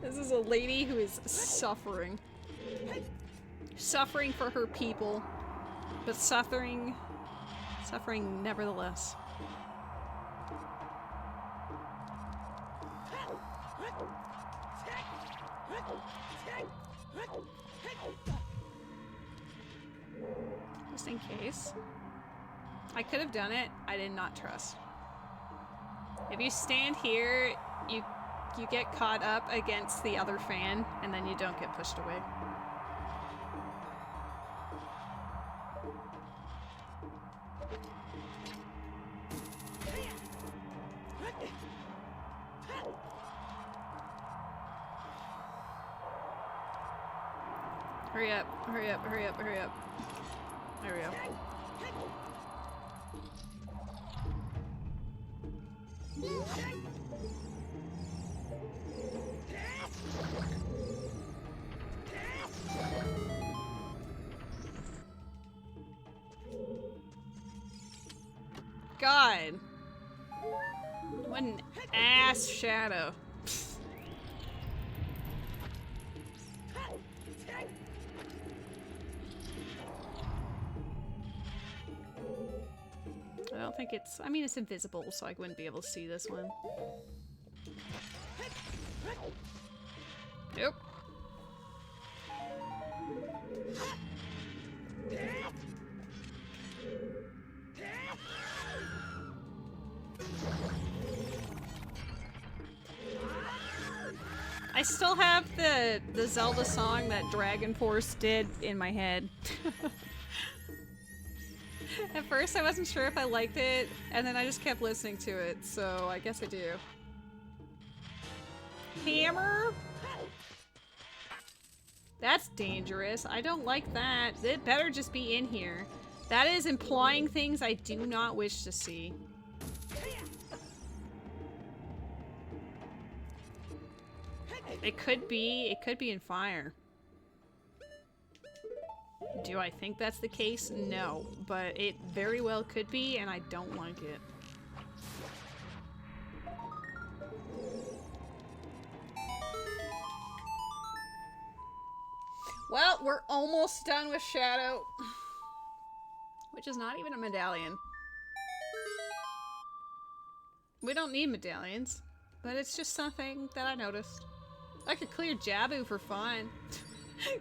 This is a lady who is suffering. Suffering for her people, but suffering nevertheless. Just in case. I could have done it. I did not trust. If you stand here, you get caught up against the other fan, and then you don't get pushed away. Hurry up, hurry up, hurry up, hurry up. There we go. God. What an ass shadow. I don't think it's, I mean, it's invisible, so I wouldn't be able to see this one. Nope. I still have the Zelda song that Dragon Force did in my head. At first I wasn't sure if I liked it, and then I just kept listening to it, so I guess I do. Hammer? That's dangerous. I don't like that. It better just be in here. That is implying things I do not wish to see. It could be in fire. Do I think that's the case? No, but it very well could be, and I don't like it. Well, we're almost done with Shadow. Which is not even a medallion. We don't need medallions, but it's just something that I noticed. I could clear Jabu for fun.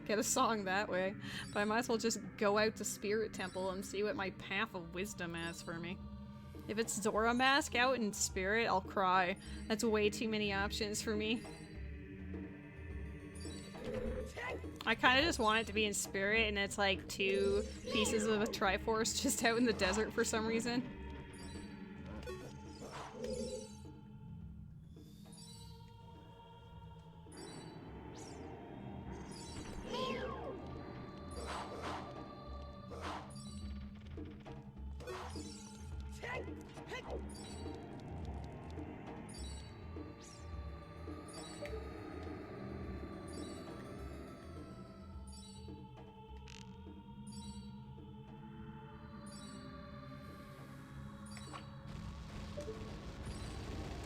Get a song that way. But I might as well just go out to Spirit Temple and see what my Path of Wisdom has for me. If it's Zora Mask out in Spirit, I'll cry. That's way too many options for me. I kind of just want it to be in Spirit and it's like 2 pieces of a Triforce just out in the desert for some reason.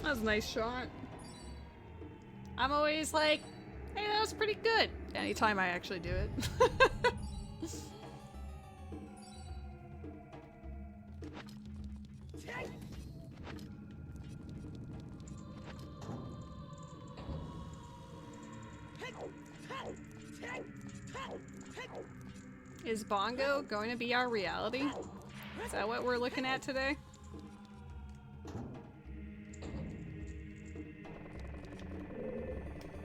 That was a nice shot. I'm always like, hey, that was pretty good. Anytime I actually do it. Is Bongo going to be our reality? Is that what we're looking at today?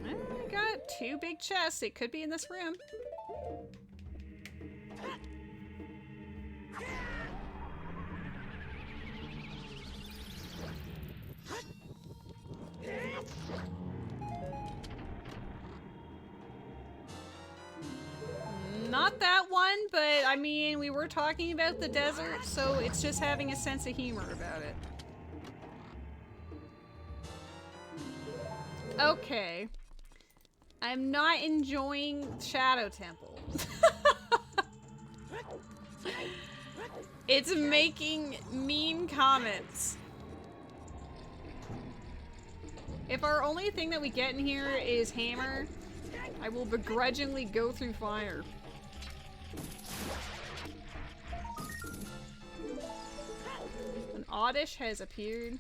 I got 2 big chests. It could be in this room. Not that one, but I mean, we were talking about the desert, so it's just having a sense of humor about it. Okay. I'm not enjoying Shadow Temple. It's making mean comments. If our only thing that we get in here is hammer, I will begrudgingly go through fire. An Oddish has appeared.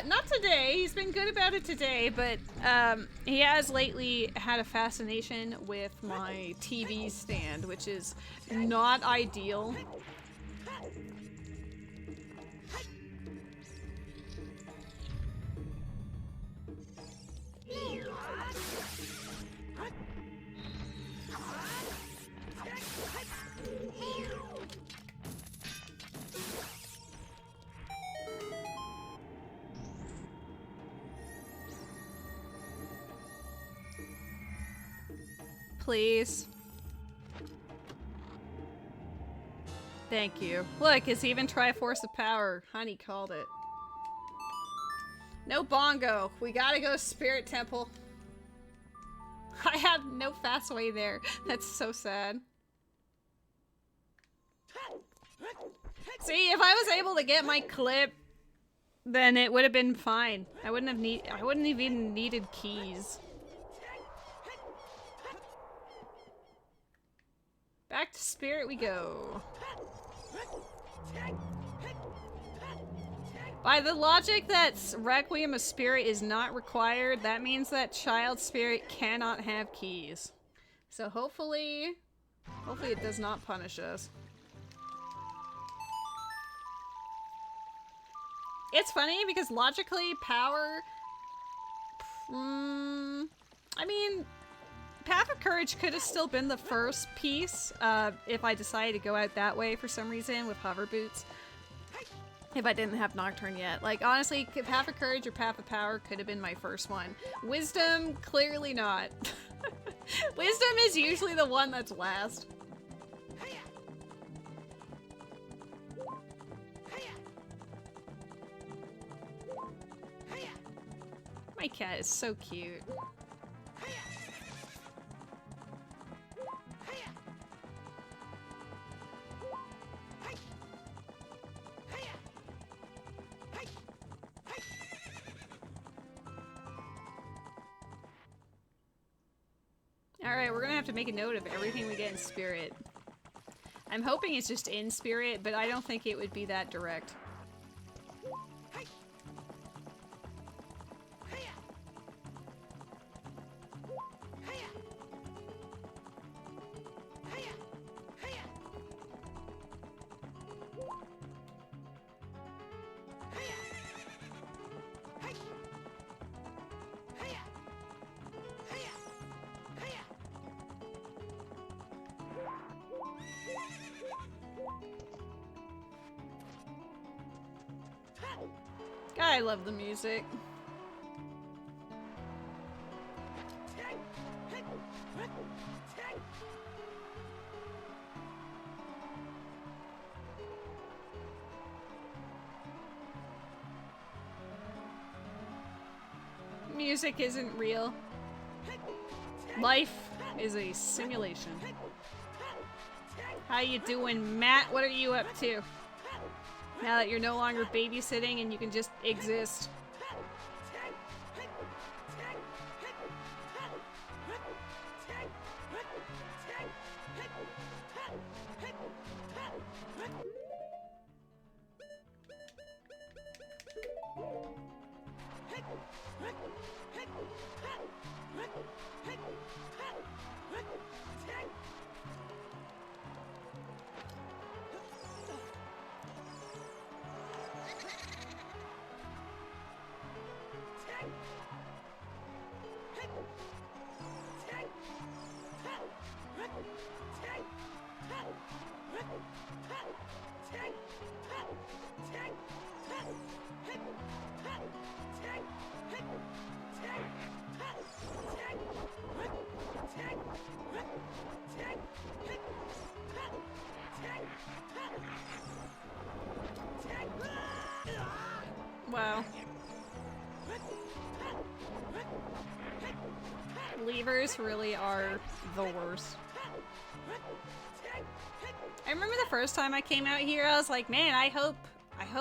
Not today. He's been good about it today, but he has lately had a fascination with my TV stand, which is not ideal. Please. Thank you. Look, it's even Triforce of Power. Honey called it. No Bongo. We gotta go Spirit Temple. I have no fast way there. That's so sad. See, if I was able to get my clip, then it would have been fine. I wouldn't have even needed keys. Back to Spirit we go. By the logic that Requiem of Spirit is not required, that means that Child Spirit cannot have keys. So hopefully it does not punish us. It's funny because logically, power... I mean... Path of Courage could have still been the first piece if I decided to go out that way for some reason with hover boots. If I didn't have Nocturne yet. Like, honestly, Path of Courage or Path of Power could have been my first one. Wisdom, clearly not. Wisdom is usually the one that's last. My cat is so cute. Alright, we're gonna have to make a note of everything we get in spirit. I'm hoping it's just in spirit, but I don't think it would be that direct. God, I love the music. Music isn't real. Life is a simulation. How you doing, Matt? What are you up to? Now that you're no longer babysitting and you can just exist. Wow. Levers really are the worst. I remember the first time I came out here, I was like, man, I hope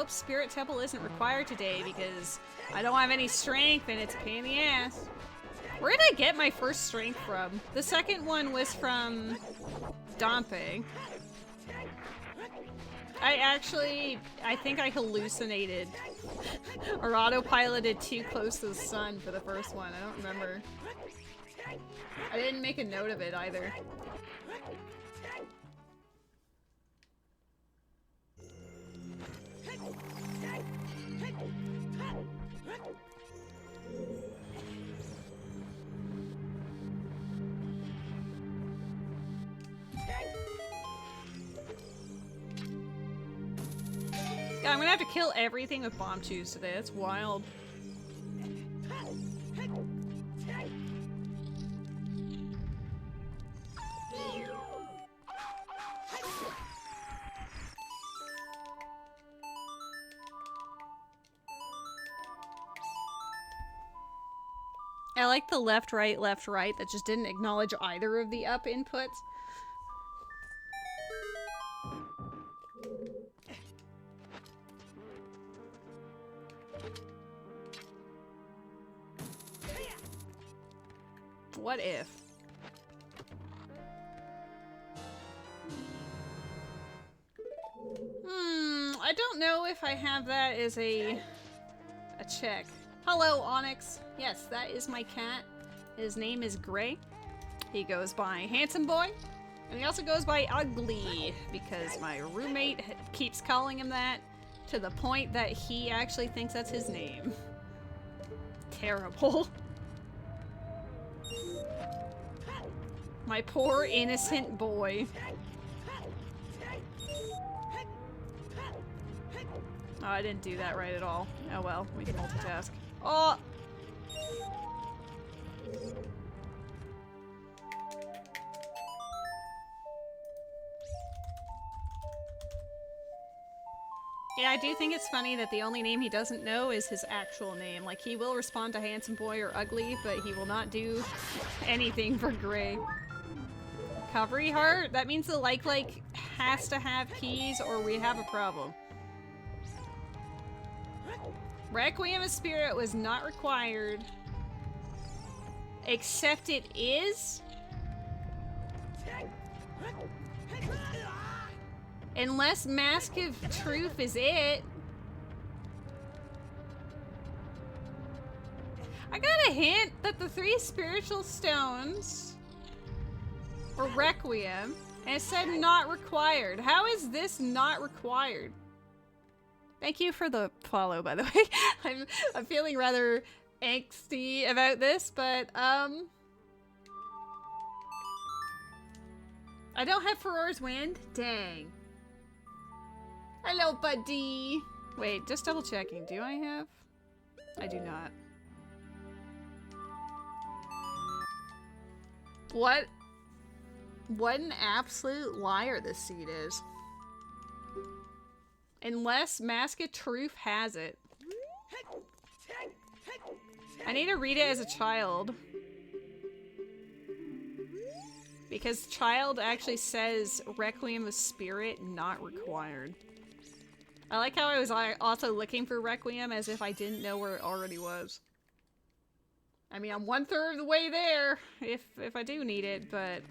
Spirit Temple isn't required today because I don't have any strength and it's a pain in the ass. Where did I get my first strength from? The second one was from Dompe. I think I hallucinated or autopiloted too close to the sun for the first one. I don't remember. I didn't make a note of it either. Yeah, I'm gonna have to kill everything with bomb tubes today. That's wild. I like the left, right that just didn't acknowledge either of the up inputs. What if? I don't know if I have that as a check. Hello, Onyx. Yes, that is my cat. His name is Gray. He goes by Handsome Boy, and he also goes by Ugly because my roommate keeps calling him that to the point that he actually thinks that's his name. Terrible. My poor innocent boy. Oh, I didn't do that right at all. Oh well, we can multitask. Oh! Yeah, I do think it's funny that the only name he doesn't know is his actual name. Like, he will respond to Handsome Boy or Ugly, but he will not do anything for Gray. Recovery heart? That means the like has to have keys or we have a problem. Requiem of Spirit was not required. Except it is? Unless Mask of Truth is it. I got a hint that the 3 spiritual stones were Requiem, and it said not required. How is this not required? Thank you for the follow, by the way. I'm feeling rather angsty about this, but I don't have Ferore's Wind? Dang. Hello, buddy. Wait, just double checking. Do I have? I do not. What an absolute liar this seed is. Unless Mask of Truth has it. I need to read it as a child. Because child actually says Requiem of Spirit not required. I like how I was also looking for Requiem as if I didn't know where it already was. I mean, I'm 1/3 of the way there if I do need it, but...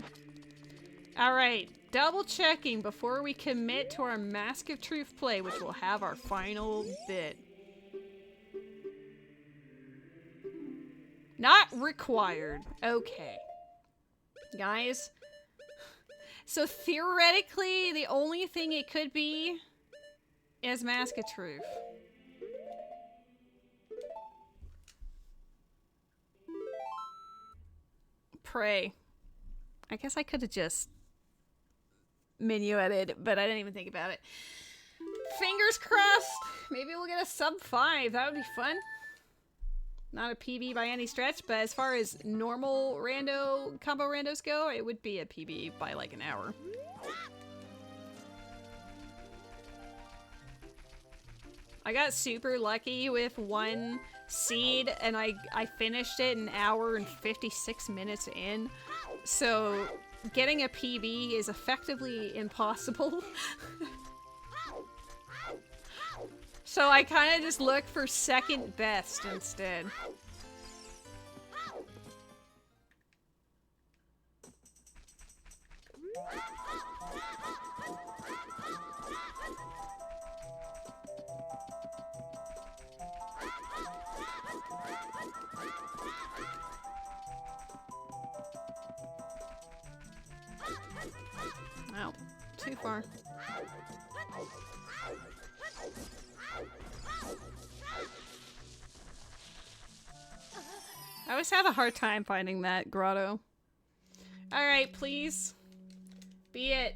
Alright, double checking before we commit to our Mask of Truth play, which will have our final bit. Not required. Okay. Guys. So theoretically, the only thing it could be is Mask of Truth. Pray. I guess I could have just minueted, but I didn't even think about it. Fingers crossed! Maybe we'll get a sub 5. That would be fun. Not a PB by any stretch, but as far as normal combo randos go, it would be a PB by like an hour. I got super lucky with one seed, and I finished it an hour and 56 minutes in. So getting a PB is effectively impossible. So I kind of just look for second best instead. Oh, too far. I always have a hard time finding that grotto. Alright, please. Be it.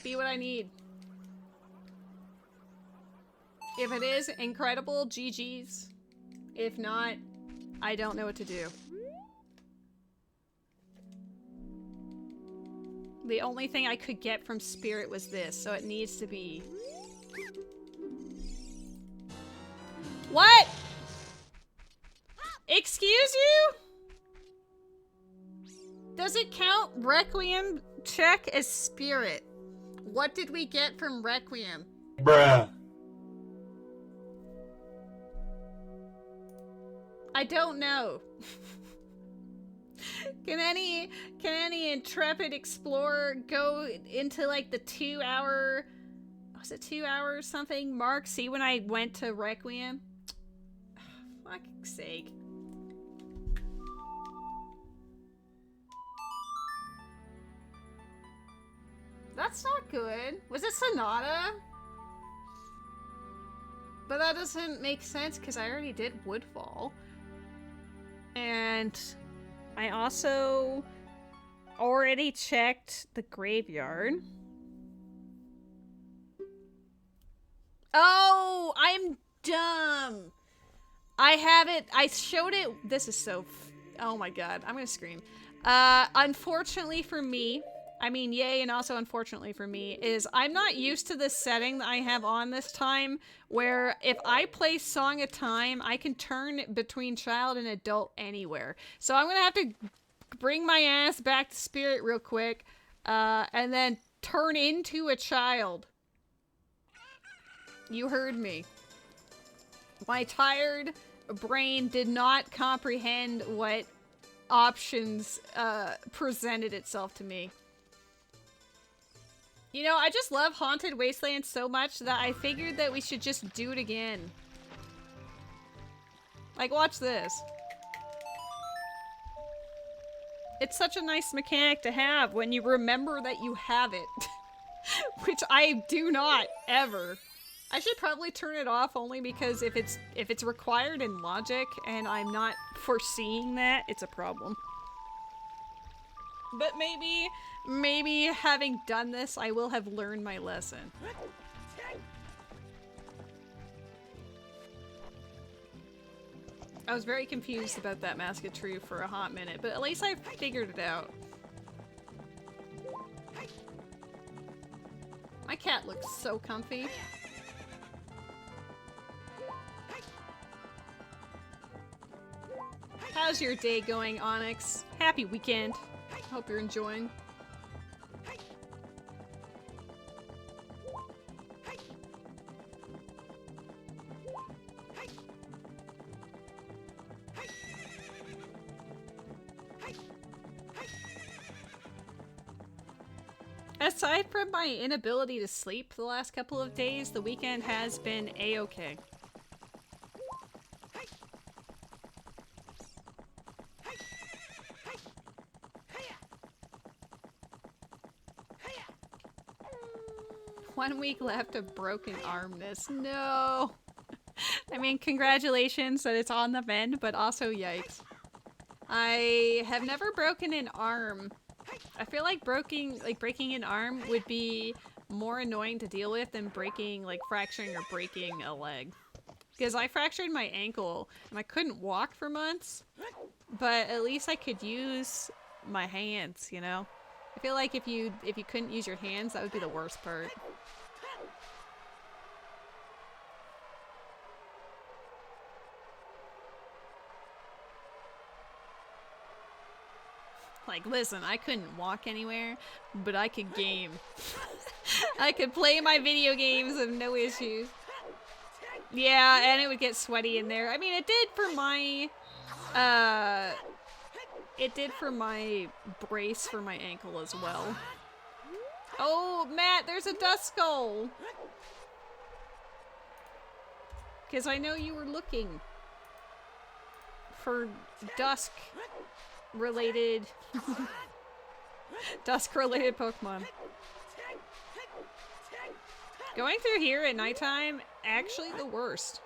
Be what I need. If it is incredible, GG's. If not, I don't know what to do. The only thing I could get from Spirit was this, so it needs to be... What?! Excuse you?! Does it count Requiem check as Spirit? What did we get from Requiem? Bruh. I don't know. Can any intrepid explorer go into like the 2 hour, was it 2 hours something mark? See when I went to Requiem? Fuck's sake. That's not good. Was it Sonata? But that doesn't make sense because I already did Woodfall. And I also already checked the graveyard. Oh, I'm dumb. I have it. I showed it. This is so... oh my god. I'm gonna scream. Unfortunately for me... I mean, yay, and also unfortunately for me, is I'm not used to this setting that I have on this time, where if I play Song of Time, I can turn between child and adult anywhere. So I'm gonna have to bring my ass back to Spirit real quick, and then turn into a child. You heard me. My tired brain did not comprehend what options presented itself to me. You know, I just love Haunted Wasteland so much that I figured that we should just do it again. Like, watch this. It's such a nice mechanic to have when you remember that you have it. Which I do not, ever. I should probably turn it off only because if it's required in logic and I'm not foreseeing that, it's a problem. But maybe having done this, I will have learned my lesson. I was very confused about that musketry for a hot minute, but at least I figured it out. My cat looks so comfy. How's your day going, Onyx? Happy weekend. Hope you're enjoying. Aside from my inability to sleep the last couple of days, the weekend has been a-okay. One week left of broken armness. No! I mean, congratulations that it's on the mend, but also yikes. I have never broken an arm. I feel like breaking an arm would be more annoying to deal with than fracturing or breaking a leg. Because I fractured my ankle and I couldn't walk for months, but at least I could use my hands, you know? I feel like if you couldn't use your hands, that would be the worst part. Like, listen, I couldn't walk anywhere, but I could game. I could play my video games with no issues. Yeah, and it would get sweaty in there. I mean, it did for my brace for my ankle as well. Oh, Matt, there's a dust skull! Because I know you were looking for dusk-related dusk-related Pokemon. Going through here at nighttime, actually the worst.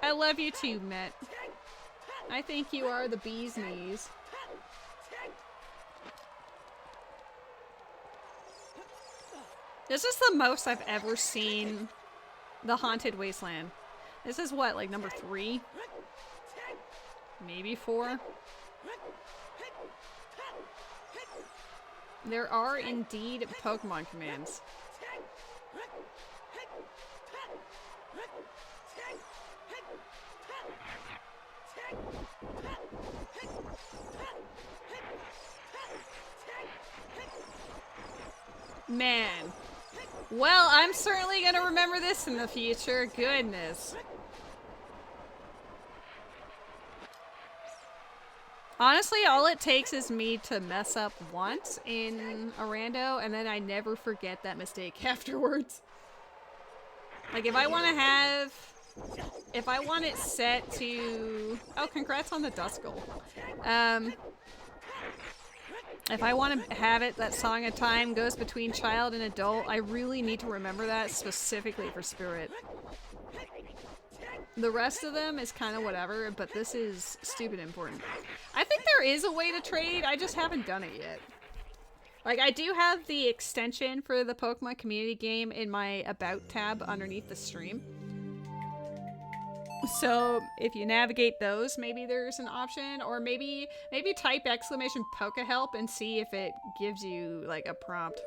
I love you too, Met. I think you are the bee's knees. This is the most I've ever seen the Haunted Wasteland. This is what, like number 3? Maybe 4? There are indeed Pokemon commands. Man. Well, I'm certainly gonna remember this in the future. Goodness. Honestly, all it takes is me to mess up once in a rando, and then I never forget that mistake afterwards. Like, if I want it set to... Oh, congrats on the Duskull. If I want to have it that Song of Time goes between child and adult, I really need to remember that specifically for Spirit. The rest of them is kind of whatever, but this is stupid important. I think there is a way to trade, I just haven't done it yet. Like, I do have the extension for the Pokemon community game in my About tab underneath the stream. So, if you navigate those, maybe there's an option, or maybe type !Pokehelp and see if it gives you, like, a prompt.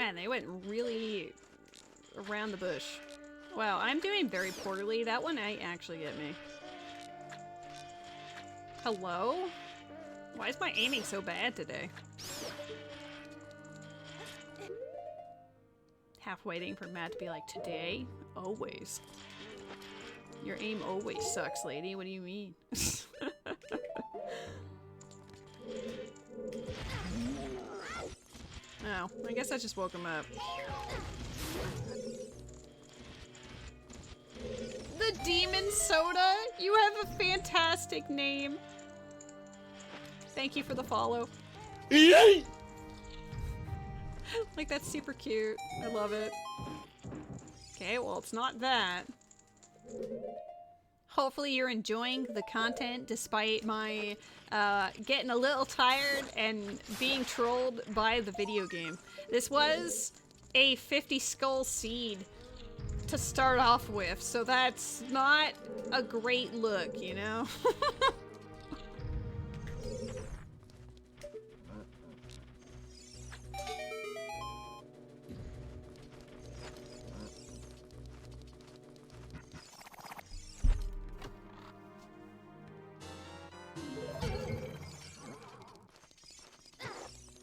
Man, they went really around the bush. Wow, I'm doing very poorly. That one might actually get me. Hello? Why is my aiming so bad today? Half waiting for Matt to be like, today? Always. Your aim always sucks, lady. What do you mean? Oh, I guess I just woke him up. The Demon Soda? You have a fantastic name. Thank you for the follow. Like, that's super cute. I love it. Okay, well, it's not that. Hopefully you're enjoying the content despite my getting a little tired and being trolled by the video game. This was a 50 skull seed to start off with, so that's not a great look, you know?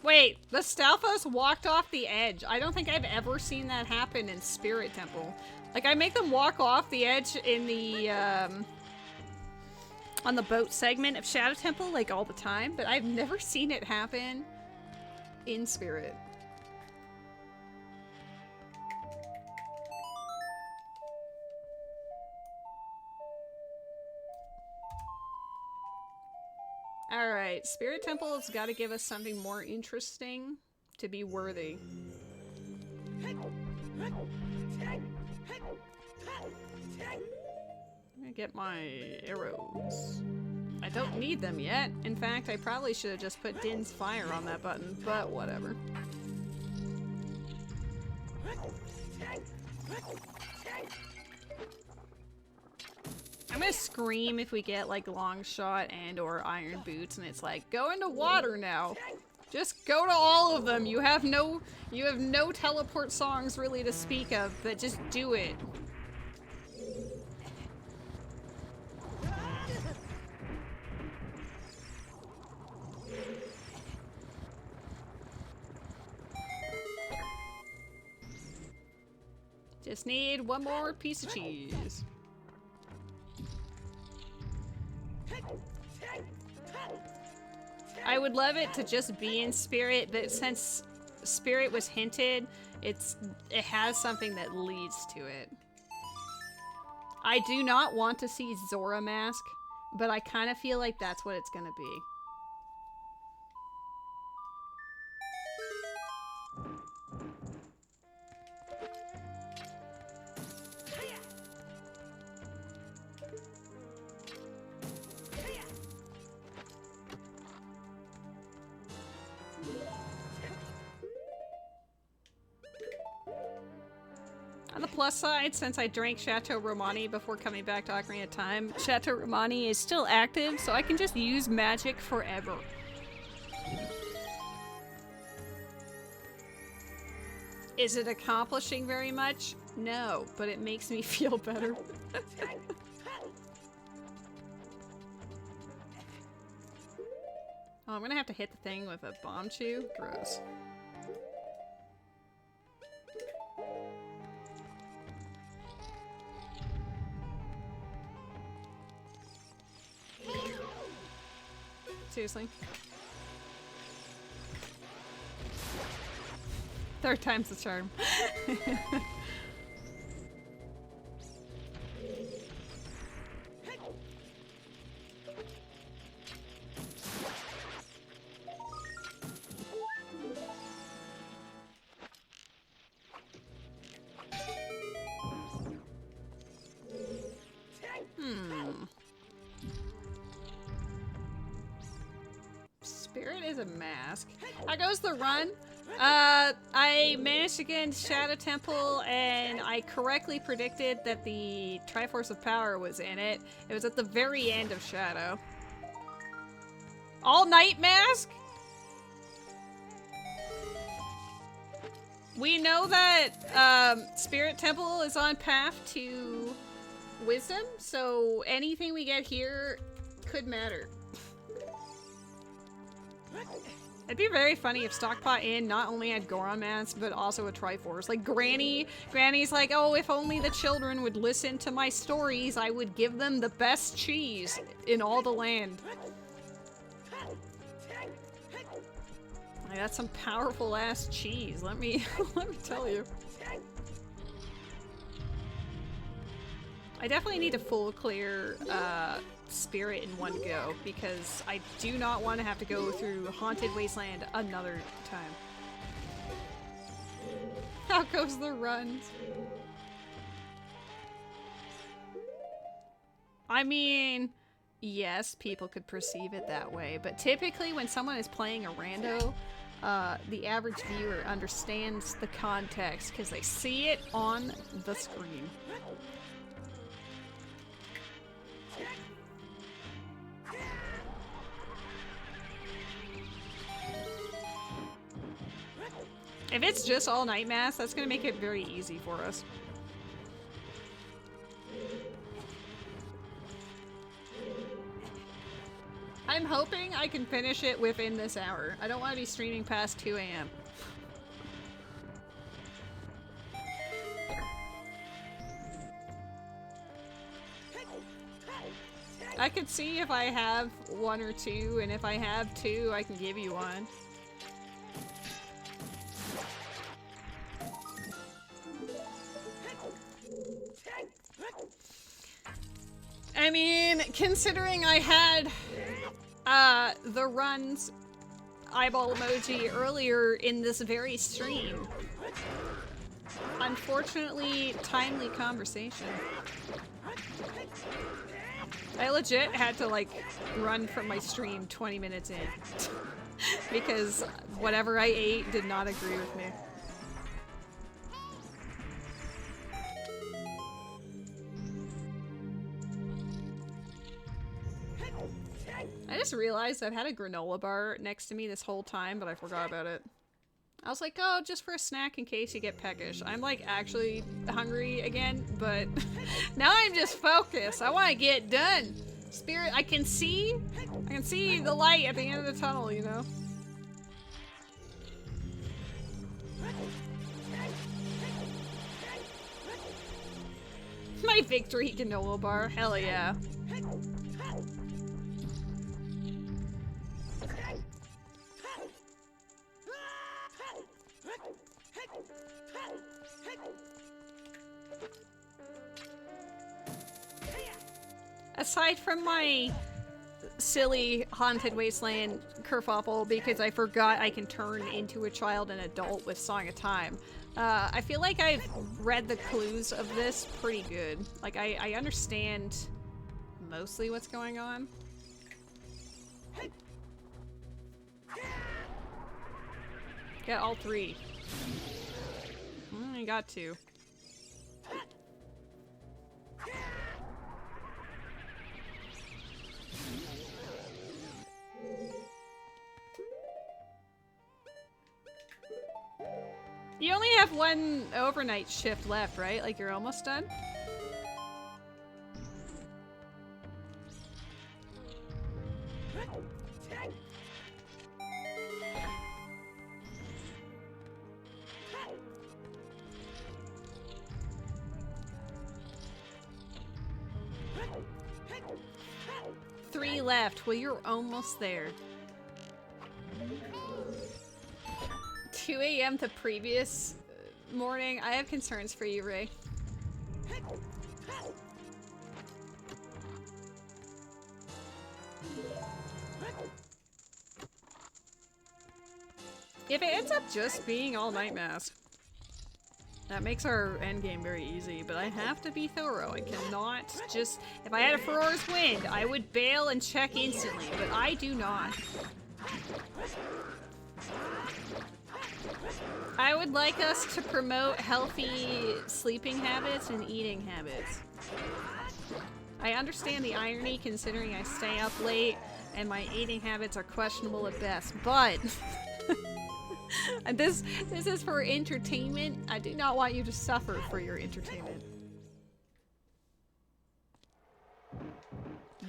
Wait, the Stalfos walked off the edge. I don't think I've ever seen that happen in Spirit Temple. Like, I make them walk off the edge in the, on the boat segment of Shadow Temple, like, all the time, but I've never seen it happen in Spirit. Alright, Spirit Temple has got to give us something more interesting to be worthy. I'm gonna get my arrows. I don't need them yet. In fact, I probably should have just put Din's Fire on that button, but whatever. I'm gonna scream if we get like long shot and or iron boots and it's like, go into water now. Just go to all of them. You have no teleport songs really to speak of, but just do it. Just need one more piece of cheese. I would love it to just be in Spirit, but since Spirit was hinted, it has something that leads to it. I do not want to see Zora Mask, but I kind of feel like that's what it's gonna be. On the plus side, since I drank Chateau Romani before coming back to Ocarina of Time, Chateau Romani is still active, so I can just use magic forever. Is it accomplishing very much? No, but it makes me feel better. Oh, I'm gonna have to hit the thing with a bomb chew? Gross. Seriously. Third time's the charm. Spirit is a mask. How goes the run? I managed to get into Shadow Temple and I correctly predicted that the Triforce of Power was in it. It was at the very end of Shadow. All Night Mask? We know that Spirit Temple is on path to wisdom, so anything we get here could matter. It'd be very funny if Stockpot Inn not only had Goron Mask, but also a Triforce. Like Granny's like, oh, if only the children would listen to my stories, I would give them the best cheese in all the land. Like, that's some powerful ass cheese, let me tell you. I definitely need a full clear spirit in one go, because I do not want to have to go through Haunted Wasteland another time. How goes the runs? I mean, yes, people could perceive it that way, but typically when someone is playing a rando, the average viewer understands the context because they see it on the screen. If it's just all night mass, that's gonna make it very easy for us. I'm hoping I can finish it within this hour. I don't want to be streaming past 2 a.m. I could see if I have one or two, and if I have two, I can give you one. I mean, considering I had the runs eyeball emoji earlier in this very stream. Unfortunately, timely conversation. I legit had to like run from my stream 20 minutes in because whatever I ate did not agree with me. I just realized I've had a granola bar next to me this whole time, but I forgot about it. I was like, oh, just for a snack in case you get peckish. I'm like actually hungry again, but now I'm just focused. I want to get done. Spirit, I can see the light at the end of the tunnel, you know? My victory granola bar, hell yeah. Aside from my silly Haunted Wasteland kerfuffle because I forgot I can turn into a child and adult with Song of Time, I feel like I've read the clues of this pretty good. Like, I understand mostly what's going on. Got all three. I got two. You only have one overnight shift left, right? Like you're almost done? Three left. Well, you're almost there. 2 a.m. the previous morning. I have concerns for you, Ray. If it ends up just being all night mask, that makes our endgame very easy, but I have to be thorough. I cannot just... If I had a Furor's Wind, I would bail and check instantly, but I do not. I would like us to promote healthy sleeping habits and eating habits. I understand the irony considering I stay up late and my eating habits are questionable at best, but And this is for entertainment. I do not want you to suffer for your entertainment.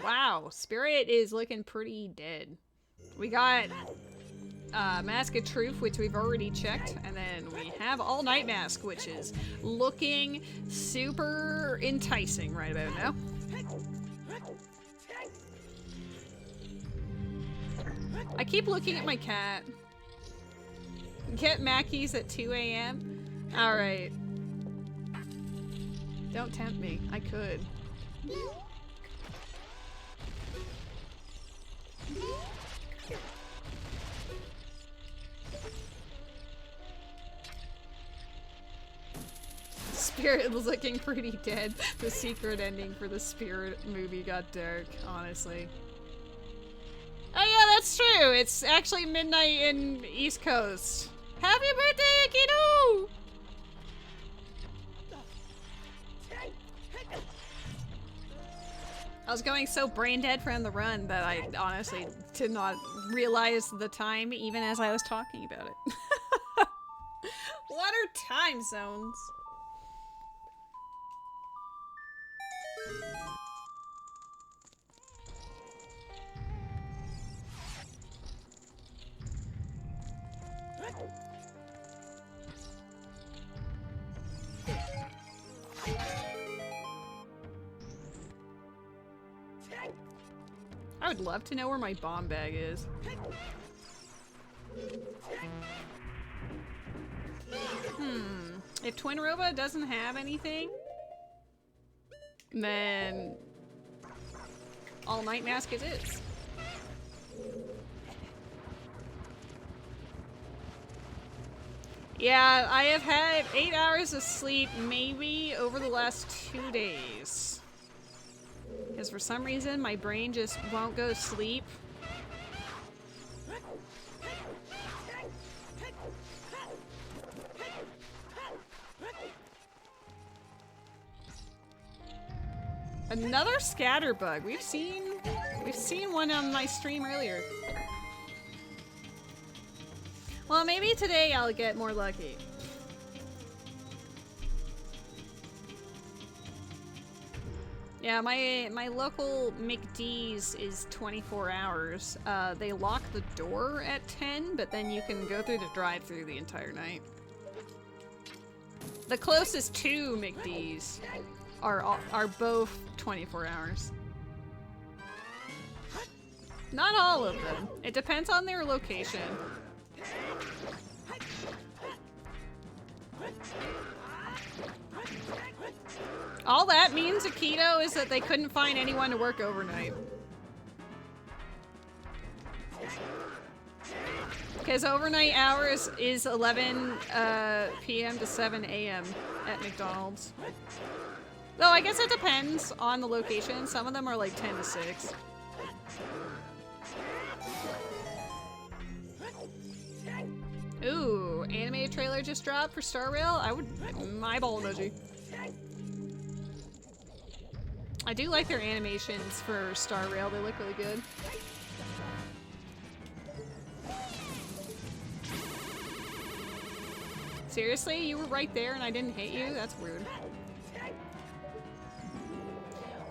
Wow, Spirit is looking pretty dead. We got Mask of Truth, which we've already checked, and then we have All Night Mask, which is looking super enticing right about now. I keep looking at my cat. Get Mackies at 2 a.m. Alright. Don't tempt me. I could. Spirit was looking pretty dead. The secret ending for the Spirit movie got dark, honestly. Oh yeah, that's true. It's actually midnight in East Coast. Happy birthday, kiddo! I was going so brain dead from the run that I honestly did not realize the time even as I was talking about it. What are time zones? I would love to know where my bomb bag is. If Twin Roba doesn't have anything, then All Night Mask it is. Yeah, I have had 8 hours of sleep maybe over the last 2 days. Because for some reason my brain just won't go to sleep. Another scatterbug. We've seen one on my stream earlier. Well, maybe today I'll get more lucky. Yeah, my local McD's is 24 hours. They lock the door at 10, but then you can go through the drive-thru the entire night. The closest two McD's are both 24 hours. Not all of them. It depends on their location. All that means, Akito, is that they couldn't find anyone to work overnight. Because overnight hours is 11 p.m. to 7 a.m. at McDonald's. Though I guess it depends on the location. Some of them are like 10 to 6. Ooh, animated trailer just dropped for Star Rail. I would eyeball emoji. I do like their animations for Star Rail. They look really good. Seriously? You were right there and I didn't hit you? That's weird.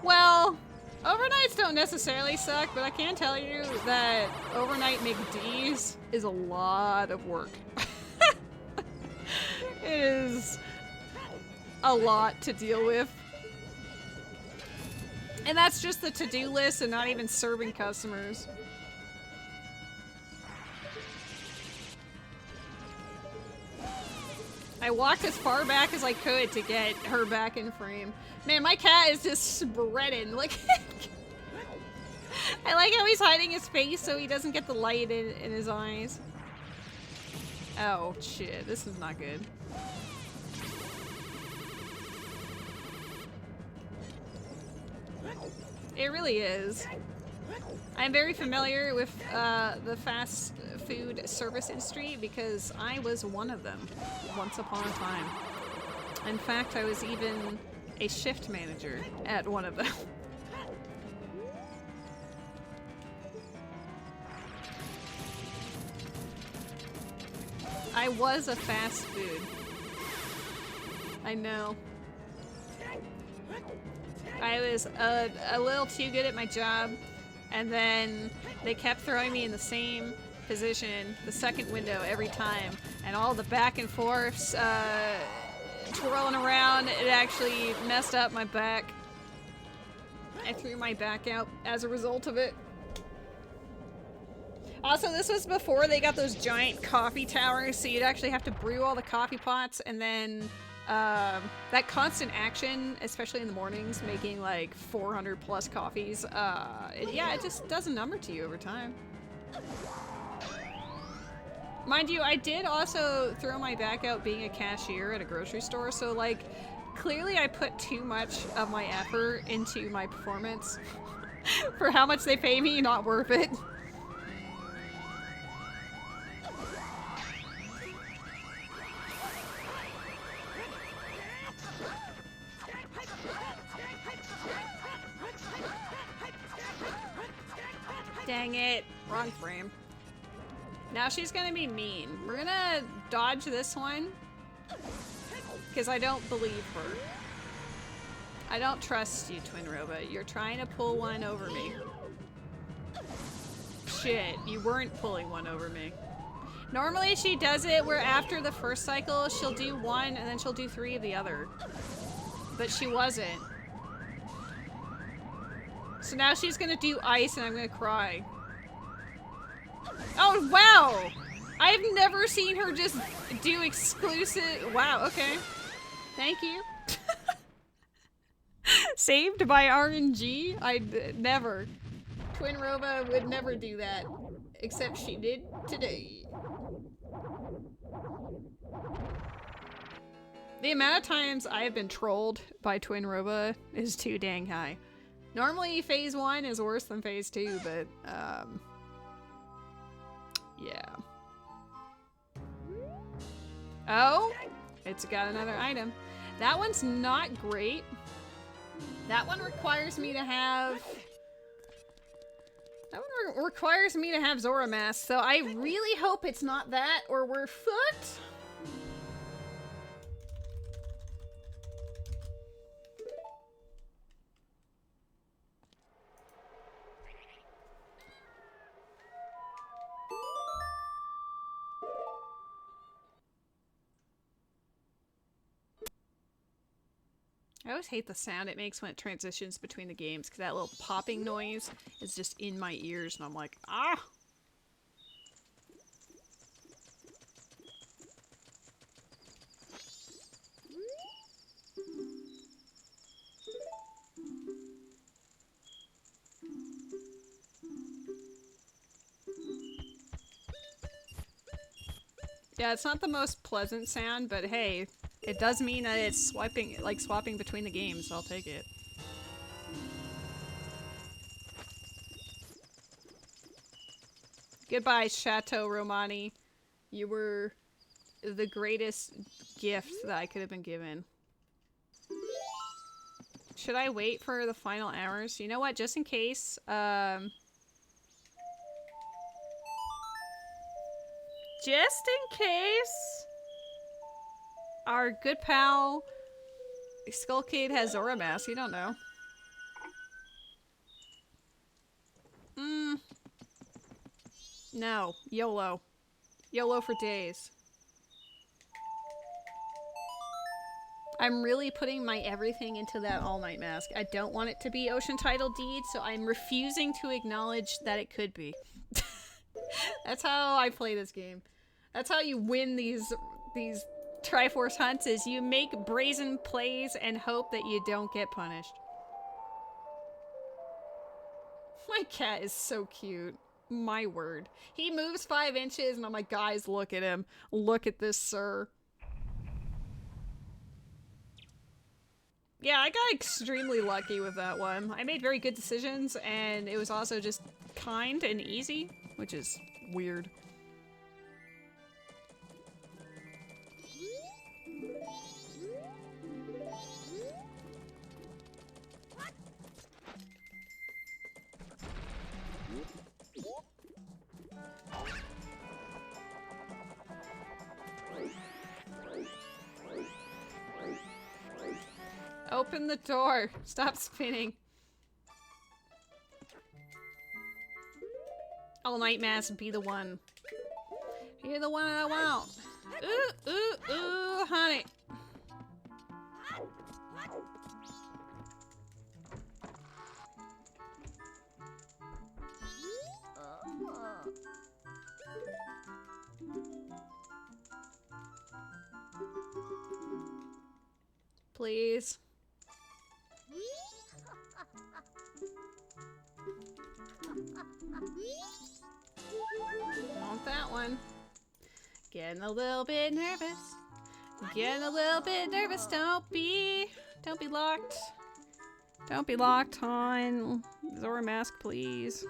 Well, overnights don't necessarily suck, but I can tell you that overnight McD's is a lot of work. It is a lot to deal with. And that's just the to-do list and not even serving customers. I walked as far back as I could to get her back in frame. Man, my cat is just spreading. Like, I like how he's hiding his face so he doesn't get the light in his eyes. Oh, shit. This is not good. It really is. I'm very familiar with the fast food service industry because I was one of them once upon a time. In fact, I was even a shift manager at one of them. I was a fast food. I know. I was a little too good at my job, and then they kept throwing me in the same position, the second window every time, and all the back and forths, twirling around, it actually messed up my back. I threw my back out as a result of it. Also, this was before they got those giant coffee towers, so you'd actually have to brew all the coffee pots, and then that constant action, especially in the mornings, making like 400 plus coffees, yeah, it just does a number to you over time. Mind you, I did also throw my back out being a cashier at a grocery store, so like, clearly I put too much of my effort into my performance. For how much they pay me, not worth it. Dang it. Wrong frame. Now she's gonna be mean. We're gonna dodge this one. Because I don't believe her. I don't trust you, Twin Robot. You're trying to pull one over me. Shit, you weren't pulling one over me. Normally she does it where after the first cycle, she'll do one and then she'll do 3 of the other. But she wasn't. So now she's gonna do ice and I'm gonna cry. Oh, wow! I've never seen her just do exclusive. Wow, okay. Thank you. Saved by RNG? I'd never. Twin Roba would never do that. Except she did today. The amount of times I have been trolled by Twin Roba is too dang high. Normally phase 1 is worse than phase 2, but yeah. Oh, it's got another item. That one's not great. That one requires me to have... That one requires me to have Zora Mask, so I really hope it's not that, or we're fucked. I always hate the sound it makes when it transitions between the games, because that little popping noise is just in my ears, and I'm like, ah! Yeah, it's not the most pleasant sound, but hey, it does mean that it's swiping, like swapping between the games, so I'll take it. Goodbye, Chateau Romani. You were the greatest gift that I could have been given. Should I wait for the final hours? You know what, just in case, just in case our good pal Skullcade has Zora Mask, you don't know. No, YOLO. YOLO for days. I'm really putting my everything into that All Might mask. I don't want it to be Ocean Tidal Deed, so I'm refusing to acknowledge that it could be. That's how I play this game. That's how you win these Triforce hunts, is you make brazen plays and hope that you don't get punished. My cat is so cute. My word. He moves 5 inches and I'm like, guys, look at him. Look at this, sir. Yeah, I got extremely lucky with that one. I made very good decisions and it was also just kind and easy, which is weird. Open the door. Stop spinning. All night mass, be the one. You're the one I want. Ooh, ooh, ooh, honey. Please. Want that one. Getting a little bit nervous. Getting a little bit nervous. Don't be locked. Don't be locked on Zora Mask, please.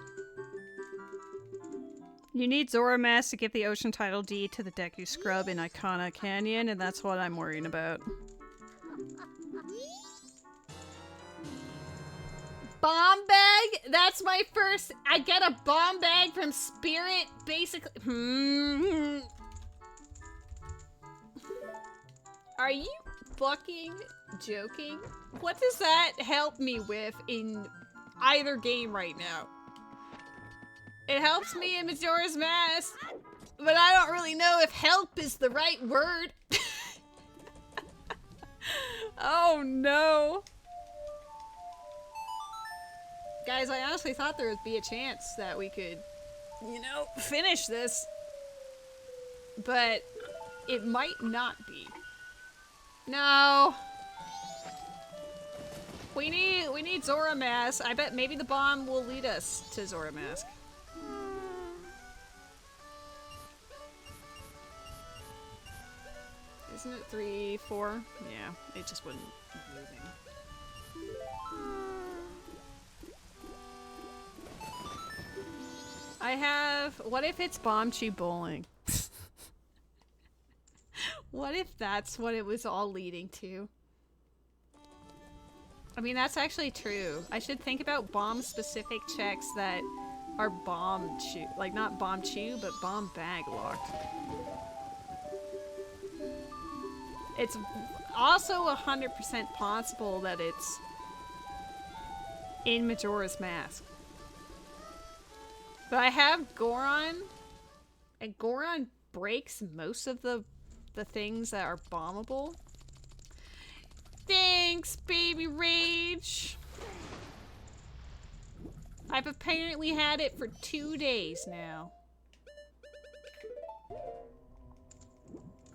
You need Zora Mask to give the ocean title deed to the Deku Scrub in Icona Canyon, and that's what I'm worrying about. Bomb bag? That's my first. I get a bomb bag from Spirit, basically. Are you fucking joking? What does that help me with in either game right now? It helps me in Majora's Mask, but I don't really know if help is the right word. Oh no. Guys, I honestly thought there would be a chance that we could, you know, finish this. But it might not be. No. We need Zora Mask. I bet maybe the bomb will lead us to Zora Mask. Isn't it 3, 4? Yeah, it just wouldn't be moving. I have... What if it's Bomb Chew Bowling? What if that's what it was all leading to? I mean, that's actually true. I should think about bomb-specific checks that are bomb chew. Like, not bomb chew, but bomb bag locked. It's also 100% possible that it's in Majora's Mask. But I have Goron, and Goron breaks most of the things that are bombable. Thanks, Baby Rage! I've apparently had it for 2 days now.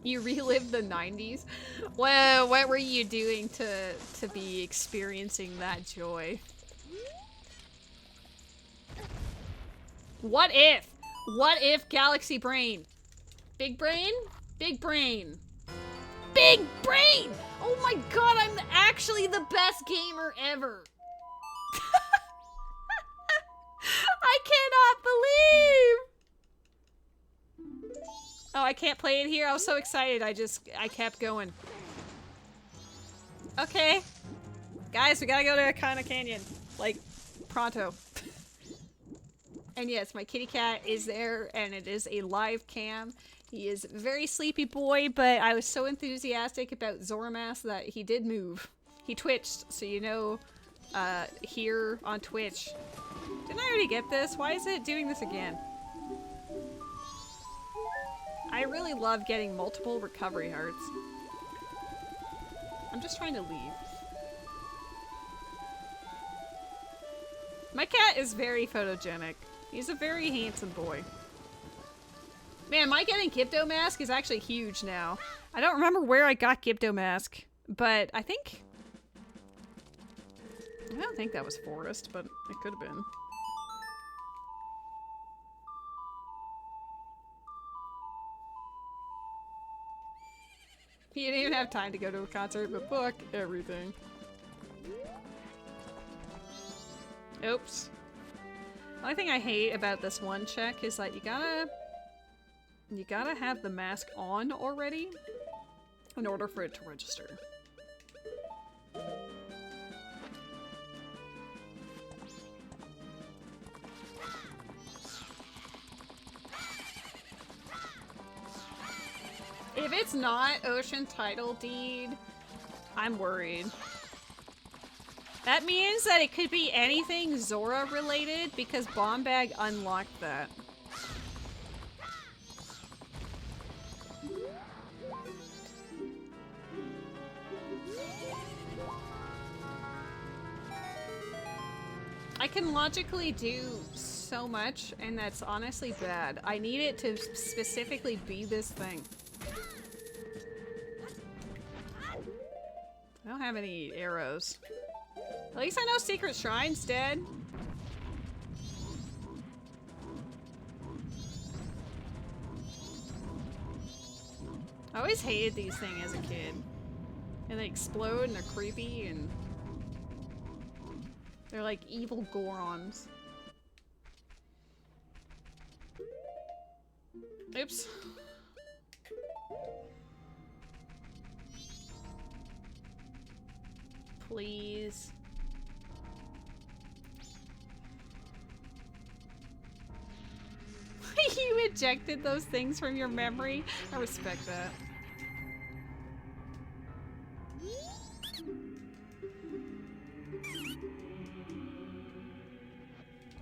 You relived the 90s? Well, what were you doing to be experiencing that joy? What if? What if Galaxy Brain? Big Brain? Big Brain. Big Brain! Oh my god, I'm actually the best gamer ever! I cannot believe! Oh, I can't play it here? I was so excited, I kept going. Okay. Guys, we gotta go to Icona Canyon. Like, pronto. And yes, my kitty cat is there, and it is a live cam. He is a very sleepy boy, but I was so enthusiastic about Zora Mask that he did move. He twitched, so you know, here on Twitch. Didn't I already get this? Why is it doing this again? I really love getting multiple recovery hearts. I'm just trying to leave. My cat is very photogenic. He's a very handsome boy. Man, my getting Gibdo Mask is actually huge now. I don't remember where I got Gibdo Mask, but I don't think that was Forest, but it could have been. He didn't even have time to go to a concert, but book everything. Oops. The only thing I hate about this one check is that you gotta have the mask on already in order for it to register. If it's not Ocean Title Deed, I'm worried. That means that it could be anything Zora related because Bomb Bag unlocked that. I can logically do so much, and that's honestly bad. I need it to specifically be this thing. I don't have any arrows. At least I know Secret Shrine's dead. I always hated these things as a kid. And they explode and they're creepy and... they're like evil Gorons. Oops. Please. You ejected those things from your memory? I respect that.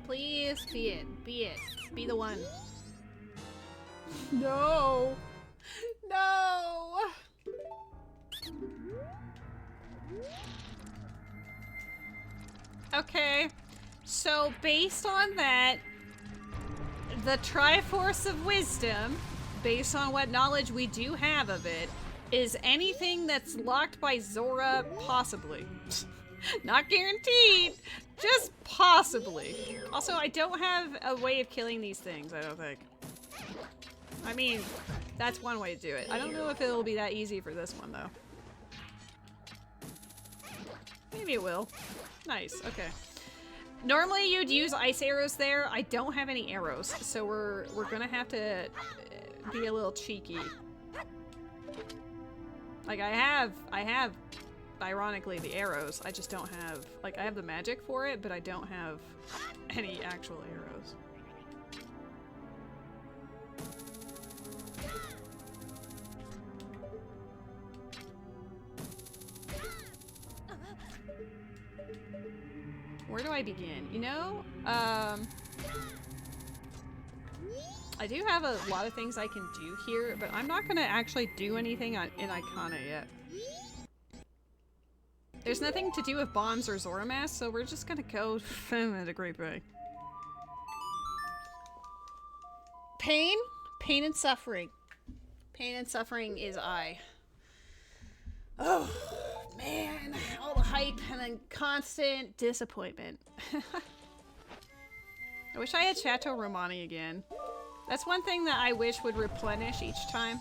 Please be it. Be it. Be the one. No. No. Okay. So based on that, the Triforce of Wisdom, based on what knowledge we do have of it, is anything that's locked by Zora, possibly. Not guaranteed, just possibly. Also, I don't have a way of killing these things, I don't think. I mean, that's one way to do it. I don't know if it'll be that easy for this one, though. Maybe it will. Nice, okay. Normally you'd use ice arrows there. I don't have any arrows, so we're gonna have to be a little cheeky. Like I have ironically the arrows. I just don't have, like, I have the magic for it, but I don't have any actual arrows. Where do I begin? You know, I do have a lot of things I can do here, but I'm not gonna actually do anything in Icona yet. There's nothing to do with bombs or Zora Mask, so we're just gonna go at a great rate. Pain? Pain and suffering. Pain and suffering is I. Oh, man. All the hype and then constant disappointment. I wish I had Chateau Romani again. That's one thing that I wish would replenish each time.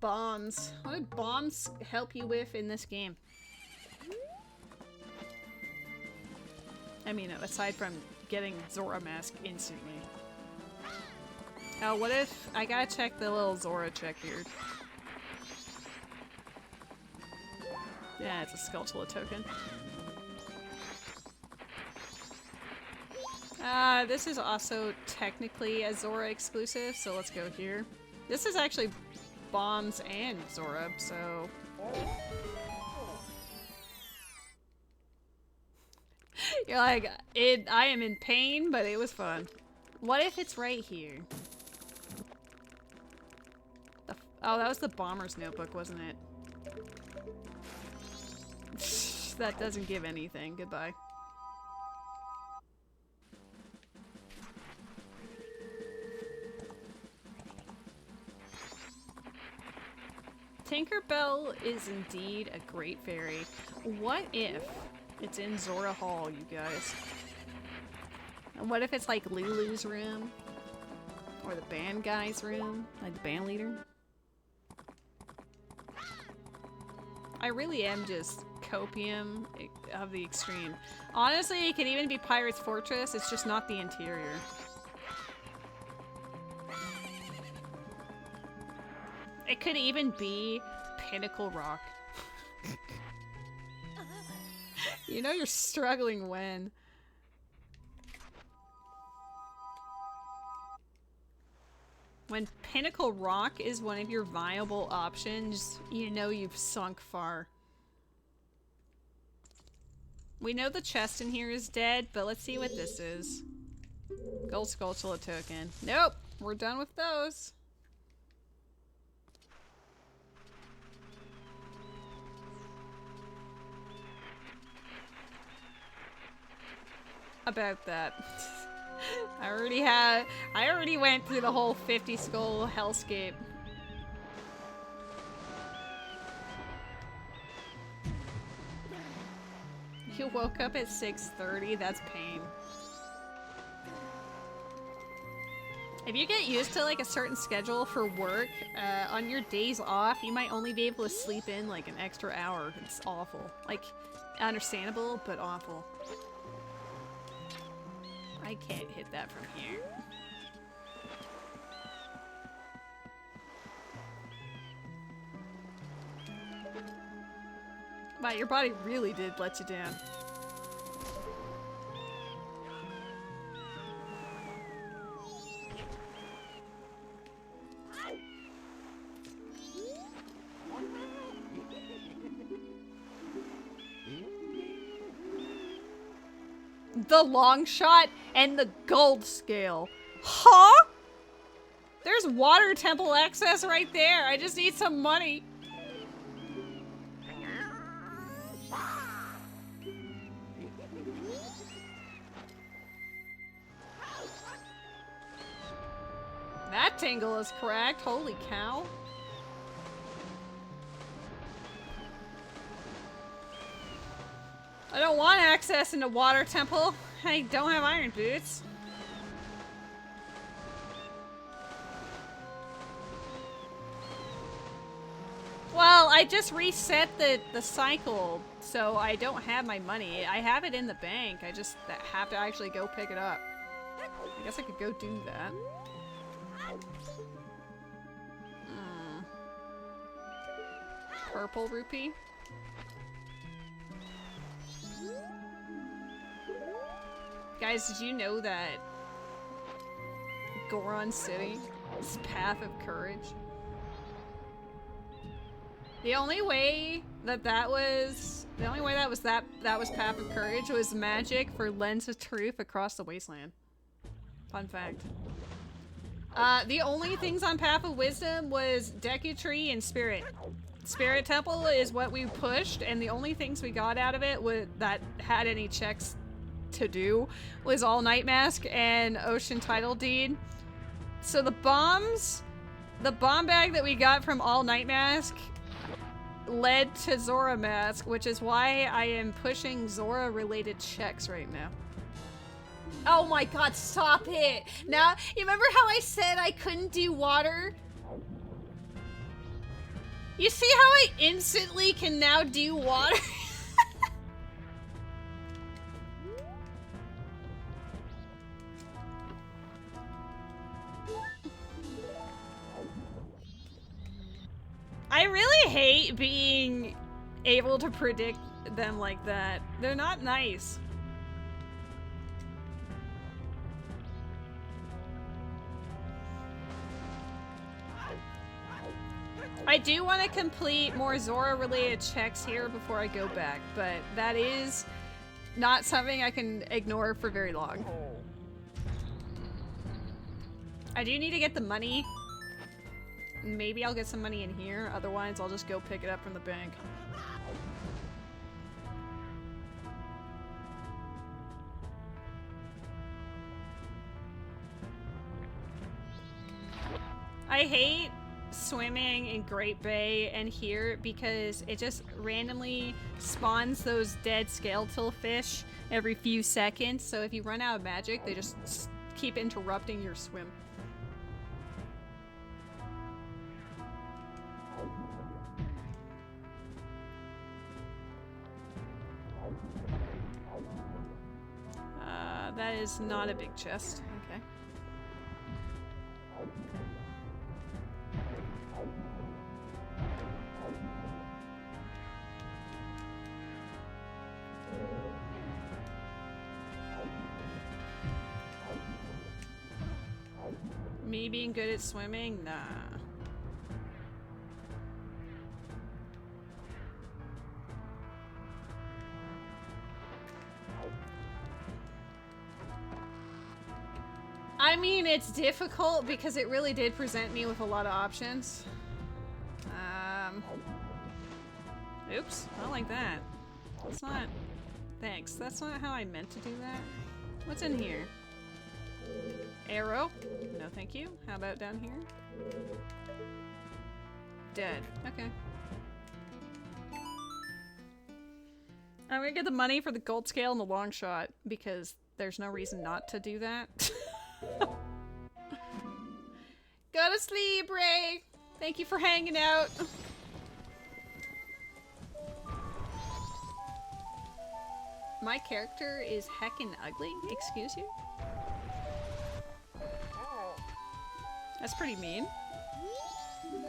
Bombs. What did bombs help you with in this game? I mean, aside from getting Zora Mask instantly. Oh, what if... I gotta check the little Zora check here. Yeah, it's a Skulltula token. This is also technically a Zora exclusive, so let's go here. This is actually bombs and Zora, so... You're like, I am in pain, but it was fun. What if it's right here? Oh, that was the Bomber's Notebook, wasn't it? That doesn't give anything. Goodbye. Tinkerbell is indeed a great fairy. What if it's in Zora Hall, you guys? And what if it's like Lulu's room? Or the band guy's room? Like the band leader? I really am just copium of the extreme. Honestly, it could even be Pirate's Fortress, it's just not the interior. It could even be Pinnacle Rock. You know you're struggling when. When Pinnacle Rock is one of your viable options, you know you've sunk far. We know the chest in here is dead, but let's see what this is. Gold Skulltula token. Nope, we're done with those. About that. I already went through the whole 50 skull hellscape. You woke up at 6:30, that's pain. If you get used to like a certain schedule for work, on your days off, you might only be able to sleep in like an extra hour. It's awful. Like, understandable, but awful. I can't hit that from here. Wow, your body really did let you down. The long shot and the gold scale. Huh? There's water temple access right there. I just need some money. That tingle is cracked. Holy cow. I don't want access into water temple. I don't have iron boots. Well, I just reset the cycle, so I don't have my money. I have it in the bank. I just have to actually go pick it up. I guess I could go do that. Purple rupee. Guys, did you know that Goron City is Path of Courage? The only way that was Path of Courage was magic for Lens of Truth across the wasteland. Fun fact. The only things on Path of Wisdom was Deku Tree and Spirit. Spirit Temple is what we pushed, and the only things we got out of it that had any checks to do was All Night Mask and Ocean Title Deed. So the bomb bag that we got from All Night Mask led to Zora Mask, which is why I am pushing Zora related checks right now. Oh my god, stop it! Now, you remember how I said I couldn't do water? You see how I instantly can now do water? I really hate being able to predict them like that. They're not nice. I do want to complete more Zora related checks here before I go back, but that is not something I can ignore for very long. I do need to get the money. Maybe I'll get some money in here, otherwise I'll just go pick it up from the bank. I hate swimming in Great Bay and here because it just randomly spawns those dead skeletal fish every few seconds, so if you run out of magic, they just keep interrupting your swim. That is not a big chest. Okay. Me being good at swimming? Nah. I mean, it's difficult because it really did present me with a lot of options. Oops, not like that. That's not... Thanks, that's not how I meant to do that. What's in here? Arrow? No thank you. How about down here? Dead. Okay. I'm gonna get the money for the gold scale and the long shot because there's no reason not to do that. Go to sleep, Ray! Thank you for hanging out. My character is heckin' ugly? Excuse you? That's pretty mean.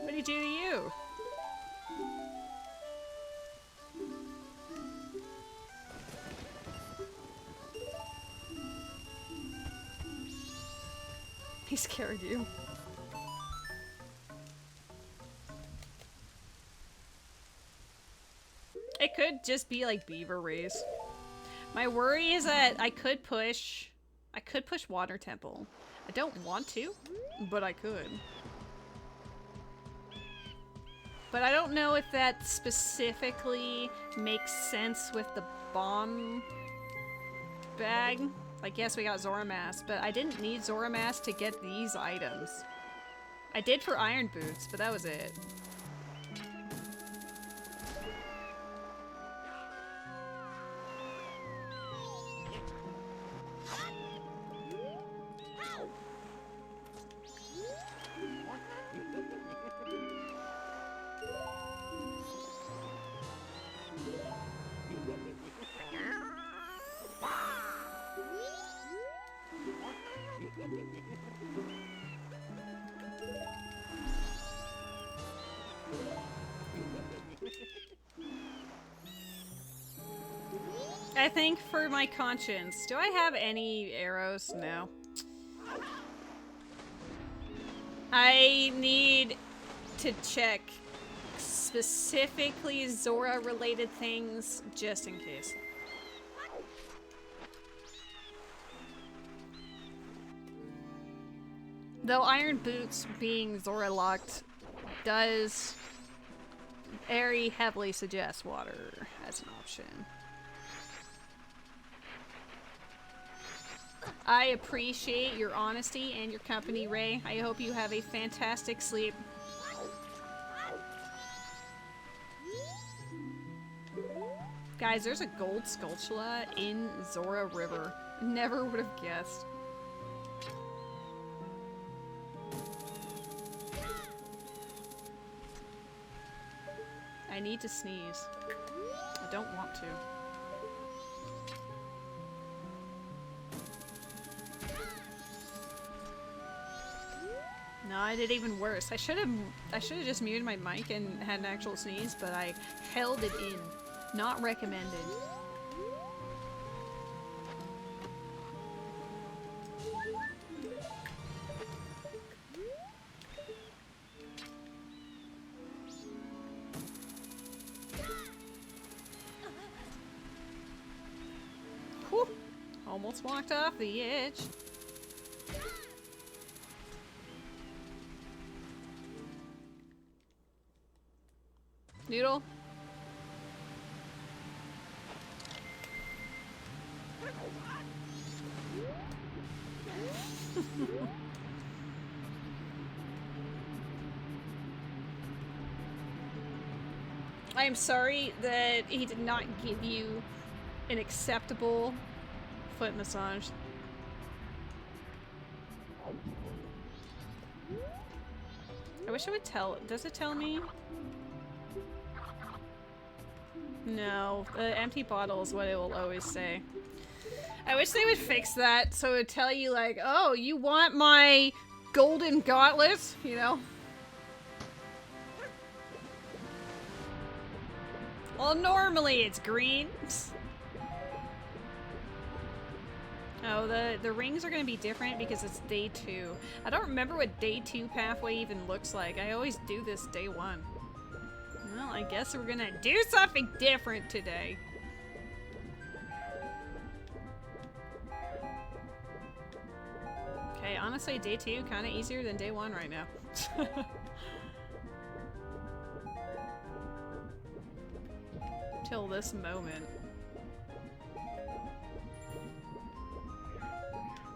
What did he do to you? He scared you. It could just be like beaver race. My worry is that I could push Water Temple. I don't want to, but I could. But I don't know if that specifically makes sense with the bomb bag. Like, yes, we got Zora Mask, but I didn't need Zora Mask to get these items. I did for Iron Boots, but that was it. I think for my conscience, do I have any arrows? No. I need to check specifically Zora related things just in case. Though Iron Boots being Zora locked does very heavily suggest water as an option. I appreciate your honesty and your company, Ray. I hope you have a fantastic sleep. Guys, there's a gold Skulltula in Zora River. Never would have guessed. I need to sneeze. I don't want to. No, I did even worse. I should have just muted my mic and had an actual sneeze, but I held it in. Not recommended. Whew. Almost walked off the edge. Noodle? I am sorry that he did not give you an acceptable foot massage. I wish it would tell. Does it tell me? No, the empty bottle is what it will always say. I wish they would fix that so it would tell you like, oh, you want my golden gauntlet? You know? Well, normally it's green. Oh, the rings are gonna be different because it's day 2. I don't remember what day 2 pathway even looks like. I always do this day 1. Well, I guess we're gonna do something different today. Okay, honestly, day 2 kind of easier than day 1 right now. Till this moment.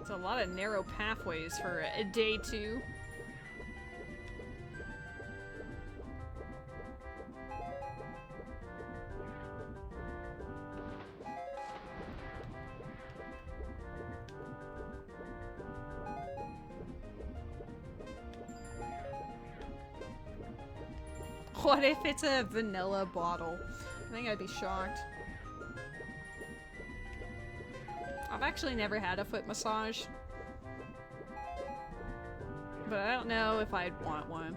It's a lot of narrow pathways for a day 2. What if it's a vanilla bottle? I think I'd be shocked. I've actually never had a foot massage. But I don't know if I'd want one.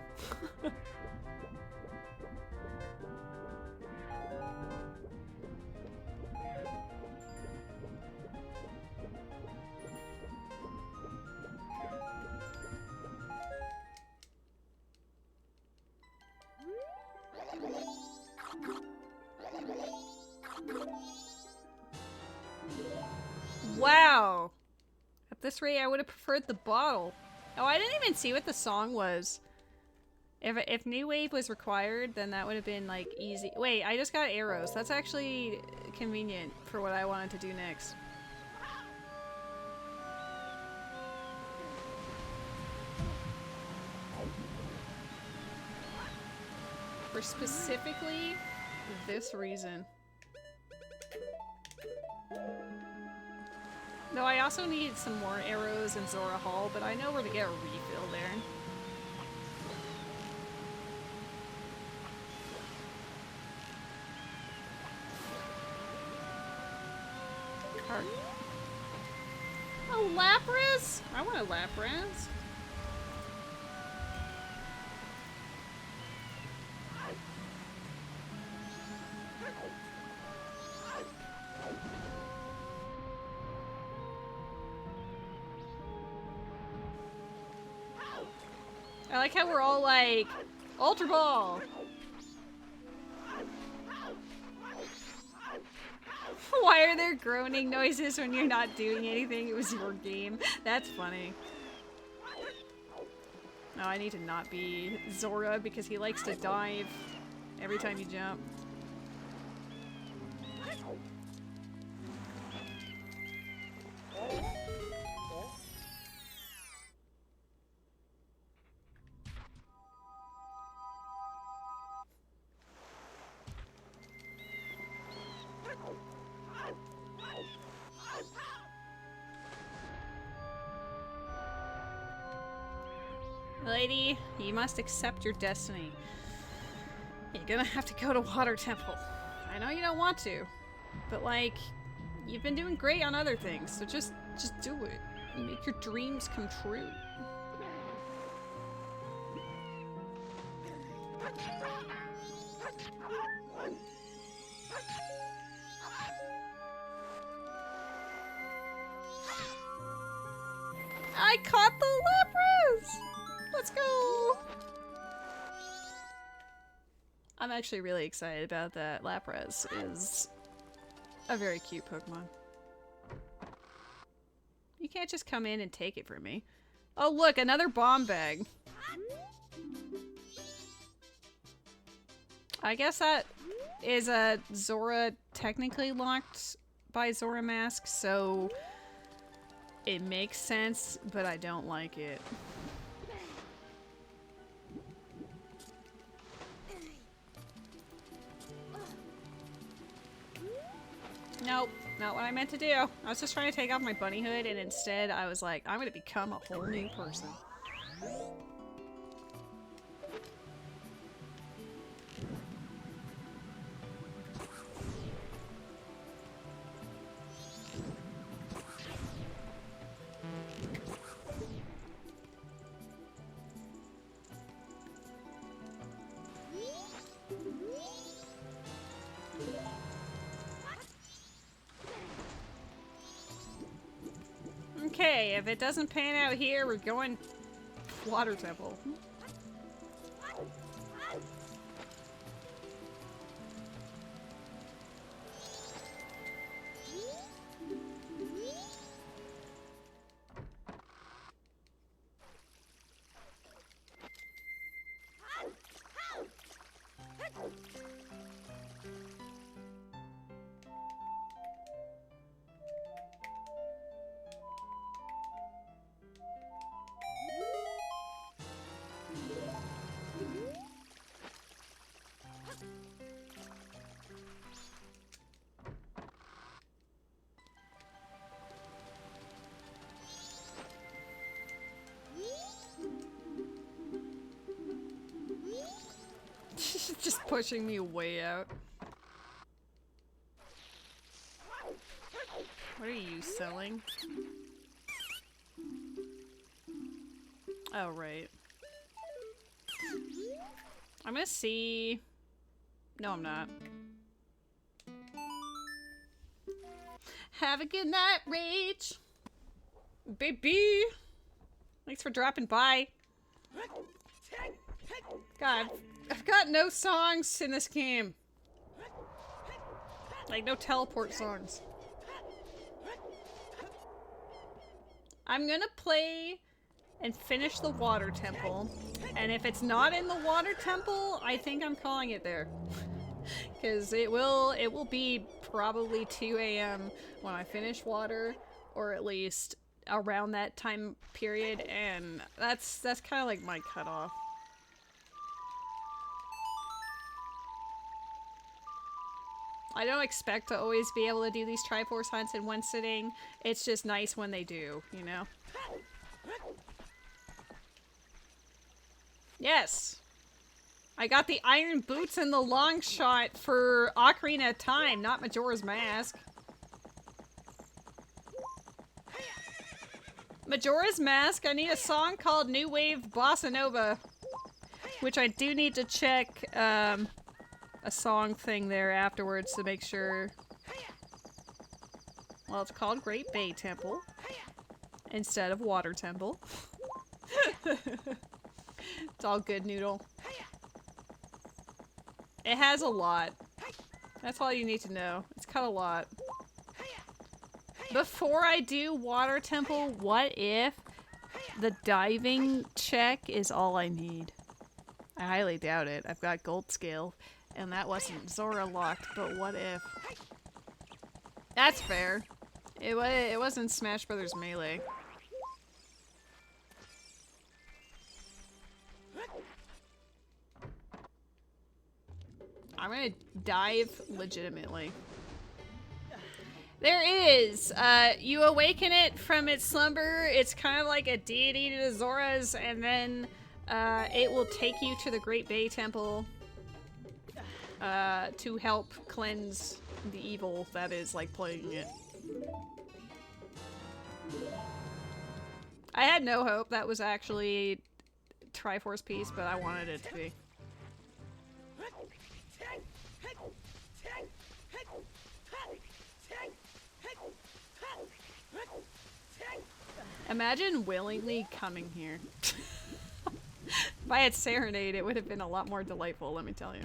Wow! At this rate, I would have preferred the bottle. Oh, I didn't even see what the song was. If New Wave was required, then that would have been, like, easy. Wait, I just got arrows. That's actually convenient for what I wanted to do next. For specifically this reason. Though I also need some more arrows in Zora Hall, but I know where to get a refill there. Cart. A Lapras? I want a Lapras. I like how we're all like, Ultra Ball! Why are there groaning noises when you're not doing anything? It was your game. That's funny. No, I need to not be Zora because he likes to dive every time you jump. Lady, you must accept your destiny. You're gonna have to go to Water Temple. I know you don't want to, but like, you've been doing great on other things, so just do it. Make your dreams come true. I caught the Lapras! Let's go! I'm actually really excited about that. Lapras is a very cute Pokemon. You can't just come in and take it from me. Oh look, another bomb bag. I guess that is a Zora technically locked by Zora Mask, so it makes sense, but I don't like it. Nope, not what I meant to do. I was just trying to take off my bunny hood, and instead I was like, I'm gonna become a whole new person. Okay, if it doesn't pan out here, we're going water temple. Just pushing me way out. What are you selling? Oh, right. I'm gonna see... No, I'm not. Have a good night, Rach! Baby! Thanks for dropping by. God, I've got no songs in this game. Like, no teleport songs. I'm gonna play and finish the water temple. And if it's not in the water temple, I think I'm calling it there. Because it will be probably 2 a.m. when I finish water, or at least around that time period, and that's kind of like my cutoff. I don't expect to always be able to do these Triforce hunts in one sitting. It's just nice when they do, you know? Yes! I got the iron boots and the long shot for Ocarina of Time, not Majora's Mask. Majora's Mask, I need a song called New Wave Bossa Nova. Which I do need to check, a song thing there afterwards to make sure. Well, it's called Great Bay Temple instead of Water Temple. It's all good, Noodle. It has a lot. That's all you need to know. It's cut a lot. Before I do Water Temple, what if the diving check is all I need? I highly doubt it. I've got gold scale. And that wasn't Zora locked, but what if? That's fair. It wasn't Smash Brothers Melee. I'm gonna dive legitimately. There is! You awaken it from its slumber. It's kind of like a deity to Zora's, and then it will take you to the Great Bay Temple. To help cleanse the evil that is, like, plaguing it. I had no hope that was actually Triforce piece, but I wanted it to be. Imagine willingly coming here. If I had Serenade, it would have been a lot more delightful, let me tell you.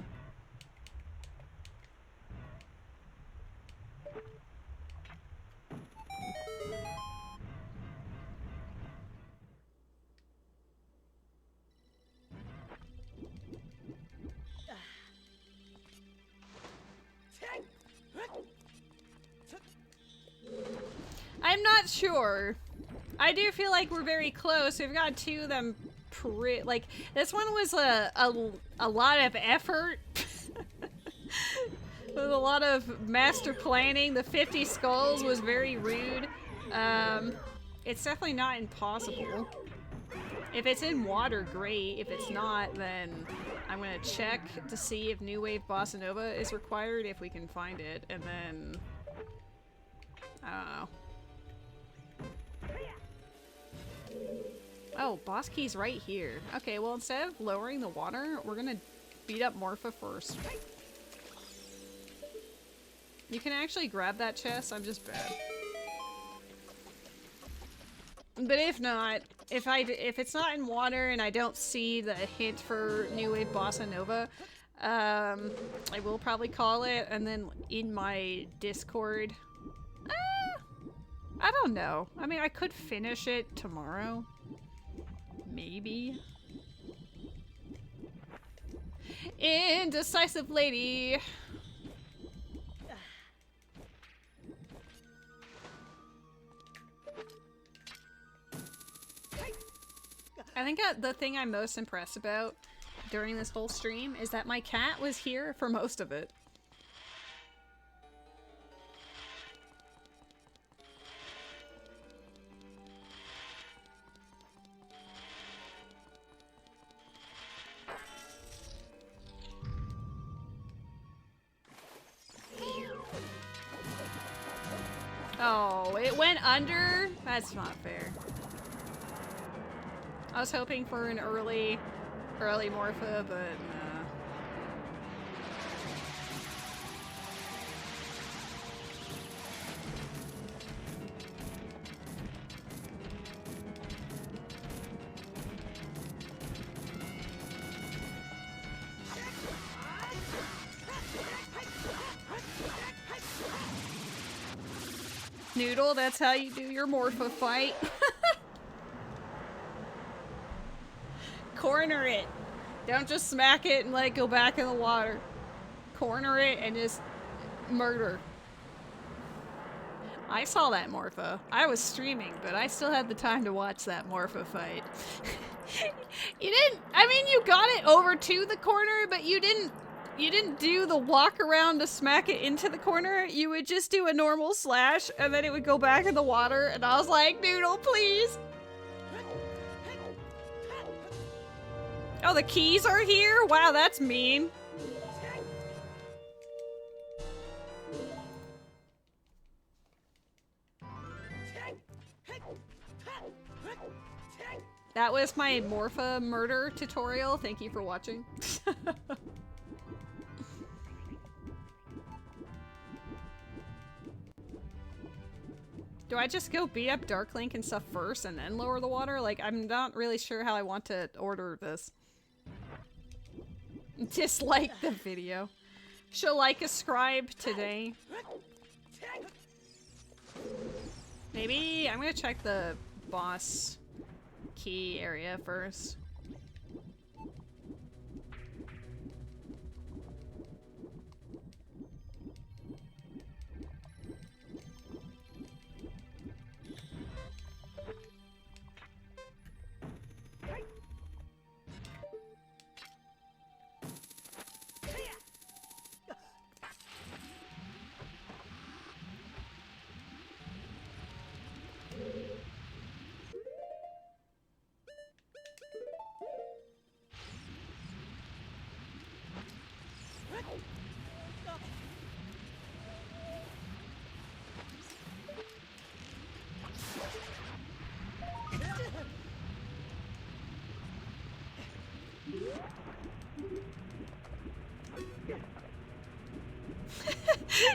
I'm not sure. I do feel like we're very close. We've got two of them like, this one was a lot of effort. With a lot of master planning. The 50 skulls was very rude. It's definitely not impossible. If it's in water, great. If it's not, then I'm gonna check to see if New Wave Bossa Nova is required, if we can find it, and then... I don't know. Oh, boss key's right here. Okay, well, instead of lowering the water, we're gonna beat up Morpha first. You can actually grab that chest, I'm just bad. But if not, if it's not in water and I don't see the hint for New Wave Bossa Nova, I will probably call it, and then in my Discord, I don't know. I mean, I could finish it tomorrow. Maybe. Indecisive lady. I think the thing I'm most impressed about during this whole stream is that my cat was here for most of it. Oh, it went under? That's not fair. I was hoping for an early Morpha, but nah. Noodle, that's how you do your Morpha fight. Corner it. Don't just smack it and let it go back in the water. Corner it and just murder. I saw that Morpha. I was streaming, but I still had the time to watch that Morpha fight. You didn't, I mean, you got it over to the corner, but you didn't do the walk around to smack it into the corner. You would just do a normal slash and then it would go back in the water, and I was like, Noodle, please. Oh, the keys are here? Wow, that's mean. That was my Morpha murder tutorial. Thank you for watching. Do I just go beat up Dark Link and stuff first and then lower the water? Like, I'm not really sure how I want to order this. Dislike the video. Shall like a scribe today. Maybe I'm gonna check the boss key area first.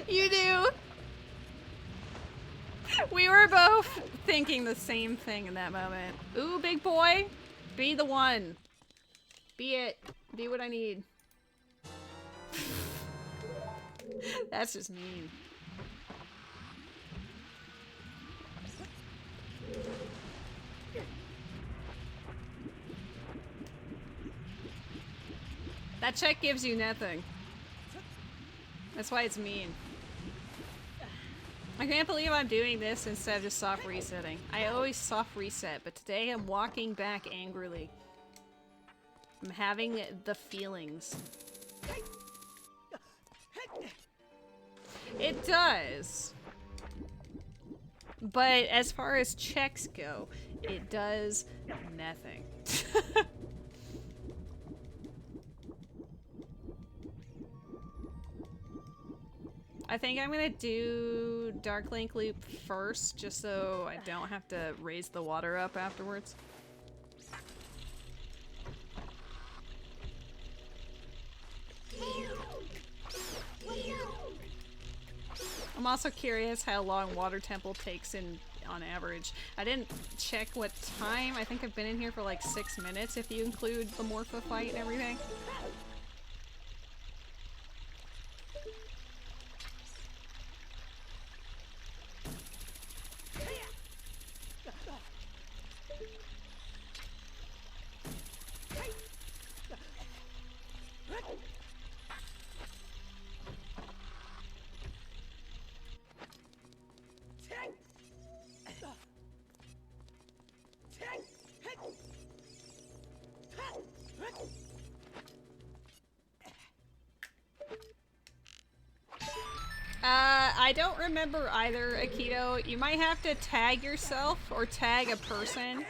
You do. We were both thinking the same thing in that moment. Ooh, big boy. Be the one. Be it. Be what I need. That's just mean. That check gives you nothing. That's why it's mean. I can't believe I'm doing this instead of just soft resetting. I always soft reset, but today I'm walking back angrily. I'm having the feelings. It does. But as far as checks go, it does nothing. I think I'm gonna do Dark Link Loop first, just so I don't have to raise the water up afterwards. I'm also curious how long Water Temple takes in on average. I didn't check what time. I think I've been in here for like 6 minutes if you include the Morpho fight and everything. I don't remember either, Akito. You might have to tag yourself or tag a person.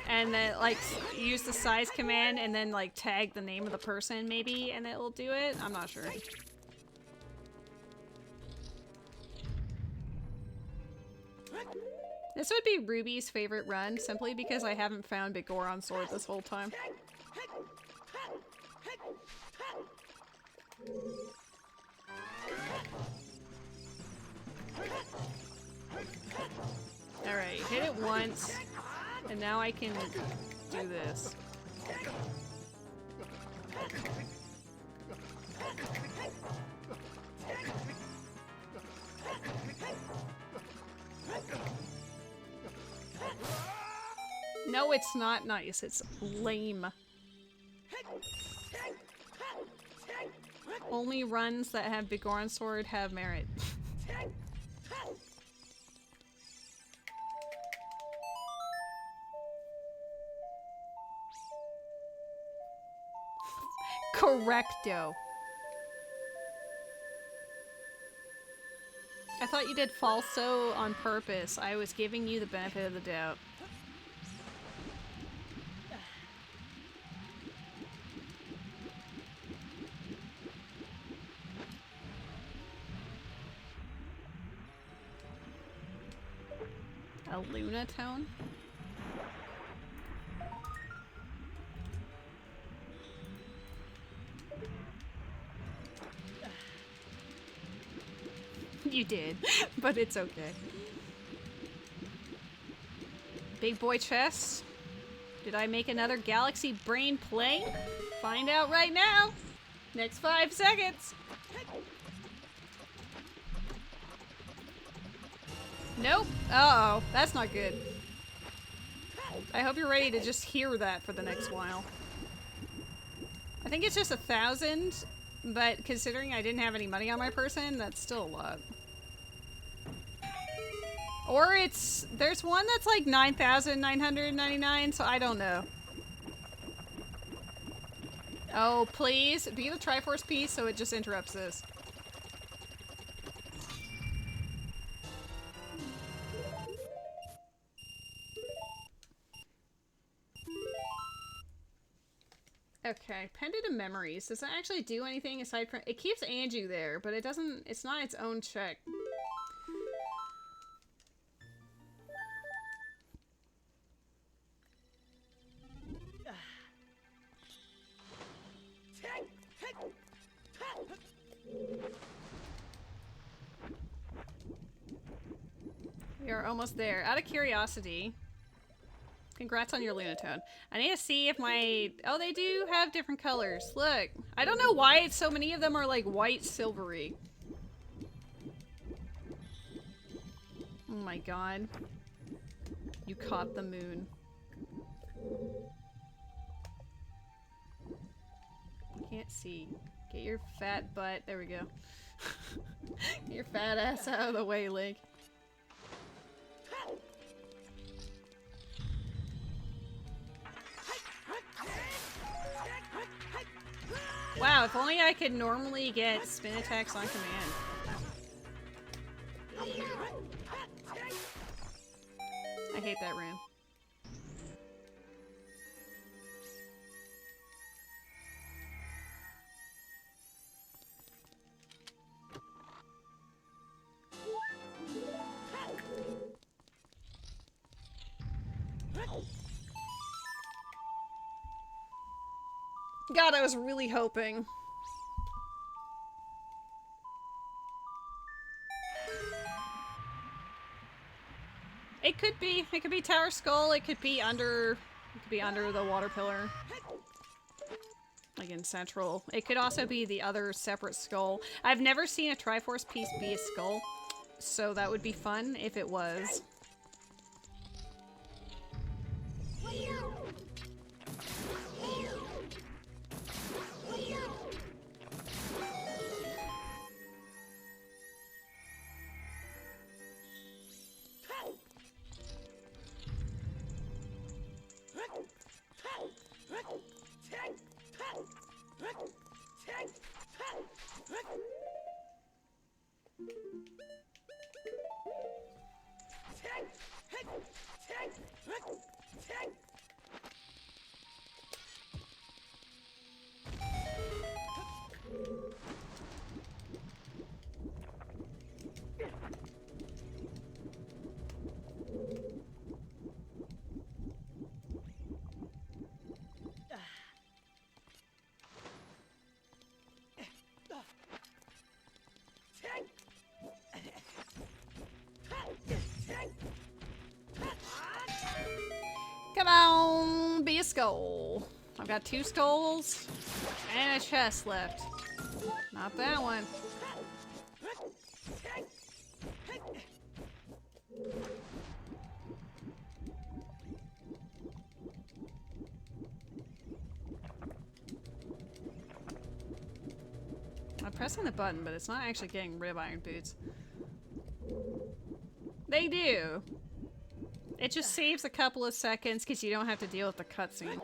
And then, like, use the size command and then, like, tag the name of the person, maybe, and it'll do it? I'm not sure. This would be Ruby's favorite run, simply because I haven't found Big Goron Sword this whole time. Alright, hit it once, and now I can do this. No, it's not nice, it's lame. Only runs that have Big Goron Sword have merit. Correcto. I thought you did falso on purpose. I was giving you the benefit of the doubt. A Luna tone? You did, but it's okay. Big boy chest. Did I make another galaxy brain plane? Find out right now. Next 5 seconds. Nope. Uh-oh. That's not good. I hope you're ready to just hear that for the next while. I think it's just 1,000, but considering I didn't have any money on my person, that's still a lot. Or there's one that's like 9,999, so I don't know. Oh, please, be the Triforce piece so it just interrupts this. Okay, Pendant of Memories. Does that actually do anything aside from... It keeps Anju there, but it doesn't... It's not its own check. We are almost there. Out of curiosity... Congrats on your Lunatone. I need to see if my... Oh, they do have different colors. Look. I don't know why so many of them are like white silvery. Oh my god. You caught the moon. Can't see. Get your fat butt. There we go. Get your fat ass out of the way, Link. Wow, if only I could normally get spin attacks on command. I hate that room. God, I was really hoping. It could be. It could be Tower Skull. It could be under. It could be under the water pillar. Like in Central. It could also be the other separate skull. I've never seen a Triforce piece be a skull, so that would be fun if it was. Come on, be a skull. I've got 2 skulls and a chest left. Not that one. I'm pressing the button, but it's not actually getting rid of iron boots. They do. It just saves a couple of seconds because you don't have to deal with the cutscene.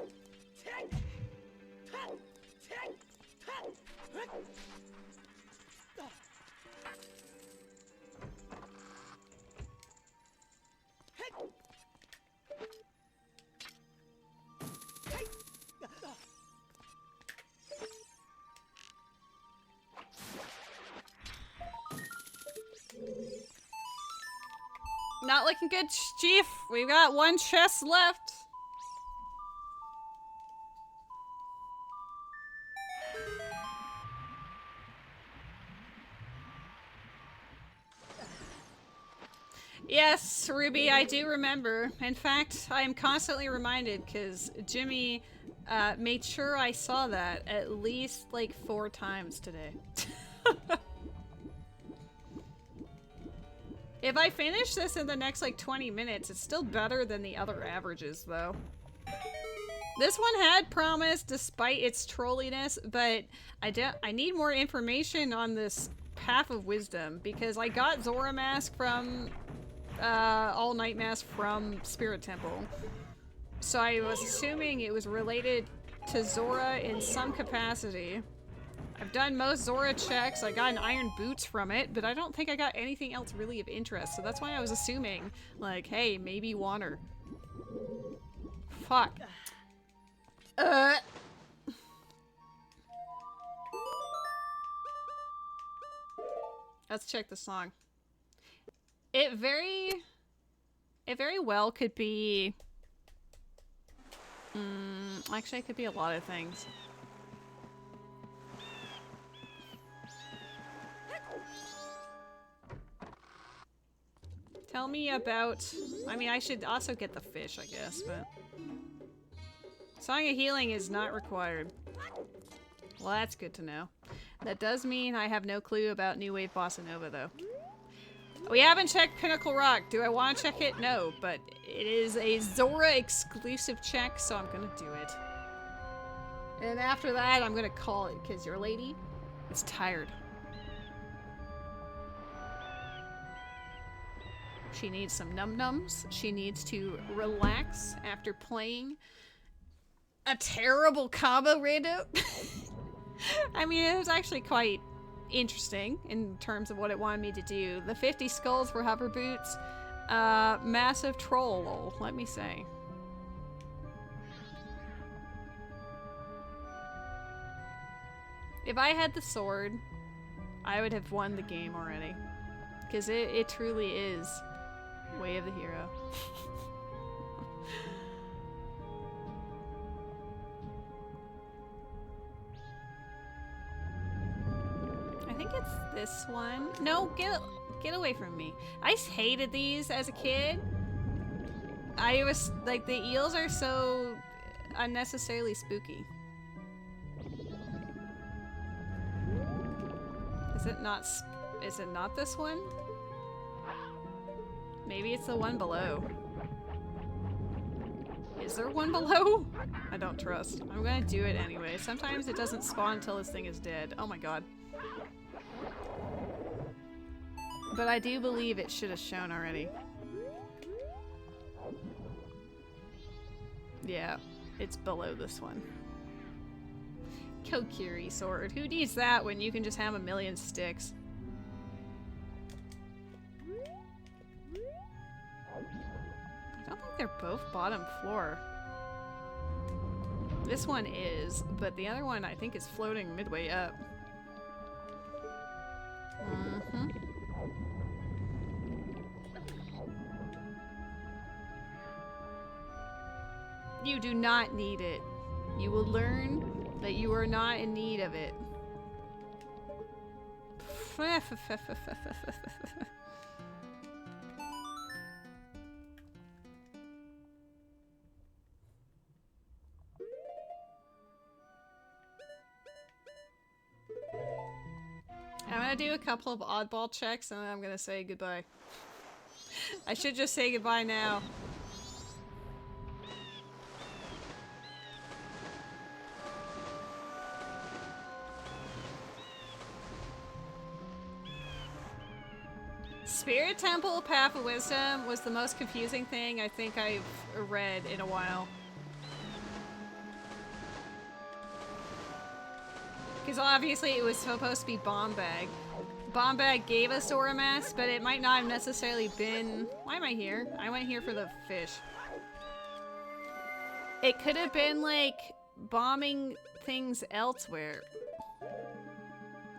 Not looking good, Chief. We've got 1 chest left. Yes, Ruby, I do remember. In fact, I am constantly reminded because Jimmy made sure I saw that at least like 4 times today. If I finish this in the next like 20 minutes, it's still better than the other averages though. This one had promise despite its trolliness, but I need more information on this Path of Wisdom because I got Zora Mask from All Night Mask from Spirit Temple. So I was assuming it was related to Zora in some capacity. I've done most Zora checks, I got an iron boots from it, but I don't think I got anything else really of interest, so that's why I was assuming, like, hey, maybe water. Fuck. Let's check the song. It very well could be... actually, it could be a lot of things. Tell me about... I mean, I should also get the fish, I guess, but... Song of Healing is not required. Well, that's good to know. That does mean I have no clue about New Wave Bossa Nova, though. We haven't checked Pinnacle Rock. Do I want to check it? No, but it is a Zora exclusive check, so I'm gonna do it. And after that, I'm gonna call it, because your lady is tired. She needs some num-nums. She needs to relax after playing a terrible combo rando. I mean, it was actually quite interesting in terms of what it wanted me to do. The 50 skulls for hover boots. Massive troll, let me say. If I had the sword, I would have won the game already. Because it truly is Way of the Hero. I think it's this one. No, get away from me. I hated these as a kid. I was like, the eels are so unnecessarily spooky. Is it not? Is it not this one? Maybe it's the one below. Is there one below? I don't trust. I'm gonna do it anyway. Sometimes it doesn't spawn until this thing is dead. Oh my god. But I do believe it should have shown already. Yeah, it's below this one. Kokiri sword. Who needs that when you can just have a million sticks? I don't think they're both bottom floor. This one is, but the other one I think is floating midway up. Mm-hmm. You do not need it. You will learn that you are not in need of it. I'm gonna do a couple of oddball checks and then I'm gonna say goodbye. I should just say goodbye now. Spirit Temple Path of Wisdom was the most confusing thing I think I've read in a while. Because obviously it was supposed to be Bomb Bag. Bomb Bag gave us Dora Mask, but it might not have necessarily been... Why am I here? I went here for the fish. It could have been like bombing things elsewhere.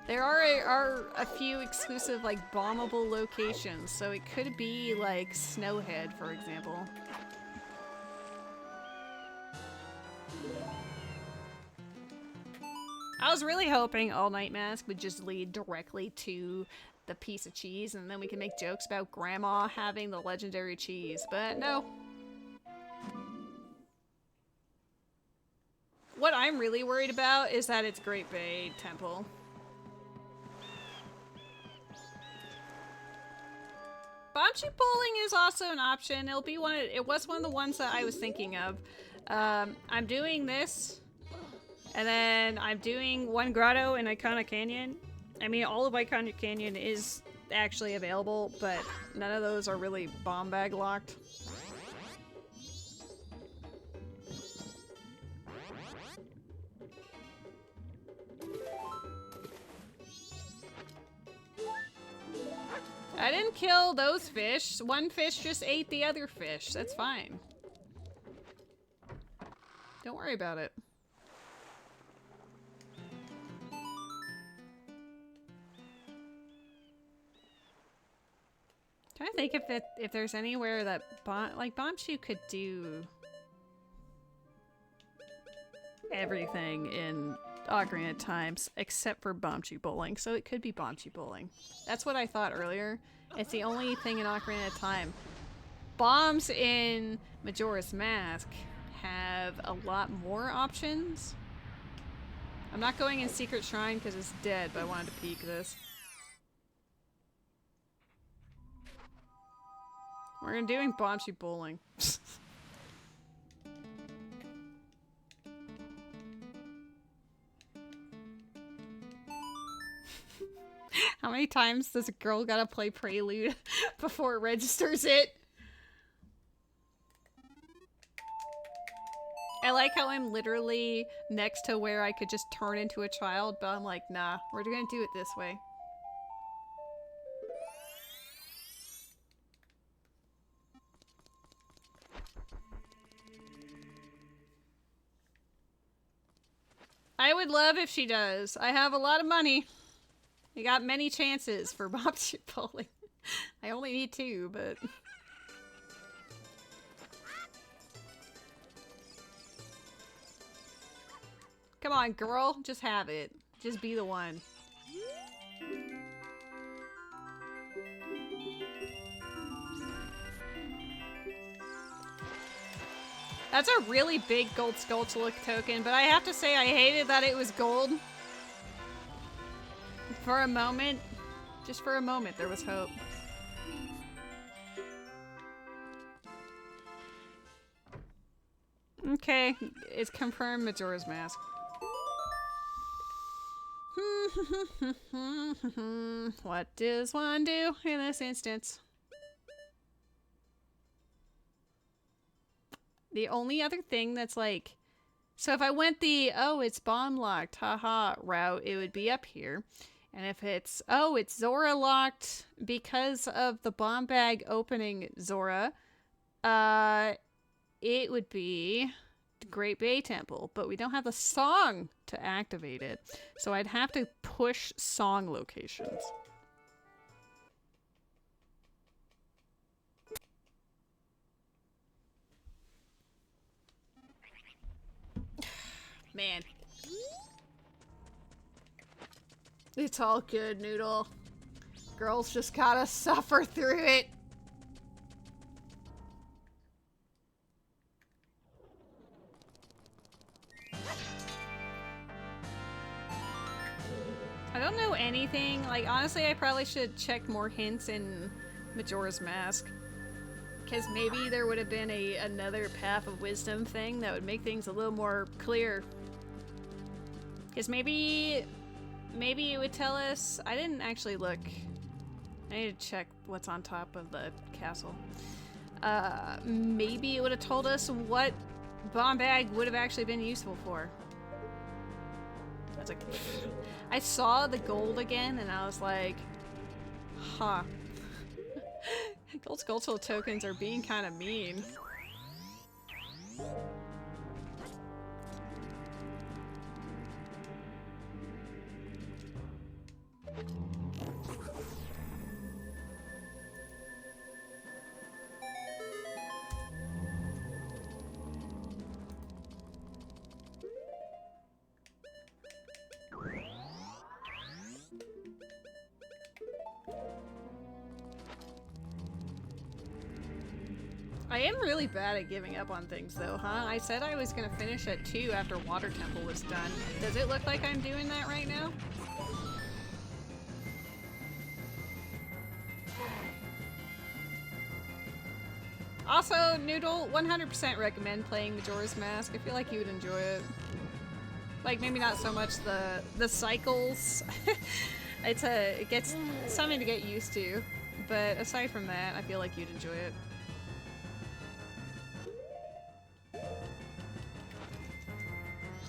There are a few exclusive like bombable locations, so it could be like Snowhead, for example. I was really hoping All Night Mask would just lead directly to the piece of cheese and then we can make jokes about Grandma having the legendary cheese, but no. What I'm really worried about is that it's Great Bay Temple. Bocce bowling is also an option. It'll be one. It was one of the ones that I was thinking of. I'm doing this, and then I'm doing one grotto in Iconic Canyon. I mean, all of Iconic Canyon is actually available, but none of those are really bomb bag locked. I didn't kill those fish. One fish just ate the other fish. That's fine. Don't worry about it. Trying to think if there's anywhere that Bombchu could do everything in Ocarina of Time except for Bombchu bowling, so it could be Bombchu bowling. That's what I thought earlier. It's the only thing in Ocarina of Time. Bombs in Majora's Mask have a lot more options. I'm not going in Secret Shrine because it's dead, but I wanted to peek this. We're doing Bombchu bowling. How many times does a girl gotta play Prelude before it registers it? I like how I'm literally next to where I could just turn into a child, but I'm like, nah, we're gonna do it this way. I would love if she does. I have a lot of money. I got many chances for Bombchu bowling. I only need 2, but... Come on, girl. Just have it. Just be the one. That's a really big gold Skulltula token, but I have to say I hated that it was gold. For a moment, just for a moment, there was hope. Okay, it's confirmed Majora's Mask. What does one do in this instance? The only other thing that's like... So if I went the, oh, it's bomb locked, haha, route, it would be up here. And if it's, oh, it's Zora locked because of the bomb bag opening Zora, it would be the Great Bay Temple. But we don't have the song to activate it. So I'd have to push song locations. Man. It's all good, Noodle. Girls just gotta suffer through it. I don't know anything. Like, honestly, I probably should check more hints in Majora's Mask. Because maybe there would have been another Path of Wisdom thing that would make things a little more clear. Because maybe it would tell us... I didn't actually look. I need to check what's on top of the castle. Maybe it would have told us what bomb bag would have actually been useful for. That's like... I saw the gold again and I was like, huh. Gold Skulltula tokens are being kind of mean. I am really bad at giving up on things though, huh? I said I was gonna finish at 2 after Water Temple was done. Does it look like I'm doing that right now? Also, Noodle, 100% recommend playing Majora's Mask. I feel like you would enjoy it. Like, maybe not so much the cycles. It gets something to get used to. But aside from that, I feel like you'd enjoy it.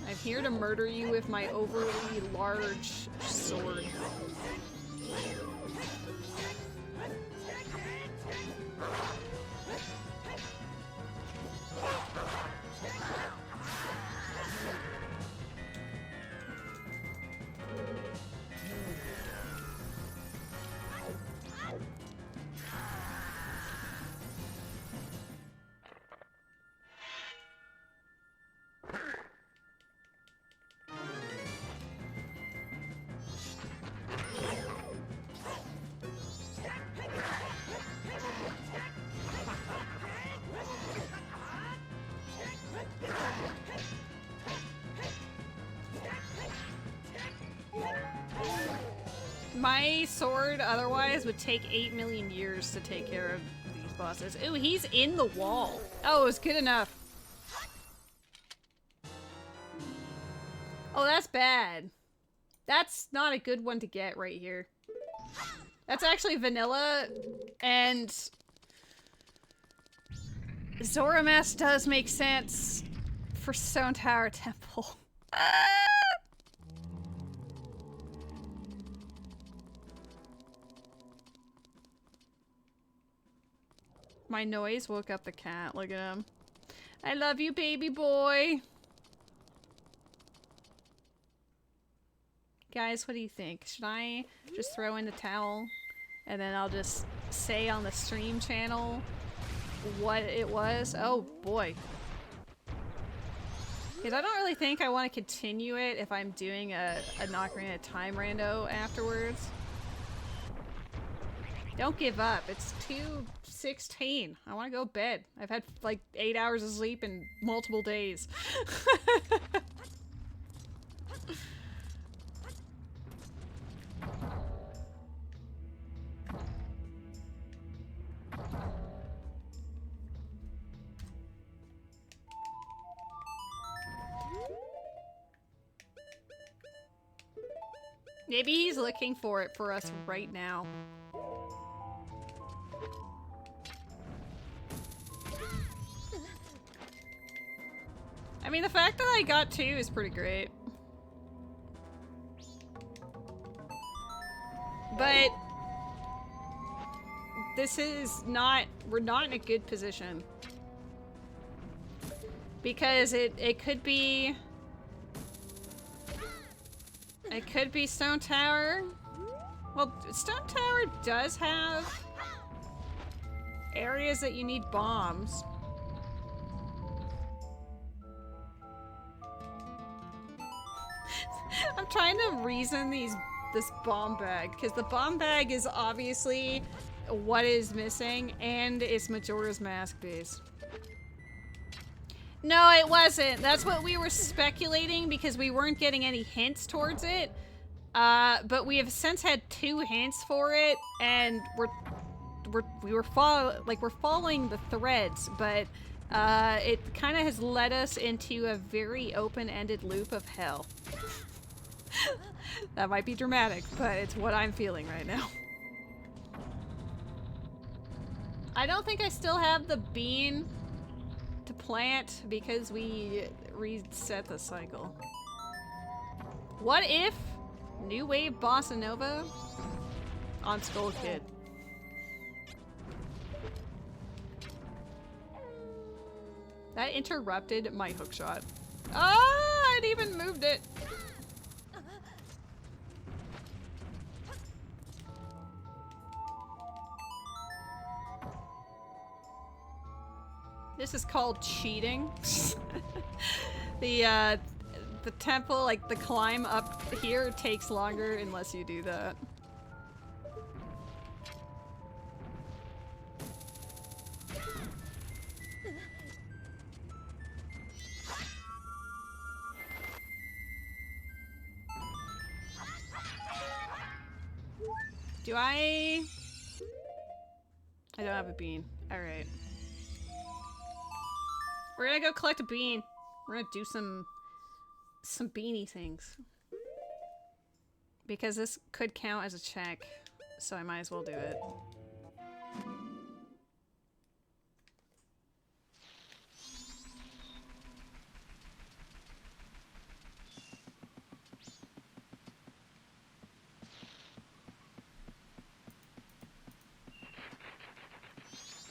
I'm here to murder you with my overly large sword. My sword otherwise would take 8 million years to take care of these bosses. Ooh, he's in the wall. Oh, it was good enough. Oh, that's bad. That's not a good one to get right here. That's actually vanilla, and Zora Mask does make sense for Stone Tower Temple. My noise woke up the cat. Look at him. I love you, baby boy. Guys, what do you think? Should I just throw in the towel and then I'll just say on the stream channel what it was? Oh boy. Because I don't really think I want to continue it if I'm doing an Ocarina of Time rando afterwards. Don't give up. It's 2:16. I want to go to bed. I've had like 8 hours of sleep in multiple days. Maybe he's looking for it for us right now. I mean, the fact that I got 2 is pretty great. But this is not, we're not in a good position. Because it could be Stone Tower. Well, Stone Tower does have areas that you need bombs. I'm trying to reason this bomb bag, because the bomb bag is obviously what is missing, and it's Majora's Mask base. No, it wasn't. That's what we were speculating because we weren't getting any hints towards it. But we have since had 2 hints for it, and we're following the threads, but it kind of has led us into a very open-ended loop of hell. That might be dramatic, but it's what I'm feeling right now. I don't think I still have the bean to plant because we reset the cycle. What if New Wave Bossa Nova on Skull Kid? That interrupted my hookshot. Ah, I'd even moved it. This is called cheating. The temple, like the climb up here takes longer unless you do that. Do I don't have a bean. All right. We're gonna go collect a bean. We're gonna do some beanie things. Because this could count as a check, so I might as well do it.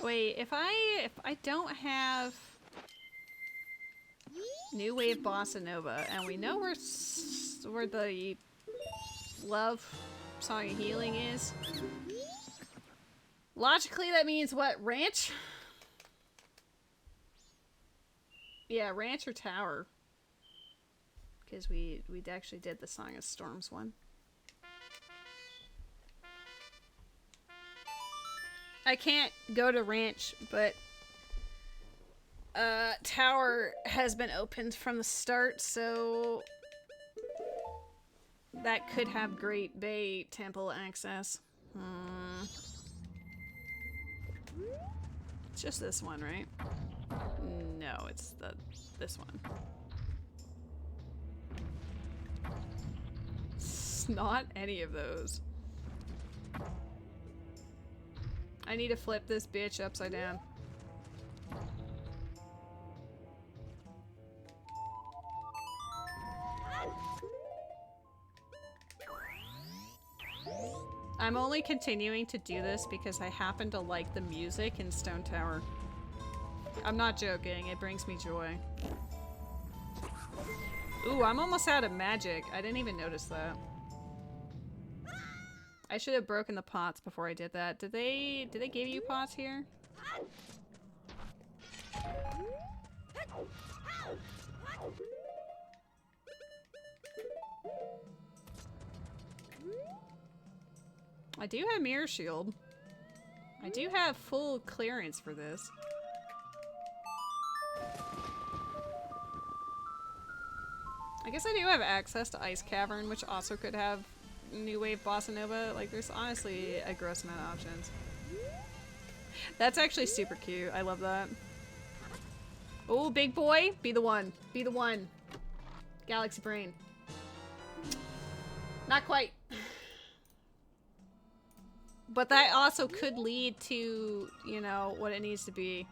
Wait, if I don't have New Wave Bossa Nova, and we know where the Love Song of Healing is. Logically, that means what? Ranch? Yeah, ranch or tower. Because we actually did the Song of Storms one. I can't go to ranch, but tower has been opened from the start, so that could have Great Bay Temple access. It's just this one, right? No, it's this one. It's not any of those. I need to flip this bitch upside down. I'm only continuing to do this because I happen to like the music in Stone Tower. I'm not joking, it brings me joy. Ooh, I'm almost out of magic. I didn't even notice that. I should have broken the pots before I did that. Did they give you pots here? I do have Mirror Shield. I do have full clearance for this. I guess I do have access to Ice Cavern, which also could have New Wave Bossa Nova. Like, there's honestly a gross amount of options. That's actually super cute. I love that. Oh, big boy. Be the one. Be the one. Galaxy Brain. Not quite. But that also could lead to, you know, what it needs to be.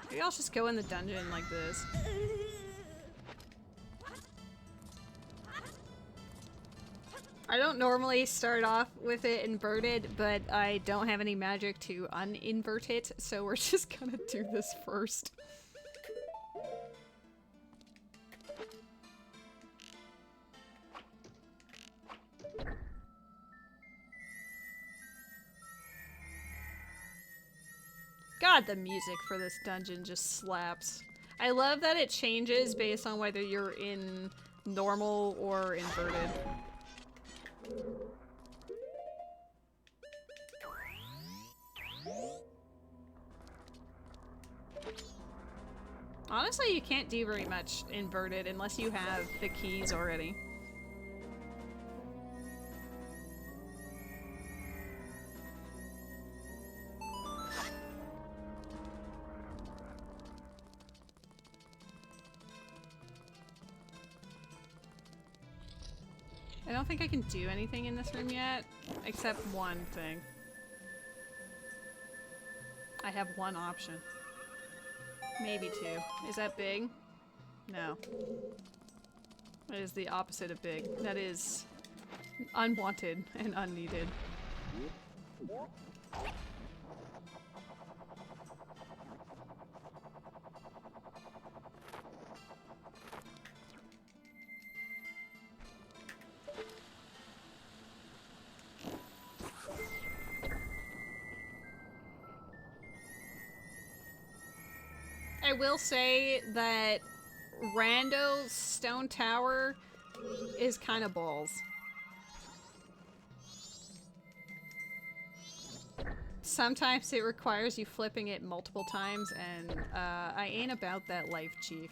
Maybe I'll just go in the dungeon like this. I don't normally start off with it inverted, but I don't have any magic to uninvert it, so we're just gonna do this first. God, the music for this dungeon just slaps. I love that it changes based on whether you're in normal or inverted. Honestly, you can't do very much inverted unless you have the keys already. I don't think I can do anything in this room yet, except one thing. I have one option. Maybe two. Is that big? No. That is the opposite of big. That is unwanted and unneeded. I will say that Rando's stone tower is kind of balls. Sometimes it requires you flipping it multiple times, and I ain't about that life, Chief.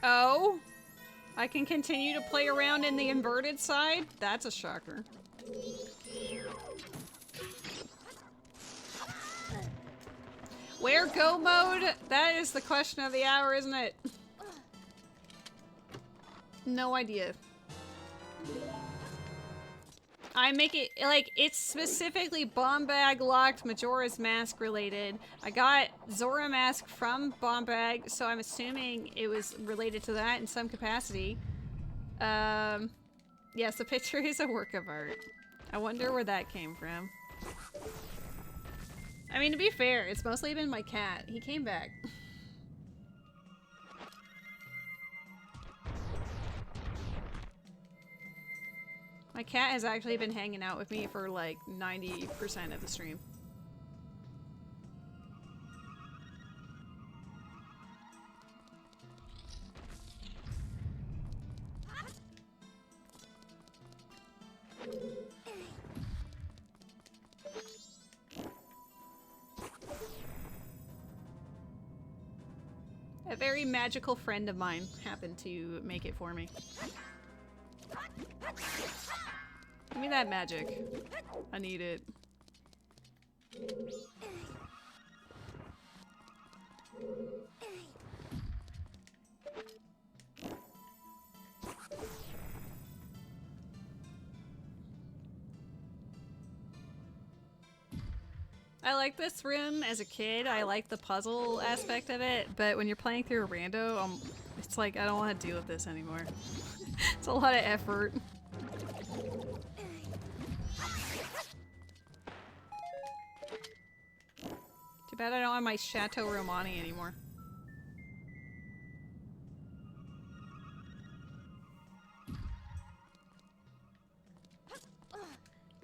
Oh, I can continue to play around in the inverted side? That's a shocker. Where go mode? That is the question of the hour, isn't it? No idea. I make it, like, it's specifically Bomb Bag locked, Majora's Mask related. I got Zora Mask from Bomb Bag, so I'm assuming it was related to that in some capacity. Yes, the picture is a work of art. I wonder where that came from. I mean, to be fair, it's mostly been my cat. He came back. My cat has actually been hanging out with me for like 90% of the stream. A very magical friend of mine happened to make it for me. Give me that magic. I need it. I like this room as a kid. I like the puzzle aspect of it, but when you're playing through a rando, it's like I don't want to deal with this anymore. It's a lot of effort. Too bad I don't have my Chateau Romani anymore.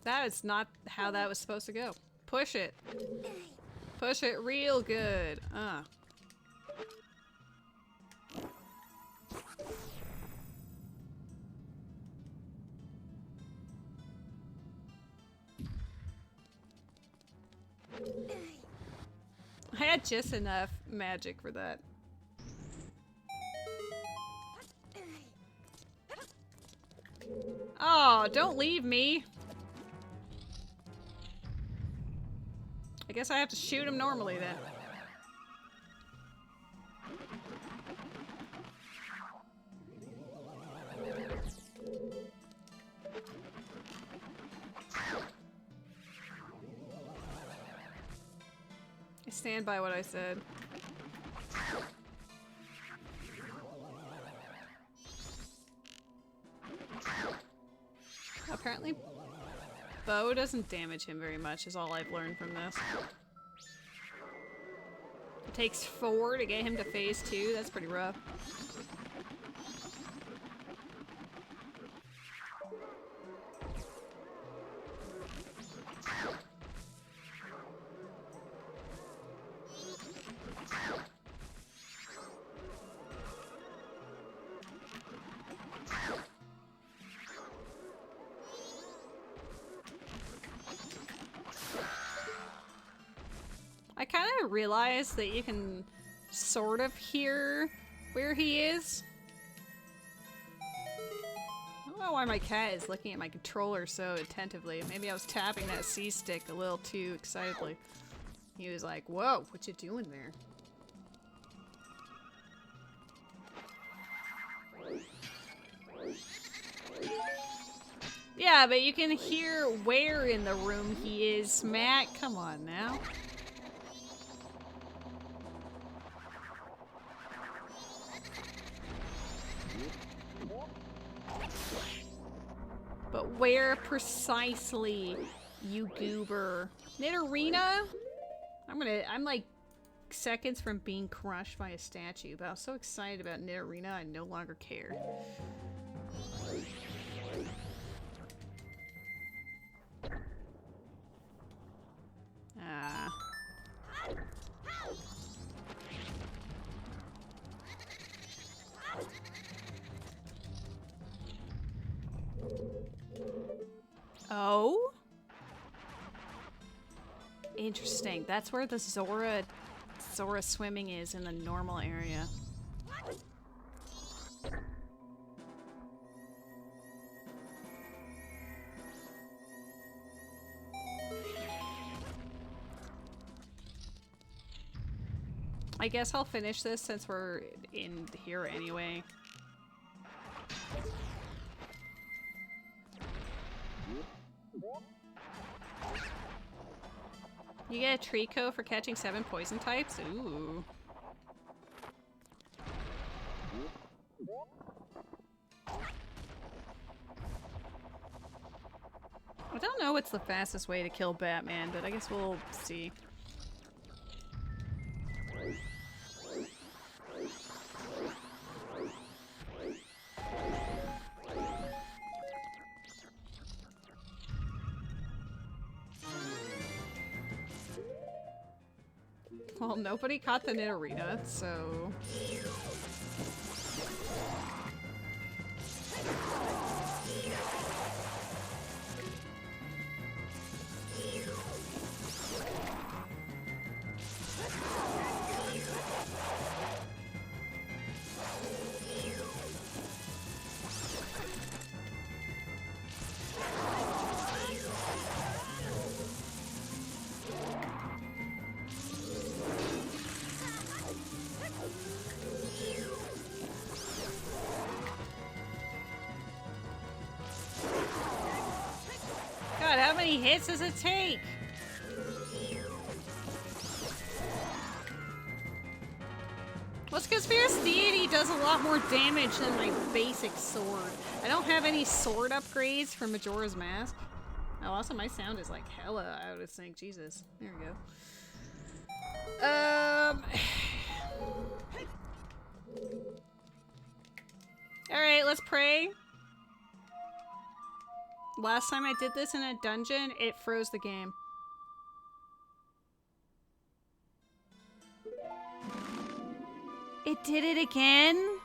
That is not how that was supposed to go. Push it. Push it real good. I had just enough magic for that. Oh, don't leave me. I guess I have to shoot him normally then. I stand by what I said. Apparently, bow doesn't damage him very much, is all I've learned from this. It takes 4 to get him to phase 2. That's pretty rough. I kind of realized that you can sort of hear where he is. I don't know why my cat is looking at my controller so attentively. Maybe I was tapping that C stick a little too excitedly. He was like, whoa, what you doing there? Yeah, but you can hear where in the room he is, Matt. Come on now. But where precisely, you goober? Nidorina? I'm like seconds from being crushed by a statue, but I was so excited about Nidorina, I no longer care. Oh? Interesting. That's where the Zora swimming is in the normal area. I guess I'll finish this since we're in here anyway. You get a Trico for catching 7 poison types? Ooh. I don't know what's the fastest way to kill Batman, but I guess we'll see. Well, nobody caught the Nidorina, so... God, how many hits does it take? Well, it's because Fierce Deity does a lot more damage than my basic sword. I don't have any sword upgrades for Majora's Mask. Oh, also my sound is like hella out of sync. Jesus. There we go. Alright, let's pray. Last time I did this in a dungeon, it froze the game. It did it again?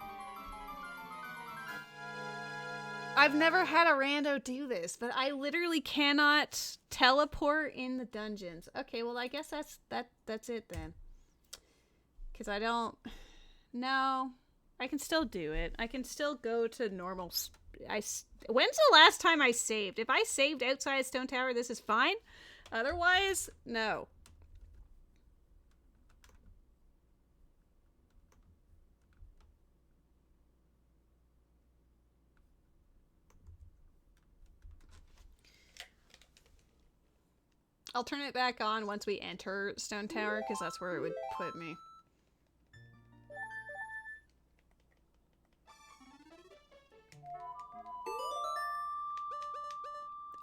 I've never had a rando do this, but I literally cannot teleport in the dungeons. Okay, well I guess that's it then. Cause I don't... No. I can still do it. I can still go to normal... When's the last time I saved? If I saved outside Stone Tower, this is fine. Otherwise, no. I'll turn it back on once we enter Stone Tower, because that's where it would put me.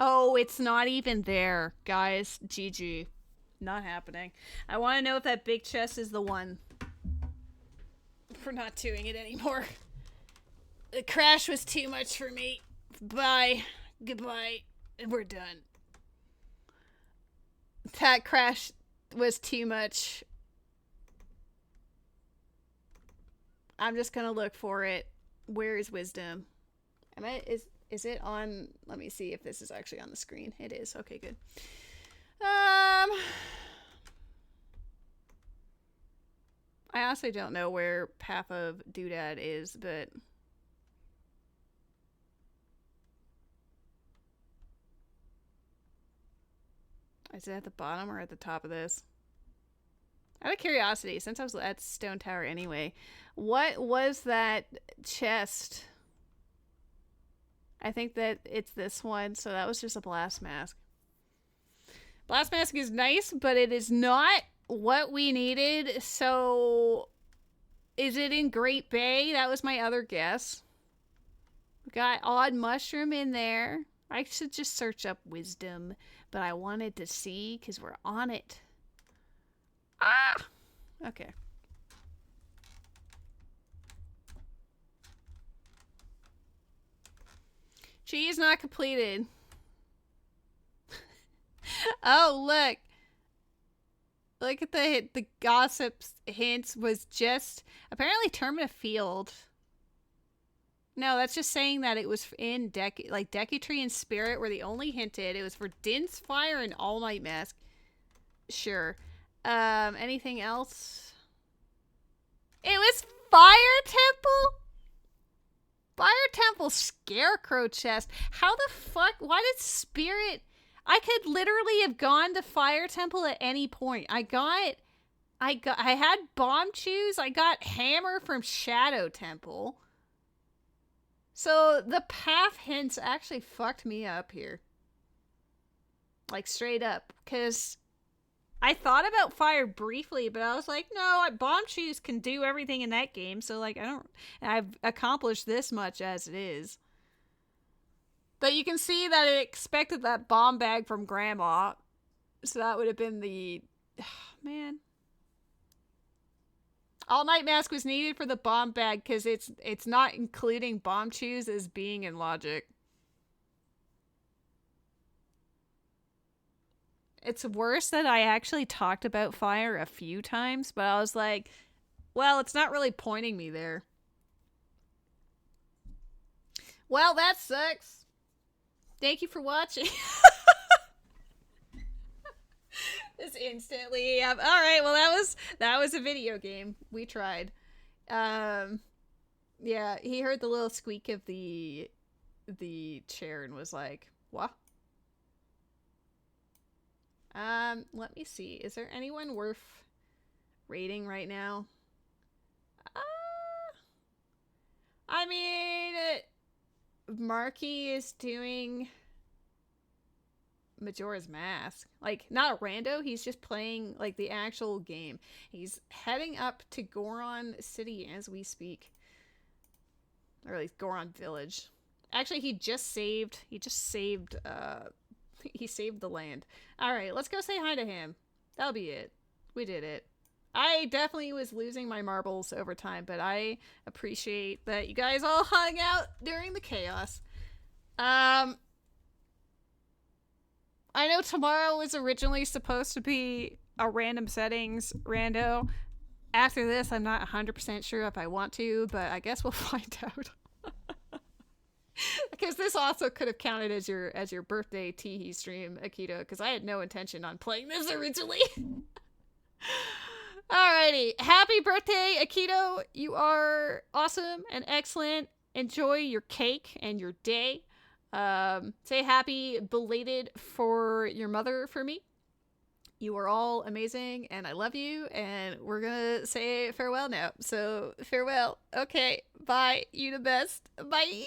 Oh, it's not even there, guys. GG. Not happening. I want to know if that big chest is the one. We're not doing it anymore. The crash was too much for me. Bye. Goodbye. We're done. That crash was too much. I'm just gonna look for it. Where is wisdom? Is it on? Let me see if this is actually on the screen. It is. Okay, good. I honestly don't know where Path of Doodad is, but is it at the bottom or at the top of this? Out of curiosity, since I was at Stone Tower anyway, what was that chest? I think that it's this one, so that was just a blast mask. Blast mask is nice, but it is not what we needed, so is it in Great Bay? That was my other guess. We got odd mushroom in there. I should just search up wisdom, but I wanted to see because we're on it. Ah! Okay. She is not completed. Oh, look. Look at the gossip's hints was just apparently Termina Field. No, that's just saying that it was in Decutree and Spirit were the only hinted. It was for Din's Fire and All Might Mask. Sure. Anything else? It was Fire Temple? Fire Temple Scarecrow chest. How the fuck? Why did Spirit... I could literally have gone to Fire Temple at any point. I had Bomb Chews. I got Hammer from Shadow Temple. So the path hints actually fucked me up here. Like straight up. Because I thought about Fire briefly, but I was like, no, Bomb Chews can do everything in that game. So like, I've accomplished this much as it is. But you can see that it expected that bomb bag from Grandma. So that would have been the... Oh, man. All Night Mask was needed for the bomb bag because it's not including Bomb Chews as being in logic. It's worse that I actually talked about Fire a few times, but I was like, well, it's not really pointing me there. Well, that sucks. Thank you for watching. Just instantly. All right. Well, that was a video game. We tried. Yeah, he heard the little squeak of the chair and was like, "What?" Let me see. Is there anyone worth rating right now? I mean, Marky is doing Majora's Mask. Like, not a rando, he's just playing, like, the actual game. He's heading up to Goron City as we speak. Or at least Goron Village. Actually, he saved the land. Alright, let's go say hi to him. That'll be it. We did it. I definitely was losing my marbles over time, but I appreciate that you guys all hung out during the chaos. I know tomorrow was originally supposed to be a random settings rando. After this, I'm not 100% sure if I want to, but I guess we'll find out. Because this also could have counted as your birthday teehee stream, Akito, because I had no intention on playing this originally. Alrighty. Happy birthday, Akito. You are awesome and excellent. Enjoy your cake and your day. Say happy belated for your mother for me. You are all amazing, and I love you, and we're gonna say farewell now. So, farewell. Okay, bye. You the best. Bye.